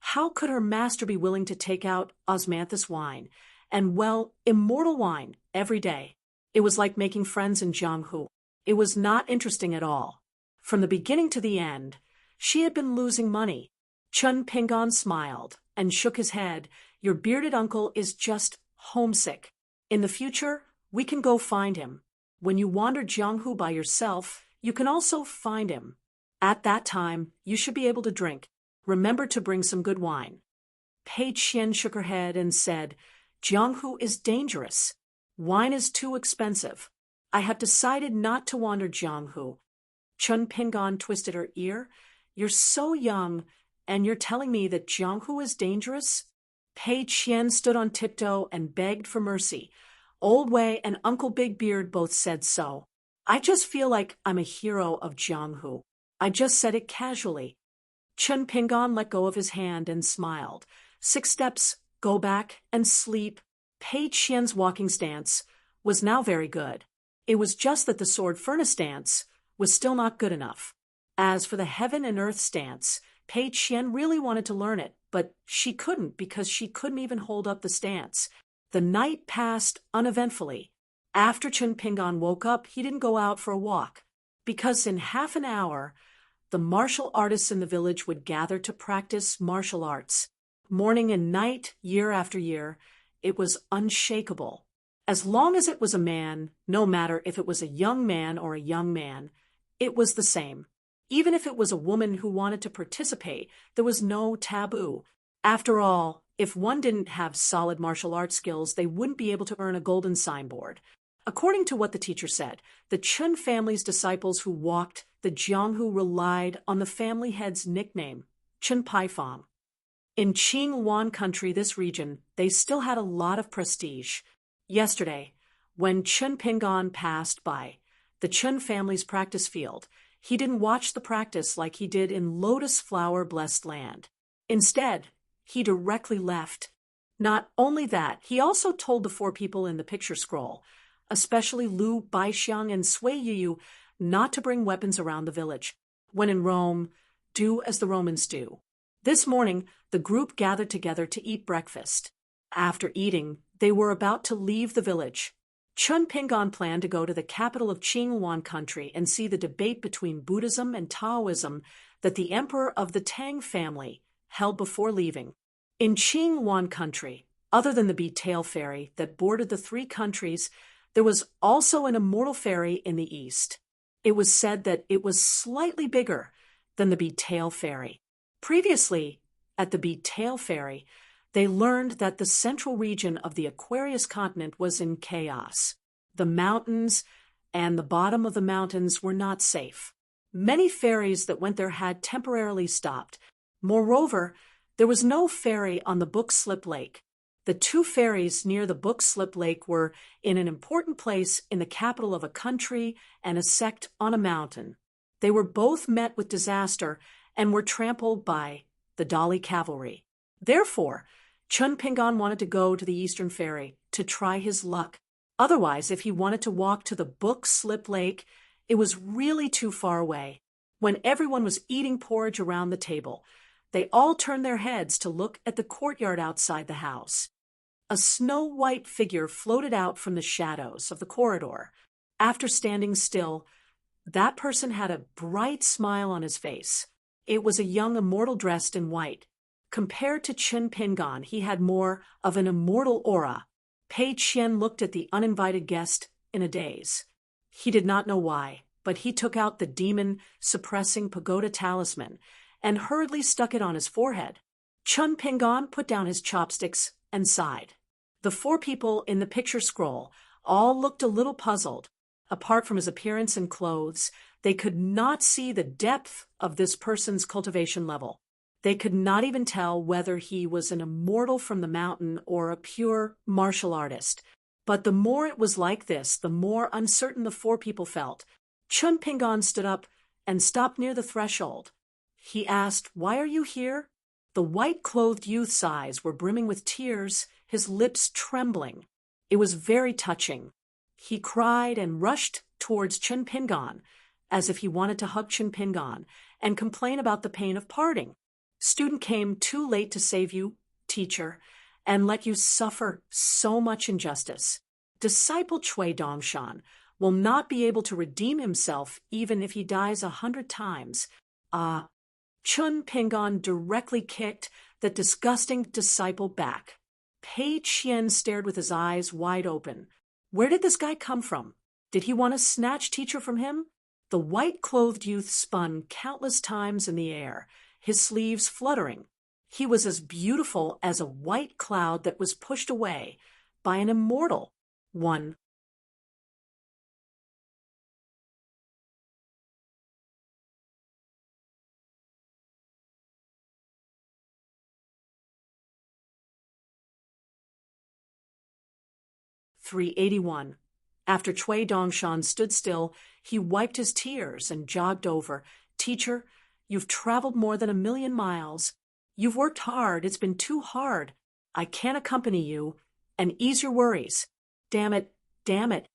how could her master be willing to take out osmanthus wine and, well, immortal wine every day? It was like making friends in Jianghu. It was not interesting at all. From the beginning to the end, she had been losing money. Chen Pingan smiled and shook his head. Your bearded uncle is just homesick. In the future, we can go find him. When you wander Jianghu by yourself, you can also find him. At that time, you should be able to drink. Remember to bring some good wine. Pei Qian shook her head and said, Jianghu is dangerous. Wine is too expensive. I have decided not to wander Jianghu. Chen Pingan twisted her ear. You're so young, and you're telling me that Jianghu is dangerous? Pei Qian stood on tiptoe and begged for mercy. Old Wei and Uncle Big Beard both said so. I just feel like I'm a hero of Jianghu. I just said it casually. Chen Pingan let go of his hand and smiled. 6 steps, go back, and sleep. Pei Qian's walking stance was now very good. It was just that the sword furnace stance was still not good enough. As for the heaven and earth stance, Pei Qian really wanted to learn it, but she couldn't because she couldn't even hold up the stance. The night passed uneventfully. After Chen Pingan woke up, he didn't go out for a walk, because in half an hour, the martial artists in the village would gather to practice martial arts. Morning and night, year after year, it was unshakable. As long as it was a man, no matter if it was a young man or a young man, it was the same. Even if it was a woman who wanted to participate, there was no taboo. After all, if one didn't have solid martial arts skills, they wouldn't be able to earn a golden signboard. According to what the teacher said, the Chun family's disciples who walked the Jianghu relied on the family head's nickname, Chun Pai Fang. In Qingwan country, this region, they still had a lot of prestige. Yesterday, when Chun Pingan passed by the Chun family's practice field, he didn't watch the practice like he did in lotus flower-blessed land. Instead, he directly left. Not only that, he also told the 4 people in the picture scroll, especially Lu Baixiang and Sui Yu, not to bring weapons around the village. When in Rome, do as the Romans do. This morning, the group gathered together to eat breakfast. After eating, they were about to leave the village. Chun Pingan planned to go to the capital of Qingwan country and see the debate between Buddhism and Taoism that the emperor of the Tang family held before leaving. In Qingwan country, other than the Beatail ferry that bordered the 3 countries, there was also an immortal ferry in the east. It was said that it was slightly bigger than the Beatail ferry. Previously, at the Beatail ferry, they learned that the central region of the Aquarius continent was in chaos. The mountains and the bottom of the mountains were not safe. Many ferries that went there had temporarily stopped. Moreover, there was no ferry on the Book Slip Lake. The 2 ferries near the Book Slip Lake were in an important place in the capital of a country and a sect on a mountain. They were both met with disaster and were trampled by the Dali cavalry. Therefore, Chun Pingan wanted to go to the Eastern Ferry to try his luck. Otherwise, if he wanted to walk to the Book Slip Lake, it was really too far away. When everyone was eating porridge around the table, they all turned their heads to look at the courtyard outside the house. A snow-white figure floated out from the shadows of the corridor. After standing still, that person had a bright smile on his face. It was a young immortal dressed in white. Compared to Chun Pingan, he had more of an immortal aura. Pei Qian looked at the uninvited guest in a daze. He did not know why, but he took out the demon-suppressing pagoda talisman and hurriedly stuck it on his forehead. Chun Pingan put down his chopsticks and sighed. The 4 people in the picture scroll all looked a little puzzled. Apart from his appearance and clothes, they could not see the depth of this person's cultivation level. They could not even tell whether he was an immortal from the mountain or a pure martial artist. But the more it was like this, the more uncertain the 4 people felt. Chun Pingan stood up and stopped near the threshold. He asked, "Why are you here?" The white-clothed youth's eyes were brimming with tears, his lips trembling. It was very touching. He cried and rushed towards Chun Pingan, as if he wanted to hug Chun Pingan and complain about the pain of parting. "Student came too late to save you, teacher, and let you suffer so much injustice. Disciple Cui Dongshan will not be able to redeem himself even if he dies 100 times. Chun Pingan directly kicked the disgusting disciple back. Pei Qian stared with his eyes wide open. Where did this guy come from? Did he want to snatch teacher from him? The white-clothed youth spun countless times in the air, his sleeves fluttering. He was as beautiful as a white cloud that was pushed away by an immortal one. (381) After Cui Dongshan stood still, he wiped his tears and jogged over. "Teacher, you've traveled more than 1,000,000 miles. You've worked hard. It's been too hard. I can't accompany you and ease your worries." Damn it, damn it.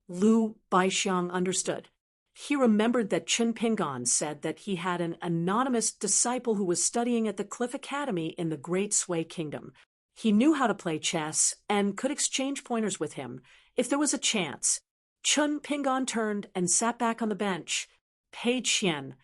Lu Baixiang understood. He remembered that Chun Pingan said that he had an anonymous disciple who was studying at the Cliff Academy in the Great Sui Kingdom. He knew how to play chess and could exchange pointers with him if there was a chance. Chun Pingan turned and sat back on the bench. Pei Qian,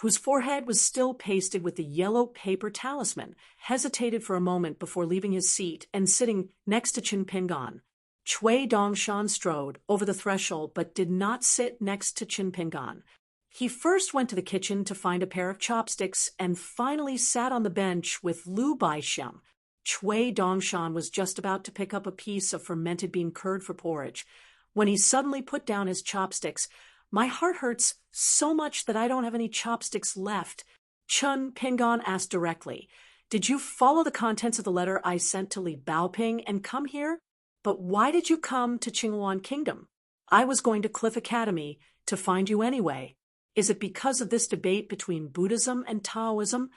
whose forehead was still pasted with the yellow paper talisman, hesitated for a moment before leaving his seat and sitting next to Chun Pingan. Chui Dongshan strode over the threshold but did not sit next to Qin Pingan. He first went to the kitchen to find a pair of chopsticks and finally sat on the bench with Lu Baixiang. Chui Dongshan was just about to pick up a piece of fermented bean curd for porridge when he suddenly put down his chopsticks. "My heart hurts so much that I don't have any chopsticks left," Qin Pingan asked directly. "Did you follow the contents of the letter I sent to Li Baoping and come here? But why did you come to Qinghuan Kingdom? I was going to Cliff Academy to find you anyway. Is it because of this debate between Buddhism and Taoism?"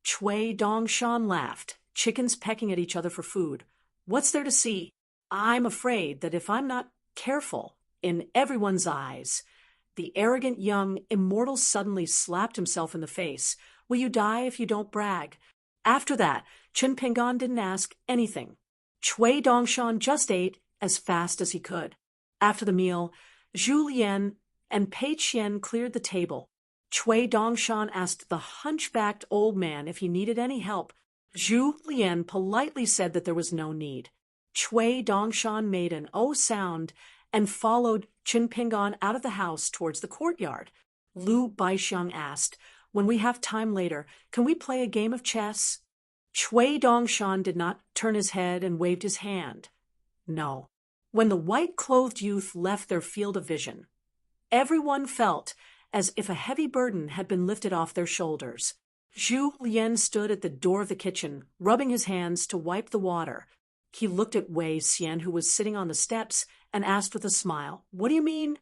Chui Dongshan laughed. "Chickens pecking at each other for food. What's there to see? I'm afraid that if I'm not careful, in everyone's eyes—" The arrogant young immortal suddenly slapped himself in the face. "Will you die if you don't brag?" After that, Qin Pingan didn't ask anything. Chui Dongshan just ate as fast as he could. After the meal, Zhu Lian and Pei Qian cleared the table. Chui Dongshan asked the hunchbacked old man if he needed any help. Zhu Lian politely said that there was no need. Chui Dongshan made an O sound and followed Qin Pingan out of the house towards the courtyard. Lu Baixiang asked, "When we have time later, can we play a game of chess?" Chui Dongshan did not turn his head and waved his hand. No. When the white-clothed youth left their field of vision, everyone felt as if a heavy burden had been lifted off their shoulders. Zhu Lian stood at the door of the kitchen, rubbing his hands to wipe the water. He looked at Wei Xian, who was sitting on the steps, and asked with a smile, "What do you mean?"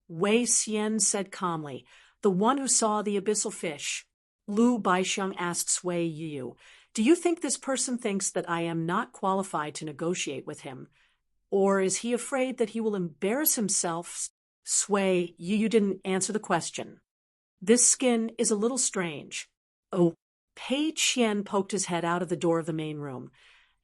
Wei Xian said calmly, "The one who saw the abyssal fish." Lu Baixiang asks Wei Yu, "Do you think this person thinks that I am not qualified to negotiate with him? Or is he afraid that he will embarrass himself?" Wei Yu didn't answer the question. "This skin is a little strange." Oh, Pei Qian poked his head out of the door of the main room,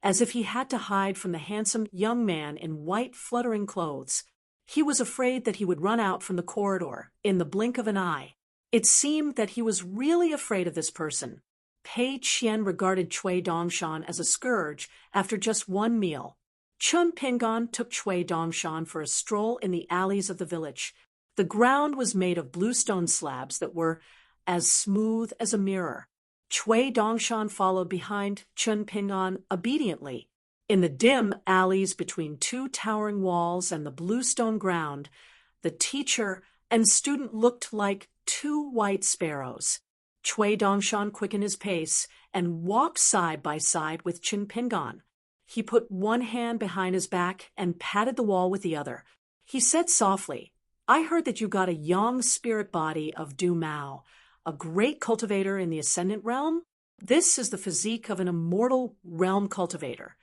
as if he had to hide from the handsome young man in white fluttering clothes. He was afraid that he would run out from the corridor in the blink of an eye. It seemed that he was really afraid of this person. Pei Qian regarded Chui Dongshan as a scourge after just one meal. Qin Pingan took Chui Dongshan for a stroll in the alleys of the village. The ground was made of blue stone slabs that were as smooth as a mirror. Chui Dongshan followed behind Qin Pingan obediently. In the dim alleys between two towering walls and the blue stone ground, the teacher and student looked like two white sparrows. Chui Dongshan quickened his pace and walked side by side with Qin Pingan. He put one hand behind his back and patted the wall with the other. He said softly, "I heard that you got a young spirit body of Du Mao, a great cultivator in the Ascendant Realm. This is the physique of an immortal realm cultivator,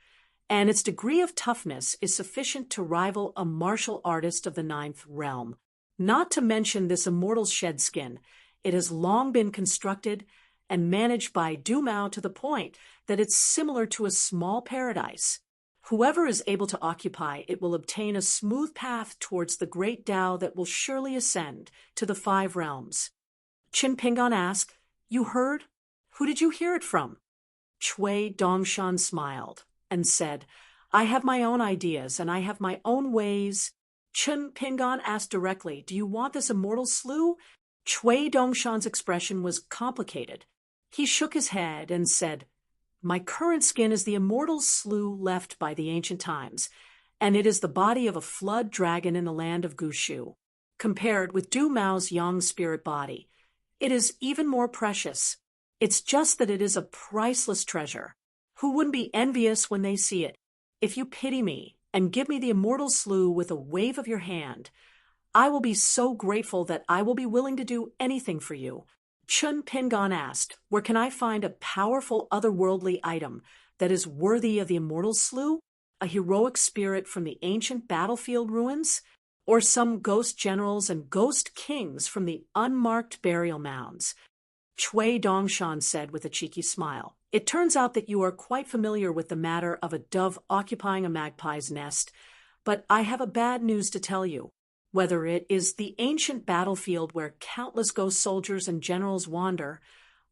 and its degree of toughness is sufficient to rival a martial artist of the Ninth Realm. Not to mention this immortal shed skin. It has long been constructed and managed by Du Mao to the point that it's similar to a small paradise. Whoever is able to occupy it will obtain a smooth path towards the great Tao that will surely ascend to the 5 realms." Qin Pingan asked, "You heard? Who did you hear it from?" Chui Dongshan smiled and said, "I have my own ideas and I have my own ways." Qin Pingan asked directly, "Do you want this immortal slough?" Chui Dongshan's expression was complicated. He shook his head and said, "My current skin is the immortal slough left by the ancient times, and it is the body of a flood dragon in the land of Gushu. Compared with Du Mao's young spirit body, it is even more precious. It's just that it is a priceless treasure. Who wouldn't be envious when they see it? If you pity me and give me the immortal slough with a wave of your hand, I will be so grateful that I will be willing to do anything for you." Qin Pingan asked, "Where can I find a powerful otherworldly item that is worthy of the immortal slough? A heroic spirit from the ancient battlefield ruins? Or some ghost generals and ghost kings from the unmarked burial mounds?" Chui Dongshan said with a cheeky smile, "It turns out that you are quite familiar with the matter of a dove occupying a magpie's nest, but I have a bad news to tell you. Whether it is the ancient battlefield where countless ghost soldiers and generals wander,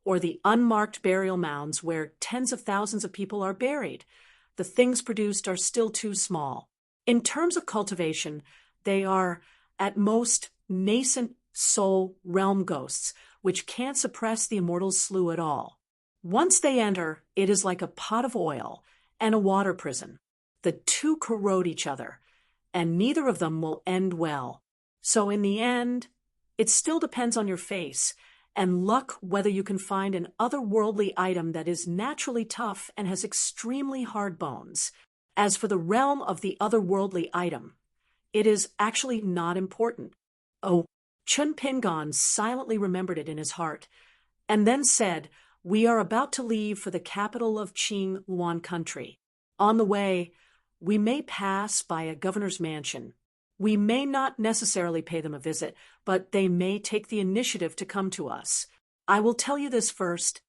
or the unmarked burial mounds where tens of thousands of people are buried, the things produced are still too small. In terms of cultivation, they are, at most, nascent soul realm ghosts, which can't suppress the immortal slew at all. Once they enter, it is like a pot of oil and a water prison. The two corrode each other, and neither of them will end well. So in the end, it still depends on your face and luck whether you can find an otherworldly item that is naturally tough and has extremely hard bones. As for the realm of the otherworldly item, it is actually not important. Oh, Chun Pingon silently remembered it in his heart, and then said, "We are about to leave for the capital of Qing Yuan country. On the way, we may pass by a governor's mansion. We may not necessarily pay them a visit, but they may take the initiative to come to us. I will tell you this first."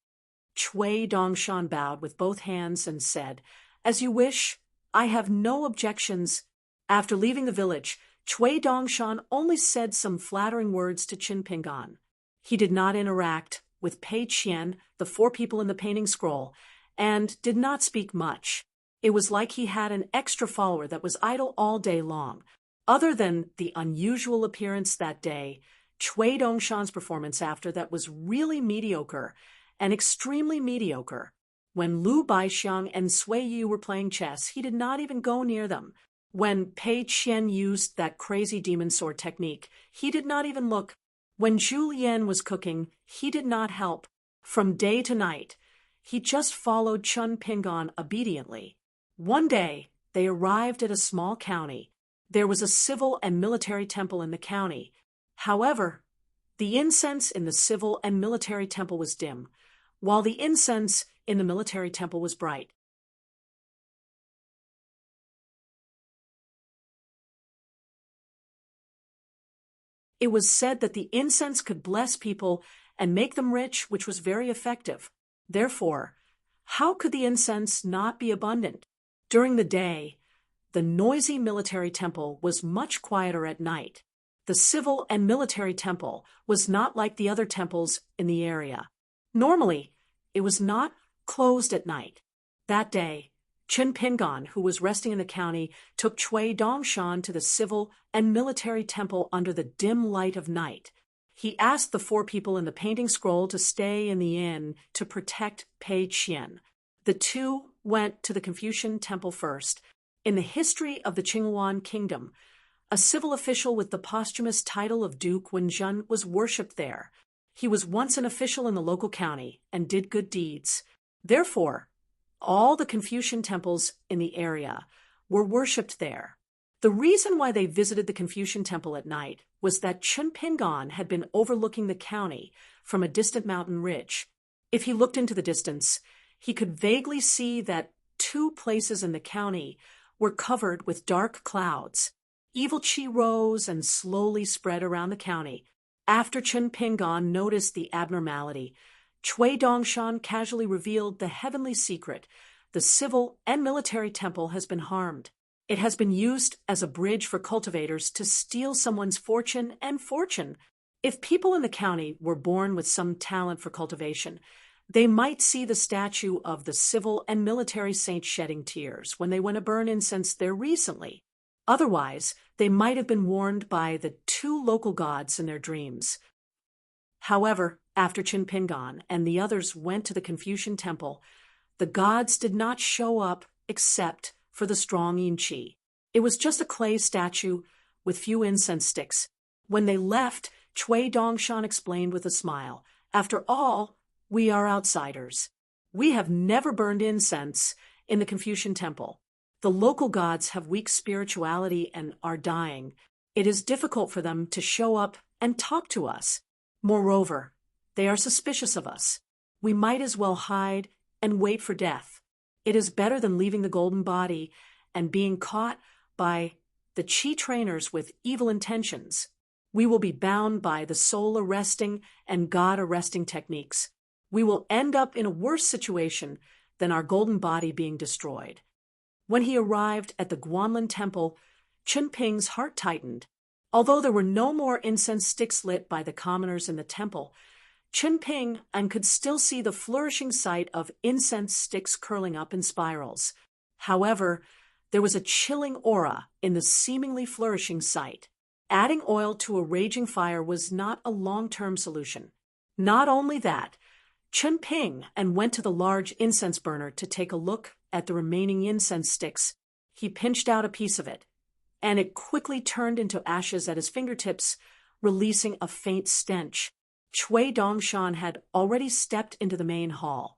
Cui Dongshan bowed with both hands and said, "As you wish. I have no objections." After leaving the village, Cui Dongshan only said some flattering words to Qin Pingan. He did not interact with Pei Qian, the four people in the painting scroll, and did not speak much. It was like he had an extra follower that was idle all day long. Other than the unusual appearance that day, Cui Dongshan's performance after that was really mediocre and extremely mediocre. When Lu Baixiang and Sui Yu were playing chess, he did not even go near them. When Pei Qian used that crazy demon sword technique, he did not even look. When Zhu Lian was cooking, he did not help. From day to night, he just followed Chun Pingan obediently. One day, they arrived at a small county. There was a civil and military temple in the county. However, the incense in the civil and military temple was dim, while the incense in the military temple was bright. It was said that the incense could bless people and make them rich, which was very effective. Therefore, how could the incense not be abundant? During the day, the noisy military temple was much quieter at night. The civil and military temple was not like the other temples in the area. Normally, it was not closed at night. That day, Qin Pingan, who was resting in the county, took Cui Dongshan to the civil and military temple under the dim light of night. He asked the four people in the painting scroll to stay in the inn to protect Pei Qian. The two went to the Confucian temple first. In the history of the Qingyuan kingdom, a civil official with the posthumous title of Duke Wenzhen was worshipped there. He was once an official in the local county and did good deeds. Therefore, all the Confucian temples in the area were worshipped there. The reason why they visited the Confucian temple at night was that Chun Pingan had been overlooking the county from a distant mountain ridge. If he looked into the distance, he could vaguely see that two places in the county were covered with dark clouds. Evil qi rose and slowly spread around the county. After Chun Pingan noticed the abnormality, Cui Dongshan casually revealed the heavenly secret. The civil and military temple has been harmed. It has been used as a bridge for cultivators to steal someone's fortune and fortune. If people in the county were born with some talent for cultivation, they might see the statue of the civil and military saint shedding tears when they went to burn incense there recently. Otherwise, they might have been warned by the two local gods in their dreams. However, after Qin Pingan and the others went to the Confucian temple, the gods did not show up except for the strong yin qi. It was just a clay statue with few incense sticks. When they left, Cui Dongshan explained with a smile, "After all, we are outsiders. We have never burned incense in the Confucian temple. The local gods have weak spirituality and are dying. It is difficult for them to show up and talk to us. Moreover, they are suspicious of us. We might as well hide and wait for death. It is better than leaving the golden body and being caught by the Qi trainers with evil intentions. We will be bound by the soul arresting and God arresting techniques. We will end up in a worse situation than our golden body being destroyed." When he arrived at the Guanlin temple, Chun Ping's heart tightened. Although there were no more incense sticks lit by the commoners in the temple, Chun Ping could still see the flourishing sight of incense sticks curling up in spirals. However, There was a chilling aura in the seemingly flourishing sight. Adding oil to a raging fire was not a long-term solution. Not only that, Chen Ping and went to the large incense burner to take a look at the remaining incense sticks. He pinched out a piece of it, and it quickly turned into ashes at his fingertips, releasing a faint stench. Cui Dongshan had already stepped into the main hall.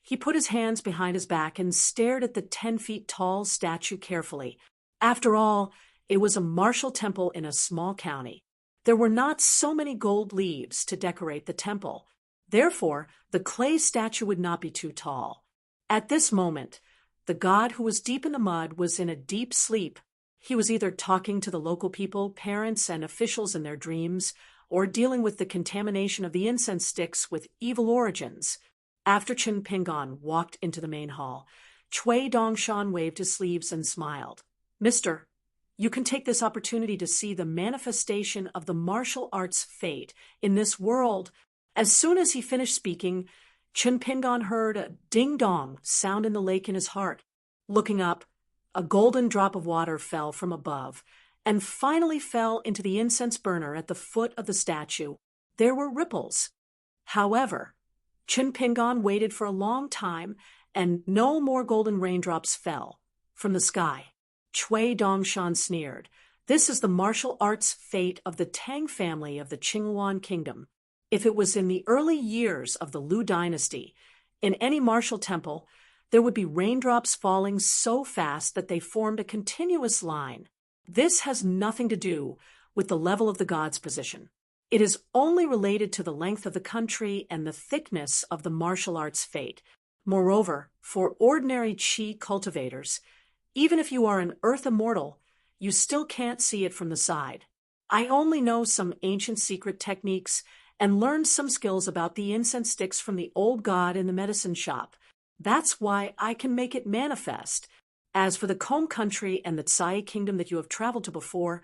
He put his hands behind his back and stared at the 10-feet-tall statue carefully. After all, it was a martial temple in a small county. There were not so many gold leaves to decorate the temple. Therefore, the clay statue would not be too tall. At this moment, the god who was deep in the mud was in a deep sleep. He was either talking to the local people, parents, and officials in their dreams, or dealing with the contamination of the incense sticks with evil origins. After Chen Pingon walked into the main hall, Cui Dongshan waved his sleeves and smiled. "Mister, you can take this opportunity to see the manifestation of the martial arts fate in this world." As soon as he finished speaking, Chen Pingon heard a ding-dong sound in the lake in his heart. Looking up, a golden drop of water fell from above and finally fell into the incense burner at the foot of the statue. There were ripples. However, Chen Pingon waited for a long time, and no more golden raindrops fell from the sky. Cui Dongshan sneered. "This is the martial arts fate of the Tang family of the Qinghuan kingdom. If it was in the early years of the Liu dynasty, in any martial temple, there would be raindrops falling so fast that they formed a continuous line. This has nothing to do with the level of the god's position. It is only related to the length of the country and the thickness of the martial arts fate. Moreover, for ordinary qi cultivators, even if you are an earth immortal, you still can't see it from the side. I only know some ancient secret techniques and learned some skills about the incense sticks from the old god in the medicine shop. That's why I can make it manifest. As for the Kong country and the Tsai kingdom that you have traveled to before,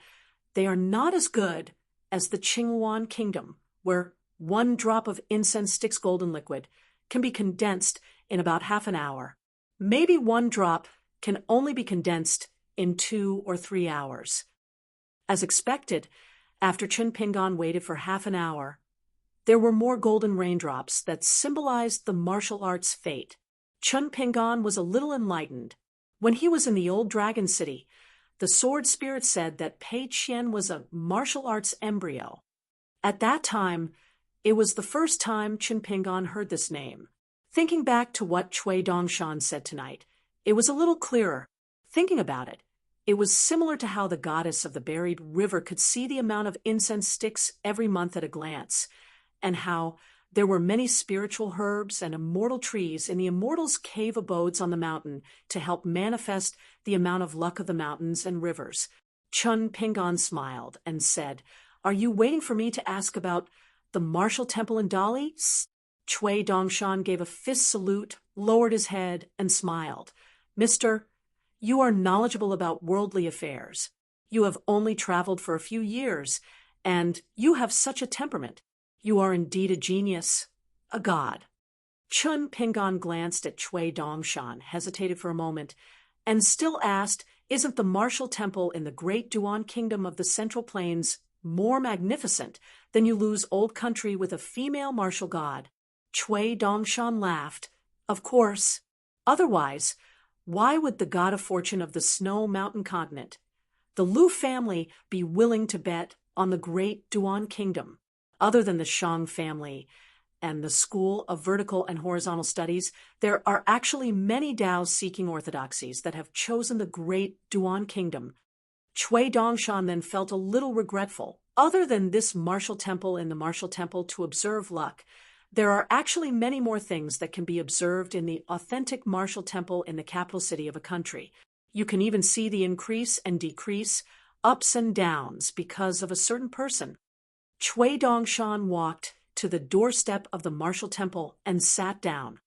they are not as good as the Qinghuan kingdom, where one drop of incense sticks golden liquid can be condensed in about half an hour. Maybe one drop can only be condensed in 2 or 3 hours." As expected, after Chen Pingon waited for half an hour, there were more golden raindrops that symbolized the martial arts fate. Chen Pingon was a little enlightened. When he was in the old dragon city, the sword spirit said that Pei Qian was a martial arts embryo. At that time, it was the first time Chen Pingon heard this name. Thinking back to what Cui Dongshan said tonight, it was a little clearer. Thinking about it, it was similar to how the goddess of the buried river could see the amount of incense sticks every month at a glance, and how there were many spiritual herbs and immortal trees in the immortals' cave abodes on the mountain to help manifest the amount of luck of the mountains and rivers. Chen Pingon smiled and said, "Are you waiting for me to ask about the martial temple in Dali?" Cui Dongshan gave a fist salute, lowered his head, and smiled. "Mister, you are knowledgeable about worldly affairs. You have only traveled for a few years, and you have such a temperament. You are indeed a genius, a god." Chen Pingon glanced at Cui Dongshan, hesitated for a moment, and still asked, "Isn't the martial temple in the great Duan kingdom of the Central Plains more magnificent than Yulu's old country with a female martial god?" Cui Dongshan laughed. "Of course. Otherwise, why would the god of fortune of the Snow Mountain continent, the Liu family, be willing to bet on the great Duan kingdom? Other than the Shang family and the School of Vertical and Horizontal Studies, there are actually many Daos seeking orthodoxies that have chosen the great Duan kingdom." Cui Dongshan then felt a little regretful. Other than this martial temple in the martial temple to observe luck, there are actually many more things that can be observed in the authentic martial temple in the capital city of a country. You can even see the increase and decrease, ups and downs, because of a certain person. Cui Dongshan walked to the doorstep of the martial temple and sat down.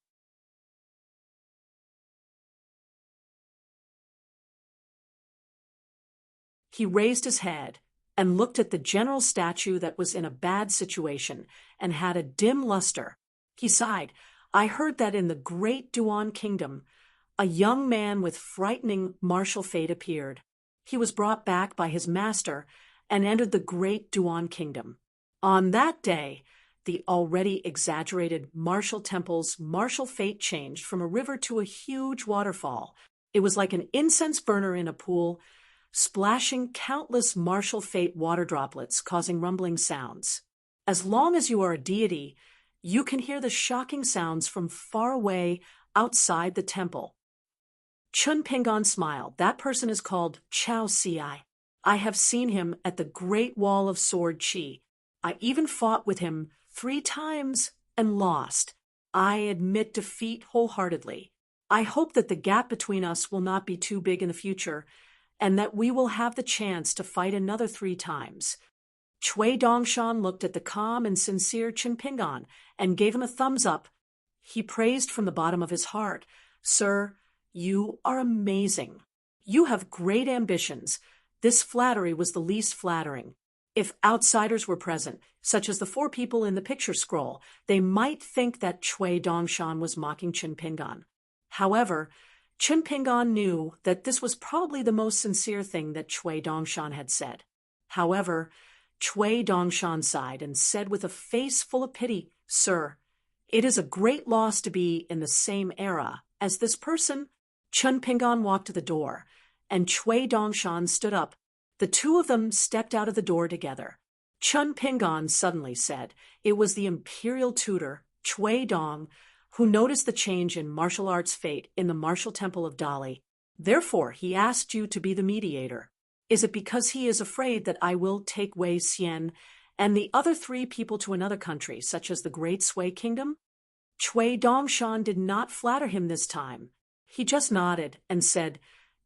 He raised his head and looked at the general statue that was in a bad situation and had a dim luster. He sighed. "I heard that in the great Duan kingdom, a young man with frightening martial fate appeared. He was brought back by his master and entered the great Duan kingdom. On that day, the already exaggerated martial temple's martial fate changed from a river to a huge waterfall. It was like an incense burner in a pool, splashing countless martial fate water droplets, causing rumbling sounds. As long as you are a deity, you can hear the shocking sounds from far away outside the temple. Chun Pingon smiled. That person is called Chao Si. I have seen him at the Great Wall of Sword Chi. I even fought with him 3 times and lost. I admit defeat wholeheartedly. I hope that the gap between us will not be too big in the future, and that we will have the chance to fight another 3 times. Cui Dongshan looked at the calm and sincere Chun Pingon and gave him a thumbs up. He praised from the bottom of his heart, "Sir, you are amazing. You have great ambitions." This flattery was the least flattering. If outsiders were present, such as the 4 people in the picture scroll, they might think that Cui Dongshan was mocking Chun Pingon. However, Chun Pingon knew that this was probably the most sincere thing that Cui Dongshan had said. However, Cui Dongshan sighed and said with a face full of pity, "Sir, it is a great loss to be in the same era as this person." Chun Pingon walked to the door, and Cui Dongshan stood up. The 2 of them stepped out of the door together. Chun Pingon suddenly said it was the imperial tutor, Cui Dong, who noticed the change in martial arts fate in the martial temple of Dali. Therefore, he asked you to be the mediator. Is it because he is afraid that I will take Wei Xian and the other 3 people to another country, such as the Great Sui Kingdom? Cui Dongshan did not flatter him this time. He just nodded and said,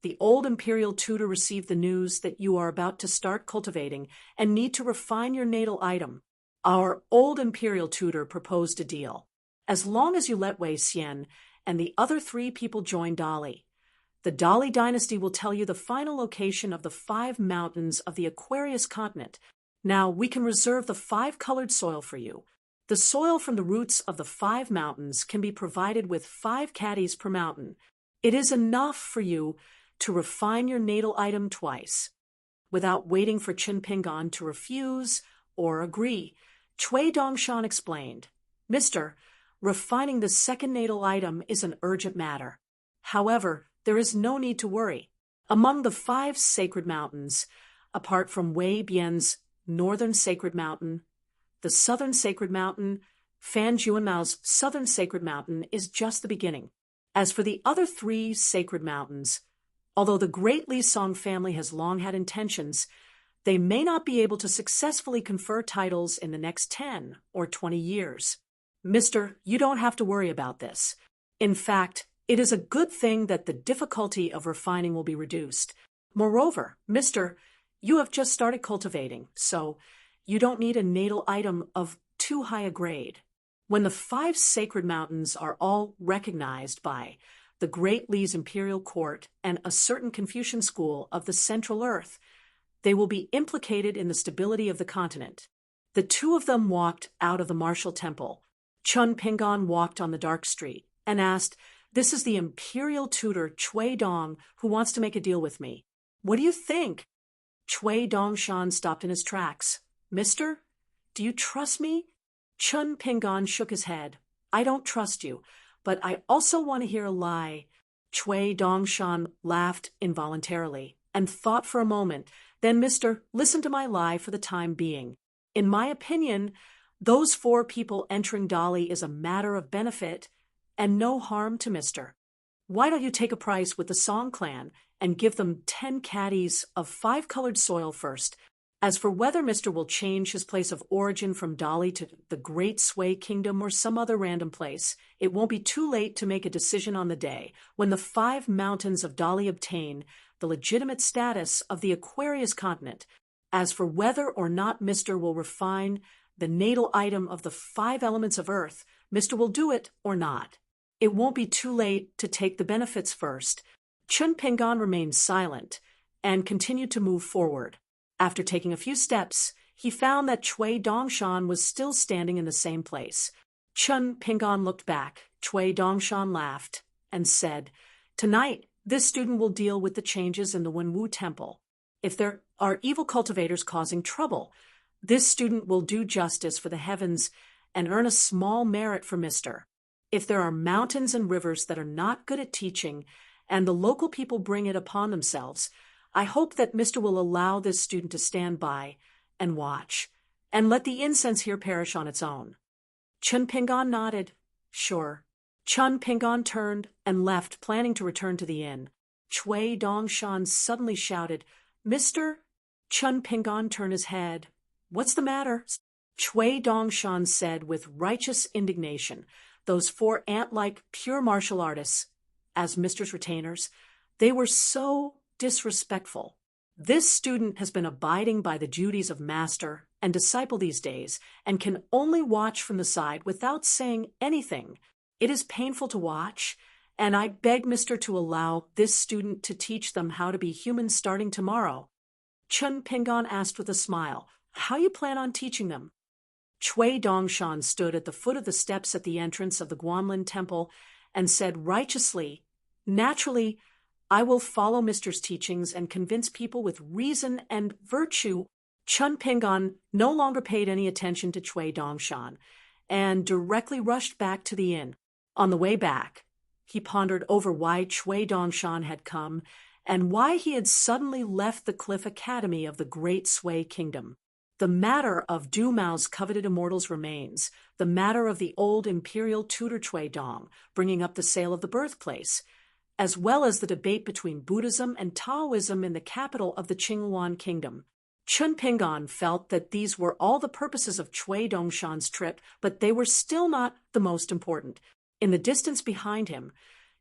"The old imperial tutor received the news that you are about to start cultivating and need to refine your natal item. Our old imperial tutor proposed a deal. As long as you let Wei Xian and the other 3 people join Dali, the Dali dynasty will tell you the final location of the 5 mountains of the Aquarius continent. Now, we can reserve the 5-colored soil for you. The soil from the roots of the 5 mountains can be provided with 5 caddies per mountain. It is enough for you to refine your natal item twice." Without waiting for Chun Pingon to refuse or agree, Cui Dongshan explained, "Mister, refining the 2nd natal item is an urgent matter. However, there is no need to worry. Among the 5 sacred mountains, apart from Wei Bian's northern sacred mountain, the southern sacred mountain, Fan Juanmao's southern sacred mountain is just the beginning. As for the other 3 sacred mountains, although the great Li Song family has long had intentions, they may not be able to successfully confer titles in the next 10 or 20 years. Mister, you don't have to worry about this. In fact, it is a good thing that the difficulty of refining will be reduced. Moreover, Mister, you have just started cultivating, so you don't need a natal item of too high a grade. When the 5 sacred mountains are all recognized by the Great Li's imperial court and a certain Confucian school of the Central Earth, they will be implicated in the stability of the continent." The 2 of them walked out of the martial temple. Chun Pingon walked on the dark street and asked, "This is the imperial tutor Cui Dong who wants to make a deal with me. What do you think?" Cui Dongshan stopped in his tracks. "Mister, do you trust me?" Chun Pingon shook his head. "I don't trust you, but I also want to hear a lie." Cui Dongshan laughed involuntarily and thought for a moment. "Then, Mister, listen to my lie for the time being. In my opinion, those 4 people entering Dali is a matter of benefit and no harm to Mister. Why don't you take a price with the Song clan and give them 10 caddies of 5-colored soil first? As for whether Mister will change his place of origin from Dali to the Great Sui Kingdom or some other random place, it won't be too late to make a decision on the day when the 5 mountains of Dali obtain the legitimate status of the Aquarius continent. As for whether or not Mister will refine the natal item of the 5 elements of Earth, Mister will do it or not. It won't be too late to take the benefits first." Chun Pingon remained silent and continued to move forward. After taking a few steps, he found that Cui Dongshan was still standing in the same place. Chun Pingon looked back. Cui Dongshan laughed and said, Tonight, this student will deal with the changes in the Wenwu temple. If there are evil cultivators causing trouble, this student will do justice for the heavens and earn a small merit for Mr. If there are mountains and rivers that are not good at teaching, and the local people bring it upon themselves, I hope that Mr. will allow this student to stand by and watch, and let the incense here perish on its own. Chun Pingon nodded. Sure. Chun Pingon turned and left, planning to return to the inn. Chui Dongshan suddenly shouted, Mr. Chun Pingon turned his head. What's the matter? Chui Dongshan said with righteous indignation. Those four ant-like pure martial artists, as Mr.'s retainers, they were so disrespectful. This student has been abiding by the duties of master and disciple these days, and can only watch from the side without saying anything. It is painful to watch, and I beg Mr. to allow this student to teach them how to be human starting tomorrow. Chun Pingon asked with a smile, How you plan on teaching them? Chui Dongshan stood at the foot of the steps at the entrance of the Guanlin Temple and said righteously, Naturally, I will follow Mr.'s teachings and convince people with reason and virtue. Chun Pingon no longer paid any attention to Chui Dongshan and directly rushed back to the inn. On the way back, he pondered over why Chui Dongshan had come and why he had suddenly left the Cliff Academy of the Great Sui Kingdom. The matter of Du Mao's coveted immortals remains, the matter of the old imperial tutor Chui Dong bringing up the sale of the birthplace, as well as the debate between Buddhism and Taoism in the capital of the Qingluan Kingdom. Chun Pingon felt that these were all the purposes of Chui Dongshan's trip, but they were still not the most important. In the distance behind him,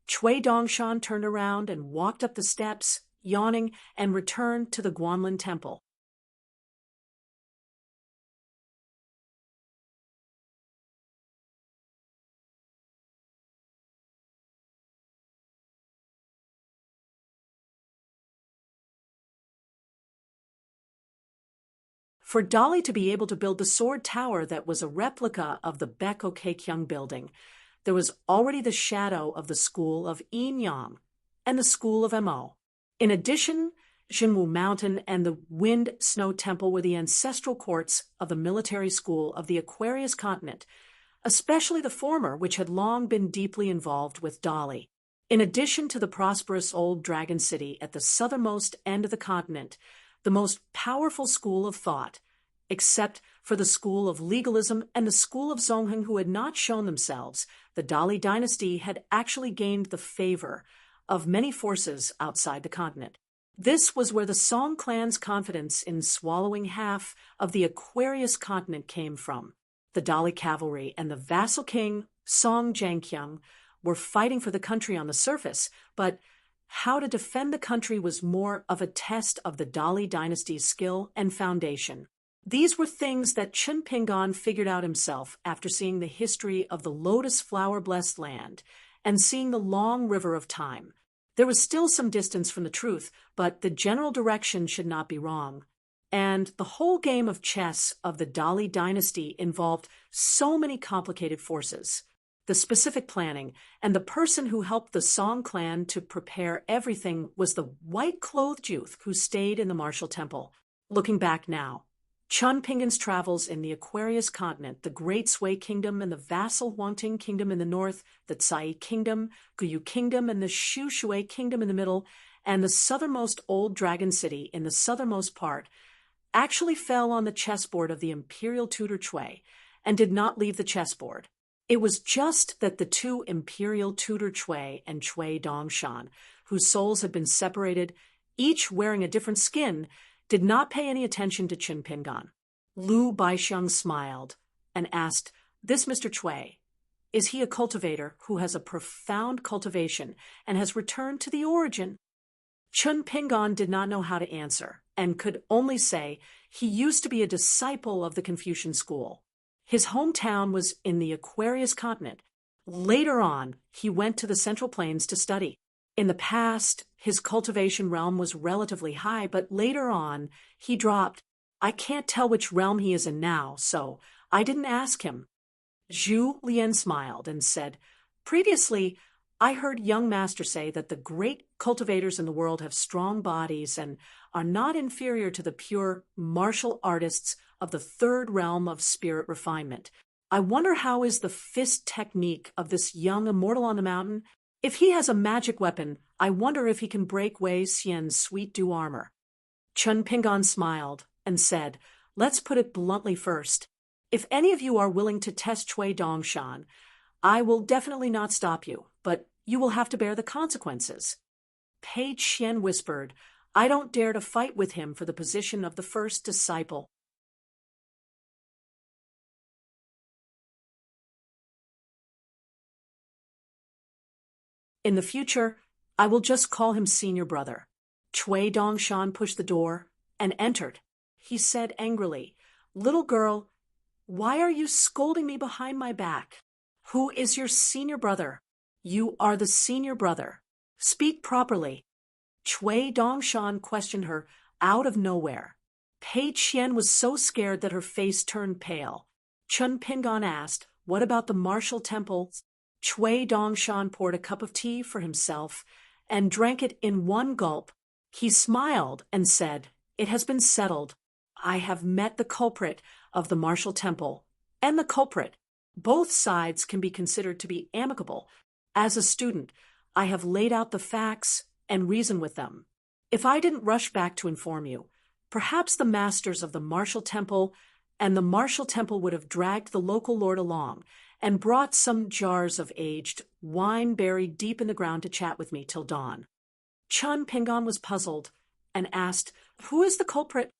Chui Dongshan turned around and walked up the steps, yawning, and returned to the Guanlin Temple. For Dolly to be able to build the sword tower that was a replica of the Beko Keikyung building, there was already the shadow of the school of Yin Yang and the school of Mo. In addition, Jinwu Mountain and the Wind Snow Temple were the ancestral courts of the military school of the Aquarius continent, especially the former, which had long been deeply involved with Dolly. In addition to the prosperous old dragon city at the southernmost end of the continent, the most powerful school of thought, except for the school of legalism and the school of Zongheng, who had not shown themselves, the Dali dynasty had actually gained the favor of many forces outside the continent. This was where the Song clan's confidence in swallowing half of the Aquarius continent came from. The Dali cavalry and the vassal king, Song Jianqiang, were fighting for the country on the surface, but how to defend the country was more of a test of the Dali dynasty's skill and foundation. These were things that Chun Pingon figured out himself after seeing the history of the lotus flower-blessed land and seeing the long river of time. There was still some distance from the truth, but the general direction should not be wrong. And the whole game of chess of the Dali dynasty involved so many complicated forces. The specific planning, and the person who helped the Song clan to prepare everything was the white-clothed youth who stayed in the martial temple. Looking back now, Chun Pingon's travels in the Aquarius continent, the Great Sui Kingdom and the vassal Huangting Kingdom in the north, the Tsai Kingdom, Guyu Kingdom and the Shu Shui Kingdom in the middle, and the southernmost Old Dragon City in the southernmost part, actually fell on the chessboard of the imperial tutor Chui and did not leave the chessboard. It was just that the two imperial tutor Chui and Chui Dongshan, whose souls had been separated, each wearing a different skin, did not pay any attention to Chun Pingon. Lu Baixiang smiled and asked, This Mr. Chui, is he a cultivator who has a profound cultivation and has returned to the origin? Chun Pingon did not know how to answer and could only say he used to be a disciple of the Confucian school. His hometown was in the Aquarius continent. Later on, he went to the Central Plains to study. In the past, his cultivation realm was relatively high, but later on, he dropped. I can't tell which realm he is in now, so I didn't ask him. Zhu Lian smiled and said, Previously, I heard young master say that the great cultivators in the world have strong bodies and are not inferior to the pure martial artists of the third realm of spirit refinement. I wonder how is the fist technique of this young immortal on the mountain? If he has a magic weapon, I wonder if he can break Wei Xian's sweet dew armor. Chun Pingan smiled and said, "Let's put it bluntly first. If any of you are willing to test Cui Dongshan, I will definitely not stop you, but you will have to bear the consequences." Pei Qian whispered, "I don't dare to fight with him for the position of the first disciple." In the future, I will just call him senior brother. Cui Dongshan pushed the door and entered. He said angrily, "Little girl, why are you scolding me behind my back? Who is your senior brother? You are the senior brother. Speak properly." Cui Dongshan questioned her out of nowhere. Pei Qian was so scared that her face turned pale. Chun Pingan asked, "What about the martial temple?" Cui Dongshan poured a cup of tea for himself and drank it in one gulp. He smiled and said, "It has been settled. I have met the culprit of the martial temple and the culprit. Both sides can be considered to be amicable. As a student, I have laid out the facts and reasoned with them. If I didn't rush back to inform you, perhaps the masters of the martial temple and the martial temple would have dragged the local lord along and brought some jars of aged wine buried deep in the ground to chat with me till dawn." Chun Pingan was puzzled and asked, "Who is the culprit?"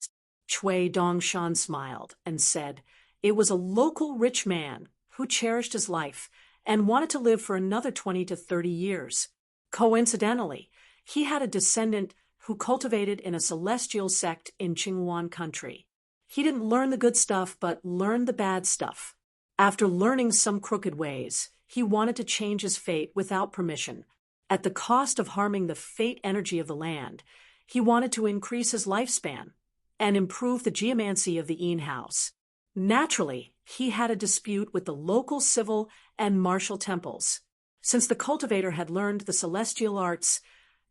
Cui Dongshan smiled and said, "It was a local rich man who cherished his life and wanted to live for another 20 to 30 years. Coincidentally, he had a descendant who cultivated in a celestial sect in Qingwan country. He didn't learn the good stuff, but learned the bad stuff. After learning some crooked ways, he wanted to change his fate without permission. At the cost of harming the fate energy of the land, he wanted to increase his lifespan and improve the geomancy of the Yin house. Naturally, he had a dispute with the local civil and martial temples. Since the cultivator had learned the celestial arts,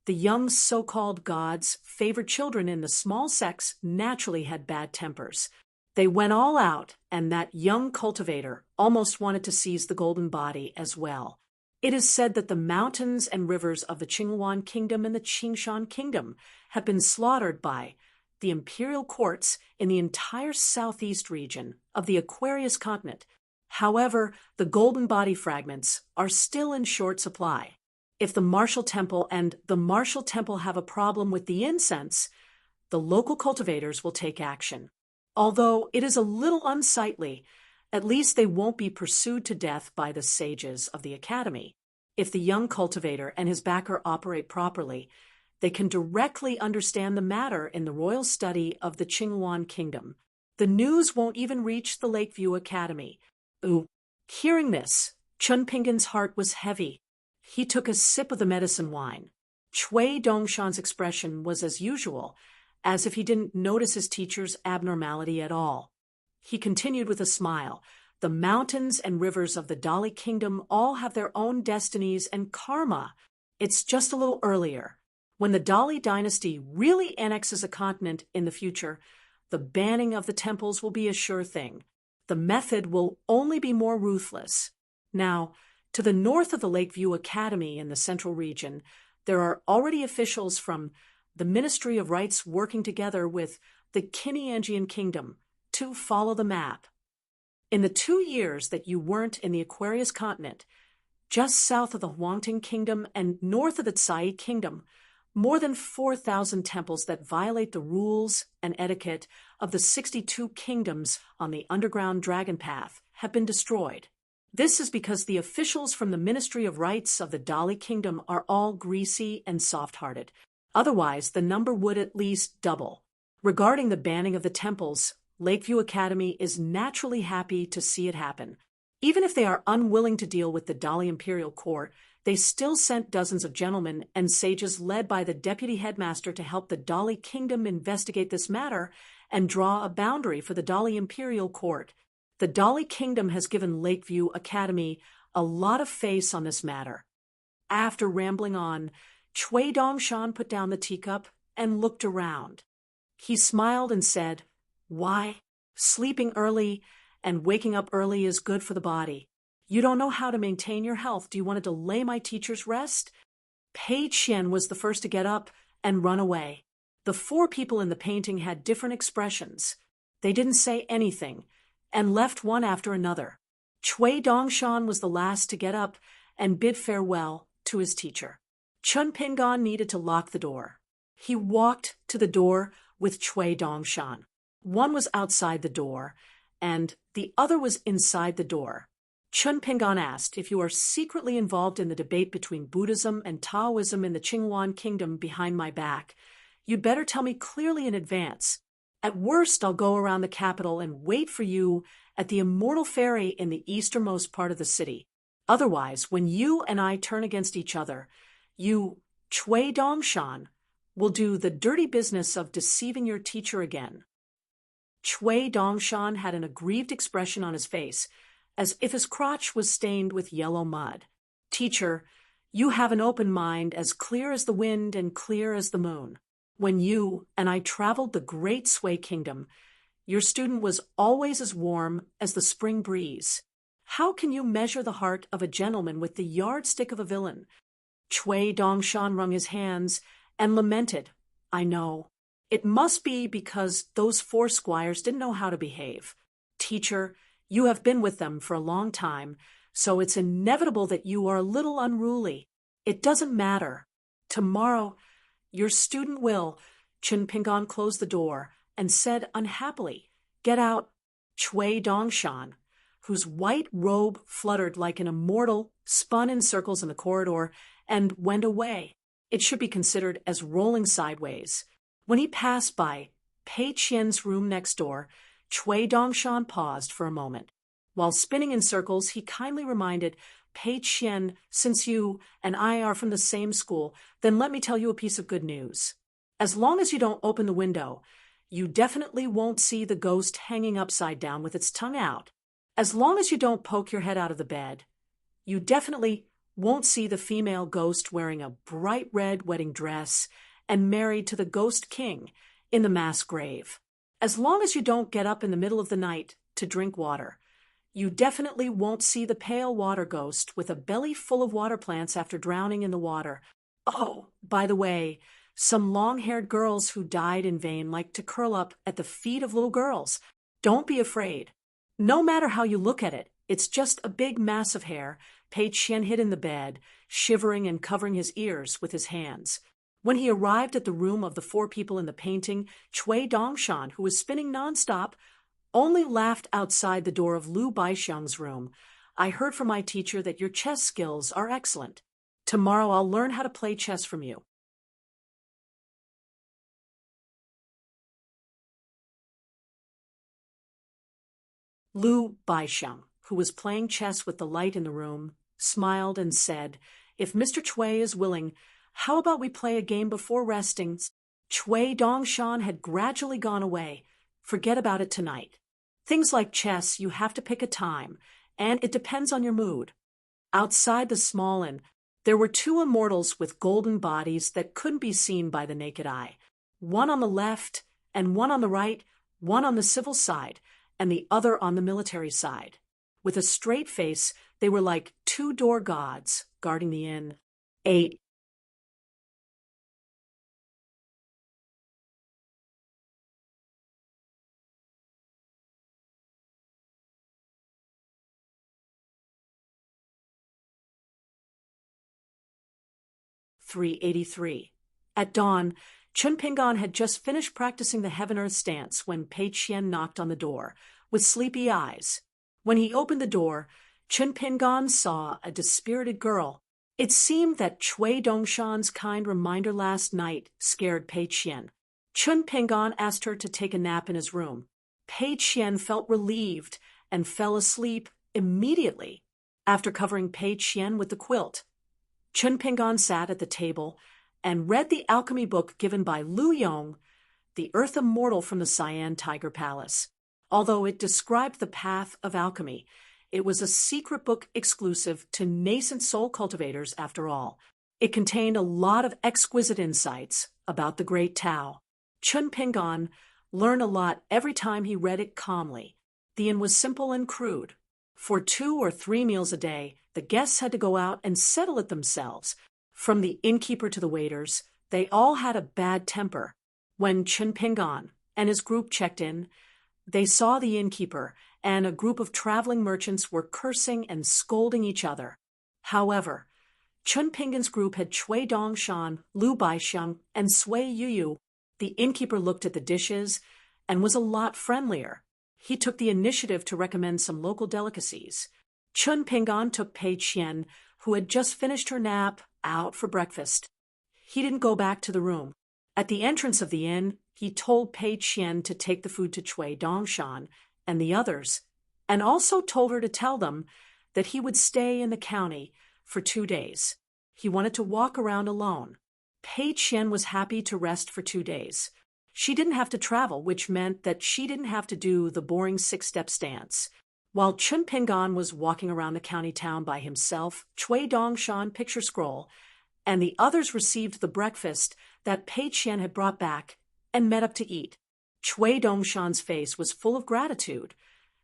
the young so-called gods favored children in the small sects naturally had bad tempers. They went all out, and that young cultivator almost wanted to seize the golden body as well. It is said that the mountains and rivers of the Qingwan kingdom and the Qingshan kingdom have been slaughtered by the imperial courts in the entire southeast region of the Aquarius continent. However, the golden body fragments are still in short supply. If the martial temple and the martial temple have a problem with the incense, the local cultivators will take action. Although it is a little unsightly, at least they won't be pursued to death by the sages of the academy. If the young cultivator and his backer operate properly, they can directly understand the matter in the royal study of the Qingwan kingdom. The news won't even reach the Lakeview Academy. Ooh. Hearing this, Chun Pingan's heart was heavy. He took a sip of the medicine wine. Cui Dongshan's expression was as usual, as if he didn't notice his teacher's abnormality at all. He continued with a smile, "The mountains and rivers of the Dali kingdom all have their own destinies and karma. It's just a little earlier. When the Dali dynasty really annexes a continent in the future, the banning of the temples will be a sure thing. The method will only be more ruthless. Now, to the north of the Lakeview Academy in the central region, there are already officials from the Ministry of Rights working together with the Qinianjian Kingdom to follow the map. In the 2 years that you weren't in the Aquarius continent, just south of the Huangting Kingdom and north of the Tsai Kingdom, more than 4,000 temples that violate the rules and etiquette of the 62 kingdoms on the underground dragon path have been destroyed. This is because the officials from the Ministry of Rights of the Dali Kingdom are all greasy and soft-hearted. Otherwise, the number would at least double. Regarding the banning of the temples, Lakeview Academy is naturally happy to see it happen. Even if they are unwilling to deal with the Dali Imperial Court, they still sent dozens of gentlemen and sages led by the deputy headmaster to help the Dali Kingdom investigate this matter and draw a boundary for the Dali Imperial Court. The Dali Kingdom has given Lakeview Academy a lot of face on this matter. After rambling on, Chui Dongshan put down the teacup and looked around. He smiled and said, "Why? Sleeping early and waking up early is good for the body. You don't know how to maintain your health. Do you want to delay my teacher's rest?" Pei Qian was the first to get up and run away. The four people in the painting had different expressions. They didn't say anything and left one after another. Chui Dongshan was the last to get up and bid farewell to his teacher. Chun Pingan needed to lock the door. He walked to the door with Chui Dongshan. One was outside the door, and the other was inside the door. Chun Pingan asked, "If you are secretly involved in the debate between Buddhism and Taoism in the Qingwan kingdom behind my back, you'd better tell me clearly in advance. At worst, I'll go around the capital and wait for you at the Immortal Ferry in the easternmost part of the city. Otherwise, when you and I turn against each other, you, Chui Dongshan, will do the dirty business of deceiving your teacher again." Chui Dongshan had an aggrieved expression on his face, as if his crotch was stained with yellow mud. "Teacher, you have an open mind as clear as the wind and clear as the moon. When you and I traveled the great Sui kingdom, your student was always as warm as the spring breeze. How can you measure the heart of a gentleman with the yardstick of a villain?" Chui Dongshan wrung his hands and lamented, "I know. It must be because those four squires didn't know how to behave. Teacher, you have been with them for a long time, so it's inevitable that you are a little unruly. It doesn't matter. Tomorrow, your student will." Chun Pingan closed the door and said unhappily, "Get out." Chui Dongshan, whose white robe fluttered like an immortal, spun in circles in the corridor and went away. It should be considered as rolling sideways. When he passed by Pei Qian's room next door, Chui Dongshan paused for a moment. While spinning in circles, he kindly reminded Pei Qian, "Since you and I are from the same school, then let me tell you a piece of good news. As long as you don't open the window, you definitely won't see the ghost hanging upside down with its tongue out. As long as you don't poke your head out of the bed, you definitely won't see the female ghost wearing a bright red wedding dress and married to the ghost king in the mass grave. As long as you don't get up in the middle of the night to drink water, you definitely won't see the pale water ghost with a belly full of water plants after drowning in the water. Oh, by the way, some long-haired girls who died in vain like to curl up at the feet of little girls. Don't be afraid. No matter how you look at it, it's just a big mass of hair." Pei Qian hid in the bed, shivering and covering his ears with his hands. When he arrived at the room of the four people in the painting, Chui Dongshan, who was spinning nonstop, only laughed outside the door of Lu Baixiang's room. "I heard from my teacher that your chess skills are excellent. Tomorrow I'll learn how to play chess from you." Lu Baixiang, who was playing chess with the light in the room, smiled and said, "If Mr. Chui is willing, how about we play a game before resting?" Chui Dongshan had gradually gone away. "Forget about it tonight. Things like chess, you have to pick a time, and it depends on your mood." Outside the small inn, there were two immortals with golden bodies that couldn't be seen by the naked eye. One on the left and one on the right, one on the civil side, and the other on the military side. With a straight face, they were like two door gods guarding the inn. 8. (383). At dawn, Chun Pingan had just finished practicing the heaven-earth stance when Pei Qian knocked on the door, with sleepy eyes. When he opened the door, Chun Pingan saw a dispirited girl. It seemed that Chui Dongshan's kind reminder last night scared Pei Qian. Chun Pingan asked her to take a nap in his room. Pei Qian felt relieved and fell asleep immediately after covering Pei Qian with the quilt. Chun Pingan sat at the table and read the alchemy book given by Lu Yong, the Earth Immortal from the Cyan Tiger Palace. Although it described the path of alchemy, It was a secret book exclusive to nascent soul cultivators after all. It contained a lot of exquisite insights about the great Tao. Chun Pingan learned a lot every time he read it calmly. The inn was simple and crude. For 2 or 3 meals a day, the guests had to go out and settle it themselves. From the innkeeper to the waiters, they all had a bad temper. When Chun Pingan and his group checked in, they saw the innkeeper and a group of traveling merchants were cursing and scolding each other. However, Chun Pingan's group had Cui Dongshan, Lu Baixiang, and Sui Yuyu. The innkeeper looked at the dishes and was a lot friendlier. He took the initiative to recommend some local delicacies. Chun Pingan took Pei Qian, who had just finished her nap, out for breakfast. He didn't go back to the room. At the entrance of the inn, he told Pei Qian to take the food to Cui Dongshan and the others, and also told her to tell them that he would stay in the county for 2 days. He wanted to walk around alone. Pei Qian was happy to rest for 2 days. She didn't have to travel, which meant that she didn't have to do the boring 6-step stance. While Chun Pingan was walking around the county town by himself, Cui Dongshan picture scroll, and the others received the breakfast that Pei Qian had brought back and met up to eat. Cui Dongshan's face was full of gratitude,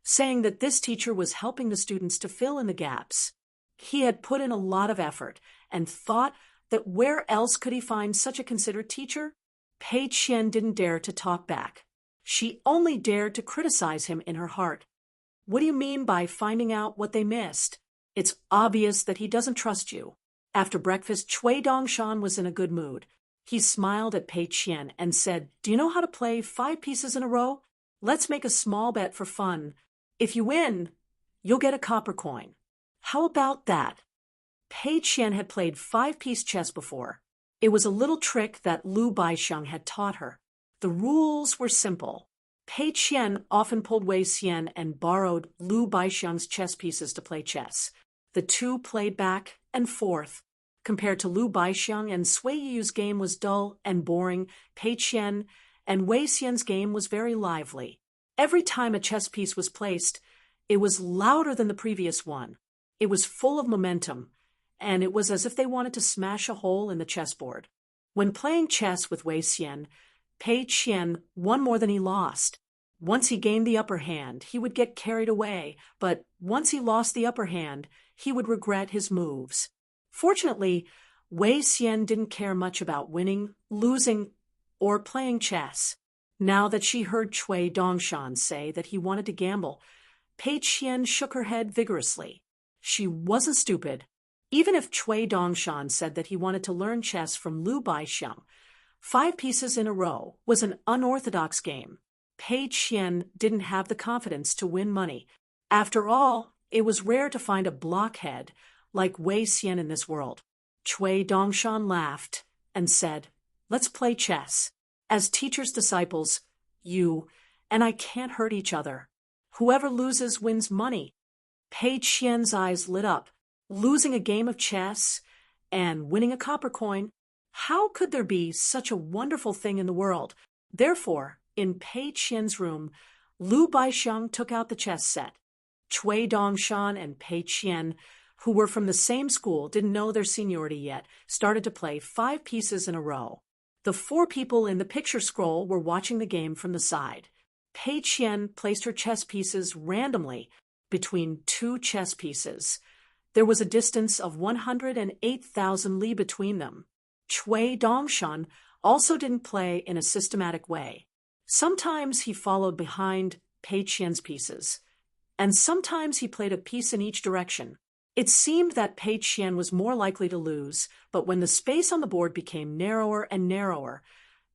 saying that this teacher was helping the students to fill in the gaps. He had put in a lot of effort and thought that where else could he find such a considerate teacher? Pei Qian didn't dare to talk back. She only dared to criticize him in her heart. What do you mean by finding out what they missed? It's obvious that he doesn't trust you. After breakfast, Cui Dongshan was in a good mood. He smiled at Pei Qian and said, "Do you know how to play 5 pieces in a row? Let's make a small bet for fun. If you win, you'll get a copper coin. How about that?" Pei Qian had played 5-piece chess before. It was a little trick that Lu Baixiang had taught her. The rules were simple. Pei Qian often pulled Wei Xian and borrowed Lu Baixiang's chess pieces to play chess. The two played back and forth. Compared to Lu Baixiang and Sui Yu's game was dull and boring, Pei Qian and Wei Xian's game was very lively. Every time a chess piece was placed, it was louder than the previous one. It was full of momentum, and it was as if they wanted to smash a hole in the chessboard. When playing chess with Wei Xian, Pei Qian won more than he lost. Once he gained the upper hand, he would get carried away, but once he lost the upper hand, he would regret his moves. Fortunately, Wei Xian didn't care much about winning, losing, or playing chess. Now that she heard Cui Dongshan say that he wanted to gamble, Pei Qian shook her head vigorously. She wasn't stupid. Even if Cui Dongshan said that he wanted to learn chess from Lu Baixiang, 5 pieces in a row was an unorthodox game. Pei Qian didn't have the confidence to win money. After all, it was rare to find a blockhead like Wei Xian in this world. Cui Dongshan laughed and said, "Let's play chess. As teacher's disciples, you and I can't hurt each other. Whoever loses wins money." Pei Qian's eyes lit up. Losing a game of chess and winning a copper coin, how could there be such a wonderful thing in the world? Therefore, in Pei Qian's room, Lu Baixiang took out the chess set. Cui Dongshan and Pei Qian, who were from the same school, didn't know their seniority yet, started to play 5 pieces in a row. The 4 people in the picture scroll were watching the game from the side. Pei Qian placed her chess pieces randomly between 2 chess pieces. There was a distance of 108,000 li between them. Cui Dongshan also didn't play in a systematic way. Sometimes he followed behind Pei Qian's pieces, and sometimes he played a piece in each direction. It seemed that Pei Qian was more likely to lose, but when the space on the board became narrower and narrower,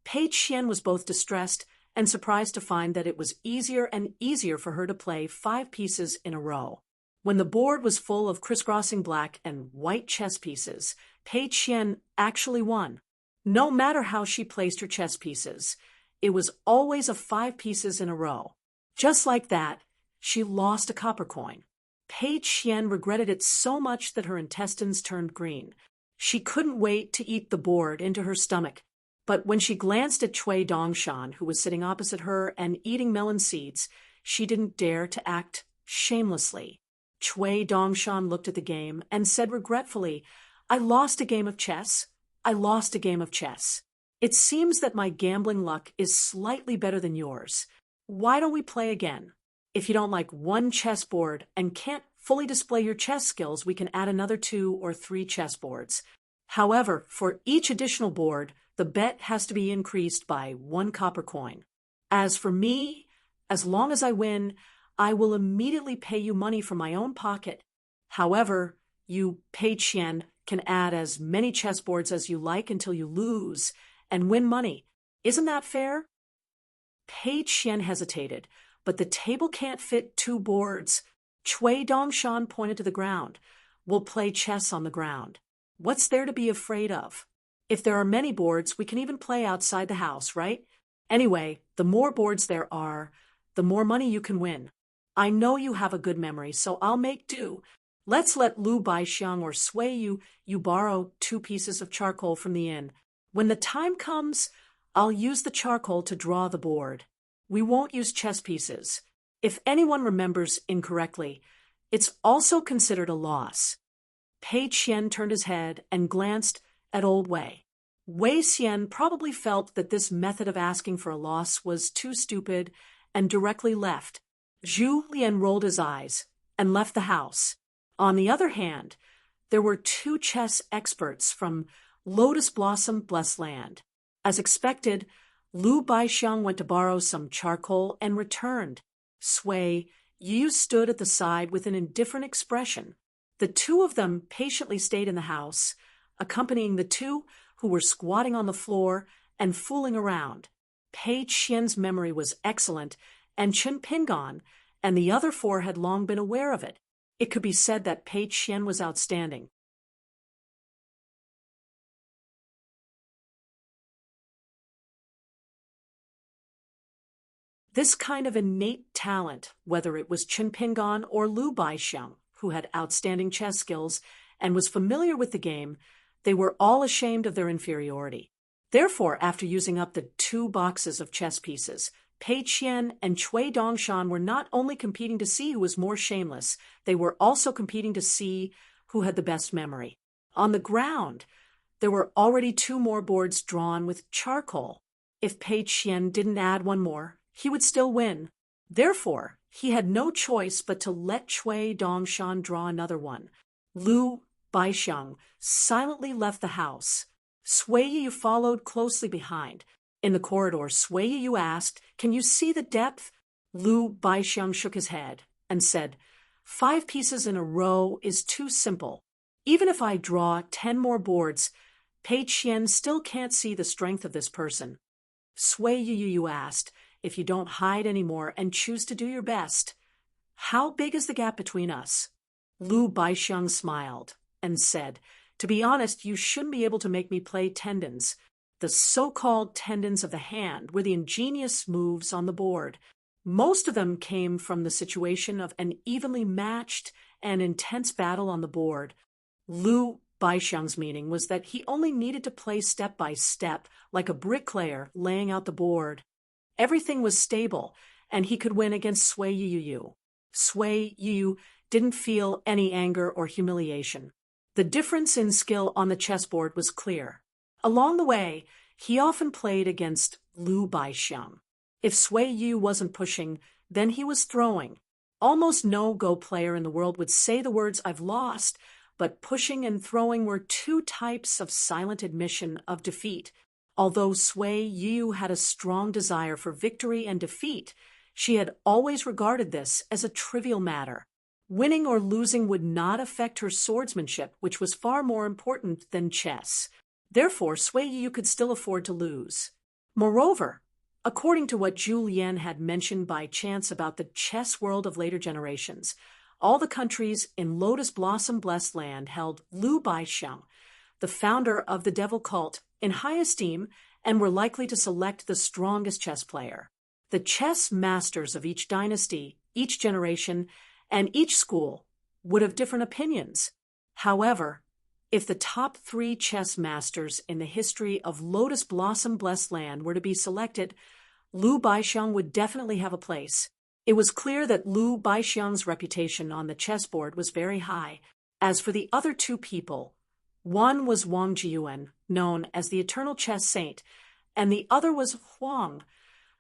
Pei Qian was both distressed and surprised to find that it was easier and easier for her to play 5 pieces in a row. When the board was full of crisscrossing black and white chess pieces, Pei Qian actually won. No matter how she placed her chess pieces, it was always a 5 pieces in a row. Just like that, she lost a copper coin. Pei Qian regretted it so much that her intestines turned green. She couldn't wait to eat the board into her stomach. But when she glanced at Cui Dongshan, who was sitting opposite her and eating melon seeds, she didn't dare to act shamelessly. Cui Dongshan looked at the game and said regretfully, I lost a game of chess. I lost a game of chess. It seems that my gambling luck is slightly better than yours. Why don't we play again? If you don't like one chessboard and can't fully display your chess skills, we can add another 2 or 3 chessboards. However, for each additional board, the bet has to be increased by 1 copper coin. As for me, as long as I win, I will immediately pay you money from my own pocket. However, you, Pei Qian, can add as many chessboards as you like until you lose and win money. Isn't that fair? Pei Qian hesitated, but the table can't fit 2 boards. Cui Dongshan pointed to the ground. We'll play chess on the ground. What's there to be afraid of? If there are many boards, we can even play outside the house, right? Anyway, the more boards there are, the more money you can win. I know you have a good memory, so I'll make do. Let's let Lu Baixiang or Sui you borrow 2 pieces of charcoal from the inn. When the time comes, I'll use the charcoal to draw the board. We won't use chess pieces. If anyone remembers incorrectly, it's also considered a loss. Pei Qian turned his head and glanced at old Wei. Wei Xian probably felt that this method of asking for a loss was too stupid and directly left. Zhu Lian rolled his eyes and left the house. On the other hand, there were 2 chess experts from Lotus Blossom Blessed Land. As expected, Lu Baixiang went to borrow some charcoal and returned. Sui Yu stood at the side with an indifferent expression. The 2 of them patiently stayed in the house, accompanying the 2 who were squatting on the floor and fooling around. Pei Qian's memory was excellent, and Chen Pingan and the other 4 had long been aware of it. It could be said that Pei Qian was outstanding. This kind of innate talent, whether it was Chen Pingan or Lu Baixiang, who had outstanding chess skills and was familiar with the game, they were all ashamed of their inferiority. Therefore, after using up the 2 boxes of chess pieces, Pei Qian and Cui Dongshan were not only competing to see who was more shameless, they were also competing to see who had the best memory. On the ground, there were already 2 more boards drawn with charcoal. If Pei Qian didn't add 1 more, he would still win. Therefore, he had no choice but to let Cui Dongshan draw another one. Lu Baixiang silently left the house. Sui Yu followed closely behind. In the corridor, Sui Yu asked, Can you see the depth? Lu Baixiang shook his head and said, 5 pieces in a row is too simple. Even if I draw 10 more boards, Pei Qian still can't see the strength of this person. Sui Yu asked, If you don't hide anymore and choose to do your best, how big is the gap between us? Lu Baixiang smiled and said, To be honest, you shouldn't be able to make me play tendons. The so-called tendons of the hand were the ingenious moves on the board. Most of them came from the situation of an evenly matched and intense battle on the board. Lu Baixiang's meaning was that he only needed to play step by step, like a bricklayer laying out the board. Everything was stable, and he could win against Sui Yu. Sui Yu didn't feel any anger or humiliation. The difference in skill on the chessboard was clear. Along the way, he often played against Lu Baixiang. If Sui Yu wasn't pushing, then he was throwing. Almost no Go player in the world would say the words, I've lost, but pushing and throwing were 2 types of silent admission of defeat. Although Sui Yu had a strong desire for victory and defeat, she had always regarded this as a trivial matter. Winning or losing would not affect her swordsmanship, which was far more important than chess. Therefore, Sui Yu could still afford to lose. Moreover, according to what Zhu Lian had mentioned by chance about the chess world of later generations, all the countries in Lotus Blossom Blessed Land held Lu Baixiang, the founder of the devil cult, in high esteem and were likely to select the strongest chess player. The chess masters of each dynasty, each generation, and each school would have different opinions. However, if the top 3 chess masters in the history of Lotus Blossom Blessed Land were to be selected, Lu Baixiang would definitely have a place. It was clear that Lu Baixiang's reputation on the chessboard was very high. As for the other two people, one was Wang Jiyuan, known as the Eternal Chess Saint, and the other was Huang,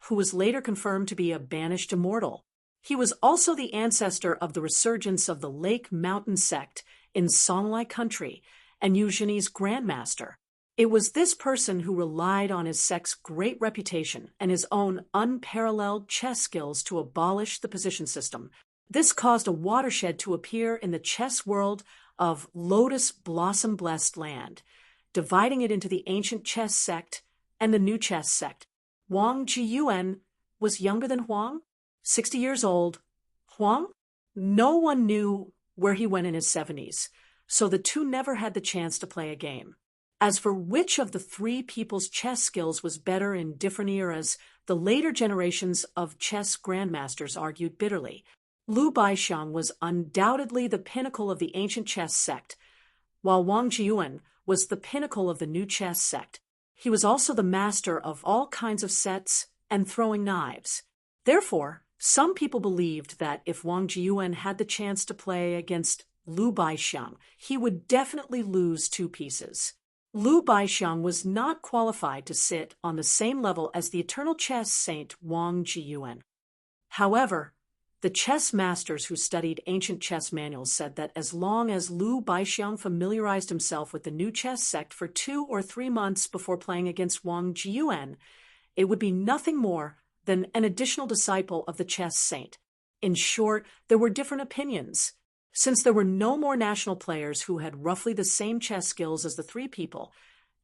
who was later confirmed to be a banished immortal. He was also the ancestor of the resurgence of the Lake Mountain sect in Songlai country and Eugeni's grandmaster. It was this person who relied on his sect's great reputation and his own unparalleled chess skills to abolish the position system. This caused a watershed to appear in the chess world of Lotus Blossom-blessed land, dividing it into the ancient chess sect and the new chess sect. Wang Jiyuan was younger than Huang, 60 years old. Huang? No one knew where he went in his 70s, so the two never had the chance to play a game. As for which of the three people's chess skills was better in different eras, the later generations of chess grandmasters argued bitterly. Lu Baixiang was undoubtedly the pinnacle of the ancient chess sect, while Wang Jiyuan was the pinnacle of the new chess sect. He was also the master of all kinds of sets and throwing knives. Therefore, some people believed that if Wang Jiyuan had the chance to play against Lu Baixiang, he would definitely lose two pieces. Lu Baixiang was not qualified to sit on the same level as the Eternal Chess Saint Wang Jiyuan. However, the chess masters who studied ancient chess manuals said that as long as Lu Baixiang familiarized himself with the new chess sect for 2 or 3 months before playing against Wang Jiyuan, it would be nothing more than an additional disciple of the chess saint. In short, there were different opinions. Since there were no more national players who had roughly the same chess skills as the three people,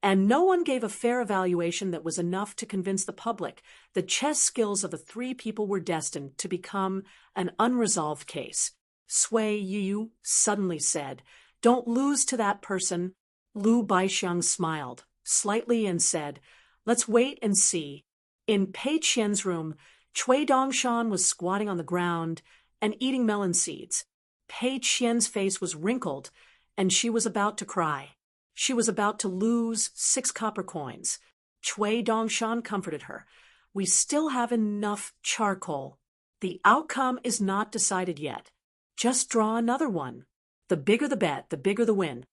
and no one gave a fair evaluation that was enough to convince the public, the chess skills of the three people were destined to become an unresolved case. Sui Yu suddenly said, "Don't lose to that person." Lu Baixiang smiled slightly and said, "Let's wait and see." In Pei Qian's room, Cui Dongshan was squatting on the ground and eating melon seeds. Pei Qian's face was wrinkled, and she was about to cry. She was about to lose 6 copper coins. Cui Dongshan comforted her. "We still have enough charcoal. The outcome is not decided yet. Just draw another one. The bigger the bet, the bigger the win."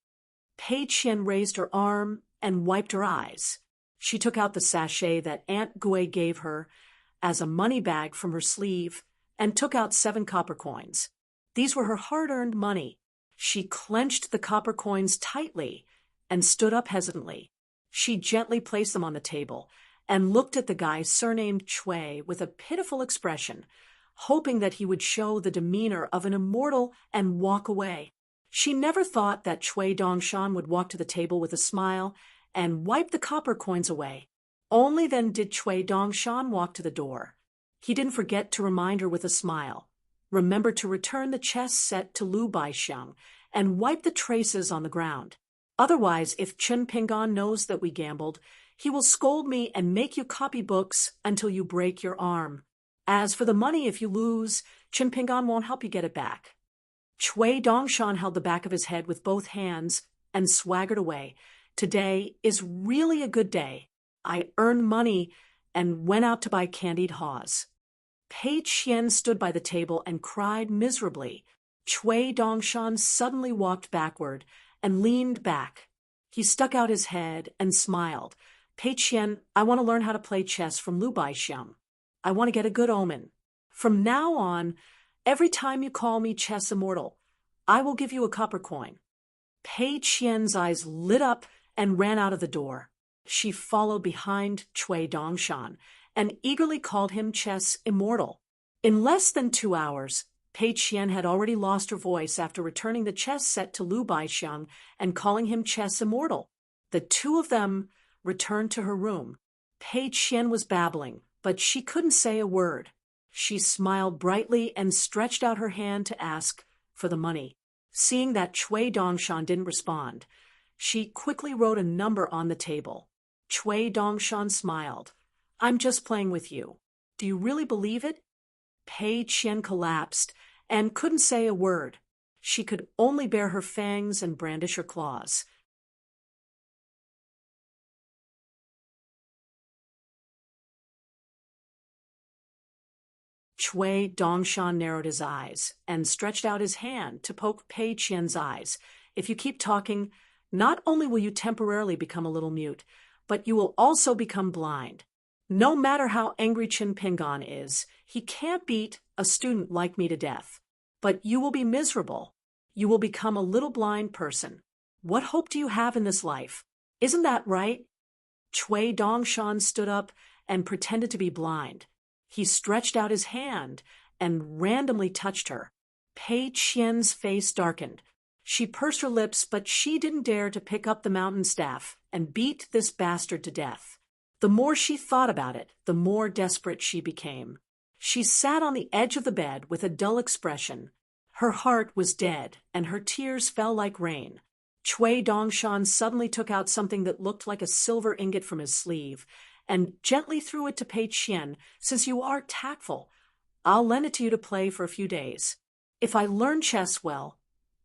Pei Qian raised her arm and wiped her eyes. She took out the sachet that Aunt Gui gave her as a money bag from her sleeve and took out 7 copper coins. These were her hard-earned money. She clenched the copper coins tightly and stood up hesitantly. She gently placed them on the table and looked at the guy surnamed Cui with a pitiful expression, hoping that he would show the demeanor of an immortal and walk away. She never thought that Cui Dongshan would walk to the table with a smile and wipe the copper coins away. Only then did Cui Dongshan walk to the door. He didn't forget to remind her with a smile. "Remember to return the chess set to Lu Baixiang and wipe the traces on the ground. Otherwise, if Chen Pingan knows that we gambled, he will scold me and make you copy books until you break your arm. As for the money, if you lose, Chen Pingan won't help you get it back." Cui Dongshan held the back of his head with both hands and swaggered away. "Today is really a good day. I earned money and went out to buy candied haws." Pei Qian stood by the table and cried miserably. Cui Dongshan suddenly walked backward and leaned back. He stuck out his head and smiled. "Pei Qian, I want to learn how to play chess from Lu Baixiang. I want to get a good omen. From now on, every time you call me Chess Immortal, I will give you a copper coin." Pei Qian's eyes lit up and ran out of the door. She followed behind Cui Dongshan and eagerly called him Chess Immortal. In less than 2 hours, Pei Qian had already lost her voice after returning the chess set to Lu Baixiang and calling him Chess Immortal. The two of them returned to her room. Pei Qian was babbling, but she couldn't say a word. She smiled brightly and stretched out her hand to ask for the money. Seeing that Cui Dongshan didn't respond, she quickly wrote a number on the table. Cui Dongshan smiled. "I'm just playing with you. Do you really believe it?" Pei Qian collapsed and couldn't say a word. She could only bare her fangs and brandish her claws. Chui Dongshan narrowed his eyes and stretched out his hand to poke Pei Qian's eyes. If you keep talking, not only will you temporarily become a little mute, but you will also become blind. No matter how angry Qin Pingan is, he can't beat a student like me to death. But you will be miserable. You will become a little blind person. What hope do you have in this life? Isn't that right? Chui Dongshan stood up and pretended to be blind. He stretched out his hand and randomly touched her. Pei Qian's face darkened. She pursed her lips, but she didn't dare to pick up the mountain staff and beat this bastard to death. The more she thought about it, the more desperate she became. She sat on the edge of the bed with a dull expression. Her heart was dead, and her tears fell like rain. Chui Dongshan suddenly took out something that looked like a silver ingot from his sleeve and gently threw it to Pei Qian. Since you are tactful, I'll lend it to you to play for a few days. If I learn chess well,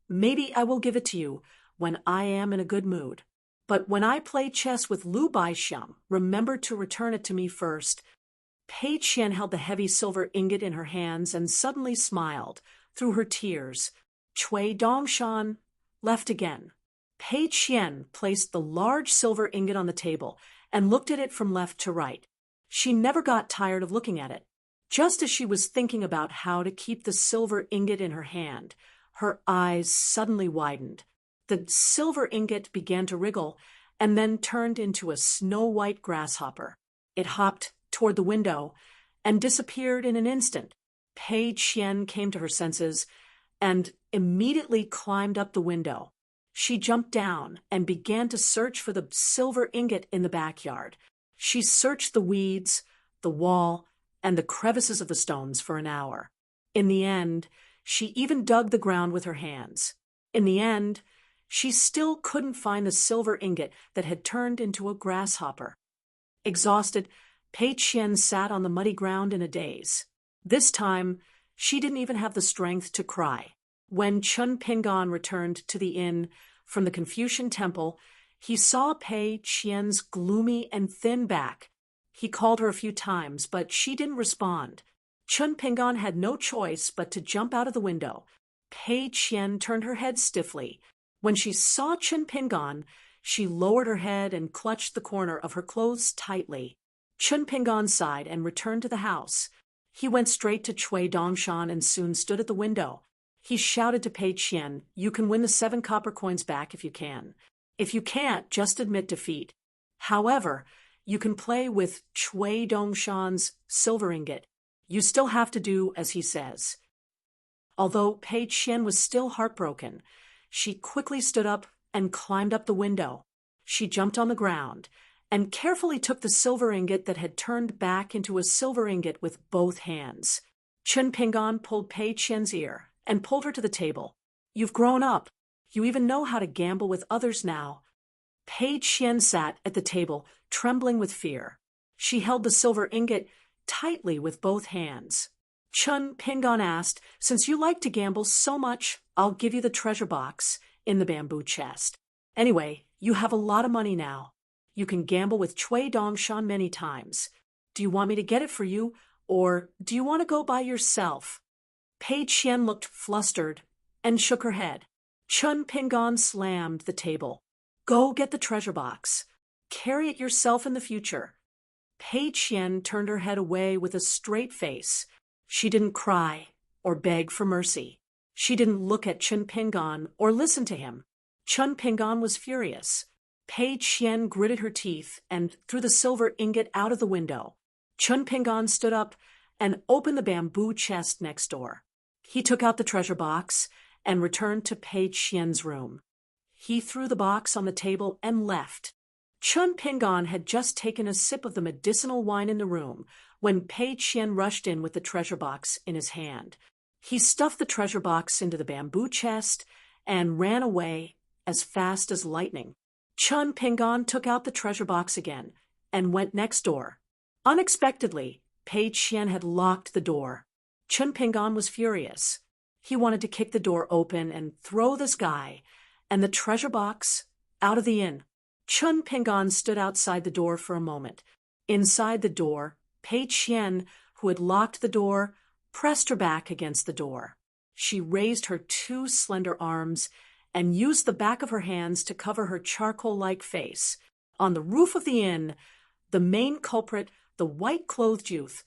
maybe I will give it to you when I am in a good mood. But when I play chess with Lu Baixiang, remember to return it to me first. Pei Qian held the heavy silver ingot in her hands and suddenly smiled through her tears. Chui Dongshan left again. Pei Qian placed the large silver ingot on the table and looked at it from left to right. She never got tired of looking at it. Just as she was thinking about how to keep the silver ingot in her hand, her eyes suddenly widened. The silver ingot began to wriggle and then turned into a snow-white grasshopper. It hopped toward the window and disappeared in an instant. Pei Qian came to her senses and immediately climbed up the window. She jumped down and began to search for the silver ingot in the backyard. She searched the weeds, the wall, and the crevices of the stones for an hour. In the end, she even dug the ground with her hands. In the end, she still couldn't find the silver ingot that had turned into a grasshopper. Exhausted, Pei Qian sat on the muddy ground in a daze. This time, she didn't even have the strength to cry. When Chun Pingan returned to the inn from the Confucian temple, he saw Pei Qian's gloomy and thin back. He called her a few times, but she didn't respond. Chun Pingan had no choice but to jump out of the window. Pei Qian turned her head stiffly. When she saw Chun Pingan, she lowered her head and clutched the corner of her clothes tightly. Chun Pingan sighed and returned to the house. He went straight to Chui Dongshan and soon stood at the window. He shouted to Pei Qian, "You can win the 7 copper coins back if you can. If you can't, just admit defeat. However, you can play with Chui Dongshan's silver ingot. You still have to do as he says." Although Pei Qian was still heartbroken, she quickly stood up and climbed up the window. She jumped on the ground and carefully took the silver ingot that had turned back into a silver ingot with both hands. Chun Pingan pulled Pei Qian's ear and pulled her to the table. "You've grown up. You even know how to gamble with others now." Pei Qian sat at the table, trembling with fear. She held the silver ingot tightly with both hands. Chun Pingan asked, "Since you like to gamble so much, I'll give you the treasure box in the bamboo chest. Anyway, you have a lot of money now. You can gamble with Chui Dongshan many times. Do you want me to get it for you, or do you want to go by yourself?" Pei Qian looked flustered and shook her head. Chun Pingan slammed the table. "Go get the treasure box. Carry it yourself in the future." Pei Qian turned her head away with a straight face. She didn't cry or beg for mercy. She didn't look at Chun Pingan or listen to him. Chun Pingan was furious. Pei Qian gritted her teeth and threw the silver ingot out of the window. Chun Pingan stood up and opened the bamboo chest next door. He took out the treasure box and returned to Pei Qian's room. He threw the box on the table and left. Chun Pingan had just taken a sip of the medicinal wine in the room when Pei Qian rushed in with the treasure box in his hand. He stuffed the treasure box into the bamboo chest and ran away as fast as lightning. Chun Pingan took out the treasure box again and went next door. Unexpectedly, Pei Qian had locked the door. Chun Pingan was furious. He wanted to kick the door open and throw this guy and the treasure box out of the inn. Chun Pingan stood outside the door for a moment. Inside the door, Pei Qian, who had locked the door, pressed her back against the door. She raised her two slender arms and used the back of her hands to cover her charcoal-like face. On the roof of the inn, the main culprit, the white-clothed youth,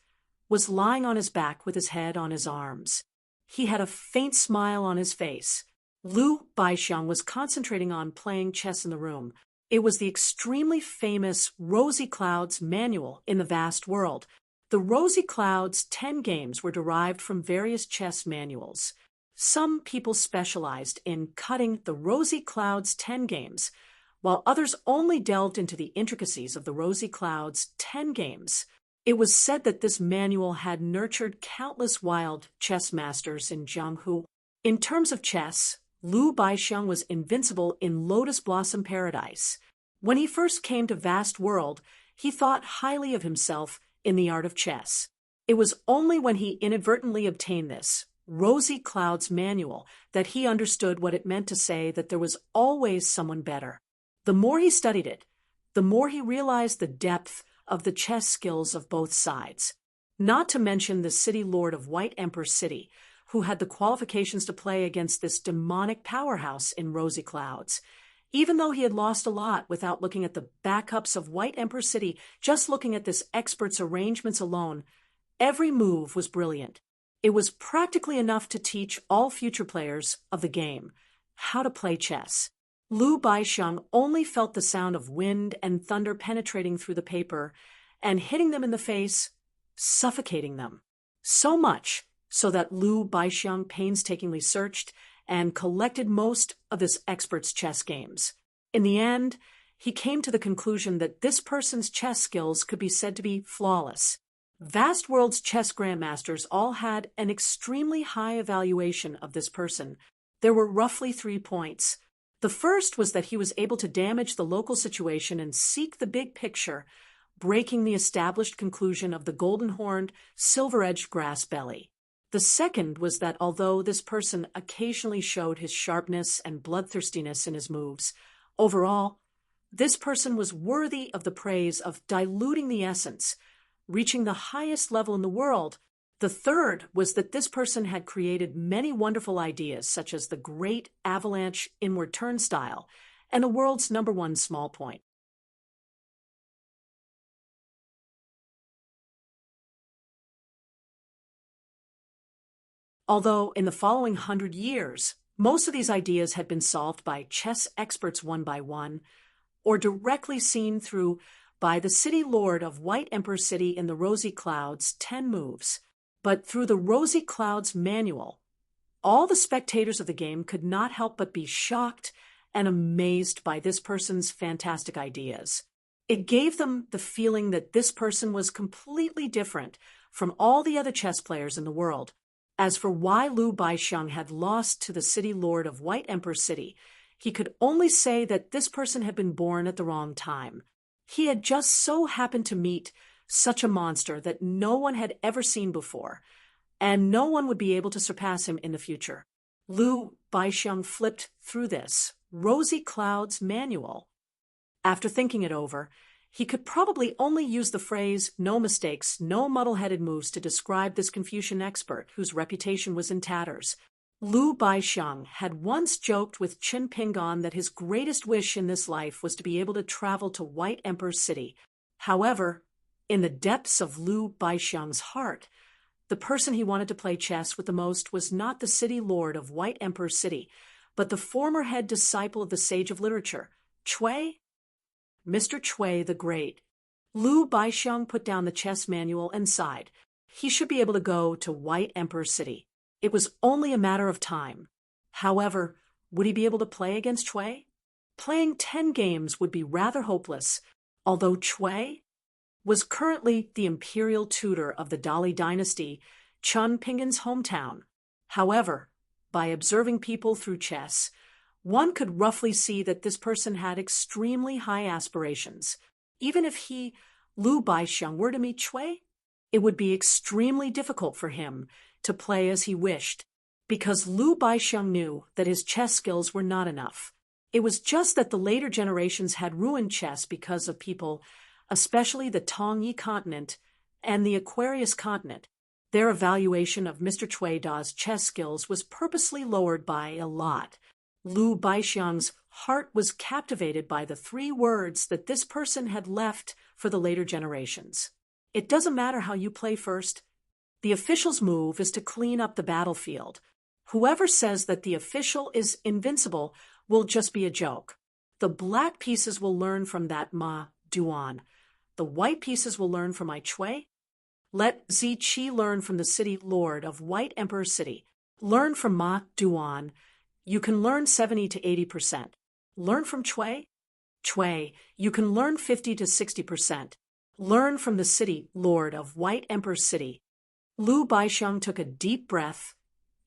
was lying on his back with his head on his arms. He had a faint smile on his face. Liu Baixiang was concentrating on playing chess in the room. It was the extremely famous Rosy Clouds manual in the vast world. The Rosy Clouds 10 games were derived from various chess manuals. Some people specialized in cutting the Rosy Clouds 10 games, while others only delved into the intricacies of the Rosy Clouds 10 games. It was said that this manual had nurtured countless wild chess masters in Jianghu. In terms of chess, Liu Baixiang was invincible in Lotus Blossom Paradise. When he first came to Vast World, he thought highly of himself in the art of chess. It was only when he inadvertently obtained this Rosy Clouds manual that he understood what it meant to say that there was always someone better. The more he studied it, the more he realized the depth of the chess skills of both sides. Not to mention the city lord of White Emperor City, who had the qualifications to play against this demonic powerhouse in Rosy Clouds. Even though he had lost a lot without looking at the backups of White Emperor City, just looking at this expert's arrangements alone, every move was brilliant. It was practically enough to teach all future players of the game how to play chess. Liu Baixiang only felt the sound of wind and thunder penetrating through the paper and hitting them in the face, suffocating them. So much so that Liu Baixiang painstakingly searched and collected most of this expert's chess games. In the end, he came to the conclusion that this person's chess skills could be said to be flawless. Vast World's chess grandmasters all had an extremely high evaluation of this person. There were roughly 3 points. The first was that he was able to damage the local situation and seek the big picture, breaking the established conclusion of the golden-horned, silver-edged grass belly. The second was that although this person occasionally showed his sharpness and bloodthirstiness in his moves, overall, this person was worthy of the praise of diluting the essence, reaching the highest level in the world. The third was that this person had created many wonderful ideas, such as the Great Avalanche Inward Turnstile and the world's #1 small point. Although in the following 100 years, most of these ideas had been solved by chess experts one by one, or directly seen through by the city lord of White Emperor City in the Rosy Clouds 10 moves. But through the Rosy Clouds manual, all the spectators of the game could not help but be shocked and amazed by this person's fantastic ideas. It gave them the feeling that this person was completely different from all the other chess players in the world. As for why Liu Baixiang had lost to the city lord of White Emperor City, he could only say that this person had been born at the wrong time. He had just so happened to meet such a monster that no one had ever seen before, and no one would be able to surpass him in the future. Liu Baixiang flipped through this Rosy Clouds manual. After thinking it over, he could probably only use the phrase "no mistakes, no muddle-headed moves" to describe this Confucian expert whose reputation was in tatters. Liu Baixiang had once joked with Qin Pingan that his greatest wish in this life was to be able to travel to White Emperor City. However, in the depths of Liu Baixiang's heart, the person he wanted to play chess with the most was not the city lord of White Emperor City, but the former head disciple of the sage of literature, Cui. Mr. Cui the Great. Liu Baixiang put down the chess manual and sighed. He should be able to go to White Emperor City. It was only a matter of time. However, would he be able to play against Cui? Playing 10 games would be rather hopeless, although Cui was currently the imperial tutor of the Dali dynasty, Chun Pingan's hometown. However, by observing people through chess, one could roughly see that this person had extremely high aspirations. Even if he, Liu Baixiang, were to meet Cui, it would be extremely difficult for him to play as he wished, because Liu Baixiang knew that his chess skills were not enough. It was just that the later generations had ruined chess because of people, especially the Tongyi continent and the Aquarius continent. Their evaluation of Mr. Chui Da's chess skills was purposely lowered by a lot. Lu Baixiang's heart was captivated by the 3 words that this person had left for the later generations. It doesn't matter how you play first. The official's move is to clean up the battlefield. Whoever says that the official is invincible will just be a joke. The black pieces will learn from that Ma Duan. The white pieces will learn from my Chui. Let Zi Qi learn from the city lord of White Emperor City. Learn from Ma Duan. You can learn 70 to 80%. Learn from Chui. Chui, you can learn 50 to 60%. Learn from the city lord of White Emperor City. Lu Baixiang took a deep breath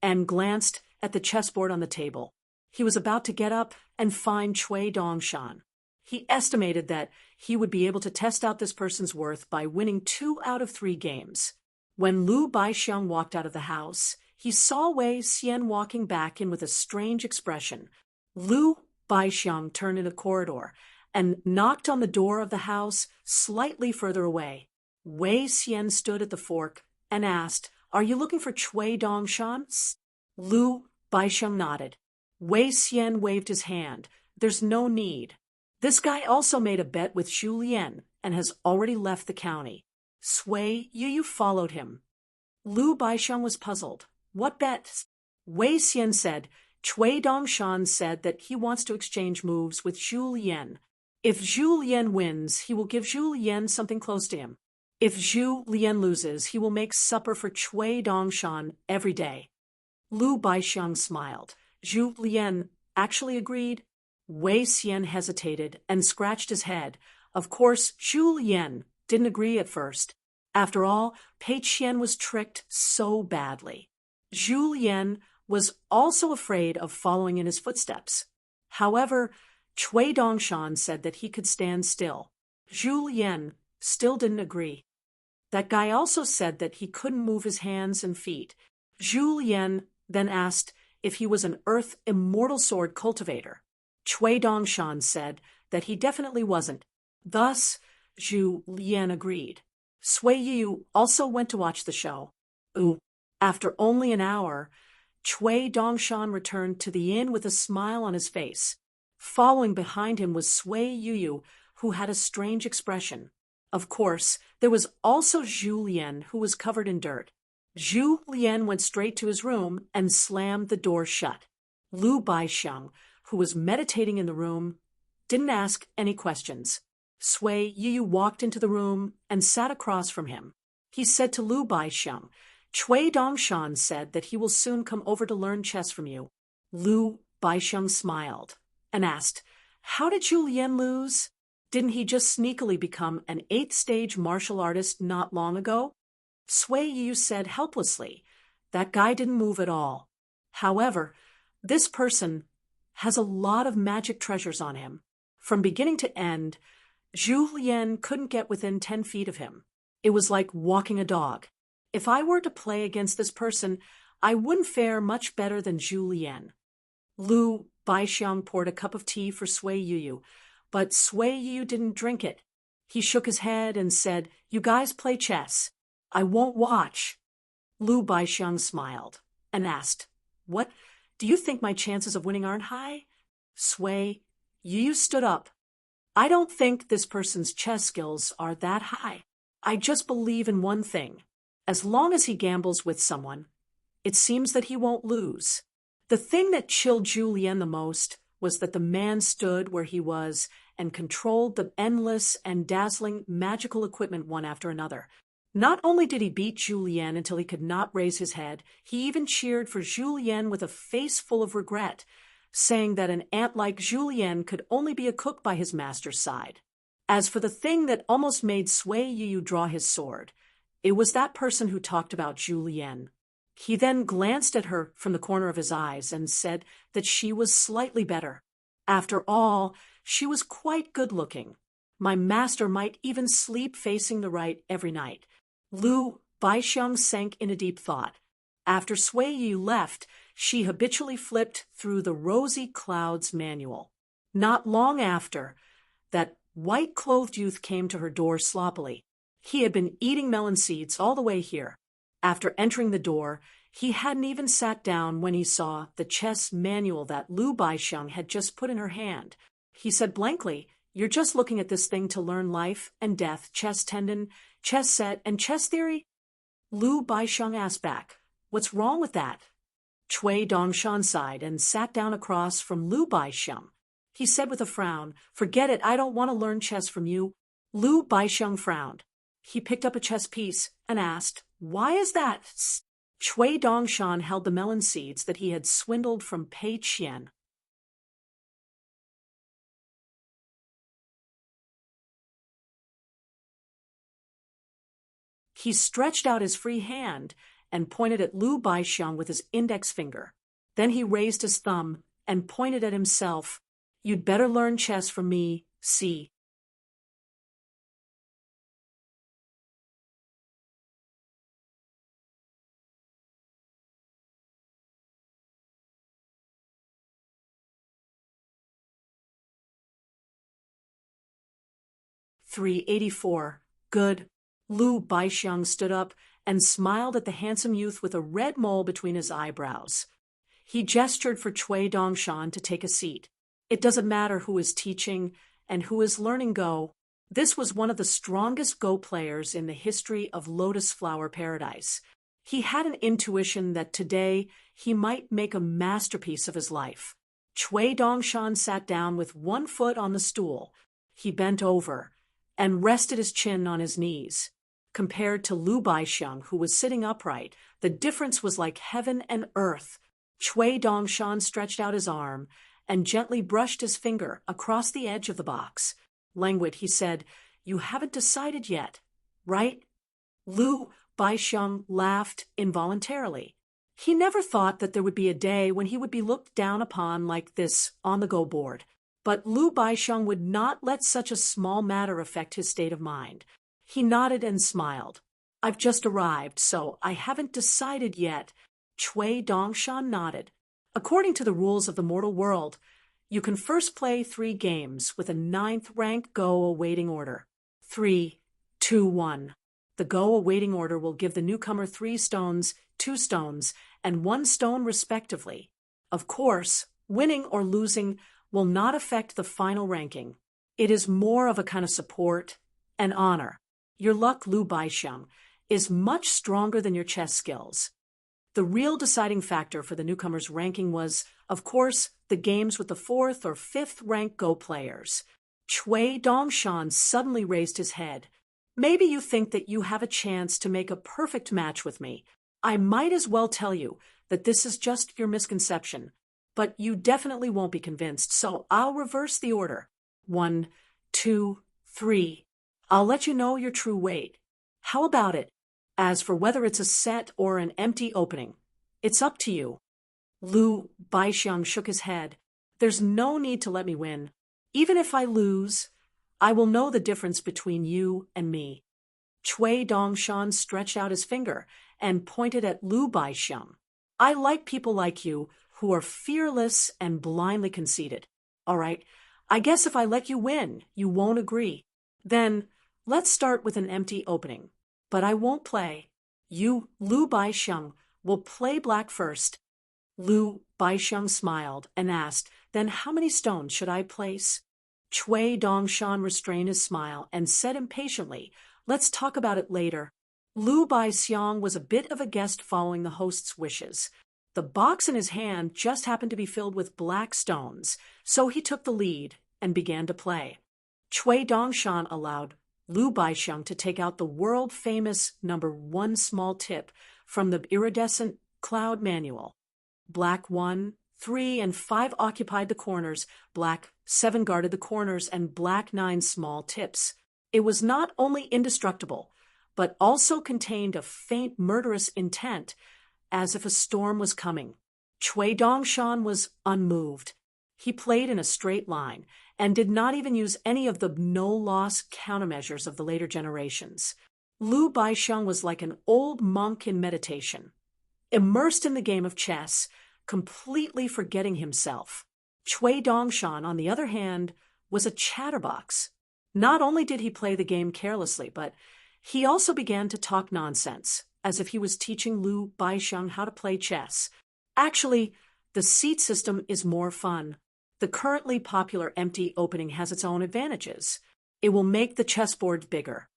and glanced at the chessboard on the table. He was about to get up and find Chui Dongshan. He estimated that he would be able to test out this person's worth by winning 2 out of 3 games. When Lu Baixiang walked out of the house, he saw Wei Xian walking back in with a strange expression. Lu Baixiang turned in a corridor and knocked on the door of the house slightly further away. Wei Xian stood at the fork and asked, "Are you looking for Chui Dongshan?" Lu Baixiang nodded. Wei Xian waved his hand. "There's no need. This guy also made a bet with Zhu Lian and has already left the county." Sui Yu followed him. Lu Baixiang was puzzled. "What bet?" Wei Xian said, "Chui Dongshan said that he wants to exchange moves with Zhu Lian. If Zhu Lian wins, he will give Zhu Lian something close to him. If Zhu Lian loses, he will make supper for Chui Dongshan every day." Lu Baixiang smiled. Zhu Lian actually agreed. Wei Xian hesitated and scratched his head. Of course, Zhu Lian didn't agree at first. After all, Pei Qian was tricked so badly. Zhu Lian was also afraid of following in his footsteps. However, Chui Dongshan said that he could stand still. Zhu Lian still didn't agree. That guy also said that he couldn't move his hands and feet. Zhu Lian then asked if he was an Earth Immortal Sword cultivator. Chui Dongshan said that he definitely wasn't. Thus, Zhu Lian agreed. Sui Yu also went to watch the show. After only an hour, Chui Dongshan returned to the inn with a smile on his face. Following behind him was Sui Yu, who had a strange expression. Of course, there was also Zhu Lian, who was covered in dirt. Zhu Lian went straight to his room and slammed the door shut. Lu Baixiang, who was meditating in the room, didn't ask any questions. Sui Yu walked into the room and sat across from him. He said to Lu Baixiang, "Chui Dongshan said that he will soon come over to learn chess from you." Lu Baixiang smiled and asked, "How did Zhu Lian lose? Didn't he just sneakily become an 8th-stage martial artist not long ago?" Sui Yu said helplessly, "That guy didn't move at all. However, this person has a lot of magic treasures on him. From beginning to end, Zhu Lian couldn't get within 10 feet of him. It was like walking a dog. If I were to play against this person, I wouldn't fare much better than Zhu Lian." Lu Baixiang poured a cup of tea for Sui Yu, but Sui Yu didn't drink it. He shook his head and said, "You guys play chess. I won't watch." Lu Baixiang smiled and asked, "What? Do you think my chances of winning aren't high?" Sui Yu stood up. "I don't think this person's chess skills are that high. I just believe in one thing. As long as he gambles with someone, it seems that he won't lose." The thing that chilled Zhu Lian the most was that the man stood where he was and controlled the endless and dazzling magical equipment one after another. Not only did he beat Zhu Lian until he could not raise his head, he even cheered for Zhu Lian with a face full of regret, saying that an ant like Zhu Lian could only be a cook by his master's side. As for the thing that almost made Sui Yu draw his sword, it was that person who talked about Zhu Lian. He then glanced at her from the corner of his eyes and said that she was slightly better. After all, she was quite good-looking. My master might even sleep facing the right every night. Lu Baixiang sank in a deep thought. After Sui Yu left, she habitually flipped through the Rosy Clouds manual. Not long after, that white-clothed youth came to her door sloppily. He had been eating melon seeds all the way here. After entering the door, he hadn't even sat down when he saw the chess manual that Lu Baixiang had just put in her hand. He said blankly, "You're just looking at this thing to learn life and death, chess tendon, chess set, and chess theory?" Lu Baixiang asked back, "What's wrong with that?" Cui Dongshan sighed and sat down across from Lu Baixiang. He said with a frown, "Forget it, I don't want to learn chess from you." Lu Baixiang frowned. He picked up a chess piece and asked, "Why is that?" Cui Dongshan held the melon seeds that he had swindled from Pei Qian. He stretched out his free hand and pointed at Lu Baixiang with his index finger. Then he raised his thumb and pointed at himself. "You'd better learn chess from me, see." "384. Good." Lu Baixiang stood up and smiled at the handsome youth with a red mole between his eyebrows. He gestured for Cui Dongshan to take a seat. It doesn't matter who is teaching and who is learning Go. This was one of the strongest Go players in the history of Lotus Flower Paradise. He had an intuition that today he might make a masterpiece of his life. Cui Dongshan sat down with one foot on the stool. He bent over and rested his chin on his knees. Compared to Lu Baixiang, who was sitting upright, the difference was like heaven and earth. Cui Dongshan stretched out his arm and gently brushed his finger across the edge of the box. Languid, he said, "You haven't decided yet, right?" Lu Baixiang laughed involuntarily. He never thought that there would be a day when he would be looked down upon like this on the Go board. But Lu Baixiang would not let such a small matter affect his state of mind. He nodded and smiled. "I've just arrived, so I haven't decided yet." Cui Dongshan nodded. "According to the rules of the mortal world, you can first play 3 games with a 9th rank Go awaiting order. 3, 2, 1. The Go awaiting order will give the newcomer 3 stones, 2 stones, and 1 stone respectively. Of course, winning or losing will not affect the final ranking. It is more of a kind of support and honor. Your luck, Lu Baixiang, is much stronger than your chess skills." The real deciding factor for the newcomer's ranking was, of course, the games with the 4th or 5th rank Go players. Cui Dongshan suddenly raised his head. "Maybe you think that you have a chance to make a perfect match with me. I might as well tell you that this is just your misconception. But you definitely won't be convinced, so I'll reverse the order. 1, 2, 3. I'll let you know your true weight. How about it? As for whether it's a set or an empty opening, it's up to you." Lu Baixiang shook his head. "There's no need to let me win. Even if I lose, I will know the difference between you and me." Cui Dongshan stretched out his finger and pointed at Lu Baixiang. "I like people like you who are fearless and blindly conceited. All right, I guess if I let you win, you won't agree. Then let's start with an empty opening. But I won't play. You, Lu Baixiang, will play black first." Lu Baixiang smiled and asked, "Then how many stones should I place?" Cui Dongshan restrained his smile and said impatiently, "Let's talk about it later." Lu Baixiang was a bit of a guest following the host's wishes. The box in his hand just happened to be filled with black stones, so he took the lead and began to play. Cui Dongshan allowed Lu Baixiang to take out the world-famous #1 small tip from the iridescent cloud manual. Black 1, 3, and 5 occupied the corners, black 7 guarded the corners, and black 9 small tips. It was not only indestructible, but also contained a faint murderous intent, as if a storm was coming. Cui Dongshan was unmoved. He played in a straight line and did not even use any of the no-loss countermeasures of the later generations. Lu Baixiang was like an old monk in meditation, immersed in the game of chess, completely forgetting himself. Cui Dongshan, on the other hand, was a chatterbox. Not only did he play the game carelessly, but he also began to talk nonsense, as if he was teaching Lu Baixiang how to play chess. Actually, the seat system is more fun. The currently popular empty opening has its own advantages. It will make the chessboard bigger.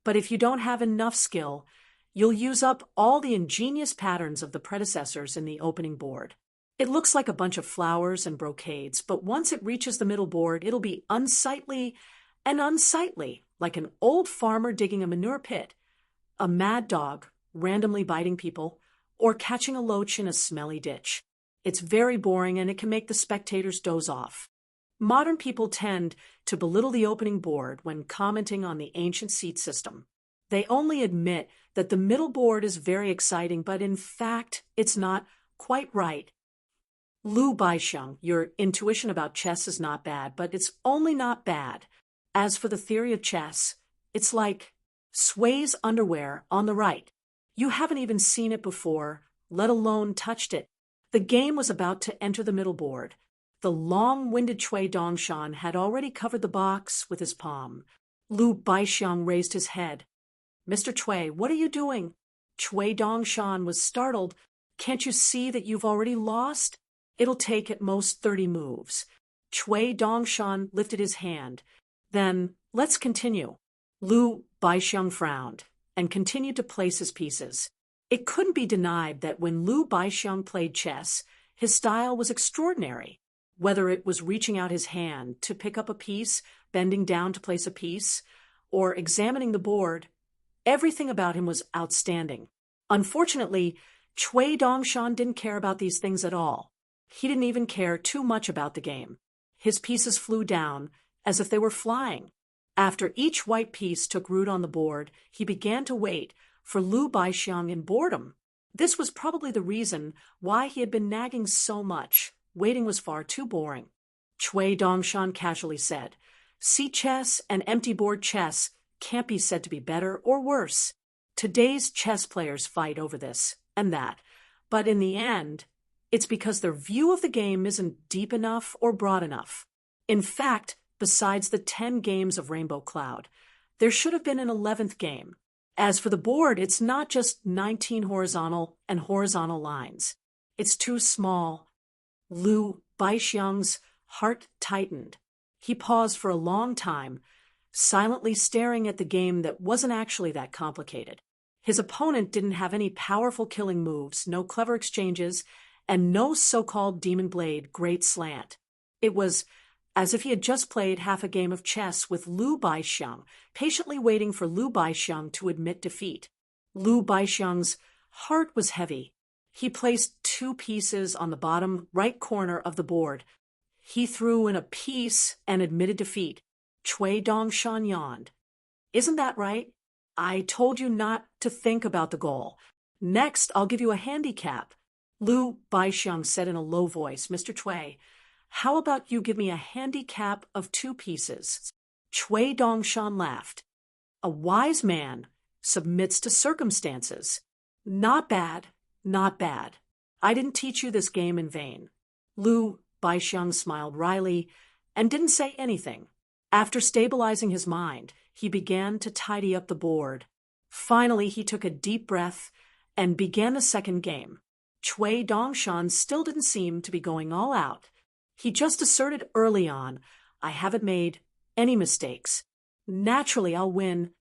But if you don't have enough skill, you'll use up all the ingenious patterns of the predecessors in the opening board. It looks like a bunch of flowers and brocades, but once it reaches the middle board, it'll be unsightly and unsightly, like an old farmer digging a manure pit, a mad dog randomly biting people, or catching a loach in a smelly ditch. It's very boring and it can make the spectators doze off. Modern people tend to belittle the opening board when commenting on the ancient seat system. They only admit that the middle board is very exciting, but in fact, it's not quite right. Lu Baixiang, your intuition about chess is not bad, but it's only not bad. As for the theory of chess, it's like Sway's underwear on the right. You haven't even seen it before, let alone touched it. The game was about to enter the middle board. The long-winded Cui Dongshan had already covered the box with his palm. Lu Baixiang raised his head. "Mr. Cui, what are you doing?" Cui Dongshan was startled. "Can't you see that you've already lost? It'll take at most 30 moves. Cui Dongshan lifted his hand. "Then, let's continue." Lu Baixiang frowned and continued to place his pieces. It couldn't be denied that when Lu Baixiang played chess, his style was extraordinary. Whether it was reaching out his hand to pick up a piece, bending down to place a piece, or examining the board, everything about him was outstanding. Unfortunately, Cui Dongshan didn't care about these things at all. He didn't even care too much about the game. His pieces flew down as if they were flying. After each white piece took root on the board, he began to wait for Lu Baixiang in boredom. This was probably the reason why he had been nagging so much. Waiting was far too boring. Cui Dongshan casually said, "Seat chess and empty board chess can't be said to be better or worse. Today's chess players fight over this and that, but in the end, it's because their view of the game isn't deep enough or broad enough. In fact, besides the 10 games of Rainbow Cloud, there should have been an 11th game. As for the board, it's not just 19 horizontal and horizontal lines. It's too small." Lu Baixiang's heart tightened. He paused for a long time, silently staring at the game that wasn't actually that complicated. His opponent didn't have any powerful killing moves, no clever exchanges, and no so-called Demon Blade great slant. It was as if he had just played half a game of chess with Lu Baixiang, patiently waiting for Lu Baixiang to admit defeat. Lu Baixiang's heart was heavy. He placed 2 pieces on the bottom right corner of the board. He threw in a piece and admitted defeat. Cui Dongshan yawned. "Isn't that right? I told you not to think about the goal. Next, I'll give you a handicap." Lu Baixiang said in a low voice, "Mr. Cui, how about you give me a handicap of 2 pieces?" Cui Dongshan laughed. "A wise man submits to circumstances. Not bad, not bad. I didn't teach you this game in vain." Lu Baixiang smiled wryly and didn't say anything. After stabilizing his mind, he began to tidy up the board. Finally, he took a deep breath and began the second game. Cui Dongshan still didn't seem to be going all out. He just asserted early on, "I haven't made any mistakes. Naturally, I'll win."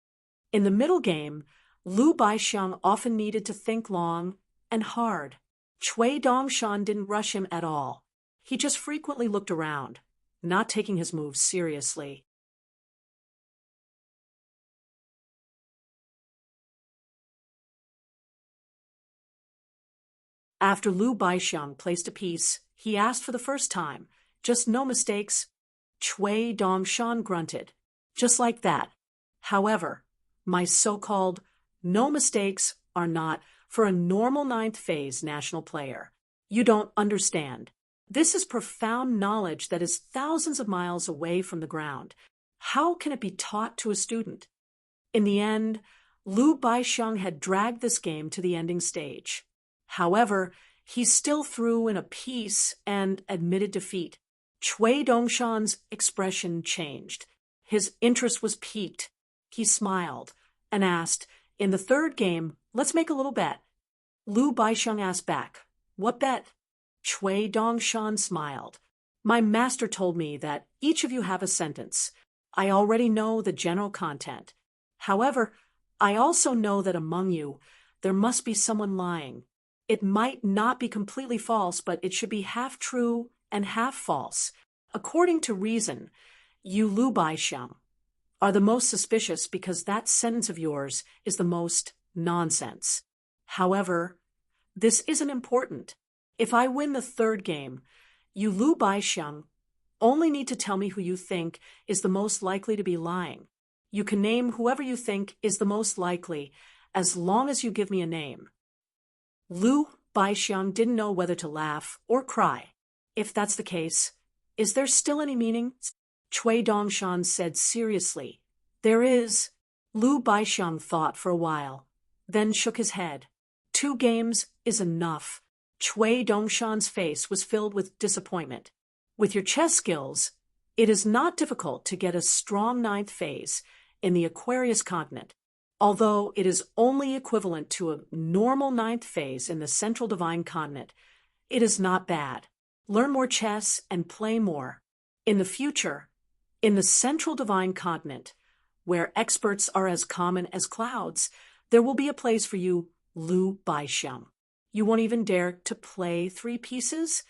In the middle game, Lu Baixiang often needed to think long and hard. Cui Dongshan didn't rush him at all. He just frequently looked around, not taking his moves seriously. After Lu Baixiang placed a piece, he asked for the first time, "Just no mistakes?" Cui Dongshan grunted. "Just like that. However, my so-called no mistakes are not for a normal 9th phase national player. You don't understand. This is profound knowledge that is thousands of miles away from the ground. How can it be taught to a student?" In the end, Lu Baixiang had dragged this game to the ending stage. However, he still threw in a piece and admitted defeat. Cui Dongshan's expression changed. His interest was piqued. He smiled and asked, "In the third game, Let's make a little bet. Lu Baixiang asked back. What bet? Chui Dongshan smiled. My master told me that each of you have a sentence. I already know the general content. However, I also know that among you, there must be someone lying. It might not be completely false, but it should be half true and half false. According to reason, you Lu Baixiang are the most suspicious because that sentence of yours is the most nonsense. However, this isn't important. If I win the third game, you Lu Baixiang only need to tell me who you think is the most likely to be lying. You can name whoever you think is the most likely, as long as you give me a name. Lu Baixiang didn't know whether to laugh or cry. If that's the case, is there still any meaning? Chui Dongshan said seriously. There is. Lu Baixiang thought for a while, then shook his head. 2 games is enough. Chui Dongshan's face was filled with disappointment. With your chess skills, it is not difficult to get a strong 9th phase in the Aquarius continent, although it is only equivalent to a normal 9th phase in the Central Divine continent. It is not bad. Learn more chess and play more. In the future, in the Central Divine continent, where experts are as common as clouds, there will be a place for you, Lu Baixiang. You won't even dare to play 3 pieces?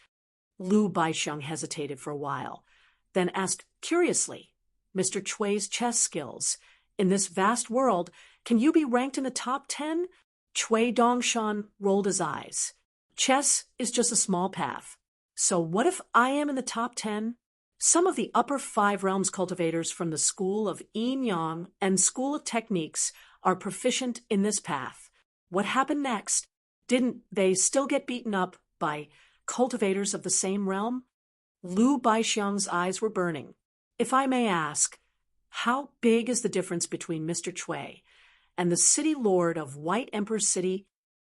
Lu Baixiang hesitated for a while, then asked curiously, Mr. Chui's chess skills. In this vast world, can you be ranked in the top 10? Chui Dongshan rolled his eyes. Chess is just a small path. So what if I am in the top 10? Some of the upper 5 realms cultivators from the School of Yin Yang and School of Techniques are proficient in this path. What happened next? Didn't they still get beaten up by cultivators of the same realm? Lu Baixiang's eyes were burning. If I may ask, how big is the difference between Mr. Chui and the city lord of White Emperor City?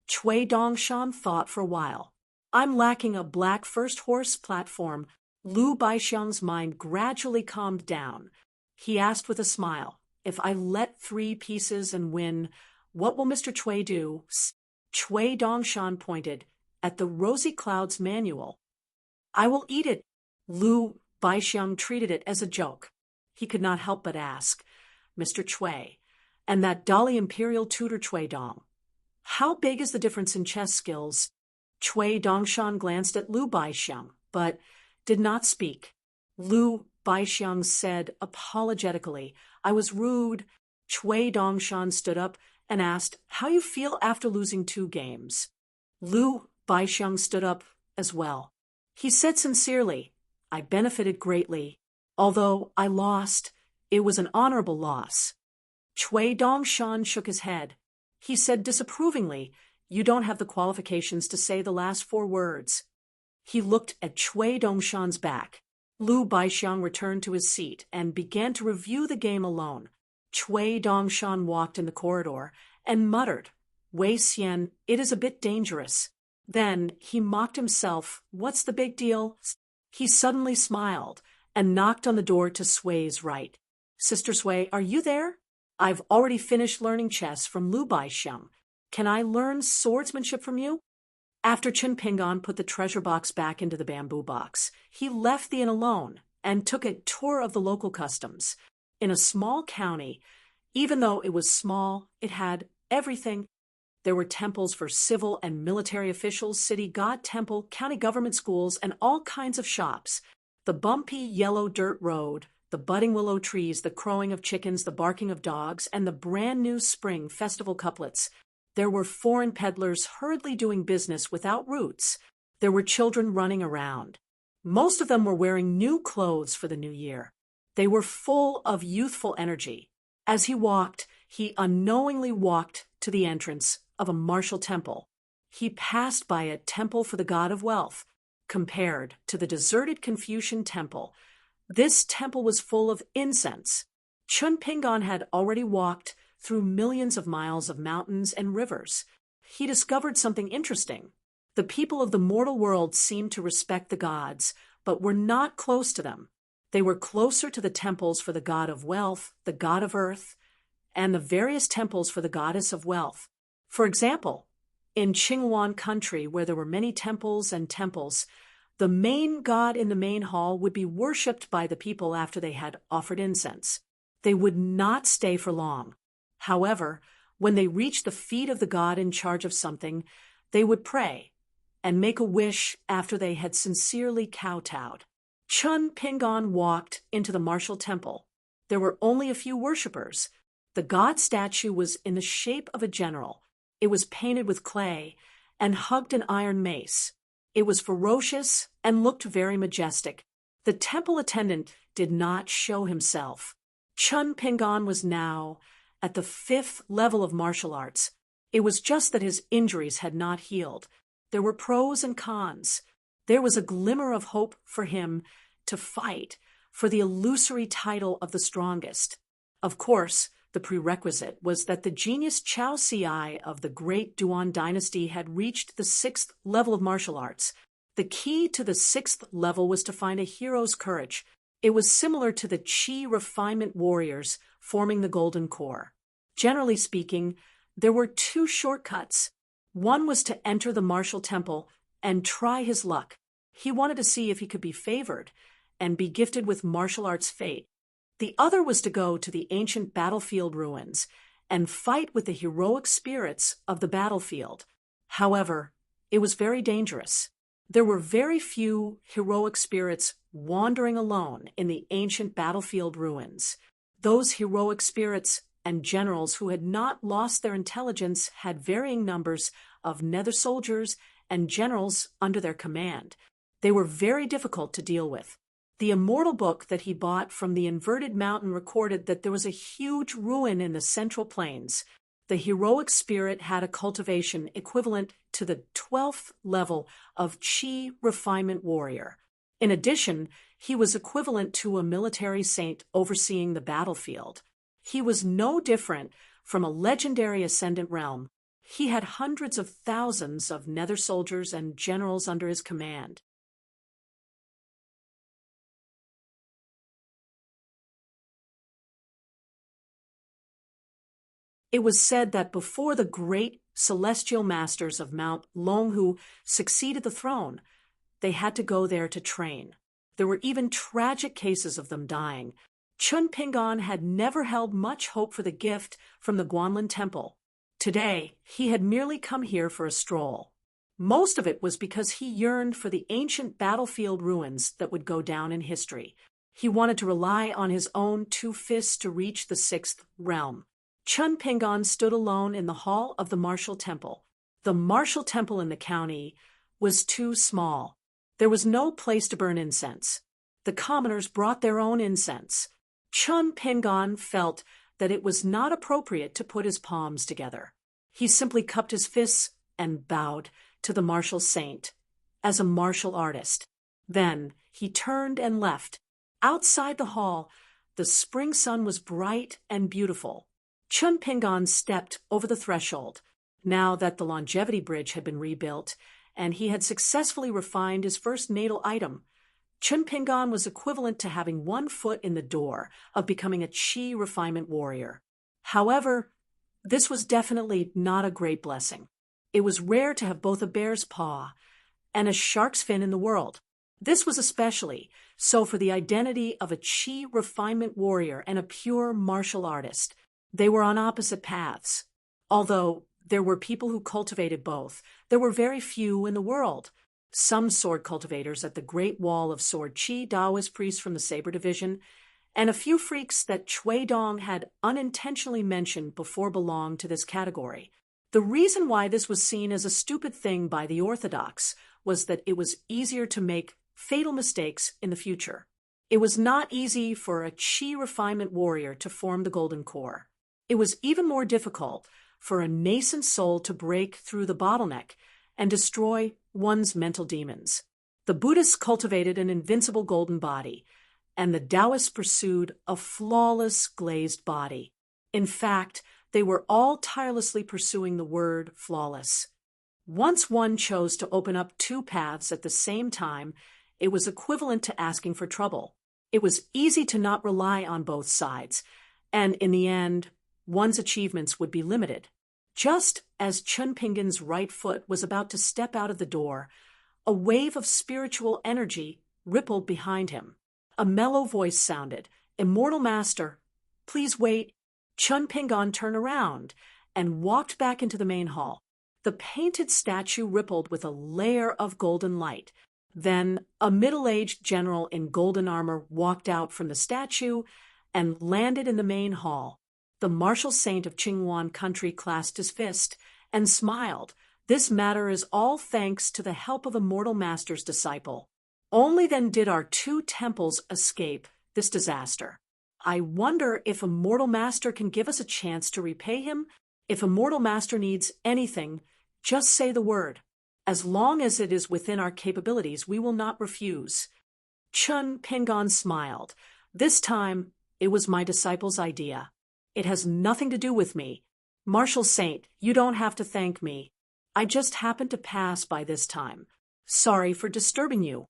Chui Dongshan thought for a while. I'm lacking a black first horse platform. Lu Baixiang's mind gradually calmed down. He asked with a smile, if I let 3 pieces and win, what will Mr. Chui do? Chui Dongshan pointed at the Rosy Clouds manual. I will eat it. Lu Baixiang treated it as a joke. He could not help but ask, Mr. Chui, and that Dali Imperial tutor Chui Dong, how big is the difference in chess skills? Chui Dongshan glanced at Lu Baixiang, but did not speak. Lu Baixiang said apologetically, I was rude. Chui Dongshan stood up and asked, how you feel after losing 2 games? Lu Baixiang stood up as well. He said sincerely, I benefited greatly. Although I lost, it was an honorable loss. Chui Dongshan shook his head. He said disapprovingly, you don't have the qualifications to say the last 4 words. He looked at Chui Dongshan's back. Lu Baixiang returned to his seat and began to review the game alone. Chui Dongshan walked in the corridor and muttered, Wei Xian, it is a bit dangerous. Then he mocked himself, what's the big deal? He suddenly smiled and knocked on the door to Sui's right. Sister Sui, are you there? I've already finished learning chess from Lu Baixiang. Can I learn swordsmanship from you? After Qin Pingan put the treasure box back into the bamboo box, he left the inn alone and took a tour of the local customs. In a small county, even though it was small, it had everything. There were temples for civil and military officials, city god temple, county government schools, and all kinds of shops. The bumpy yellow dirt road, the budding willow trees, the crowing of chickens, the barking of dogs, and the brand new spring festival couplets. There were foreign peddlers hurriedly doing business without routes. There were children running around. Most of them were wearing new clothes for the new year. They were full of youthful energy. As he walked, he unknowingly walked to the entrance of a martial temple. He passed by a temple for the god of wealth. Compared to the deserted Confucian temple, this temple was full of incense. Chun Pingan had already walked through millions of miles of mountains and rivers. He discovered something interesting. The people of the mortal world seemed to respect the gods, but were not close to them. They were closer to the temples for the god of wealth, the god of earth, and the various temples for the goddess of wealth. For example, in Qinghuan country, where there were many temples, the main god in the main hall would be worshipped by the people after they had offered incense. They would not stay for long. However, when they reached the feet of the god in charge of something, they would pray and make a wish after they had sincerely kowtowed. Chun Pingon walked into the martial temple. There were only a few worshippers. The god statue was in the shape of a general. It was painted with clay and hugged an iron mace. It was ferocious and looked very majestic. The temple attendant did not show himself. Chun Pingon was now at the 5th level of martial arts. It was just that his injuries had not healed. There were pros and cons. There was a glimmer of hope for him to fight for the illusory title of the strongest. Of course, the prerequisite was that the genius Chao Ci of the great Duan dynasty had reached the 6th level of martial arts. The key to the 6th level was to find a hero's courage. It was similar to the Qi refinement warriors forming the Golden Core. Generally speaking, there were 2 shortcuts. One was to enter the martial temple and try his luck. He wanted to see if he could be favored and be gifted with martial arts fate. The other was to go to the ancient battlefield ruins and fight with the heroic spirits of the battlefield. However, it was very dangerous. There were very few heroic spirits wandering alone in the ancient battlefield ruins. Those heroic spirits and generals who had not lost their intelligence had varying numbers of nether soldiers and generals under their command. They were very difficult to deal with. The immortal book that he bought from the inverted mountain recorded that there was a huge ruin in the central plains. The heroic spirit had a cultivation equivalent to the 12th level of Qi refinement warrior. In addition, he was equivalent to a military saint overseeing the battlefield. He was no different from a legendary ascendant realm. He had hundreds of thousands of nether soldiers and generals under his command. It was said that before the great celestial masters of Mount Longhu succeeded the throne, they had to go there to train. There were even tragic cases of them dying. Chun Pingon had never held much hope for the gift from the Guanlin Temple. Today, he had merely come here for a stroll. Most of it was because he yearned for the ancient battlefield ruins that would go down in history. He wanted to rely on his own 2 fists to reach the 6th realm. Chun Pingon stood alone in the hall of the martial temple. The martial temple in the county was too small. There was no place to burn incense. The commoners brought their own incense. Chun Pingon felt that it was not appropriate to put his palms together. He simply cupped his fists and bowed to the martial saint as a martial artist. Then he turned and left. Outside the hall, the spring sun was bright and beautiful. Chun Pingon stepped over the threshold. Now that the longevity bridge had been rebuilt and he had successfully refined his first natal item, Chun Pingon was equivalent to having 1 foot in the door of becoming a Qi refinement warrior. However, this was definitely not a great blessing. It was rare to have both a bear's paw and a shark's fin in the world. This was especially so for the identity of a Qi refinement warrior and a pure martial artist. They were on opposite paths. Although there were people who cultivated both, there were very few in the world. Some sword cultivators at the Great Wall of Sword Qi Taoist priests from the Saber Division, and a few freaks that Cui Dong had unintentionally mentioned before belonged to this category. The reason why this was seen as a stupid thing by the orthodox was that it was easier to make fatal mistakes in the future. It was not easy for a Qi refinement warrior to form the Golden Core. It was even more difficult for a nascent soul to break through the bottleneck and destroy one's mental demons. The Buddhists cultivated an invincible golden body, and the Taoists pursued a flawless glazed body. In fact, they were all tirelessly pursuing the word flawless. Once one chose to open up 2 paths at the same time, it was equivalent to asking for trouble. It was easy to not rely on both sides, and in the end, one's achievements would be limited. Just as Chun Pingan's right foot was about to step out of the door, a wave of spiritual energy rippled behind him. A mellow voice sounded, "Immortal Master, please wait." Chun Pingan turned around and walked back into the main hall. The painted statue rippled with a layer of golden light. Then a middle-aged general in golden armor walked out from the statue and landed in the main hall. The martial saint of Qingwan country clasped his fist and smiled. "This matter is all thanks to the help of Immortal Master's disciple. Only then did our 2 temples escape this disaster. I wonder if Immortal Master can give us a chance to repay him. If Immortal Master needs anything, just say the word. As long as it is within our capabilities, we will not refuse." Chun Pingan smiled. "This time, it was my disciple's idea. It has nothing to do with me. Martial Saint, you don't have to thank me. I just happened to pass by this time. Sorry for disturbing you."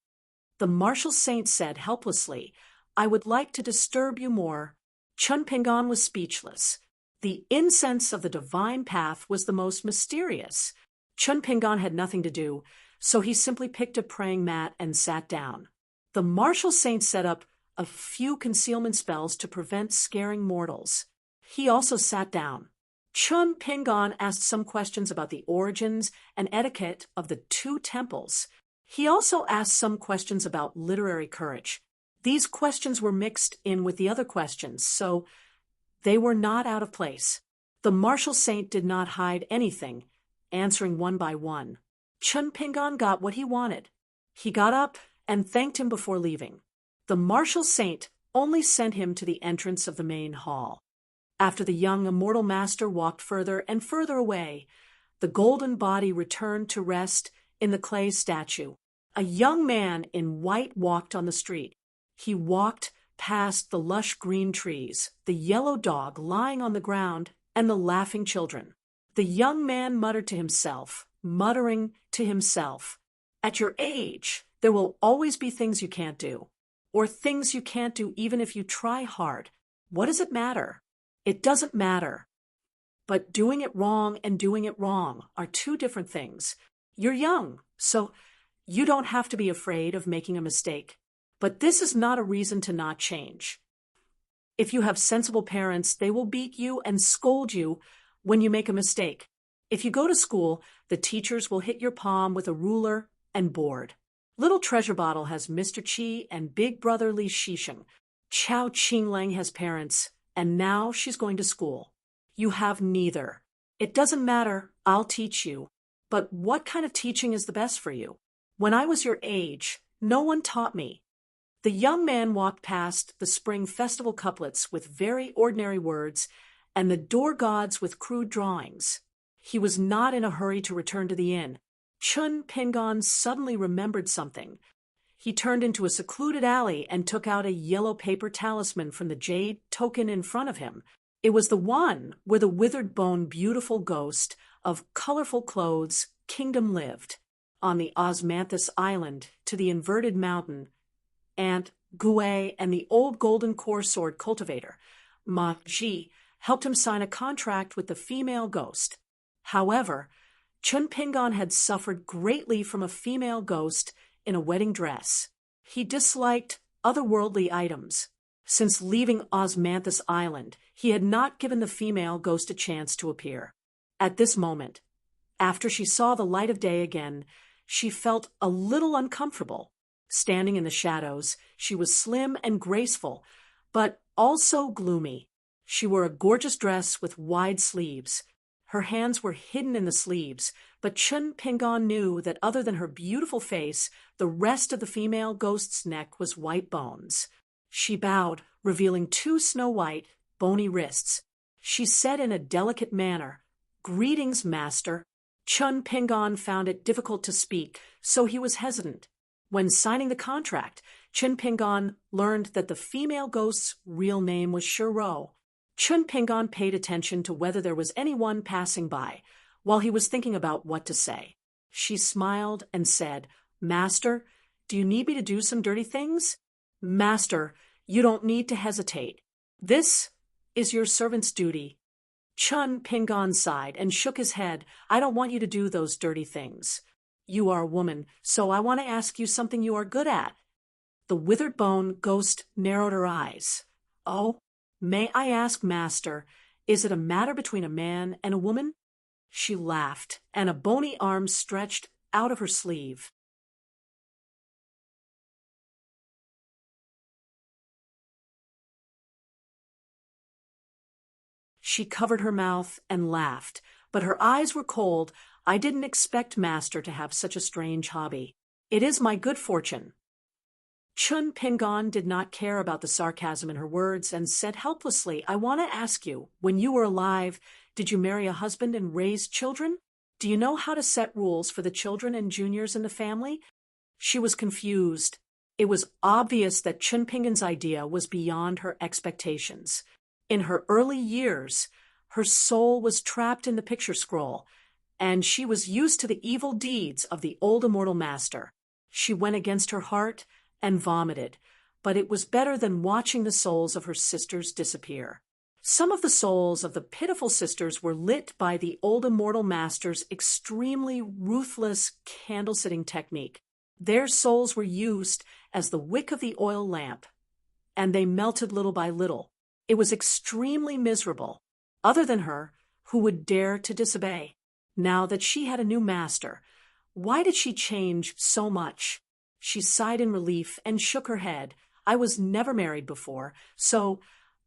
The martial saint said helplessly, "I would like to disturb you more." Chun Pingan was speechless. The incense of the divine path was the most mysterious. Chun Pingan had nothing to do, so he simply picked a praying mat and sat down. The martial saint set up a few concealment spells to prevent scaring mortals. He also sat down. Chun Pingan asked some questions about the origins and etiquette of the 2 temples. He also asked some questions about literary courage. These questions were mixed in with the other questions, so they were not out of place. The martial saint did not hide anything, answering one by one. Chun Pingan got what he wanted. He got up and thanked him before leaving. The martial saint only sent him to the entrance of the main hall. After the young Immortal Master walked further and further away, the golden body returned to rest in the clay statue. A young man in white walked on the street. He walked past the lush green trees, the yellow dog lying on the ground, and the laughing children. The young man muttered to himself, "At your age, there will always be things you can't do, or things you can't do even if you try hard. What does it matter? It doesn't matter. But doing it wrong and doing it wrong are 2 different things. You're young, so you don't have to be afraid of making a mistake. But this is not a reason to not change. If you have sensible parents, they will beat you and scold you when you make a mistake. If you go to school, the teachers will hit your palm with a ruler and board. Little Treasure Bottle has Mr. Chi and Big Brother Li Shisheng. Chao Qinglang has parents, and now she's going to school. You have neither. It doesn't matter, I'll teach you. But what kind of teaching is the best for you? When I was your age, no one taught me." The young man walked past the spring festival couplets with very ordinary words and the door gods with crude drawings. He was not in a hurry to return to the inn. Chun Pingan suddenly remembered something. He turned into a secluded alley and took out a yellow paper talisman from the jade token in front of him. It was the one where the withered bone beautiful ghost of colorful clothes kingdom lived. On the Osmanthus Island, to the inverted mountain, Aunt Gouet and the old golden core sword cultivator, Ma Ji, helped him sign a contract with the female ghost. However, Chun Pingan had suffered greatly from a female ghost in a wedding dress. He disliked otherworldly items. Since leaving Osmanthus Island, he had not given the female ghost a chance to appear. At this moment, after she saw the light of day again, she felt a little uncomfortable. Standing in the shadows, she was slim and graceful, but also gloomy. She wore a gorgeous dress with wide sleeves. Her hands were hidden in the sleeves, but Chun Pingan knew that other than her beautiful face, the rest of the female ghost's neck was white bones. She bowed, revealing 2 snow-white, bony wrists. She said in a delicate manner, "Greetings, master." Chun Pingan found it difficult to speak, so he was hesitant. When signing the contract, Chun Pingan learned that the female ghost's real name was Shiro. Chun Pingan paid attention to whether there was anyone passing by, while he was thinking about what to say. She smiled and said, "Master, do you need me to do some dirty things?" "Master, you don't need to hesitate. This is your servant's duty." Chun Pingon sighed and shook his head. I don't want you to do those dirty things. You are a woman, so I want to ask you something you are good at. The withered bone ghost narrowed her eyes. Oh, may I ask, master, is it a matter between a man and a woman? She laughed, and a bony arm stretched out of her sleeve. She covered her mouth and laughed, but her eyes were cold. I didn't expect master to have such a strange hobby. It is my good fortune. Chun Pingon did not care about the sarcasm in her words and said helplessly, I want to ask you, when you were alive, did you marry a husband and raise children? Do you know how to set rules for the children and juniors in the family? She was confused. It was obvious that Chun Pingon's idea was beyond her expectations. In her early years, her soul was trapped in the picture scroll, and she was used to the evil deeds of the old immortal master. She went against her heart and vomited, but it was better than watching the souls of her sisters disappear. Some of the souls of the pitiful sisters were lit by the old immortal master's extremely ruthless candle-sitting technique. Their souls were used as the wick of the oil lamp, and they melted little by little. It was extremely miserable. Other than her, who would dare to disobey? Now that she had a new master, why did she change so much? She sighed in relief and shook her head. I was never married before, so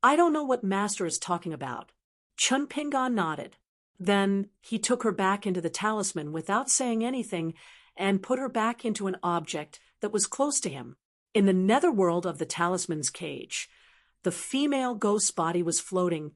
I don't know what master is talking about. Chun Pingon nodded. Then he took her back into the talisman without saying anything and put her back into an object that was close to him. In the netherworld of the talisman's cage, the female ghost's body was floating,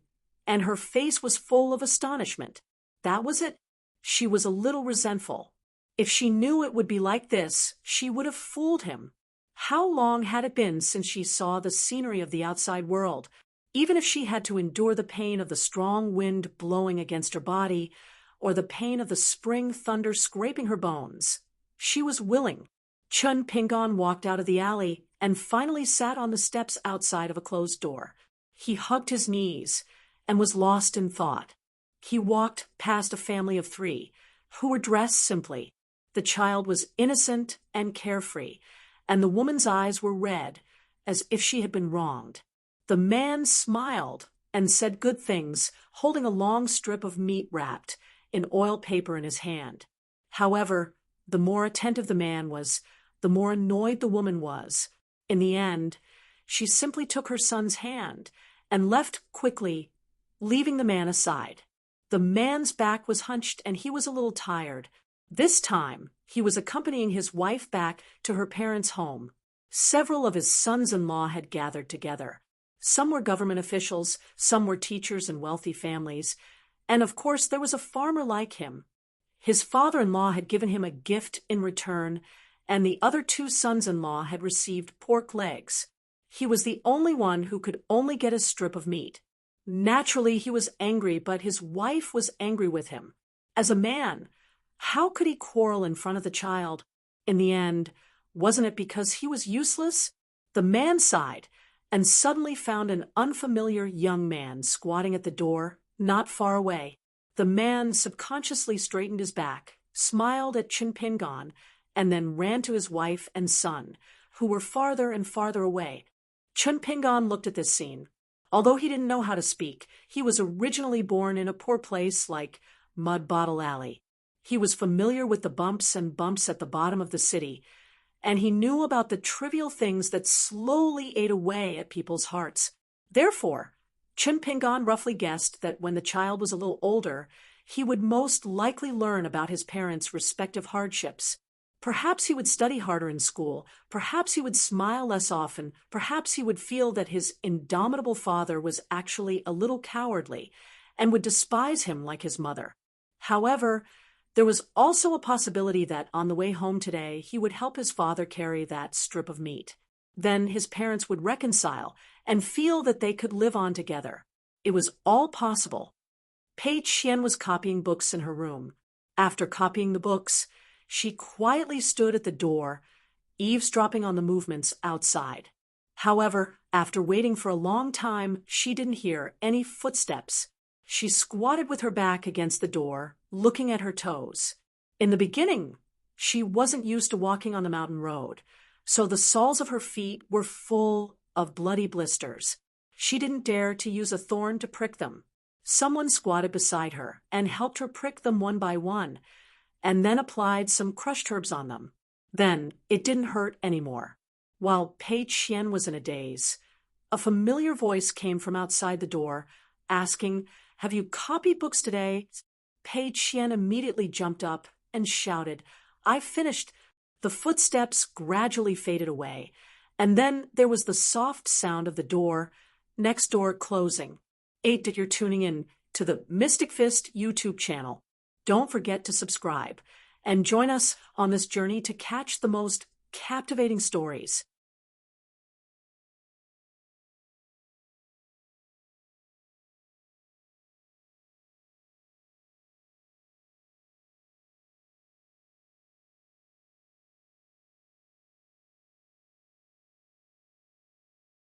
and her face was full of astonishment. That was it. She was a little resentful. If she knew it would be like this, she would have fooled him. How long had it been since she saw the scenery of the outside world? Even if she had to endure the pain of the strong wind blowing against her body, or the pain of the spring thunder scraping her bones, she was willing. Chun Pingon walked out of the alley and finally sat on the steps outside of a closed door. He hugged his knees and was lost in thought. He walked past a family of 3 who were dressed simply. The child was innocent and carefree, and the woman's eyes were red, as if she had been wronged. The man smiled and said good things, holding a long strip of meat wrapped in oil paper in his hand. However, the more attentive the man was, the more annoyed the woman was. In the end, she simply took her son's hand and left quickly, leaving the man aside. The man's back was hunched and he was a little tired. This time, he was accompanying his wife back to her parents' home. Several of his sons-in-law had gathered together. Some were government officials, some were teachers in wealthy families, and of course there was a farmer like him. His father-in-law had given him a gift in return, and the other 2 sons-in-law had received pork legs. He was the only one who could only get a strip of meat. Naturally, he was angry, but his wife was angry with him. As a man, how could he quarrel in front of the child? In the end, wasn't it because he was useless? The man sighed and suddenly found an unfamiliar young man squatting at the door, not far away. The man subconsciously straightened his back, smiled at Chun Pingon, and then ran to his wife and son, who were farther and farther away. Chun Pingon looked at this scene. Although he didn't know how to speak, he was originally born in a poor place like Mud Bottle Alley. He was familiar with the bumps and bumps at the bottom of the city, and he knew about the trivial things that slowly ate away at people's hearts. Therefore, Chun Pingon roughly guessed that when the child was a little older, he would most likely learn about his parents' respective hardships. Perhaps he would study harder in school, perhaps he would smile less often, perhaps he would feel that his indomitable father was actually a little cowardly and would despise him like his mother. However, there was also a possibility that on the way home today he would help his father carry that strip of meat. Then his parents would reconcile and feel that they could live on together. It was all possible. Pei Qian was copying books in her room. After copying the books, she quietly stood at the door, eavesdropping on the movements outside. However, after waiting for a long time, she didn't hear any footsteps. She squatted with her back against the door, looking at her toes. In the beginning, she wasn't used to walking on the mountain road, so the soles of her feet were full of bloody blisters. She didn't dare to use a thorn to prick them. Someone squatted beside her and helped her prick them one by one, and then applied some crushed herbs on them. Then it didn't hurt anymore. While Pei Qian was in a daze, a familiar voice came from outside the door, asking, "Have you copied books today?" Pei Qian immediately jumped up and shouted, "I finished." The footsteps gradually faded away, and then there was the soft sound of the door next door closing. That you're tuning in to the Mystic Fist YouTube channel. Don't forget to subscribe and join us on this journey to catch the most captivating stories.